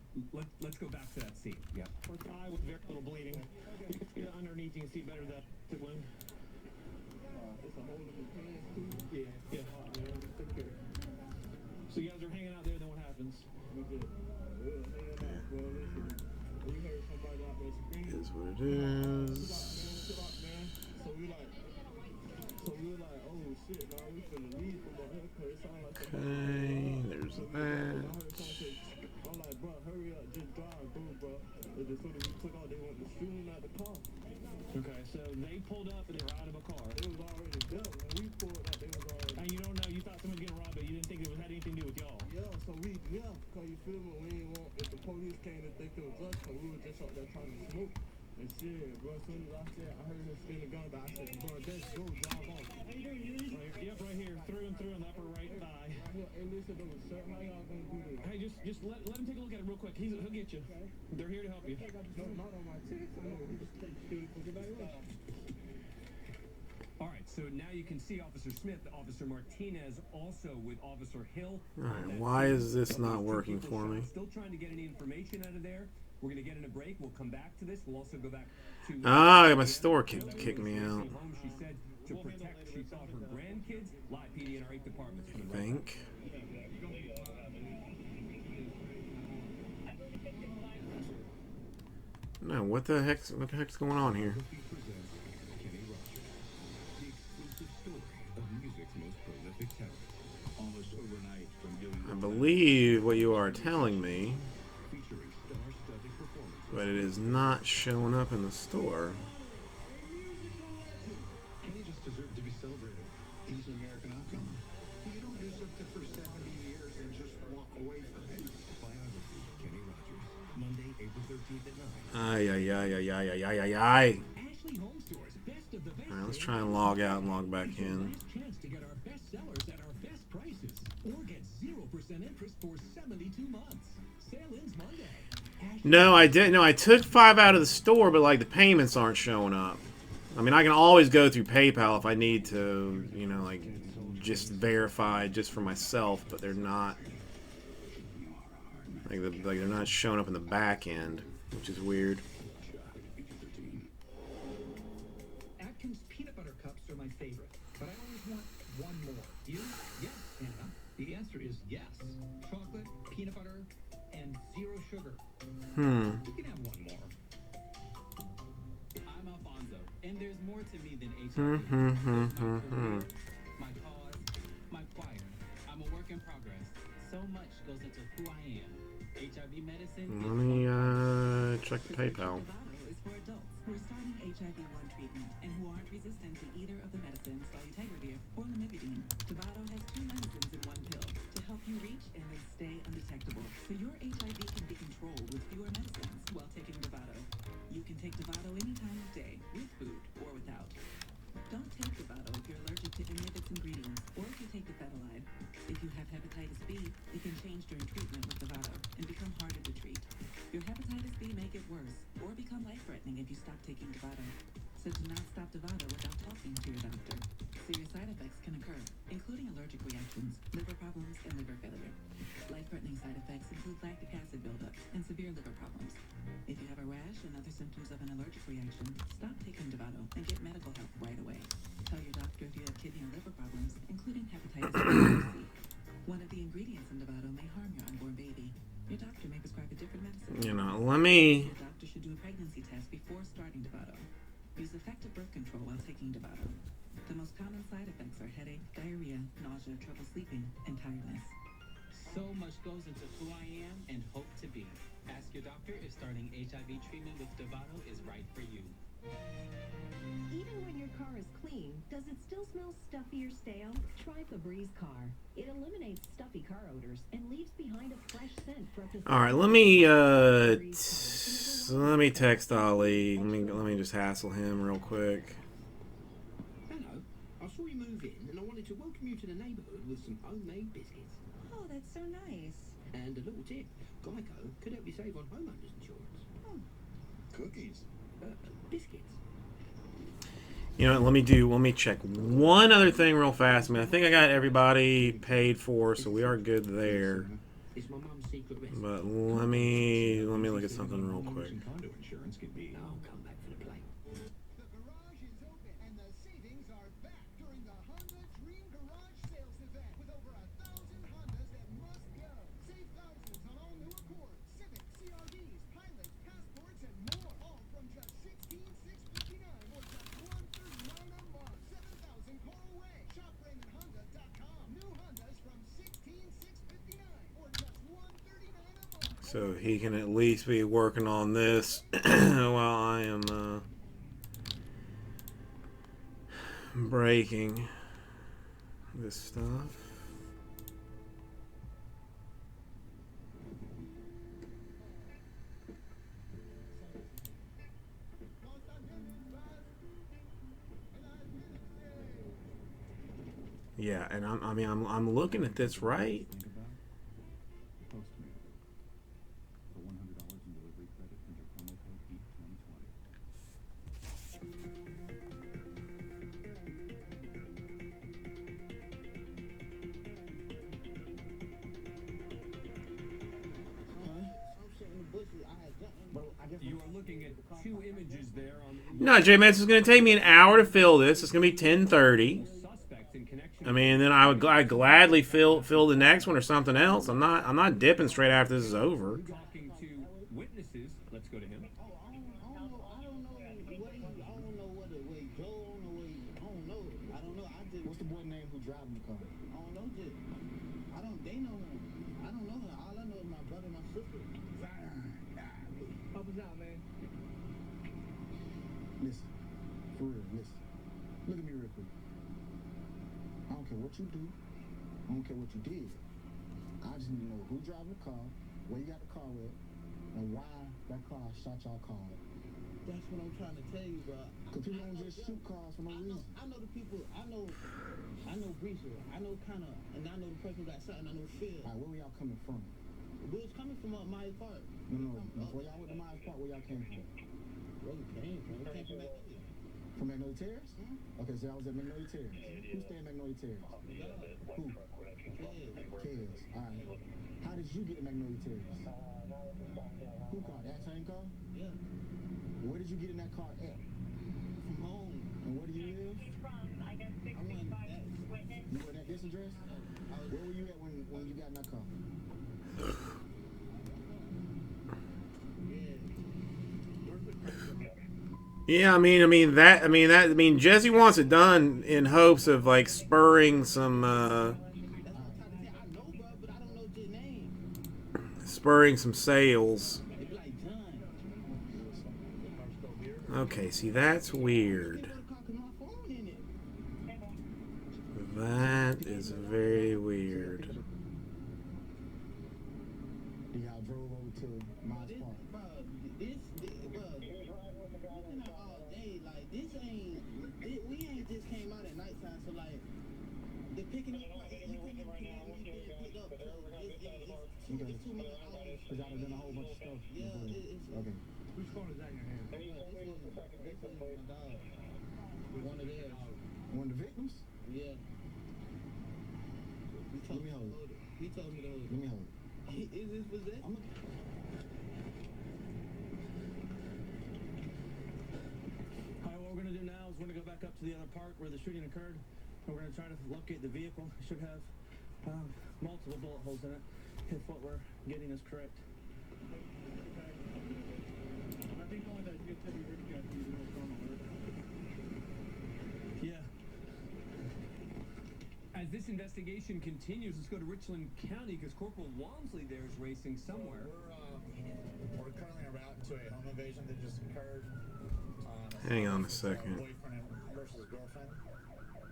let's go back to that scene. Yep. For thigh with very little bleeding. You can see it underneath. You can see better that wound. It's a hole in the pants too. Yeah. So you guys are hanging out there. Then what happens? We did. We were hanging out, bro. Listen, we heard somebody out there screaming. Is what it is. So we were like, oh shit, man, we finna leave from out here because it sounded like Okay, there's that. I'm like, bro, hurry up, just drive, bro. And as soon as we took out, they went to shooting at the car. Okay, so they pulled up and they were out of a car. It was already done. When we pulled up, they was already. And you don't know, you thought someone was getting robbed, but you didn't think it had anything to do with y'all. Yeah, so we because you feel me, we ain't want, if the police came to think it was us, because we were just out there trying to smoke. And shit, bro, as soon as I said, I heard him spin the gun, but I said, bro, just go, drive off. How you doing, Yuri? Yep, right here, through and through in the upper right thigh. Right here, hey, listen, though, sir, how y'all gonna do this? Hey, just let him take a look at it real quick. He'll get you. Okay. They're here to help you. No, not on my chest. I know, we just take All right, so now you can see Officer Smith, Officer Martinez, also with Officer Hill. All right, why is this not working for me? Still trying to get any information out of there. We're going to get in a break. We'll come back to this. We'll also go back to... My store kicked me out. She said to protect, she thought, her grandkids. Live PD in our 8 departments coming right Think. No, what the heck's going on here? I believe what you are telling me, but it is not showing up in the store. Kenny just deserved to be celebrated. He's an American icon. You don't deserve to for 70 years and just walk away from it. Biography of Kenny Rogers. Monday, April 13th at 9. Ay. Alright, let's try and log out and log back in. Chance to get our best sellers at our best prices, or get 0% interest for 72 months. Sale ends Monday. No, I didn't. No, I took 5 out of the store, but like the payments aren't showing up. I mean, I can always go through PayPal if I need to, you know, like just verify just for myself, but they're not. Like they're not showing up in the back end, which is weird. Atkins peanut butter cups are my favorite, but I always want one more. You? Yes, Anna. The answer is yes. Chocolate, peanut butter, and 0 sugar. You can have one more. I'm Alfonso, and there's more to me than HIV. My cause, my choir. I'm a work in progress. So much goes into who I am. HIV medicine. Let me check PayPal. Is for adults who are starting HIV-1 treatment and who aren't resistant to either of the medicines, dolutegravir or lamivudine. Dovato has 2 medicines in one pill to help you You reach and they stay undetectable, so your HIV can be controlled with fewer medicines while taking Dovato. You can take Dovato any time of day, with food or without. Don't take Dovato if you're allergic to any of its ingredients, or if you take Dofetilide. If you have hepatitis B, it can change during treatment with Dovato and become harder to treat. Your hepatitis B may get worse or become life-threatening if you stop taking Dovato. So do not stop Dovato without talking to your doctor. Serious side effects can occur, including allergic reactions, liver problems, and liver failure. Life-threatening side effects include lactic acid buildup and severe liver problems. If you have a rash and other symptoms of an allergic reaction, stop taking Dovato and get medical help right away. Tell your doctor if you have kidney or liver problems, including hepatitis B or C. One of the ingredients in Dovato may harm your unborn baby. Your doctor may prescribe a different medicine. You know, let me... Your doctor should do a pregnancy test before starting Dovato. Use effective birth control while taking Dovato. The most common side effects are headache, diarrhea, nausea, trouble sleeping, and tiredness. So much goes into who I am and hope to be. Ask your doctor if starting HIV treatment with Dovato is right for you. Even when your car is clean, does it still smell stuffy or stale? Try Febreze Car. It eliminates stuffy car odors and leaves behind a fresh scent for up to... All right, let me text Ali. Let me just hassle him real quick. Hello. I saw you move in, and I wanted to welcome you to the neighbourhood with some homemade biscuits. Oh, that's so nice. And a little tip: Geico could help you save on homeowners insurance. Oh. Cookies. Biscuits. You know what, let me check one other thing real fast. I mean, I think I got everybody paid for, so we are good there. It's my mum's secret recipe. But let me look at something real quick. Condo insurance can be. I'll come back for the plate. The garage is open and the savings are back during the Honda Dream Garage Sales Event with over 1,000 Hondas that must go. Save thousands on all new Accords, Civics, CRVs, Pilots, Passports, and more. All from just $16,659 or just $139 a month. 7,000 Coral Ray. Shop RaymondHonda.com. New Hondas from $16,659 or just $139 a month. So he can at least be working on this while I am breaking this stuff. Yeah, and I'm looking at this right. Postmate. For $100 in delivery credit, enter promo code HEAT2020. You are looking at two images there on. No, J-Man, it's going to take me an hour to fill this. It's going to be 10:30. I mean, and then I'd gladly fill the next one or something else. I'm not dipping straight after this is over. Talking to witnesses. Let's go to him. What's the boy name who driving the car? They know him. I don't know him. All I know is my brother and my sister. Help us out, man. Listen, for real, listen. Look at me real quick. I don't care what you do. I don't care what you did. I just need to know who driving the car, where you got the car with, and why that car shot y'all car. That's what I'm trying to tell you, bro. Because people don't just shoot cars for no reason. I know the people. I know Breezer. I know kind of, and I know the person who got shot, and I know Phil. All right, where were y'all coming from? We was coming from Myers Park. No. Before y'all went to Myers Park, where y'all came from? Where we came from? We came from Magnolia. From Magnolia Terrace? Okay, so I was at Magnolia Terrace. Who stayed in Magnolia Terrace? Who? Kids. All right. How did you get to Magnolia Terrace? Who car? That same car? Yeah. Where did you get in that car at? From home. And where do you live? I went that. You were at this address? Where were you at when you got in that car? Yeah, I mean, Jesse wants it done in hopes of like spurring some sales. Okay, see, that's weird. That is very weird. Yeah, I drove over to Miles Park. Bro, looking at all day, like, we ain't just came out at nighttime, so, like, the picking up, like, he couldn't even picked up, too. It's too many hours. Cause y'all done done a whole bunch of stuff. Yeah, it's okay. Whose phone is that in your hand? this is my dog. One of theirs. One of the victims? Yeah. Let me hold it. He told me to hold it. Let me hold it. Is this possessed? I'm Alright, what we're gonna do now is we're gonna go back up to the other park where the shooting occurred. And we're gonna try to locate the vehicle. It should have multiple bullet holes in it, if what we're getting is correct. I think only that you said you were going to be the most normal. Yeah. As this investigation continues, let's go to Richland County because Corporal Walmsley there is racing somewhere. We're currently en route to a home invasion that just occurred. Hang on a second. Boyfriend versus girlfriend,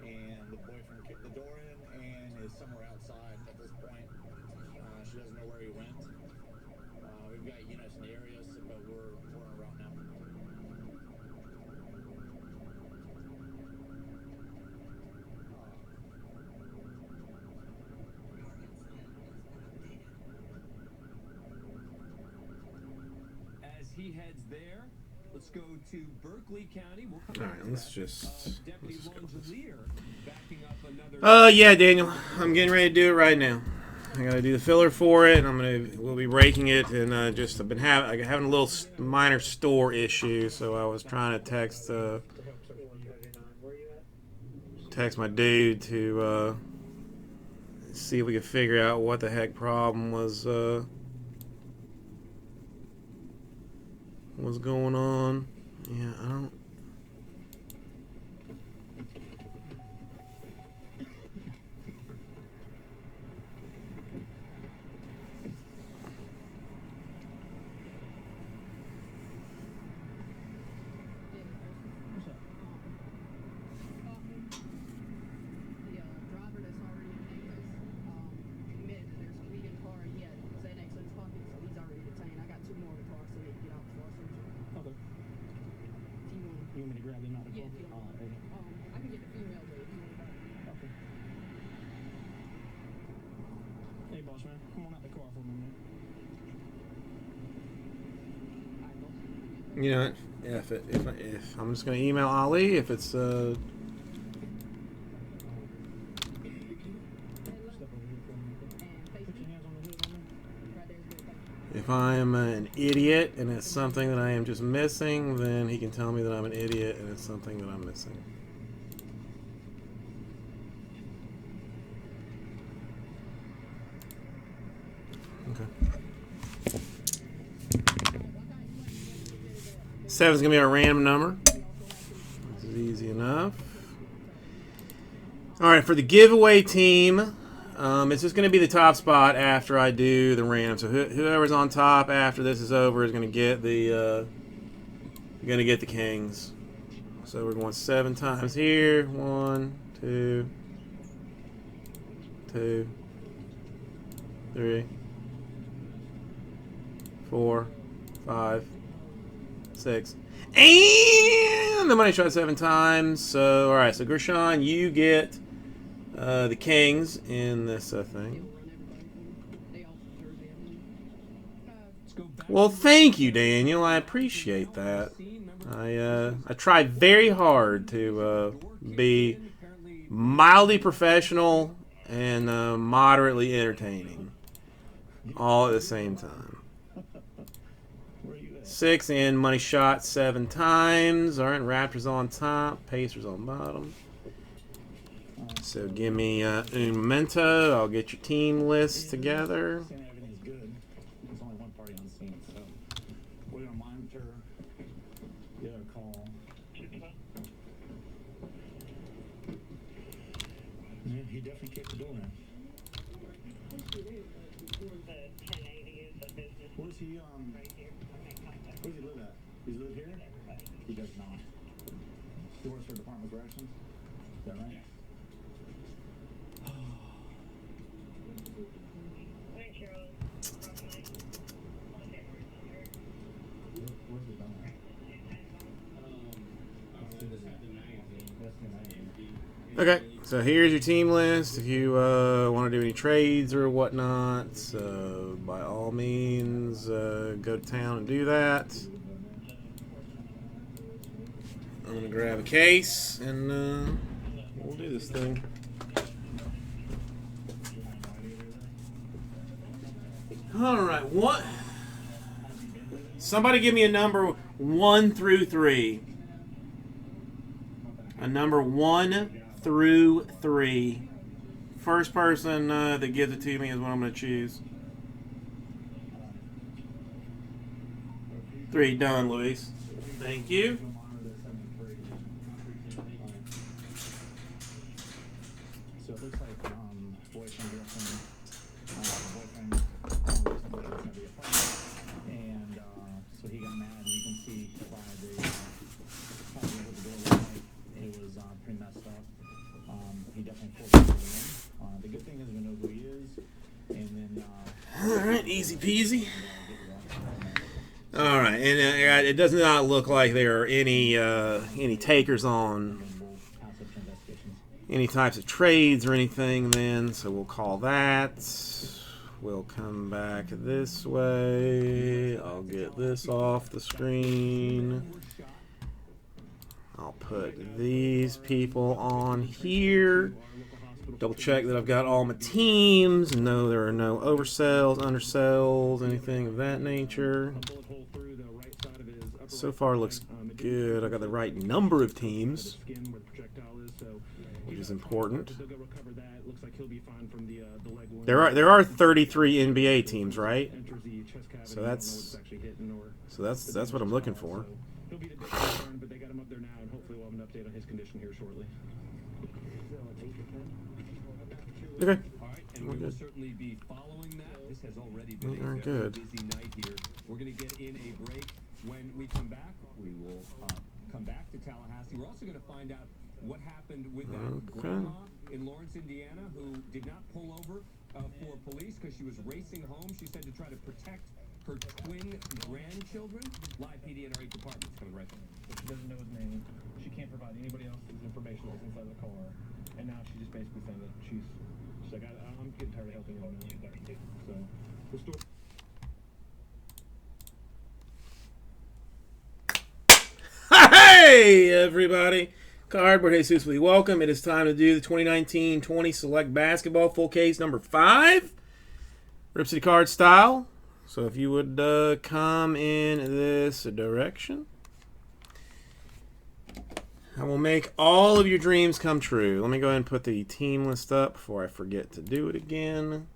and the boyfriend kicked the door in and is somewhere outside at this point. She doesn't know where he went. We've got units in the area, but we're en route now. As he heads there, let's go to Berkeley County. We'll come All right, let's just. Deputy Longelier backing up another. Yeah, Daniel. I'm getting ready to do it right now. I gotta do the filler for it. We'll be breaking it, and I've been having a little minor store issue, so I was trying to text my dude to see if we could figure out what the heck problem was going on. Yeah, I don't. You want me to grab them out of the car? I can get the female way if you want that. Okay. Hey, boss man, come on out the car for a minute. You know, if I'm just gonna email Ali if it's if I'm an idiot and it's something that I am just missing, then he can tell me that I'm an idiot and it's something that I'm missing. Okay. 7's gonna be our random number. This is easy enough. All right, for the giveaway team, it's just going to be the top spot after I do the random. So whoever's on top after this is over is going to get the kings. So we're going 7 times here. 1, 2, 2, 3, 4, 5, 6, and the money shot 7 times. So all right, so Gershon, you get the kings in this thing. Well, thank you, Daniel. I appreciate that. I try very hard to be mildly professional and moderately entertaining, all at the same time. 6 in, money shot 7 times. All right, Raptors on top, Pacers on bottom. So give me un momento. I'll get your team list together. Everything's good. There's only one party on scene, so we're gonna monitor the other call. Yeah, he definitely kicked the door in. Where's he? Where's he live at? Does he live here? He does not. He works for Department of Corrections. Is that right? Okay, so here's your team list. If you want to do any trades or whatnot, so by all means, go to town and do that. I'm going to grab a case, and we'll do this thing. All right, what? Somebody give me a number 1 through 3. A number 1 through 3. First person that gives it to me is what I'm going to choose. 3, done, Luis. Thank you. So it looks like boyfriend, girlfriend, boyfriend recently was at the apartment, and so he got mad, and you can see by what the door looked like, it was pretty messed up. He definitely pulled the in. The good thing is we know who he is, and then all right, easy peasy. All right, and it does not look like there are any takers on any types of trades or anything then, so we'll call that. We'll come back this way. I'll get this off the screen. I'll put these people on here. Double check that I've got all my teams. No, there are no oversells, undersells, anything of that nature. So far looks good. I got the right number of teams, which is important. There are 33 NBA teams, right? So that's what I'm looking for. He'll be the big concern, but they got him up there now, and hopefully we'll have an update on his condition here shortly. Okay. All right, and we will certainly be following that. This has already been a very good. busy night here. We're going to get in a break. When we come back, we will come back to Tallahassee. We're also going to find out what happened with that grandma in Lawrence, Indiana, who did not pull over for police because she was racing home. She said to try to protect her twin grandchildren. Live PD and RH department's coming right back. She doesn't know his name. She can't provide anybody else's information that's inside the car. And now she's just basically saying that she's like, I'm getting tired of helping you now. So the story. Hey, everybody. Cardboard Jesus, welcome. It is time to do the 2019-20 Select Basketball Full Case number 5. RipCityCards style. So if you would come in this direction, I will make all of your dreams come true. Let me go ahead and put the team list up before I forget to do it again,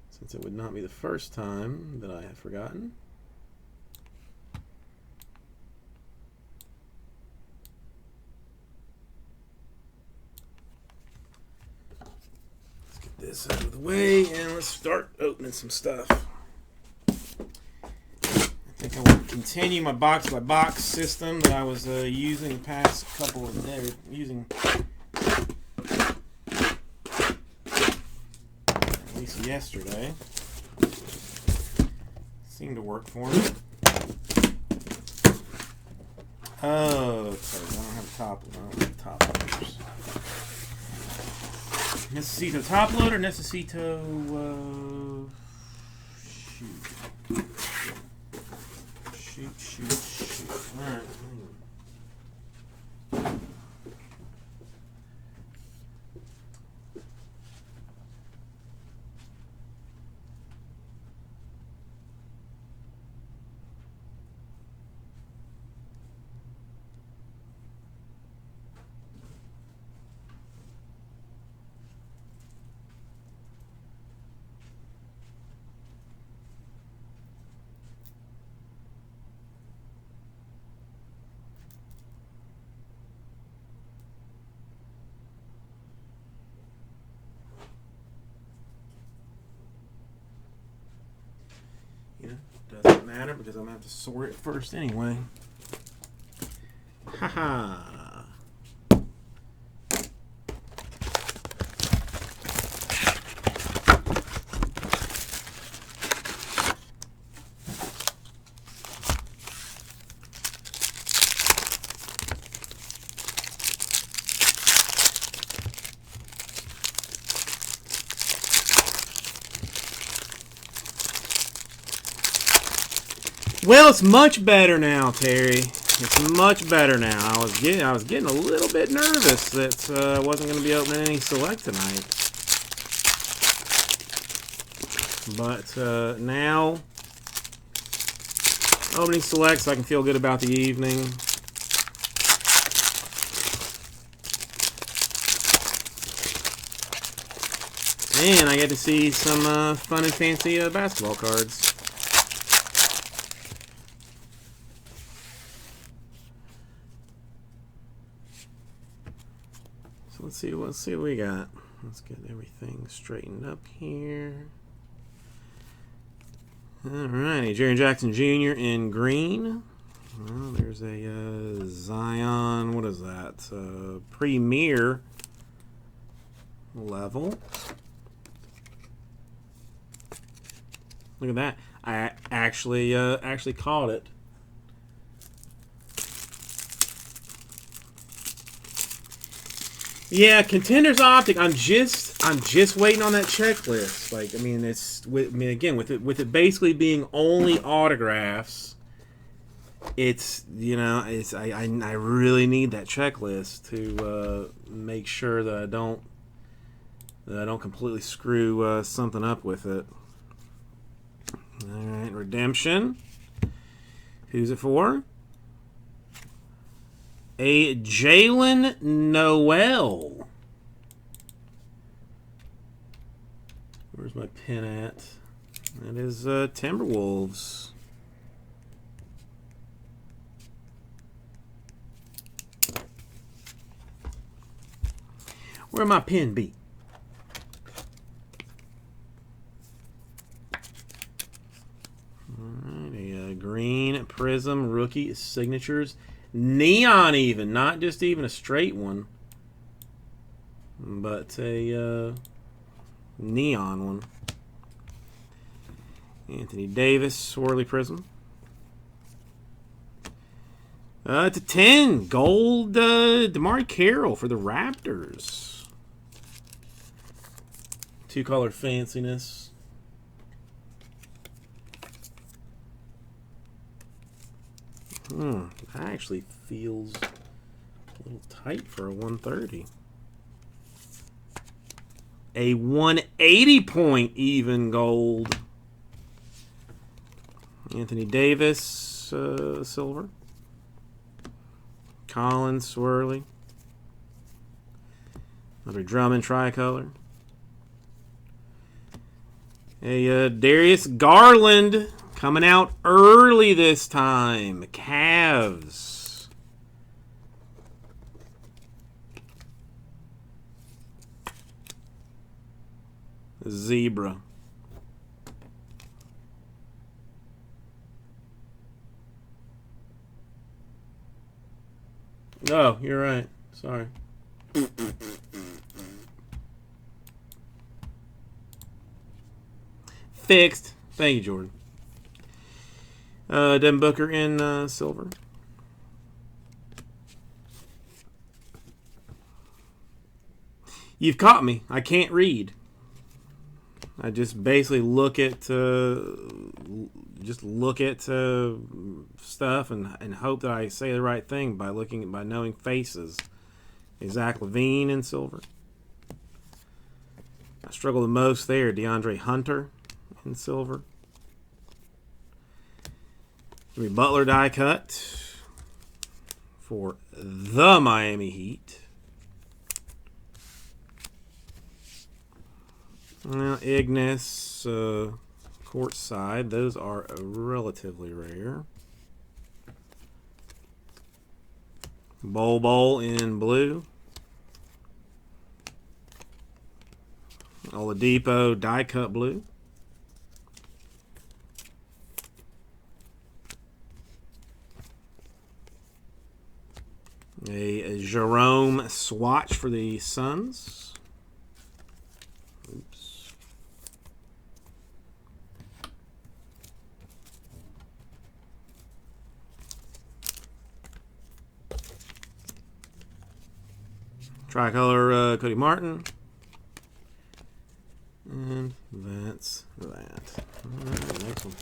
since it would not be the first time that I have forgotten. Let's get this out of the way and let's start opening some stuff. I think I will continue my box by box system that I was using the past couple of days. At least yesterday. Seemed to work for me. Oh, okay. I don't have a top loader. I don't have top loaders. Necesito top loader. Necesito. Shoot. Shoot. All right. Doesn't matter because I'm going to have to sort it first anyway. Haha. Well, it's much better now, Terry. It's much better now. I was getting a little bit nervous that I wasn't going to be opening any select tonight. But now, opening select so I can feel good about the evening. And I get to see some fun and fancy basketball cards. So let's see what we got. Let's get everything straightened up here. Alrighty, Jaren Jackson Jr. in green. Well, there's a Zion, what is that? Premier level. Look at that. I actually caught it. Yeah, Contenders Optic. I'm just waiting on that checklist. Like, I mean, again, with it basically being only autographs, it's, you know, I really need that checklist to make sure that I don't completely screw something up with it. All right, redemption. Who's it for? A Jalen Noel. Where's my pin at? That is Timberwolves. Where my pin be? Alright, a green prism rookie signatures. Neon even, not just even a straight one, but a neon one. Anthony Davis, swirly prism. It's a 10, gold DeMar Carroll for the Raptors. Two-color fanciness. That actually feels a little tight for a 130. A 180 point even gold. Anthony Davis, silver. Collins, swirly. Another Drummond tricolor. A Darius Garland coming out early this time. Cavs. Zebra. Oh, you're right. Sorry. Fixed. Thank you, Jordan. Devin Booker in silver. You've caught me. I can't read. I just basically look at stuff and hope that I say the right thing by knowing faces. Zach LaVine in silver. I struggle the most there. DeAndre Hunter in silver. Jimmy Butler die cut for the Miami Heat. Now, Ignis, court side. Those are relatively rare. Bol in blue. Oladipo die cut blue. A Jerome swatch for the Suns. Oops. Tricolor Cody Martin. And that's that. All right, next one.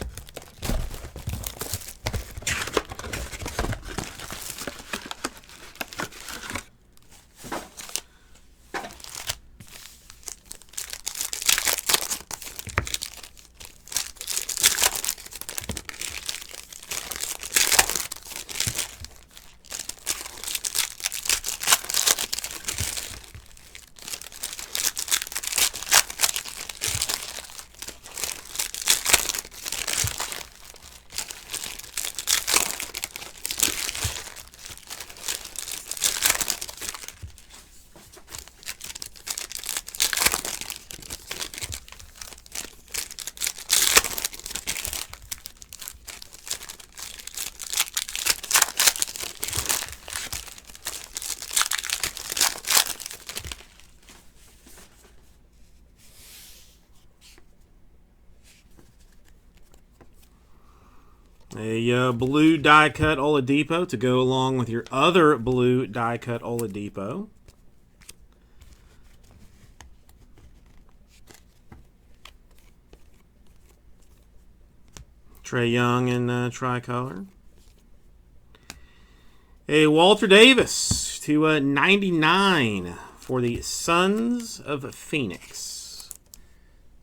A blue die-cut Oladipo to go along with your other blue die-cut Oladipo. Trae Young in tricolor. A Walter Davis to 99 for the Sons of Phoenix.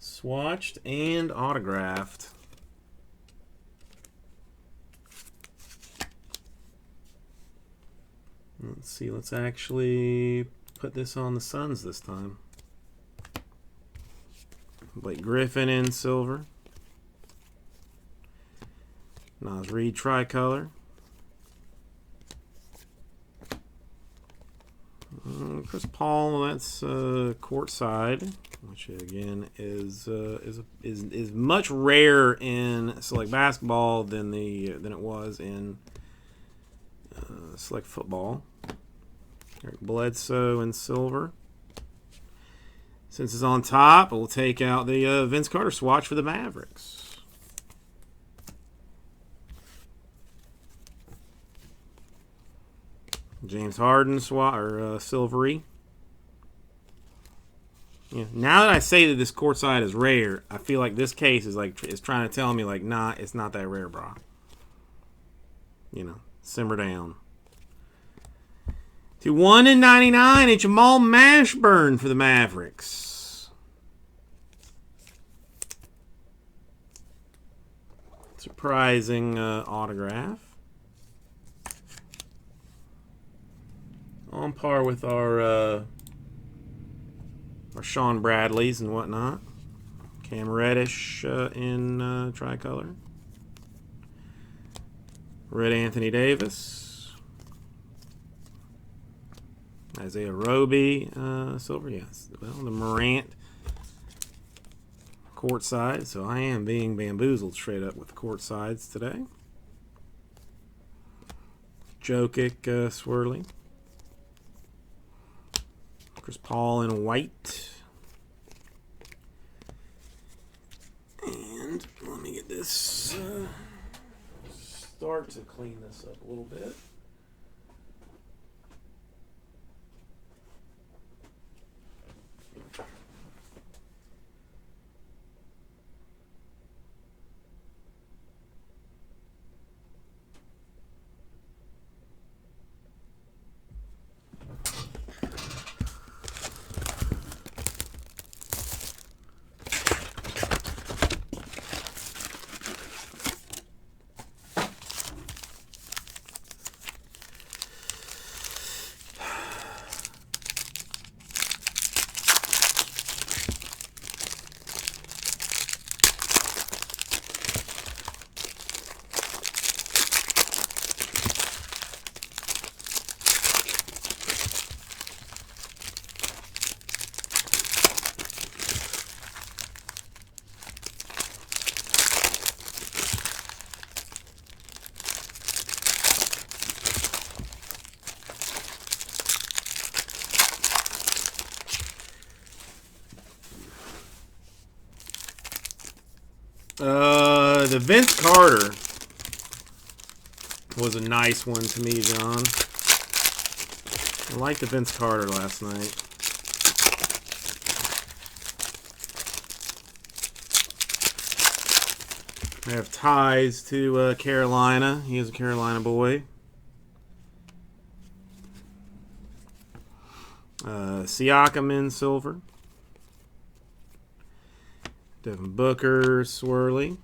Swatched and autographed. Let's see, let's actually put this on the Suns this time. Blake Griffin in silver. Nas Reed tricolor. Chris Paul, that's courtside, which again is much rarer in select basketball than it was in select football. Eric Bledsoe in silver. Since it's on top, we'll take out the Vince Carter swatch for the Mavericks. James Harden silvery. Yeah. Now that I say that this courtside is rare, I feel like this case is trying to tell me like, nah, it's not that rare, bro. You know, simmer down. To 1/99, a Jamal Mashburn for the Mavericks. Surprising autograph. On par with our Sean Bradleys and whatnot. Cam Reddish in tricolor. Red Anthony Davis. Isaiah Roby silver. Yes. Well, the Morant courtside. So I am being bamboozled straight up with the courtsides today. Jokic swirly. Chris Paul in white. And let me get this, start to clean this up a little bit. The Vince Carter was a nice one to me, John. I liked the Vince Carter last night. I have ties to Carolina. He is a Carolina boy. Siakam in silver. Devin Booker swirly.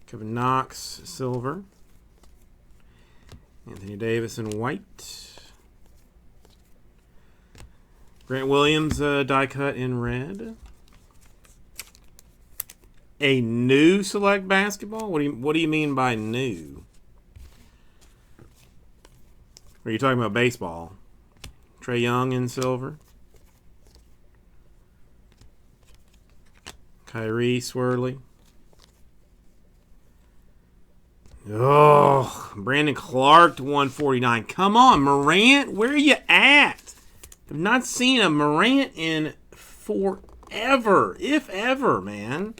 Kevin Knox silver. Anthony Davis in white. Grant Williams die cut in red. A new select basketball? What do you mean by new? Are you talking about baseball? Trae Young in silver. Kyrie swirly. Oh, Brandon Clark to 149. Come on, Morant. Where are you at? I've not seen a Morant in forever. ever, man.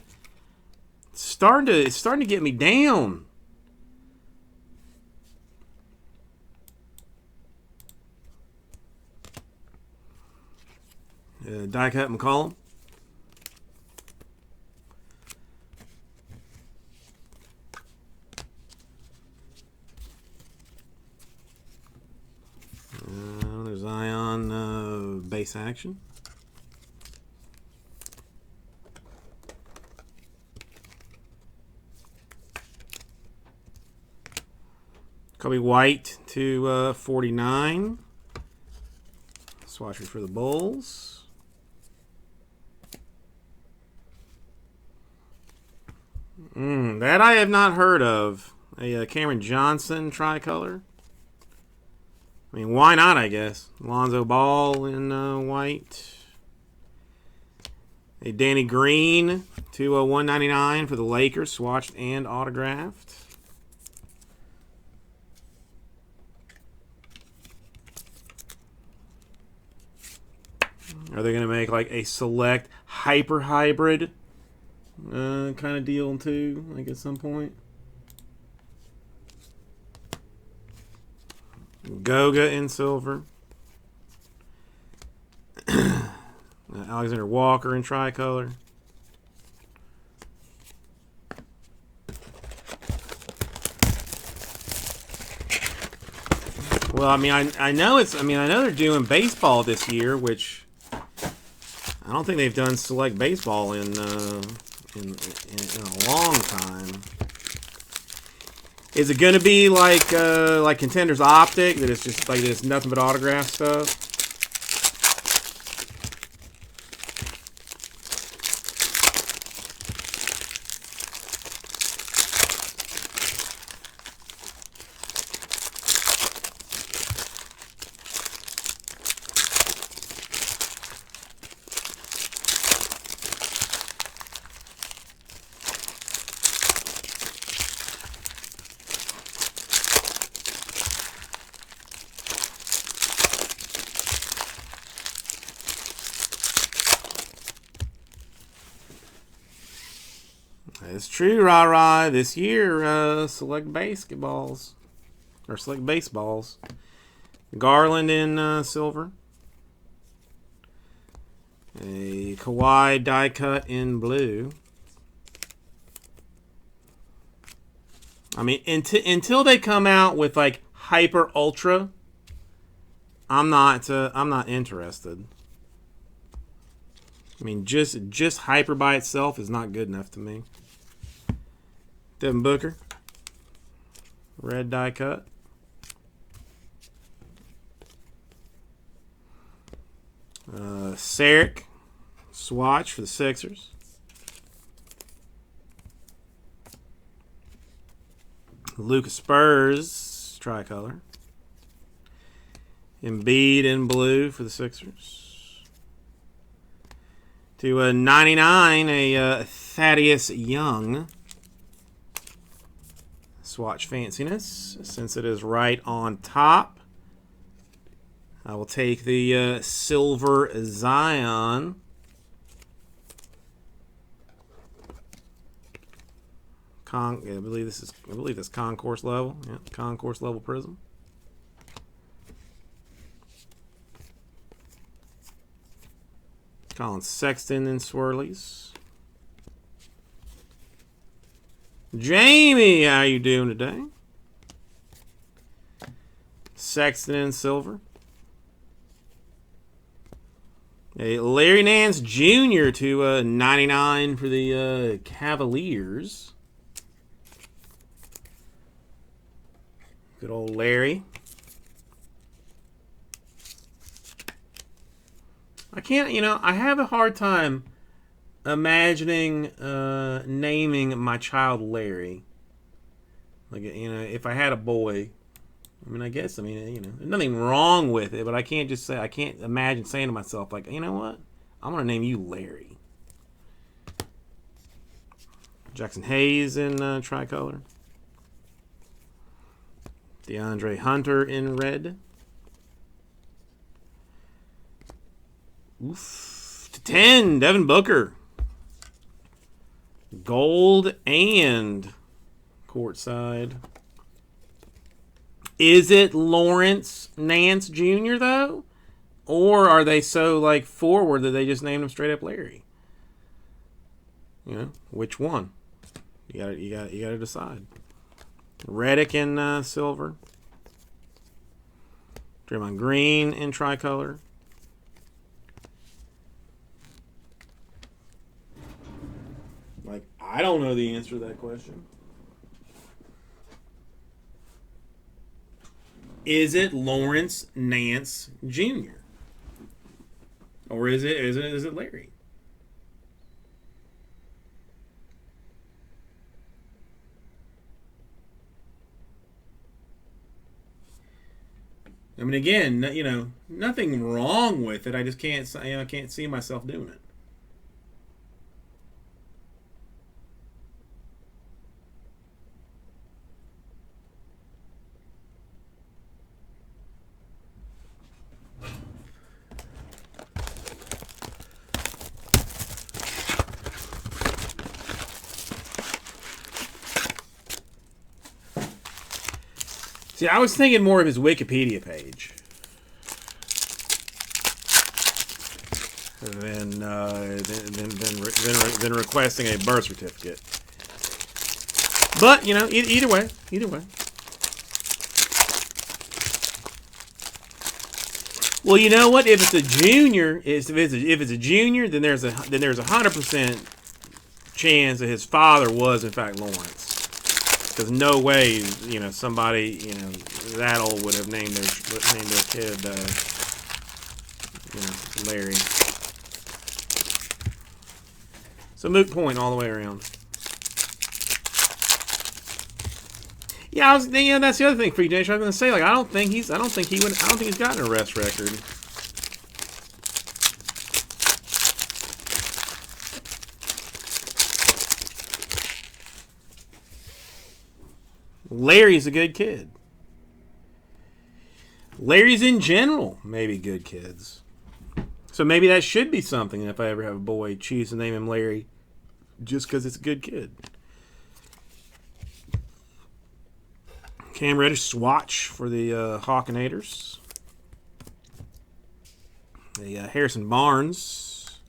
It's starting to get me down. Die cut McCollum. There's Ion base action. Kobe White to 49. Swatcher for the Bulls. That I have not heard of. A Cameron Johnson tricolor. I mean, why not, I guess. Lonzo Ball in white. A Danny Green to 199 for the Lakers. Swatched and autographed. Are they going to make like a select hyper hybrid kind of deal too, like at some point? Goga in silver. Alexander Walker in tricolor. Well, I mean, I know they're doing baseball this year, which I don't think they've done select baseball in a long time. Is it going to be like Contenders Optic, that it's just like it's nothing but autograph stuff? It's true, rah-rah. This year, select basketballs. Or select baseballs. Garland in silver. A Kawhi die cut in blue. I mean, until they come out with like hyper ultra, I'm not interested. I mean, just hyper by itself is not good enough to me. Devin Booker, red die cut. Saric, swatch for the Sixers. Lucas Spurs, tricolor. Embiid in blue for the Sixers. To 99, a Thaddeus Young. Swatch fanciness, since it is right on top. I will take the silver Zion. I believe this concourse level. Yeah, concourse level prism. Colin Sexton in swirlies. Jamie, how you doing today? Sexton in silver. A Larry Nance Jr. to 99 for the Cavaliers. Good old Larry. I can't, I have a hard time imagining naming my child Larry. Like, if I had a boy, I mean, there's nothing wrong with it, but I can't imagine saying to myself, like, you know what? I'm going to name you Larry. Jackson Hayes in tricolor. DeAndre Hunter in red. Oof. 10, Devin Booker. Gold and courtside. Is it Lawrence Nance Jr. though? Or are they so like forward that they just named him straight up Larry? You know, which one? You gotta decide. Redick in silver. Draymond Green in tricolor. Like, I don't know the answer to that question. Is it Lawrence Nance Jr.? Or is it Larry? I mean, again, you know, nothing wrong with it. I just can't see myself doing it. See, I was thinking more of his Wikipedia page than requesting a birth certificate. But you know, either way. Well, you know what? If it's a junior, if it's a junior, then there's a 100% chance that his father was in fact Lawrence. Because no way, you know, somebody, you know, that old would have named their kid, you know, Larry. So moot point all the way around. Yeah, that's the other thing, Freak Nation. I was going to say, like, I don't think he's got an arrest record. Larry's a good kid. Larry's in general maybe good kids. So maybe that should be something if I ever have a boy, choose to name him Larry just because it's a good kid. Cam Reddish swatch for the Hawkinators. The Harrison Barnes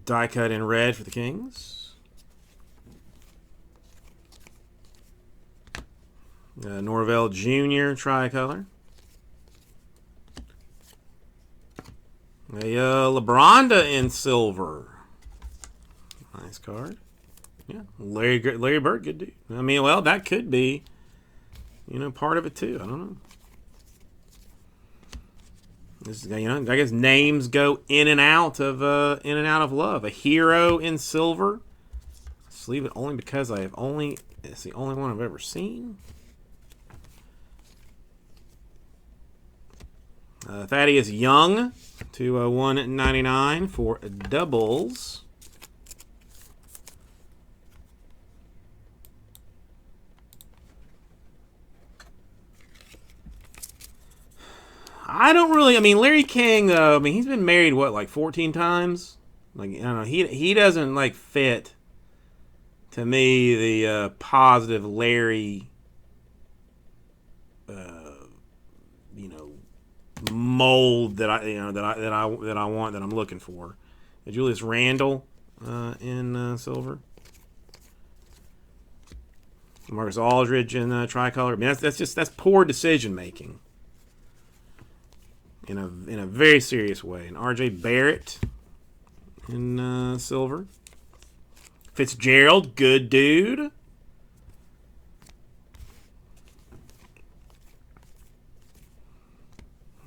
die cut in red for the Kings. Norvell Jr. tricolor. A LeBronda in silver. Nice card. Yeah, Larry Bird, good dude. I mean, well, that could be, you know, part of it too. I don't know. This, you know, I guess names go in and out of love. A hero in silver. Sleeve it only because it's the only one I've ever seen. Thaddeus Young to 199 for doubles. I don't really. I mean, Larry King. I mean, he's been married what, like 14 times. Like, I don't know. He doesn't like fit. To me, the positive Larry. You know, mold that I want, that I'm looking for. Julius Randle in silver. Marcus Aldridge in tricolor. I mean, that's poor decision making. In a very serious way. And R.J. Barrett in silver. Fitzgerald, good dude.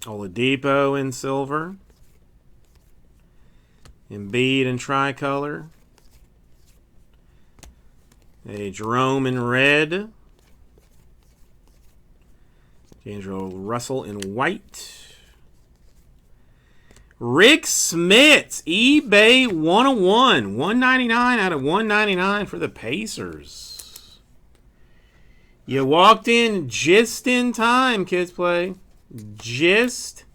Oladipo in silver. Embiid in tricolor. A Jerome in red. D'Angelo Russell in white. Rick Smits, eBay 101. 199 out of 199 for the Pacers. You walked in just in time, Kids Play. Just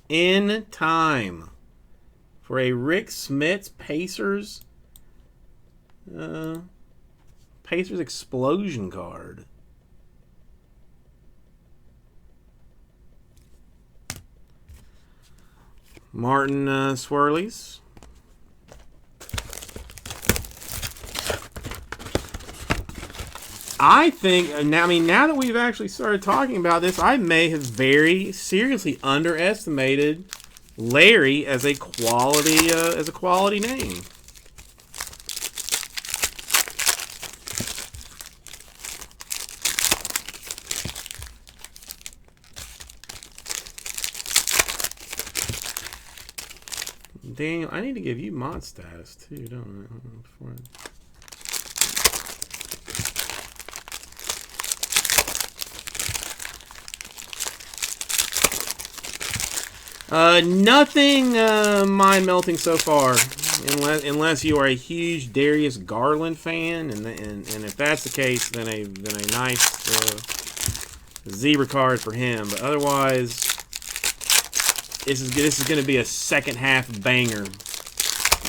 in time. for a Rick Smits Pacers Pacers Explosion card. Martin Swirlies. I think now. I mean, now that we've actually started talking about this, I may have very seriously underestimated Larry as a quality name. Daniel, I need to give you mod status too, don't I? Nothing mind melting so far, unless you are a huge Darius Garland fan, and if that's the case, then a nice zebra card for him. But otherwise, this is going to be a second half banger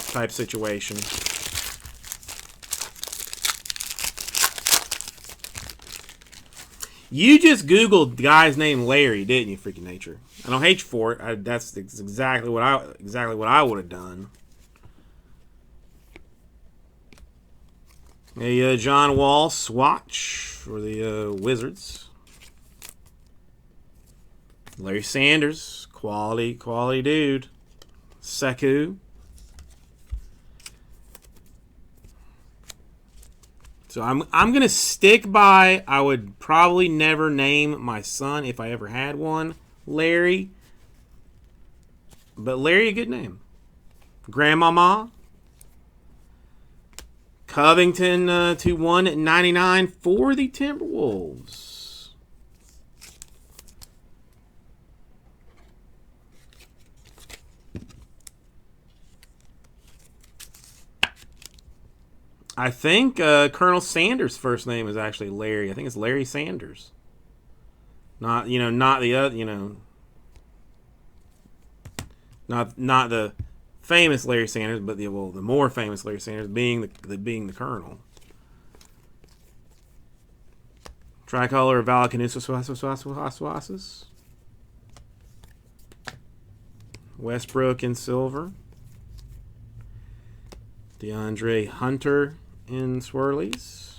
type situation. You just Googled the guy's name Larry, didn't you, freaking nature? I don't hate you for it. That's exactly what I would have done. A John Wall swatch for the Wizards. Larry Sanders, quality dude. Sekou. So I'm gonna stick by. I would probably never name my son, if I ever had one, Larry. But Larry, a good name. Grandmama. Covington to 199 for the Timberwolves. I think Colonel Sanders' first name is actually Larry. I think it's Larry Sanders. Not the other, not the famous Larry Sanders, but the more famous Larry Sanders being the Colonel. Tricolor Valanciunas. Westbrook in silver. DeAndre Hunter in swirlies.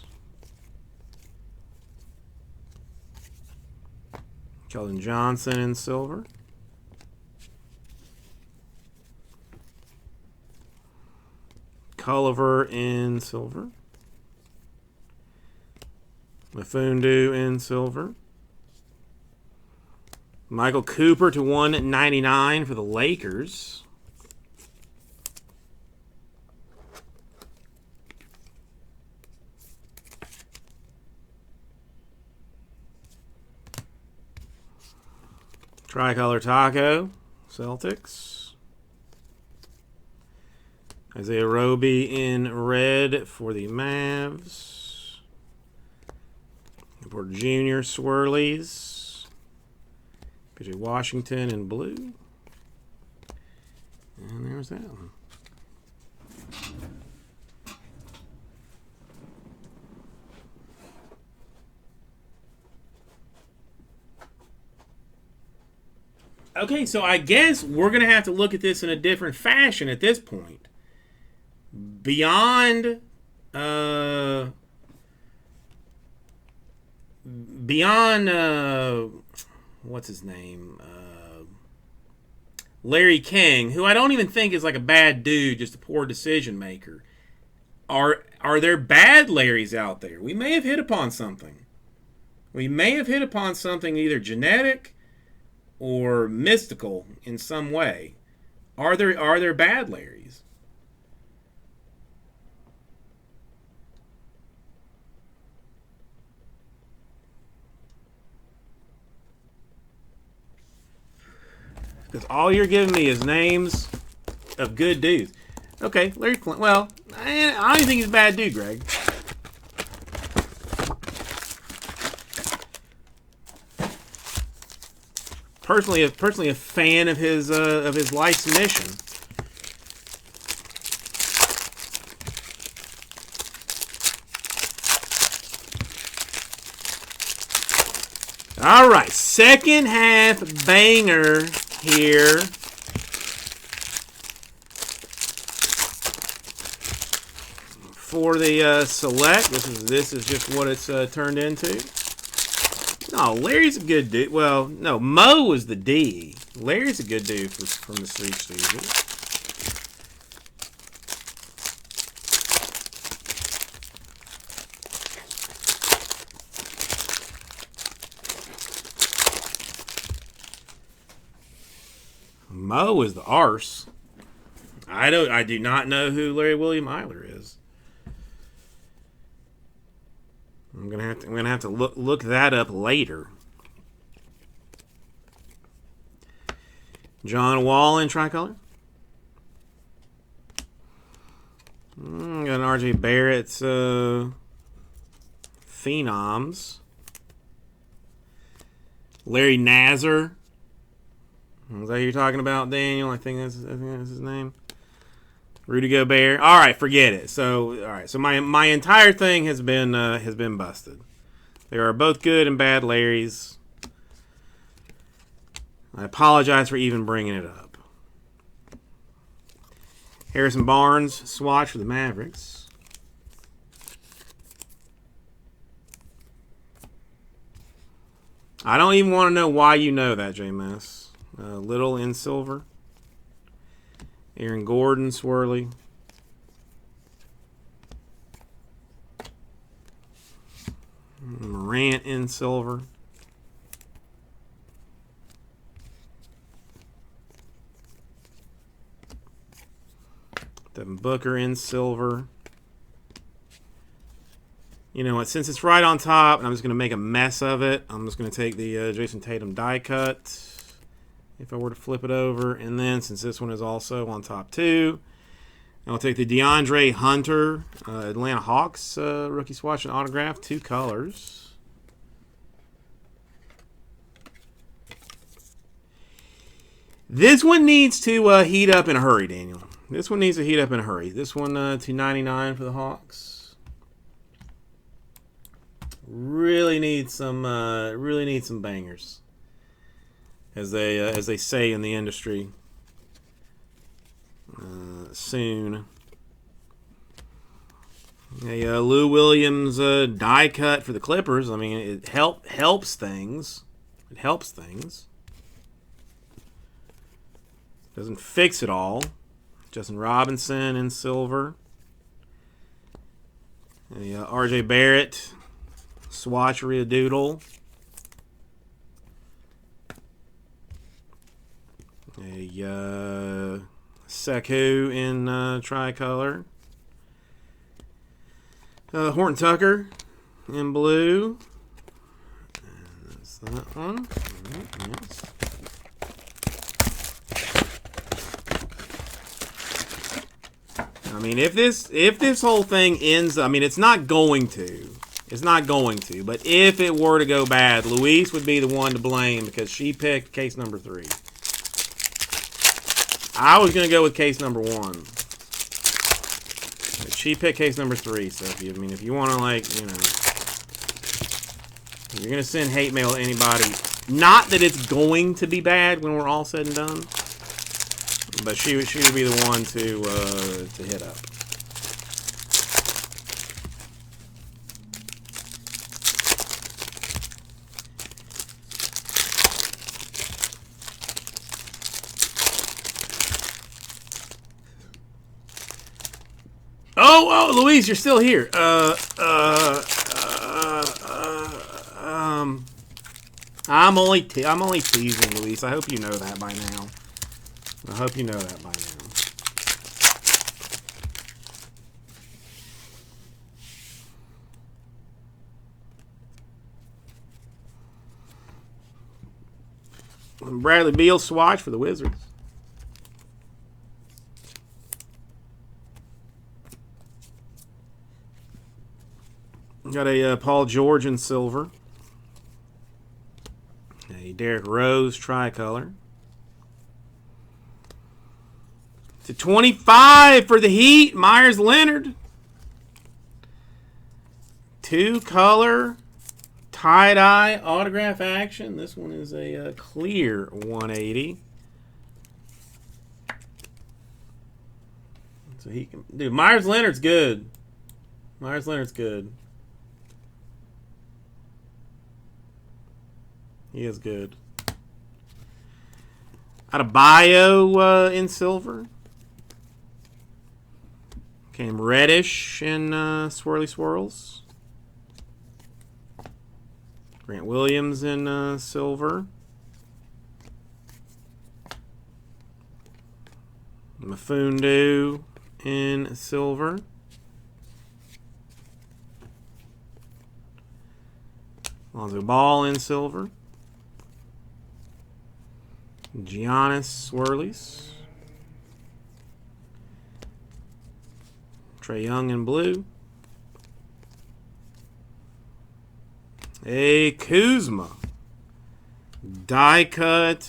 Keldon Johnson in silver. Culliver in silver. Mafundu in silver. Michael Cooper to 199 for the Lakers. Tricolor Taco, Celtics. Isaiah Roby in red for the Mavs. For Junior swirlies. PJ Washington in blue. And there's that one. Okay, so I guess we're going to have to look at this in a different fashion at this point. Beyond what's his name? Larry King, who I don't even think is like a bad dude, just a poor decision maker. Are there bad Larrys out there? We may have hit upon something. We may have hit upon something either genetic or mystical in some way. Are there bad Larrys? Because all you're giving me is names of good dudes. Okay, Larry Clinton. Well, I don't even think he's a bad dude, Greg. Personally a fan of his life's mission. All right, second half banger here. For the select, this is just what it's turned into. No, Larry's a good dude. Well, no, Mo was the D. Larry's a good dude from the Street Stooges. Mo is the arse. I do not know who Larry William Eiler is. I'm gonna have to look that up later. John Wall in tricolor. Got an R.J. Barrett's Phenoms. Larry Nazar. Is that who you're talking about, Daniel? I think that's his name. Rudy Gobert. All right, forget it. So, all right. So my entire thing has been busted. There are both good and bad Larrys. I apologize for even bringing it up. Harrison Barnes swatch for the Mavericks. I don't even want to know why you know that, JMS. Little in silver. Aaron Gordon, swirly. Morant in silver. Devin Booker in silver. You know what? Since it's right on top, and I'm just going to make a mess of it, I'm just going to take the Jason Tatum die cut. If I were to flip it over, and then since this one is also on top too, I'll take the DeAndre Hunter Atlanta Hawks rookie swatch and autograph, 2 colors. This one needs to heat up in a hurry, Daniel. This one needs to heat up in a hurry. This one $2.99 for the Hawks. Really need some bangers. As they say in the industry, soon. A Lou Williams die cut for the Clippers. I mean, it helps things. It helps things. Doesn't fix it all. Justin Robinson in silver. A R.J. Barrett swatchery doodle. A Sekou in tricolor. Horton Tucker in blue. And that's that one. Right, yes. I mean, if this whole thing ends, I mean, it's not going to. It's not going to. But if it were to go bad, Louise would be the one to blame because she picked case number 3. I was going to go with case number 1. But she picked case number 3. So, if you want to, like, you know, if you're going to send hate mail to anybody, not that it's going to be bad when we're all said and done, but she would be the one to hit up. Oh, Louise, you're still here. I'm only teasing, Louise. I hope you know that by now. Bradley Beal swatch for the Wizards. Got a Paul George in silver. A Derrick Rose tricolor. To 25 for the Heat, Myers Leonard. 2-color Tie-dye autograph action. This one is a clear 180. So he can... Dude, Myers Leonard's good. Myers Leonard's good. He is good. Out of Bio in silver. Came reddish in swirly swirls. Grant Williams in silver. Mafundu in silver. Lonzo Ball in silver. Giannis swirlies. Trae Young in blue. A Kuzma. Die cut.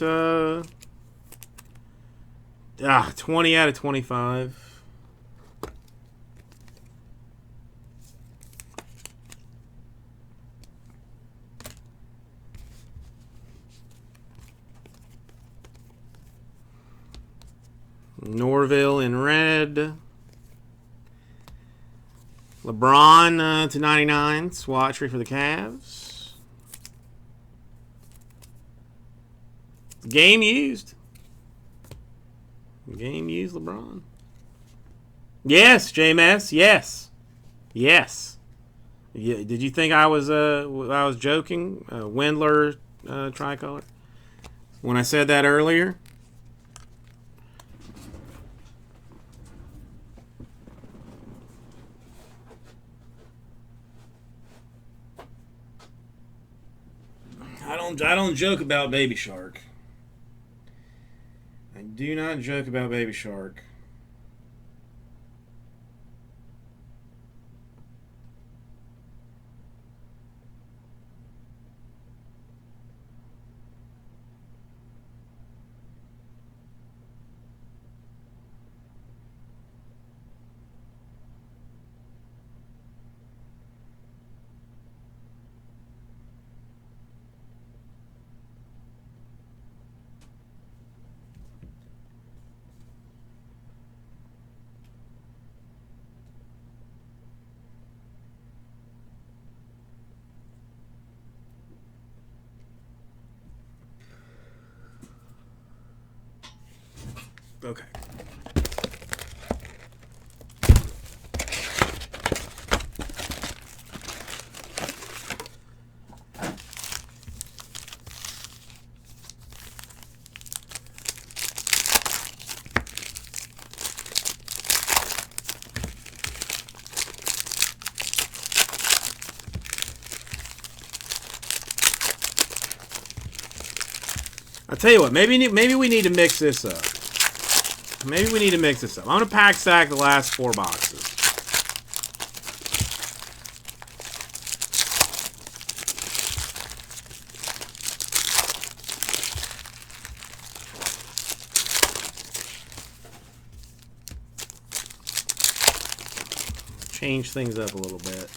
20 out of 25. Norville in red. LeBron to 99. Swatchery for the Cavs. Game used. Game used LeBron. Yes, JMS. Yes. Yes. Yeah, did you think I was joking? Wendler tricolor. When I said that earlier. I don't joke about Baby Shark. I do not joke about Baby Shark. Okay. I'll tell you what, maybe we need to mix this up. Maybe we need to mix this up. I'm going to pack sack the last 4 boxes. Change things up a little bit.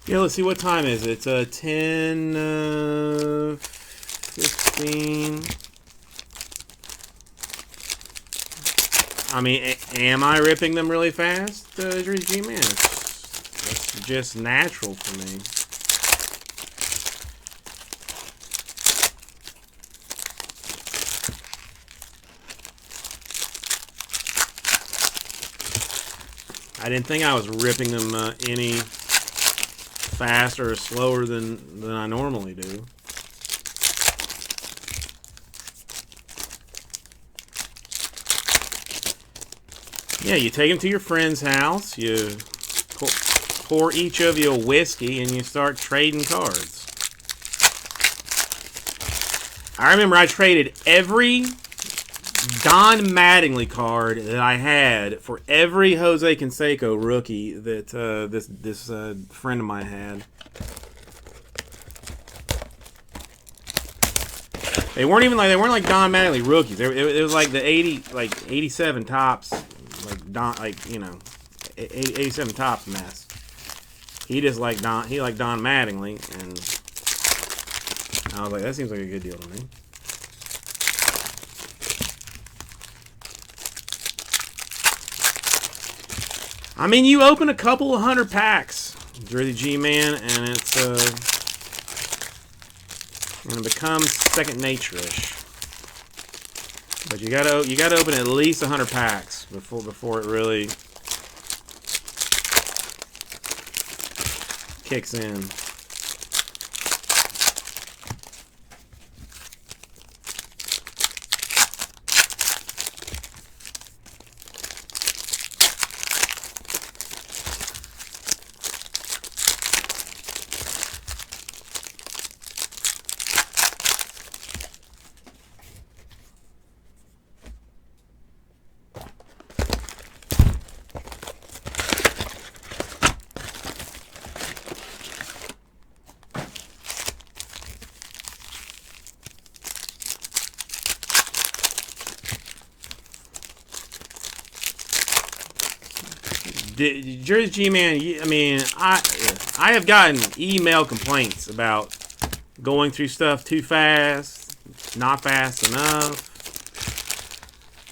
Yeah, let's see, what time is it? It's 10, 15. I mean, am I ripping them really fast, G-Man? It's just natural for me. I didn't think I was ripping them any faster or slower than I normally do. Yeah, you take them to your friend's house, you pour each of you a whiskey, and you start trading cards. I remember I traded every Don Mattingly card that I had for every Jose Canseco rookie that this friend of mine had. They weren't like Don Mattingly rookies. It was like the 87 tops, like Don, like, you know, 87 tops mess. He just liked Don. He liked Don Mattingly, and I was like, that seems like a good deal to me. I mean, you open a couple of 100 packs, Jersey G-Man, and it's and it becomes second nature-ish. But you gotta open at least 100 packs before it really kicks in. Jersey G-Man, I mean, I have gotten email complaints about going through stuff too fast, not fast enough.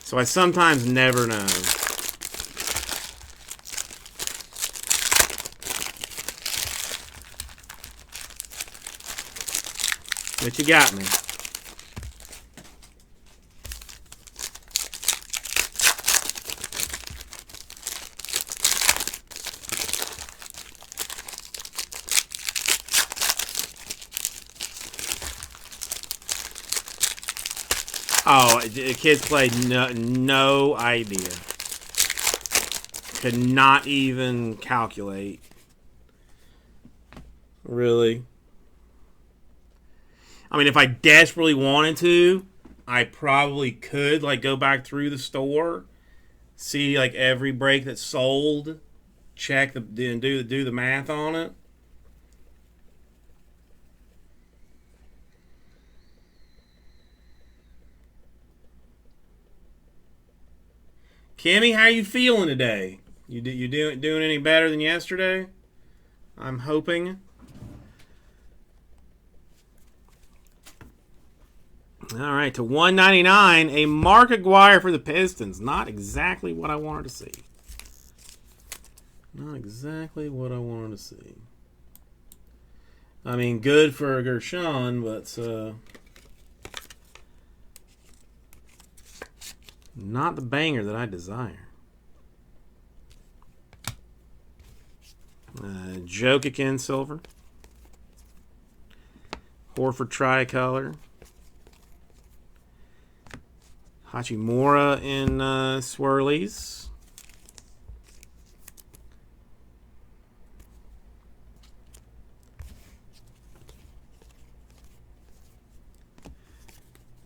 So I sometimes never know. But you got me. Oh, the kids played no idea. Could not even calculate. Really? I mean, if I desperately wanted to, I probably could, like, go back through the store, see, like, every break that's sold, check and do the math on it. Kimmy, how you feeling today? You doing any better than yesterday? I'm hoping. All right, to 199, a Mark Aguirre for the Pistons. Not exactly what I wanted to see. Not exactly what I wanted to see. I mean, good for Gershon, but not the banger that I desire. Jokic in silver. Horford tricolor. Hachimura in swirlies.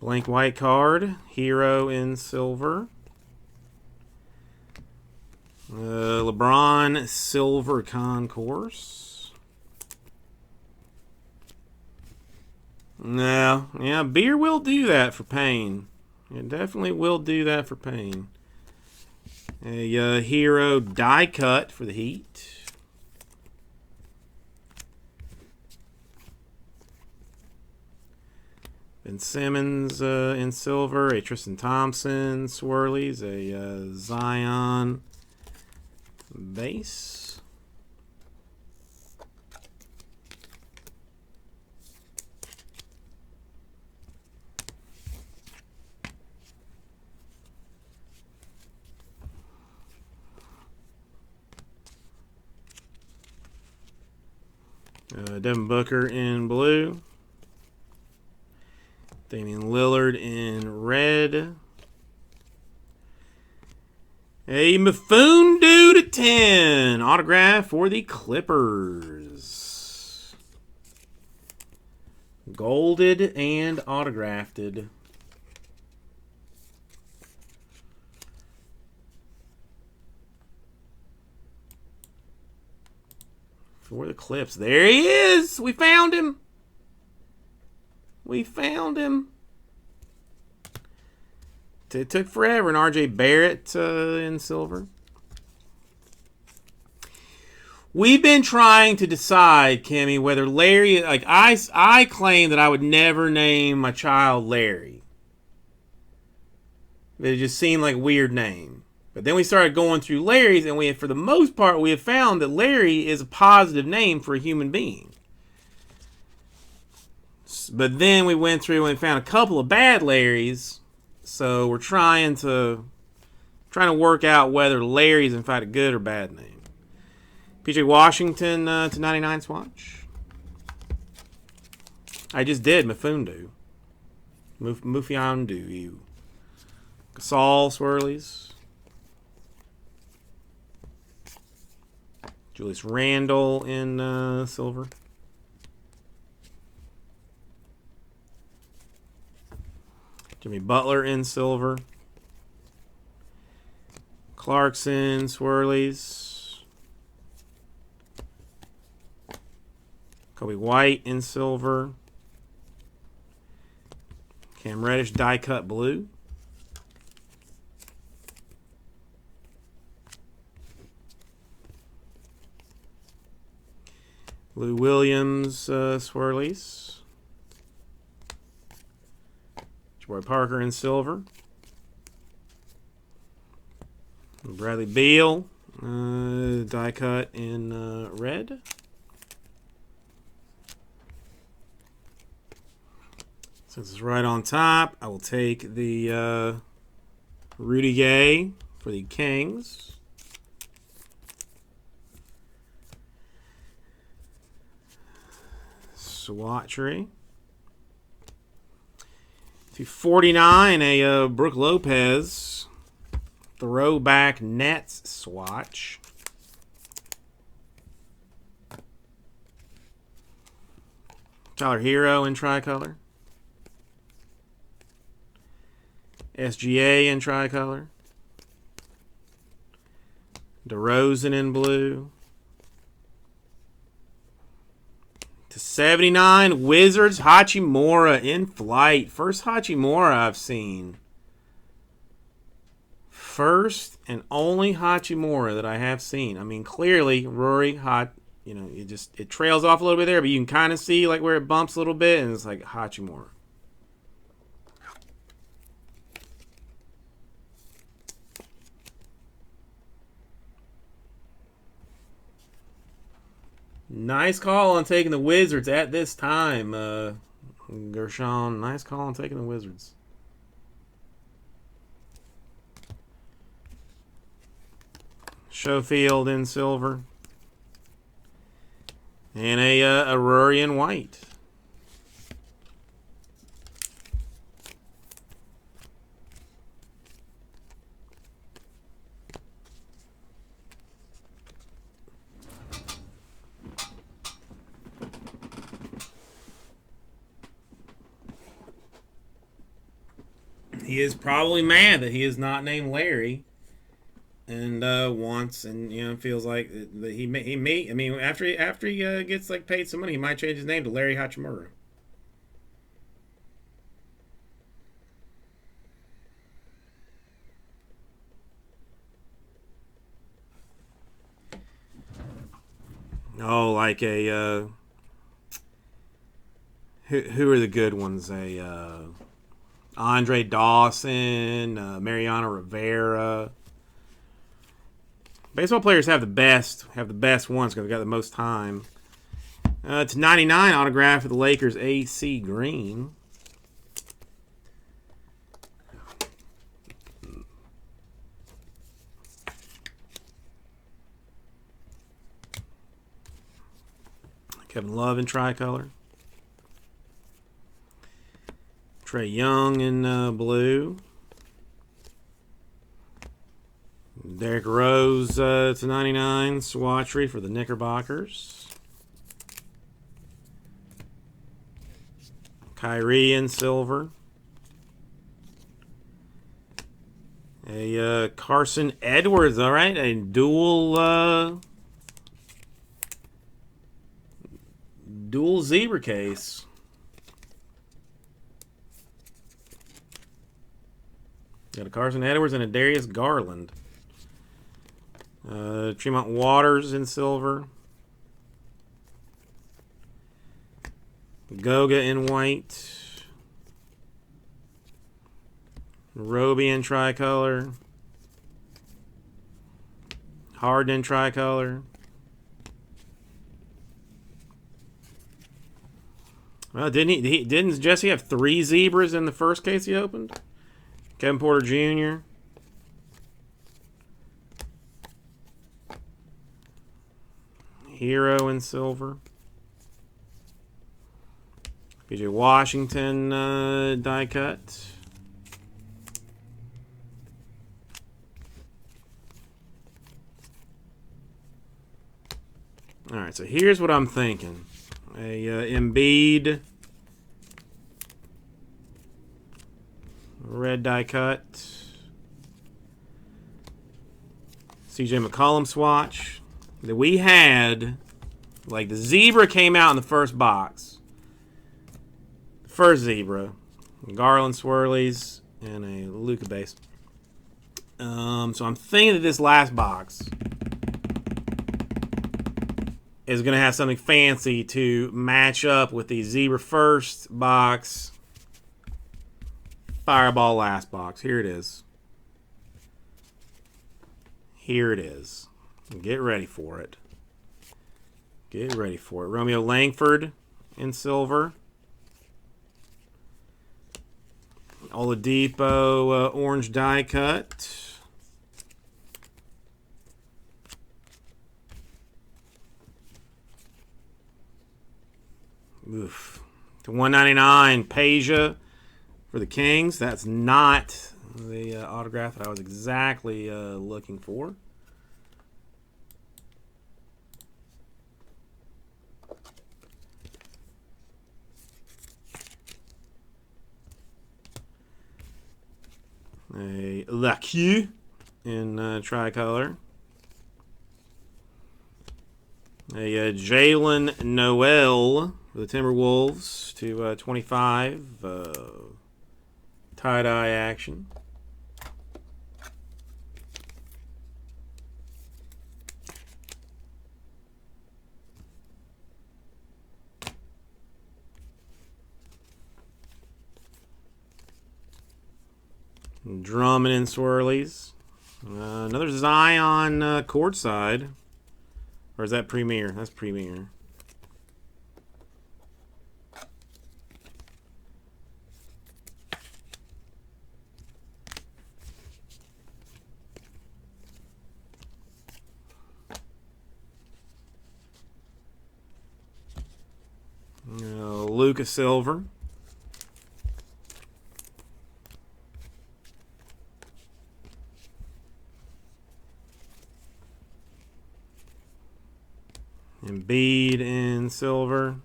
Blank white card. Hero in silver. LeBron silver concourse. No. Yeah, beer will do that for Payne. It definitely will do that for Payne. A hero die cut for the Heat. Ben Simmons in silver. A Tristan Thompson swirlies. A Zion base. Devin Booker in blue. Damian Lillard in red. A Mafundu to 10. Autograph for the Clippers. Golded and autographed. For the Clips. There he is. We found him. We found him. It took forever. And RJ Barrett in silver. We've been trying to decide, Kimmy, whether Larry... Like, I claim that I would never name my child Larry. It just seemed like a weird name. But then we started going through Larry's, and for the most part, we have found that Larry is a positive name for a human being. But then we went through and found a couple of bad Larrys. So we're trying to work out whether Larry is in fact a good or bad name. PJ Washington to 99 swatch. I just did Mafundu. Mufiandu. Gasol swirlies. Julius Randle in silver. Jimmy Butler in silver. Clarkson swirlies. Kobe White in silver. Cam Reddish die cut blue. Lou Williams swirlies. Jabari Parker in silver. Bradley Beal die cut in red. Since it's right on top, I will take the Rudy Gay for the Kings. Swatchery. To 49, a Brooke Lopez throwback Nets swatch. Tyler Hero in tricolor. SGA in tricolor. DeRozan in blue. To 79, Wizards Hachimura in flight. First Hachimura I've seen. First and only Hachimura that I have seen. I mean, clearly Rory it trails off a little bit there, but you can kind of see like where it bumps a little bit, and it's like Hachimura. Nice call on taking the Wizards at this time, Gershon. Nice call on taking the Wizards. Schofield in silver. And a Rory in white. He is probably mad that he is not named Larry, and wants and feels like that he may. I mean, after he gets like paid some money, he might change his name to Larry Hachimura. Oh, like a who are the good ones? Andre Dawson, Mariano Rivera. Baseball players have the best ones because they've got the most time. It's 99 autograph for the Lakers, AC Green. Kevin Love in tricolor. Trey Young in blue. Derrick Rose to 99. Swatchery for the Knickerbockers. Kyrie in silver. A Carson Edwards, all right. A dual dual zebra case. Got a Carson Edwards and a Darius Garland. Tremont Waters in silver. Goga in white. Roby in tricolor. Harden in tricolor. Well, didn't Jesse have 3 zebras in the first case he opened? Kevin Porter Jr. Hero in silver. PJ Washington die cut. All right, so here's what I'm thinking. A Embiid red die cut. CJ McCollum swatch that we had. Like the zebra came out in the first box. The first zebra. Garland swirlies and a Luka base. So I'm thinking that this last box is going to have something fancy to match up with the zebra first box, fireball last box. Here it is. Here it is. Get ready for it. Get ready for it. Romeo Langford in silver. Oladipo orange die cut. Oof. To 199, Peja for the Kings. That's not the autograph that I was exactly looking for. A Lacu in tricolor. A Jalen Noel for the Timberwolves to 25. Tie-dye action. Drummond and swirlies. Another Zion courtside. Or is that Premier? That's Premier. Luka silver. Embiid in silver.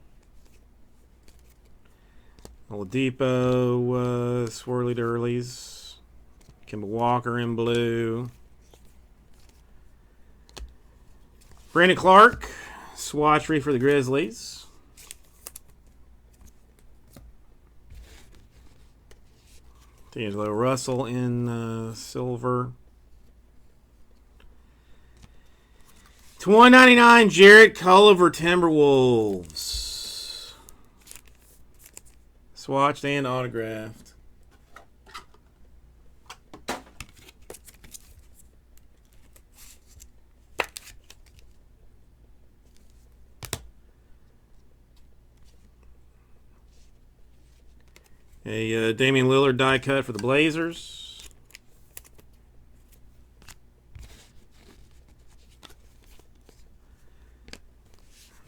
Oladipo swirly dirlies. Kemba Walker in blue. Brandon Clark swatchery for the Grizzlies. D'Angelo Russell in silver. To 199, Jarrett Culver Timberwolves. Swatched and autographed. A Damian Lillard die cut for the Blazers.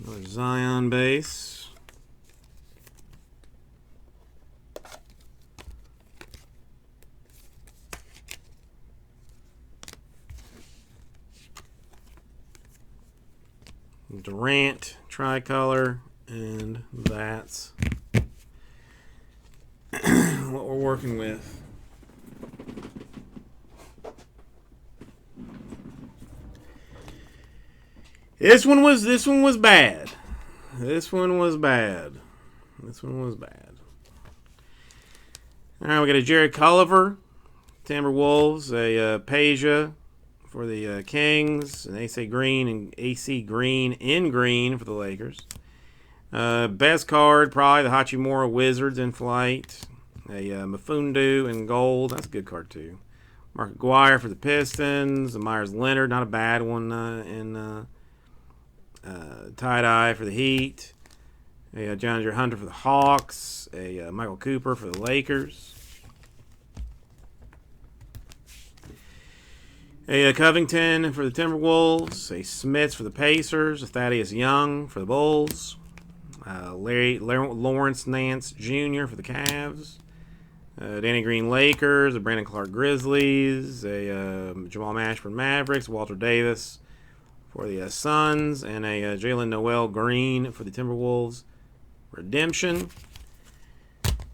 Another Zion base. Durant tricolor, and that's what we're working with. This one was bad. This one was bad. This one was bad. All right, we got a Jared Culliver, Timberwolves, a Peja for the Kings, an AC Green in green for the Lakers. Best card, probably the Hachimura Wizards in flight. A Mafundu in gold. That's a good card, too. Mark Aguirre for the Pistons. A Myers Leonard, not a bad one in tie-dye for the Heat. A John Hunter for the Hawks. A Michael Cooper for the Lakers. A Covington for the Timberwolves. A Smiths for the Pacers. A Thaddeus Young for the Bulls. Lawrence Nance Jr. for the Cavs. Danny Green Lakers. A Brandon Clark Grizzlies. A Jamal Mashburn Mavericks. Walter Davis for the Suns. And a Jalen Noel Green for the Timberwolves. Redemption.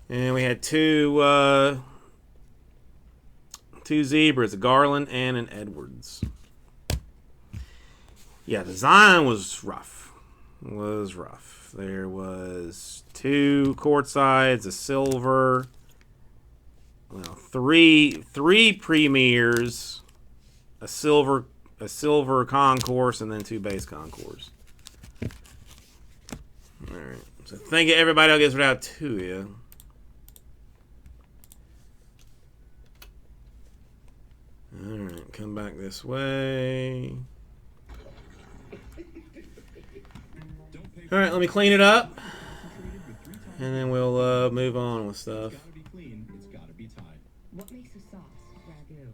And we had two Zebras, a Garland and an Edwards. Yeah, the Zion was rough. There was two court sides, a silver, well, three premiers, a silver concourse, and then two base concourse. All right. So thank you, everybody. I'll get it out to you. All right, come back this way. All right, let me clean it up, and then we'll move on with stuff. What makes a sauce ragu?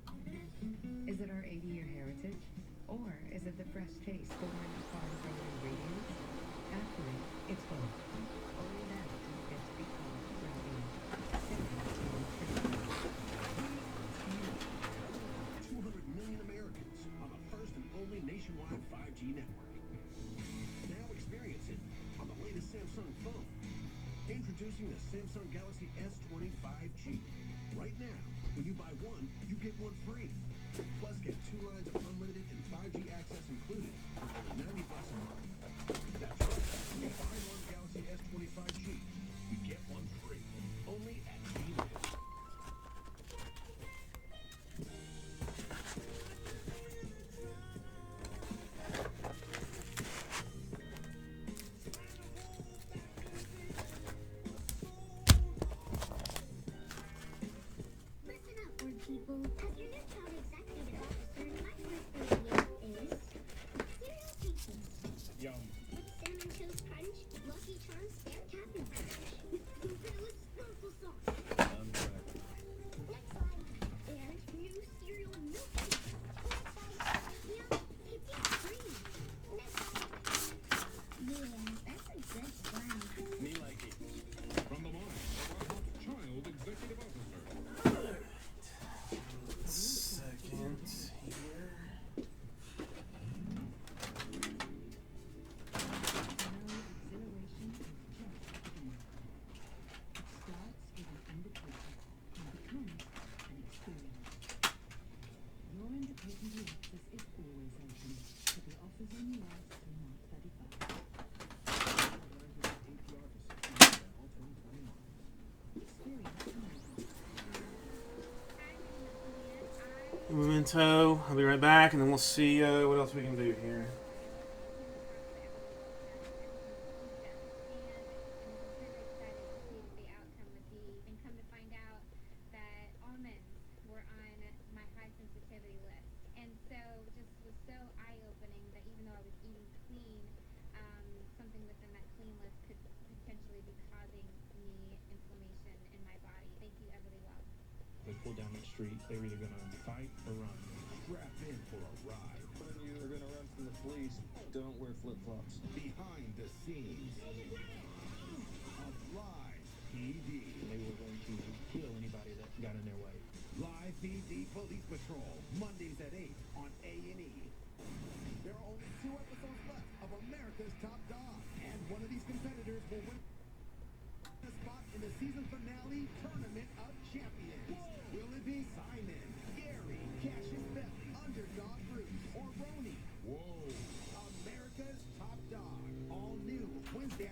Is it our 80-year heritage? Or is it the fresh taste born of farm-grown ingredients? Actually, it's both. Only then does it get to be called ragu. 200 million Americans on the first and only nationwide 5G network. Now experience it on the latest Samsung phone. Introducing the Samsung Galaxy S20 5G. Right now, when you buy one, you get one free. Plus, get 2 lines of unlimited and 5G access included for only $90 a month. That's right. When you buy one Galaxy S20 5G, you get one free. Only at Gmail. People, as your new child executive officer, my first idea is cereal pieces. Yum. With Cinnamon Toast Crunch, Lucky Charms, and Captain Crunch. With sprinkle sauce. Next slide. And new cereal milkshake. Yum, it's cream. Next slide. Yeah, that's a good one. Me like it. From the mind of our hot child executive officer. Second here. Your invitation to access is always open, but the offers only last till March 31st. Memento. I'll be right back, and then we'll see what else we can do here. They pull down the street, they're either going to fight or run. Strap in for a ride. When you're going to run from the police, don't wear flip-flops. Behind the scenes of Live PD. They were going to kill anybody that got in their way. Live PD Police Patrol, Mondays at 8 on A&E. There are only 2 episodes left of America's Top Dog, and one of these competitors will win a spot in the season finale Tournament of Champions. Will it be Simon, Gary, Cassius Beth, Underdog Bruce, or Roni? Whoa! America's Top Dog, all new Wednesday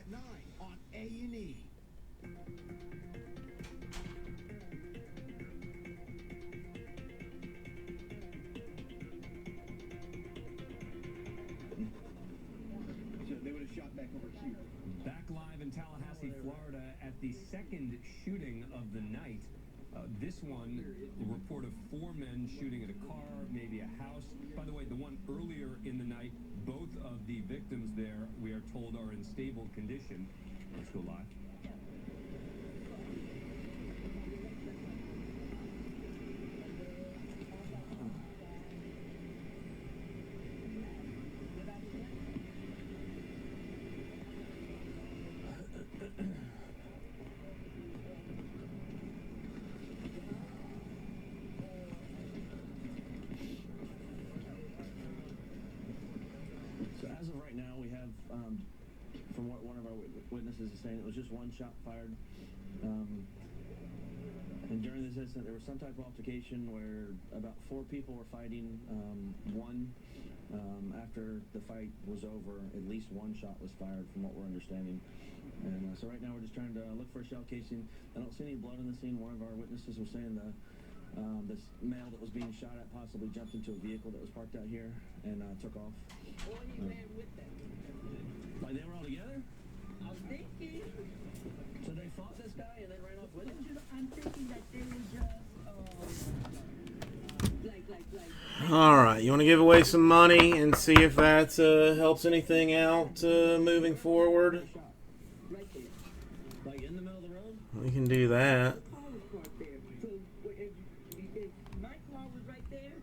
Tallahassee, Florida, at the second shooting of the night. This one, the report of 4 men shooting at a car, maybe a house. By the way, the one earlier in the night, both of the victims there, we are told, are in stable condition. Let's go live. So as of right now, we have, from what one of our witnesses is saying, it was just one shot fired. And during this incident, there was some type of altercation where about 4 people were fighting. After the fight was over, at least 1 shot was fired, from what we're understanding. And so right now, we're just trying to look for a shell casing. I don't see any blood in the scene. One of our witnesses was saying this male that was being shot at possibly jumped into a vehicle that was parked out here and took off. Or he ran with them. Like they were all together? I'm thinking. So they fought this guy and then ran off with him? I'm thinking that they were just, All right, you want to give away some money and see if that helps anything out moving forward? right there. Like in the middle of the road? We can do that. My car was parked there. So if my car was right there,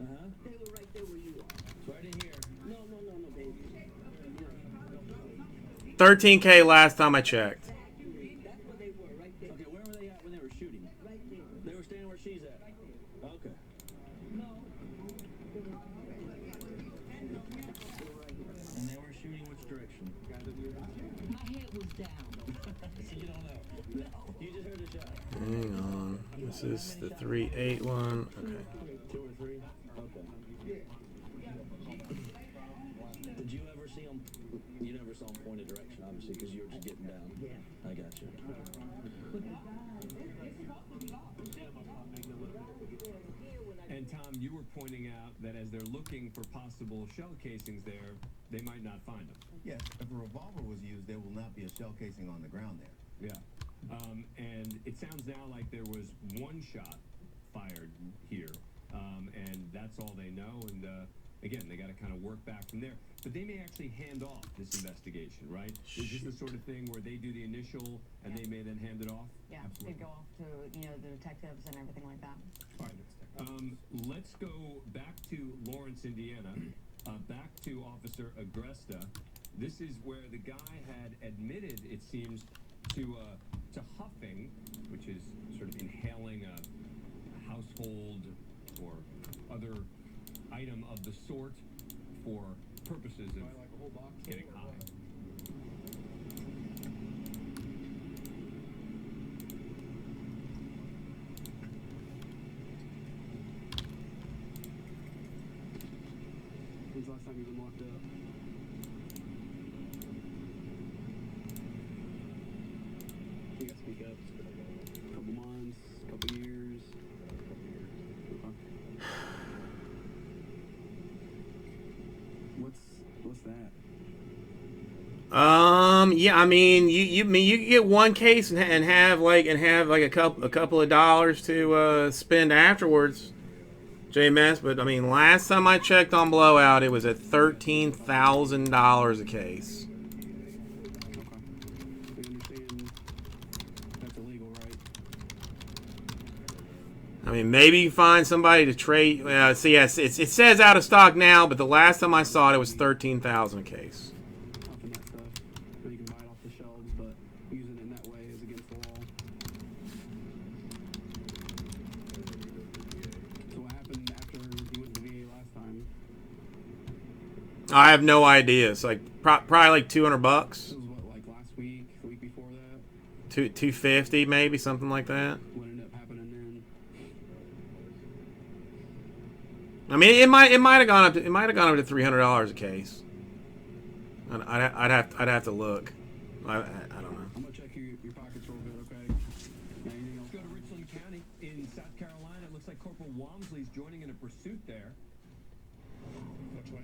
they were right there where you are. So right in here. No, baby. 13K last time I checked. That's where they were, right there. Okay, where were they at when they were shooting? Right there. They were standing where she's at? Okay. No. And they were shooting which direction? My head was down. So you don't know? No. You just heard a shot? Hang on. This is the 3-8 one. Okay. 2 or 3? Okay. Did you ever see them? You never saw them point a direction, obviously, because you were just getting down. Yeah. I got you. And Tom, you were pointing out that as they're looking for possible shell casings there, they might not find them. Yes, if a revolver was used, there will not be a shell casing on the ground there. Yeah. And it sounds now like there was 1 shot fired here, and that's all they know. And again, they got to kind of work back from there. But they may actually hand off this investigation, right? Is this the sort of thing where they do the initial and they may then hand it off? Yeah, they go off to, the detectives and everything like that. All right. Let's go back to Lawrence, Indiana, back to Officer Agresta. This is where the guy had admitted, it seems, to huffing, which is sort of inhaling a household or other item of the sort for purposes of getting high. When's the last time you've been locked up? You gotta speak up. Couple months, couple years. Okay. What's that? Yeah, I mean, you get 1 case and have like a couple of dollars to spend afterwards, JMS. But I mean, last time I checked on Blowout, it was at $13,000 a case. I mean, maybe you find somebody to trade. See, yes, it says out of stock now, but the last time I saw it, it was $13,000 a case. You can buy it off the shelves, but using it in that way is against the law. So what happened after you went to the VA last time? I have no idea. It's like probably like $200. This was what, like last week, the week before that? $250 maybe, something like that. What ended up happening then? I mean, it might have gone up to $300 a case. I'd have to look. I don't know. I'm gonna check your pockets real good, okay? Anything else? Go to Richland County in South Carolina. It looks like Corporal Walmsley's joining in a pursuit there. Which way?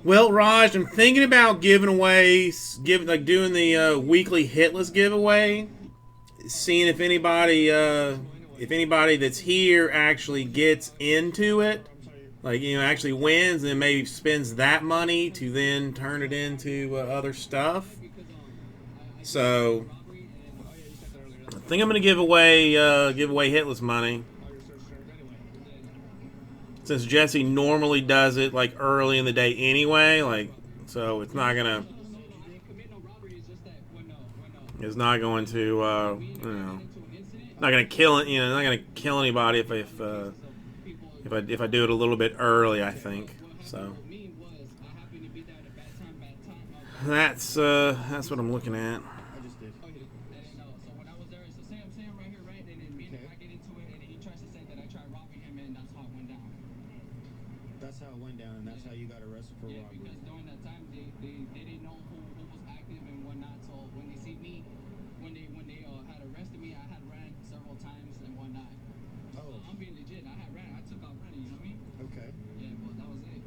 Well, Raj, I'm thinking about giving away, doing the weekly hit list giveaway, seeing if anybody that's here actually gets into it, like, you know, actually wins, and then maybe spends that money to then turn it into other stuff. So I think I'm gonna give away hit list money, since Jesse normally does it like early in the day anyway. Like, so it's not gonna. It's not going to, you know, not going to kill it. You know, not going to kill anybody if I do it a little bit early. I think so. That's what I'm looking at. That's how it went down, and that's how you got arrested for robbery. Because during that time, they didn't know who was active and whatnot. So when they see me, when they had arrested me, I had ran several times and whatnot. Oh. So I'm being legit. I had ran. I took off running. You know what I mean? Okay. Yeah, but that was it.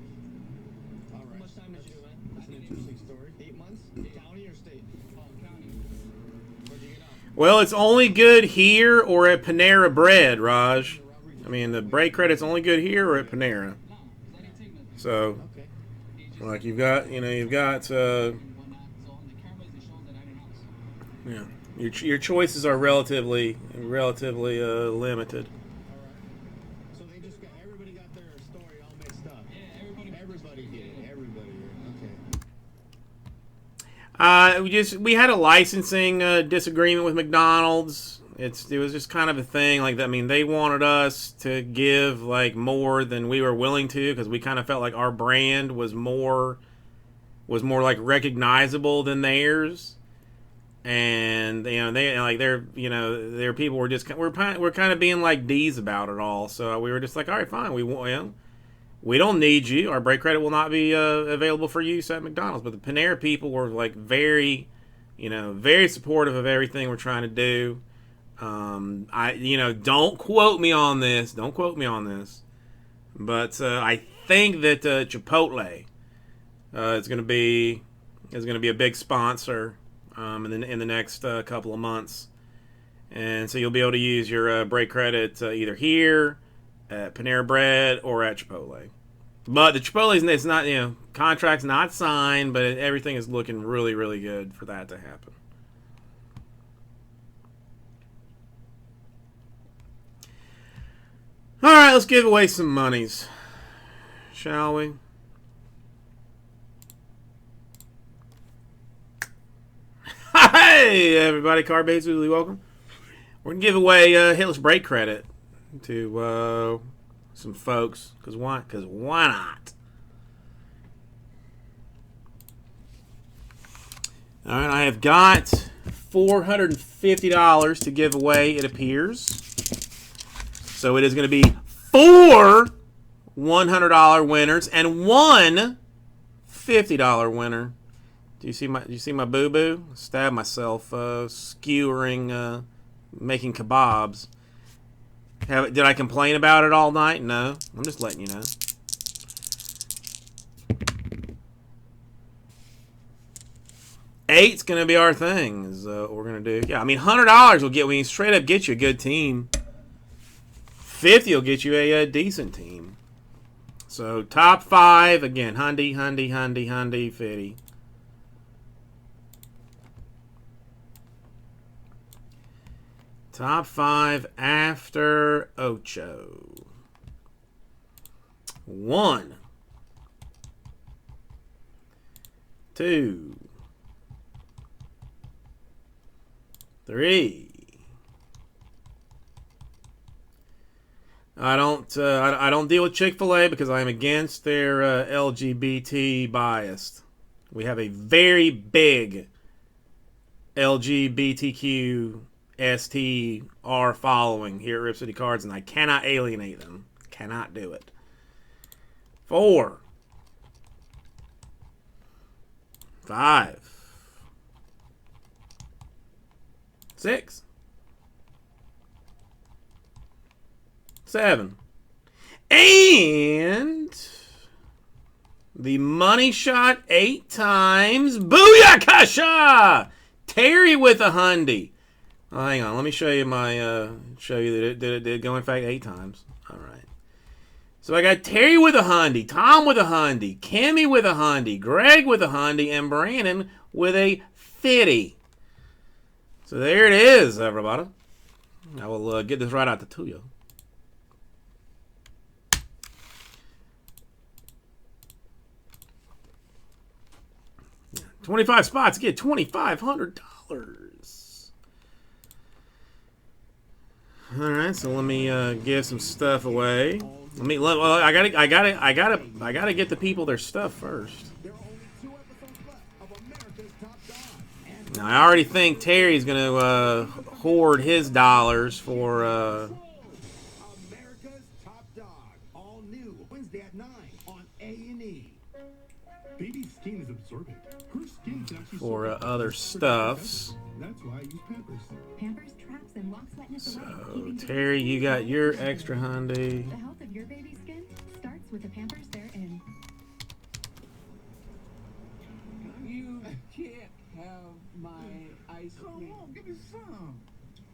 All right. How much time did you do, man? That's an interesting story. 8 months? County or state? Oh, county. Where'd you get out? Well, it's only good here or at Panera Bread, Raj. I mean, the break credit's only good here or at Panera. So, like, you've got yeah, your choices are relatively limited. So they just got, everybody got their story all mixed up. Yeah, everybody did it. Everybody did. Okay. We had a licensing disagreement with McDonald's. It was just kind of a thing like that. I mean, they wanted us to give like more than we were willing to, because we kind of felt like our brand was more like recognizable than theirs. And you know, their people were just we're kind of being like D's about it all. So we were just like, all right, fine, we don't need you. Our break credit will not be available for use at McDonald's. But the Panera people were like very supportive of everything we're trying to do. Don't quote me on this. But I think that Chipotle is going to be a big sponsor in the next couple of months, and so you'll be able to use your break credit either here at Panera Bread or at Chipotle. But the Chipotle's, it's not, contract's not signed, but everything is looking really, really good for that to happen. All right, let's give away some monies, shall we? Hey, everybody, Card Basically, welcome. We're going to give away Hitless break credit to some folks, because why? Because why not? All right, I have got $450 to give away, it appears. So it is going to be 4 $100 winners and 1 $50 winner. Do you see my boo-boo? Stab myself skewering, making kebabs. Did I complain about it all night? No. I'm just letting you know. Eight's going to be our thing, is what we're going to do. Yeah, I mean, $100 will straight up get you a good team. 50 will get you a decent team. So, top 5, again, Hundy, 50. Top 5 after Ocho. 1, 2, 3. I don't deal with Chick-fil-A because I am against their LGBT bias. We have a very big LGBTQ STR following here at RipCityCards, and I cannot alienate them. Cannot do it. 4, 5, 6, 7, and The money shot 8 times. Booyakasha! Terry with a hundy. Oh, hang on. Let me show you my, show you that it did go, in fact, 8 times. All right. So I got Terry with a hundy, Tom with a hundy, Kimmy with a hundy, Greg with a hundy, and Brandon with a 50. So there it is, everybody. I will get this right out to you. 25 spots, get $2,500. All right, so let me give some stuff away. I gotta get the people their stuff first. Now I already think Terry's gonna hoard his dollars for. America's Top Dog, all new Wednesday at 9 on A&E. Baby's skin is absorbent. Her skin can actually For other stuffs. That's why I use Pampers. Pampers traps and locks wetness away. So Terry, you got your extra hundy. The health of your baby's skin starts with the Pampers they're in. You can't have my ice cream. Come on, give me some.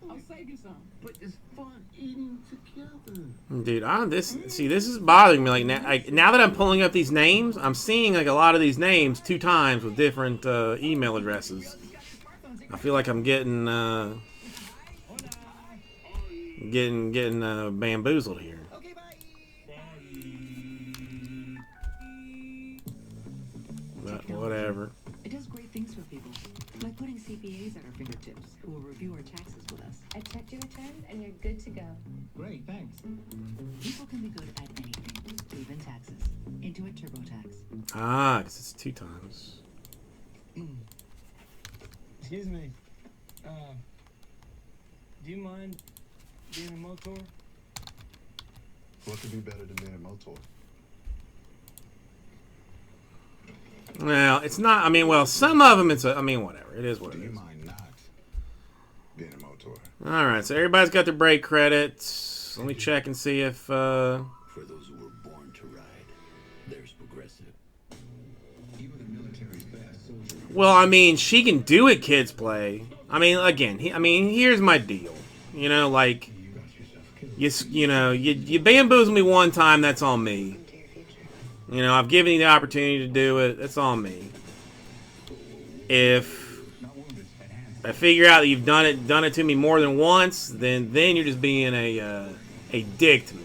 I'll save you some. But it's fun eating together. Dude, this is bothering me. Like now that I'm pulling up these names, I'm seeing like a lot of these names 2 times with different email addresses. I feel like I'm getting bamboozled here. But whatever. It does great things for people, like putting CPAs at our fingertips who will review our taxes with us. I checked your returns and you're good to go. Great, thanks. People can be good at anything, even taxes. Intuit TurboTax. Ah, because it's 2 times. Excuse me. Do you mind being a motor? What could be better than being a motor? Well, it's not. I mean, well, some of them, I mean, whatever. It is what it is. Do you mind not being a motor? All right, so everybody's got their break credits. Let me check and see if. For those who were born to ride, there's Progressive. Even the military's best soldier. Well, I mean, she can do it, kids play. I mean, again, here's my deal. You know, like, you bamboozle me one time, that's on me. You know, I've given you the opportunity to do it, that's on me. If I figure out that you've done it to me more than once, then you're just being a dick to me.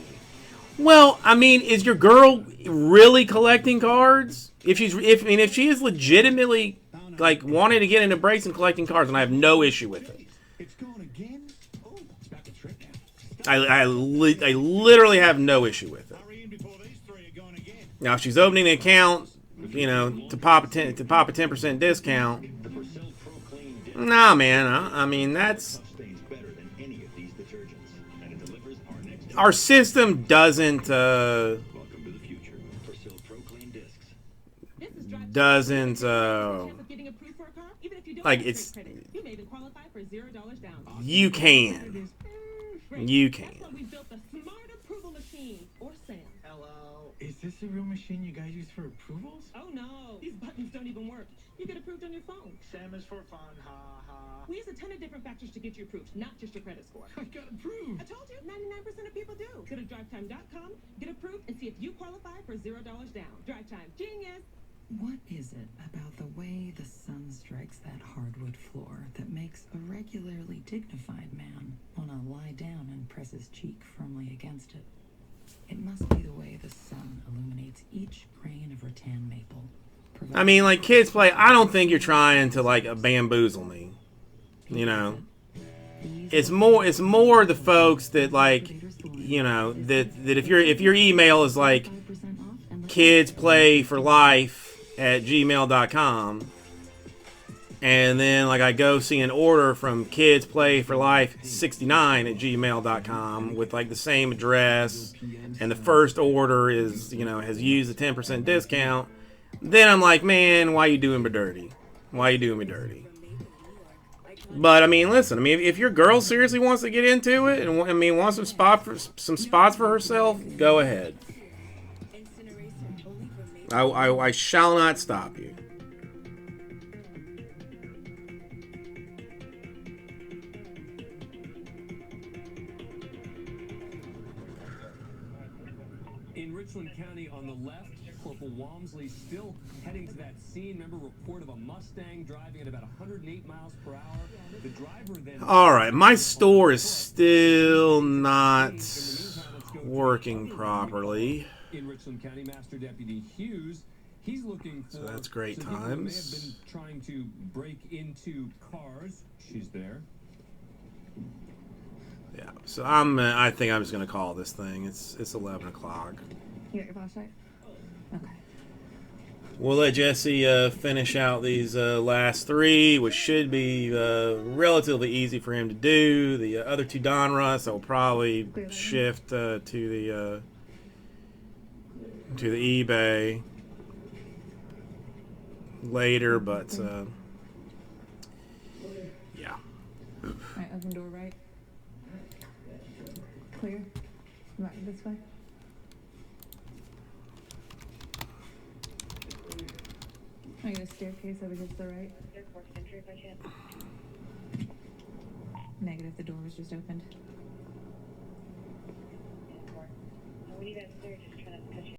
Well, I mean, is your girl really collecting cards? If she is legitimately like wanting to get into breaks and collecting cards, and I have no issue with it. It's gone again? Oh, it's back to trick now. I literally have no issue with it. Now, if she's opening an account, you know, to pop a 10% discount, nah, man. I mean, that's our system doesn't like it's you can. Is this a real machine you guys use for approvals? Oh no, these buttons don't even work. You get approved on your phone. Sam is for fun, ha ha. We use a ton of different factors to get you approved, not just your credit score. I got approved. I told you, 99% of people do. Go to drivetime.com, get approved, and see if you qualify for $0 down. DriveTime, genius. What is it about the way the sun strikes that hardwood floor that makes a regularly dignified man want to lie down and press his cheek firmly against it? It must be the way the sun illuminates each grain of rattan maple. I mean, like, kids play, I don't think you're trying to, like, bamboozle me. You know? It's more the folks that, like, you know, that if your email is, like, kidsplayforlife@gmail.com, and then, like, I go see an order from kidsplayforlife69@gmail.com with, like, the same address, and the first order is, you know, has used the 10% discount, then I'm like, man, why you doing me dirty? Why you doing me dirty? But, I mean, listen, I mean, if your girl seriously wants to get into it, and, I mean, wants some spots for herself, go ahead. I shall not stop you. In Richland County on the left, Corporal Walmsley still heading to that scene. Remember, report of a Mustang driving at about 108 miles per hour. The driver then... All right, my store is still not working properly. In Richland County, Master Deputy Hughes, he's looking for... So that's great some people who may have times. been trying to break into cars. She's there. Yeah, so I think I'm just gonna call this thing. It's 11 o'clock. You got your flashlight? Okay. We'll let Jesse finish out these last three, which should be relatively easy for him to do. The other two Donruss, I'll probably shift to the eBay later, but yeah. All right, open door right. Clear. Right this way. I got a staircase over here to the right. Negative, the door was just opened. We need that stair just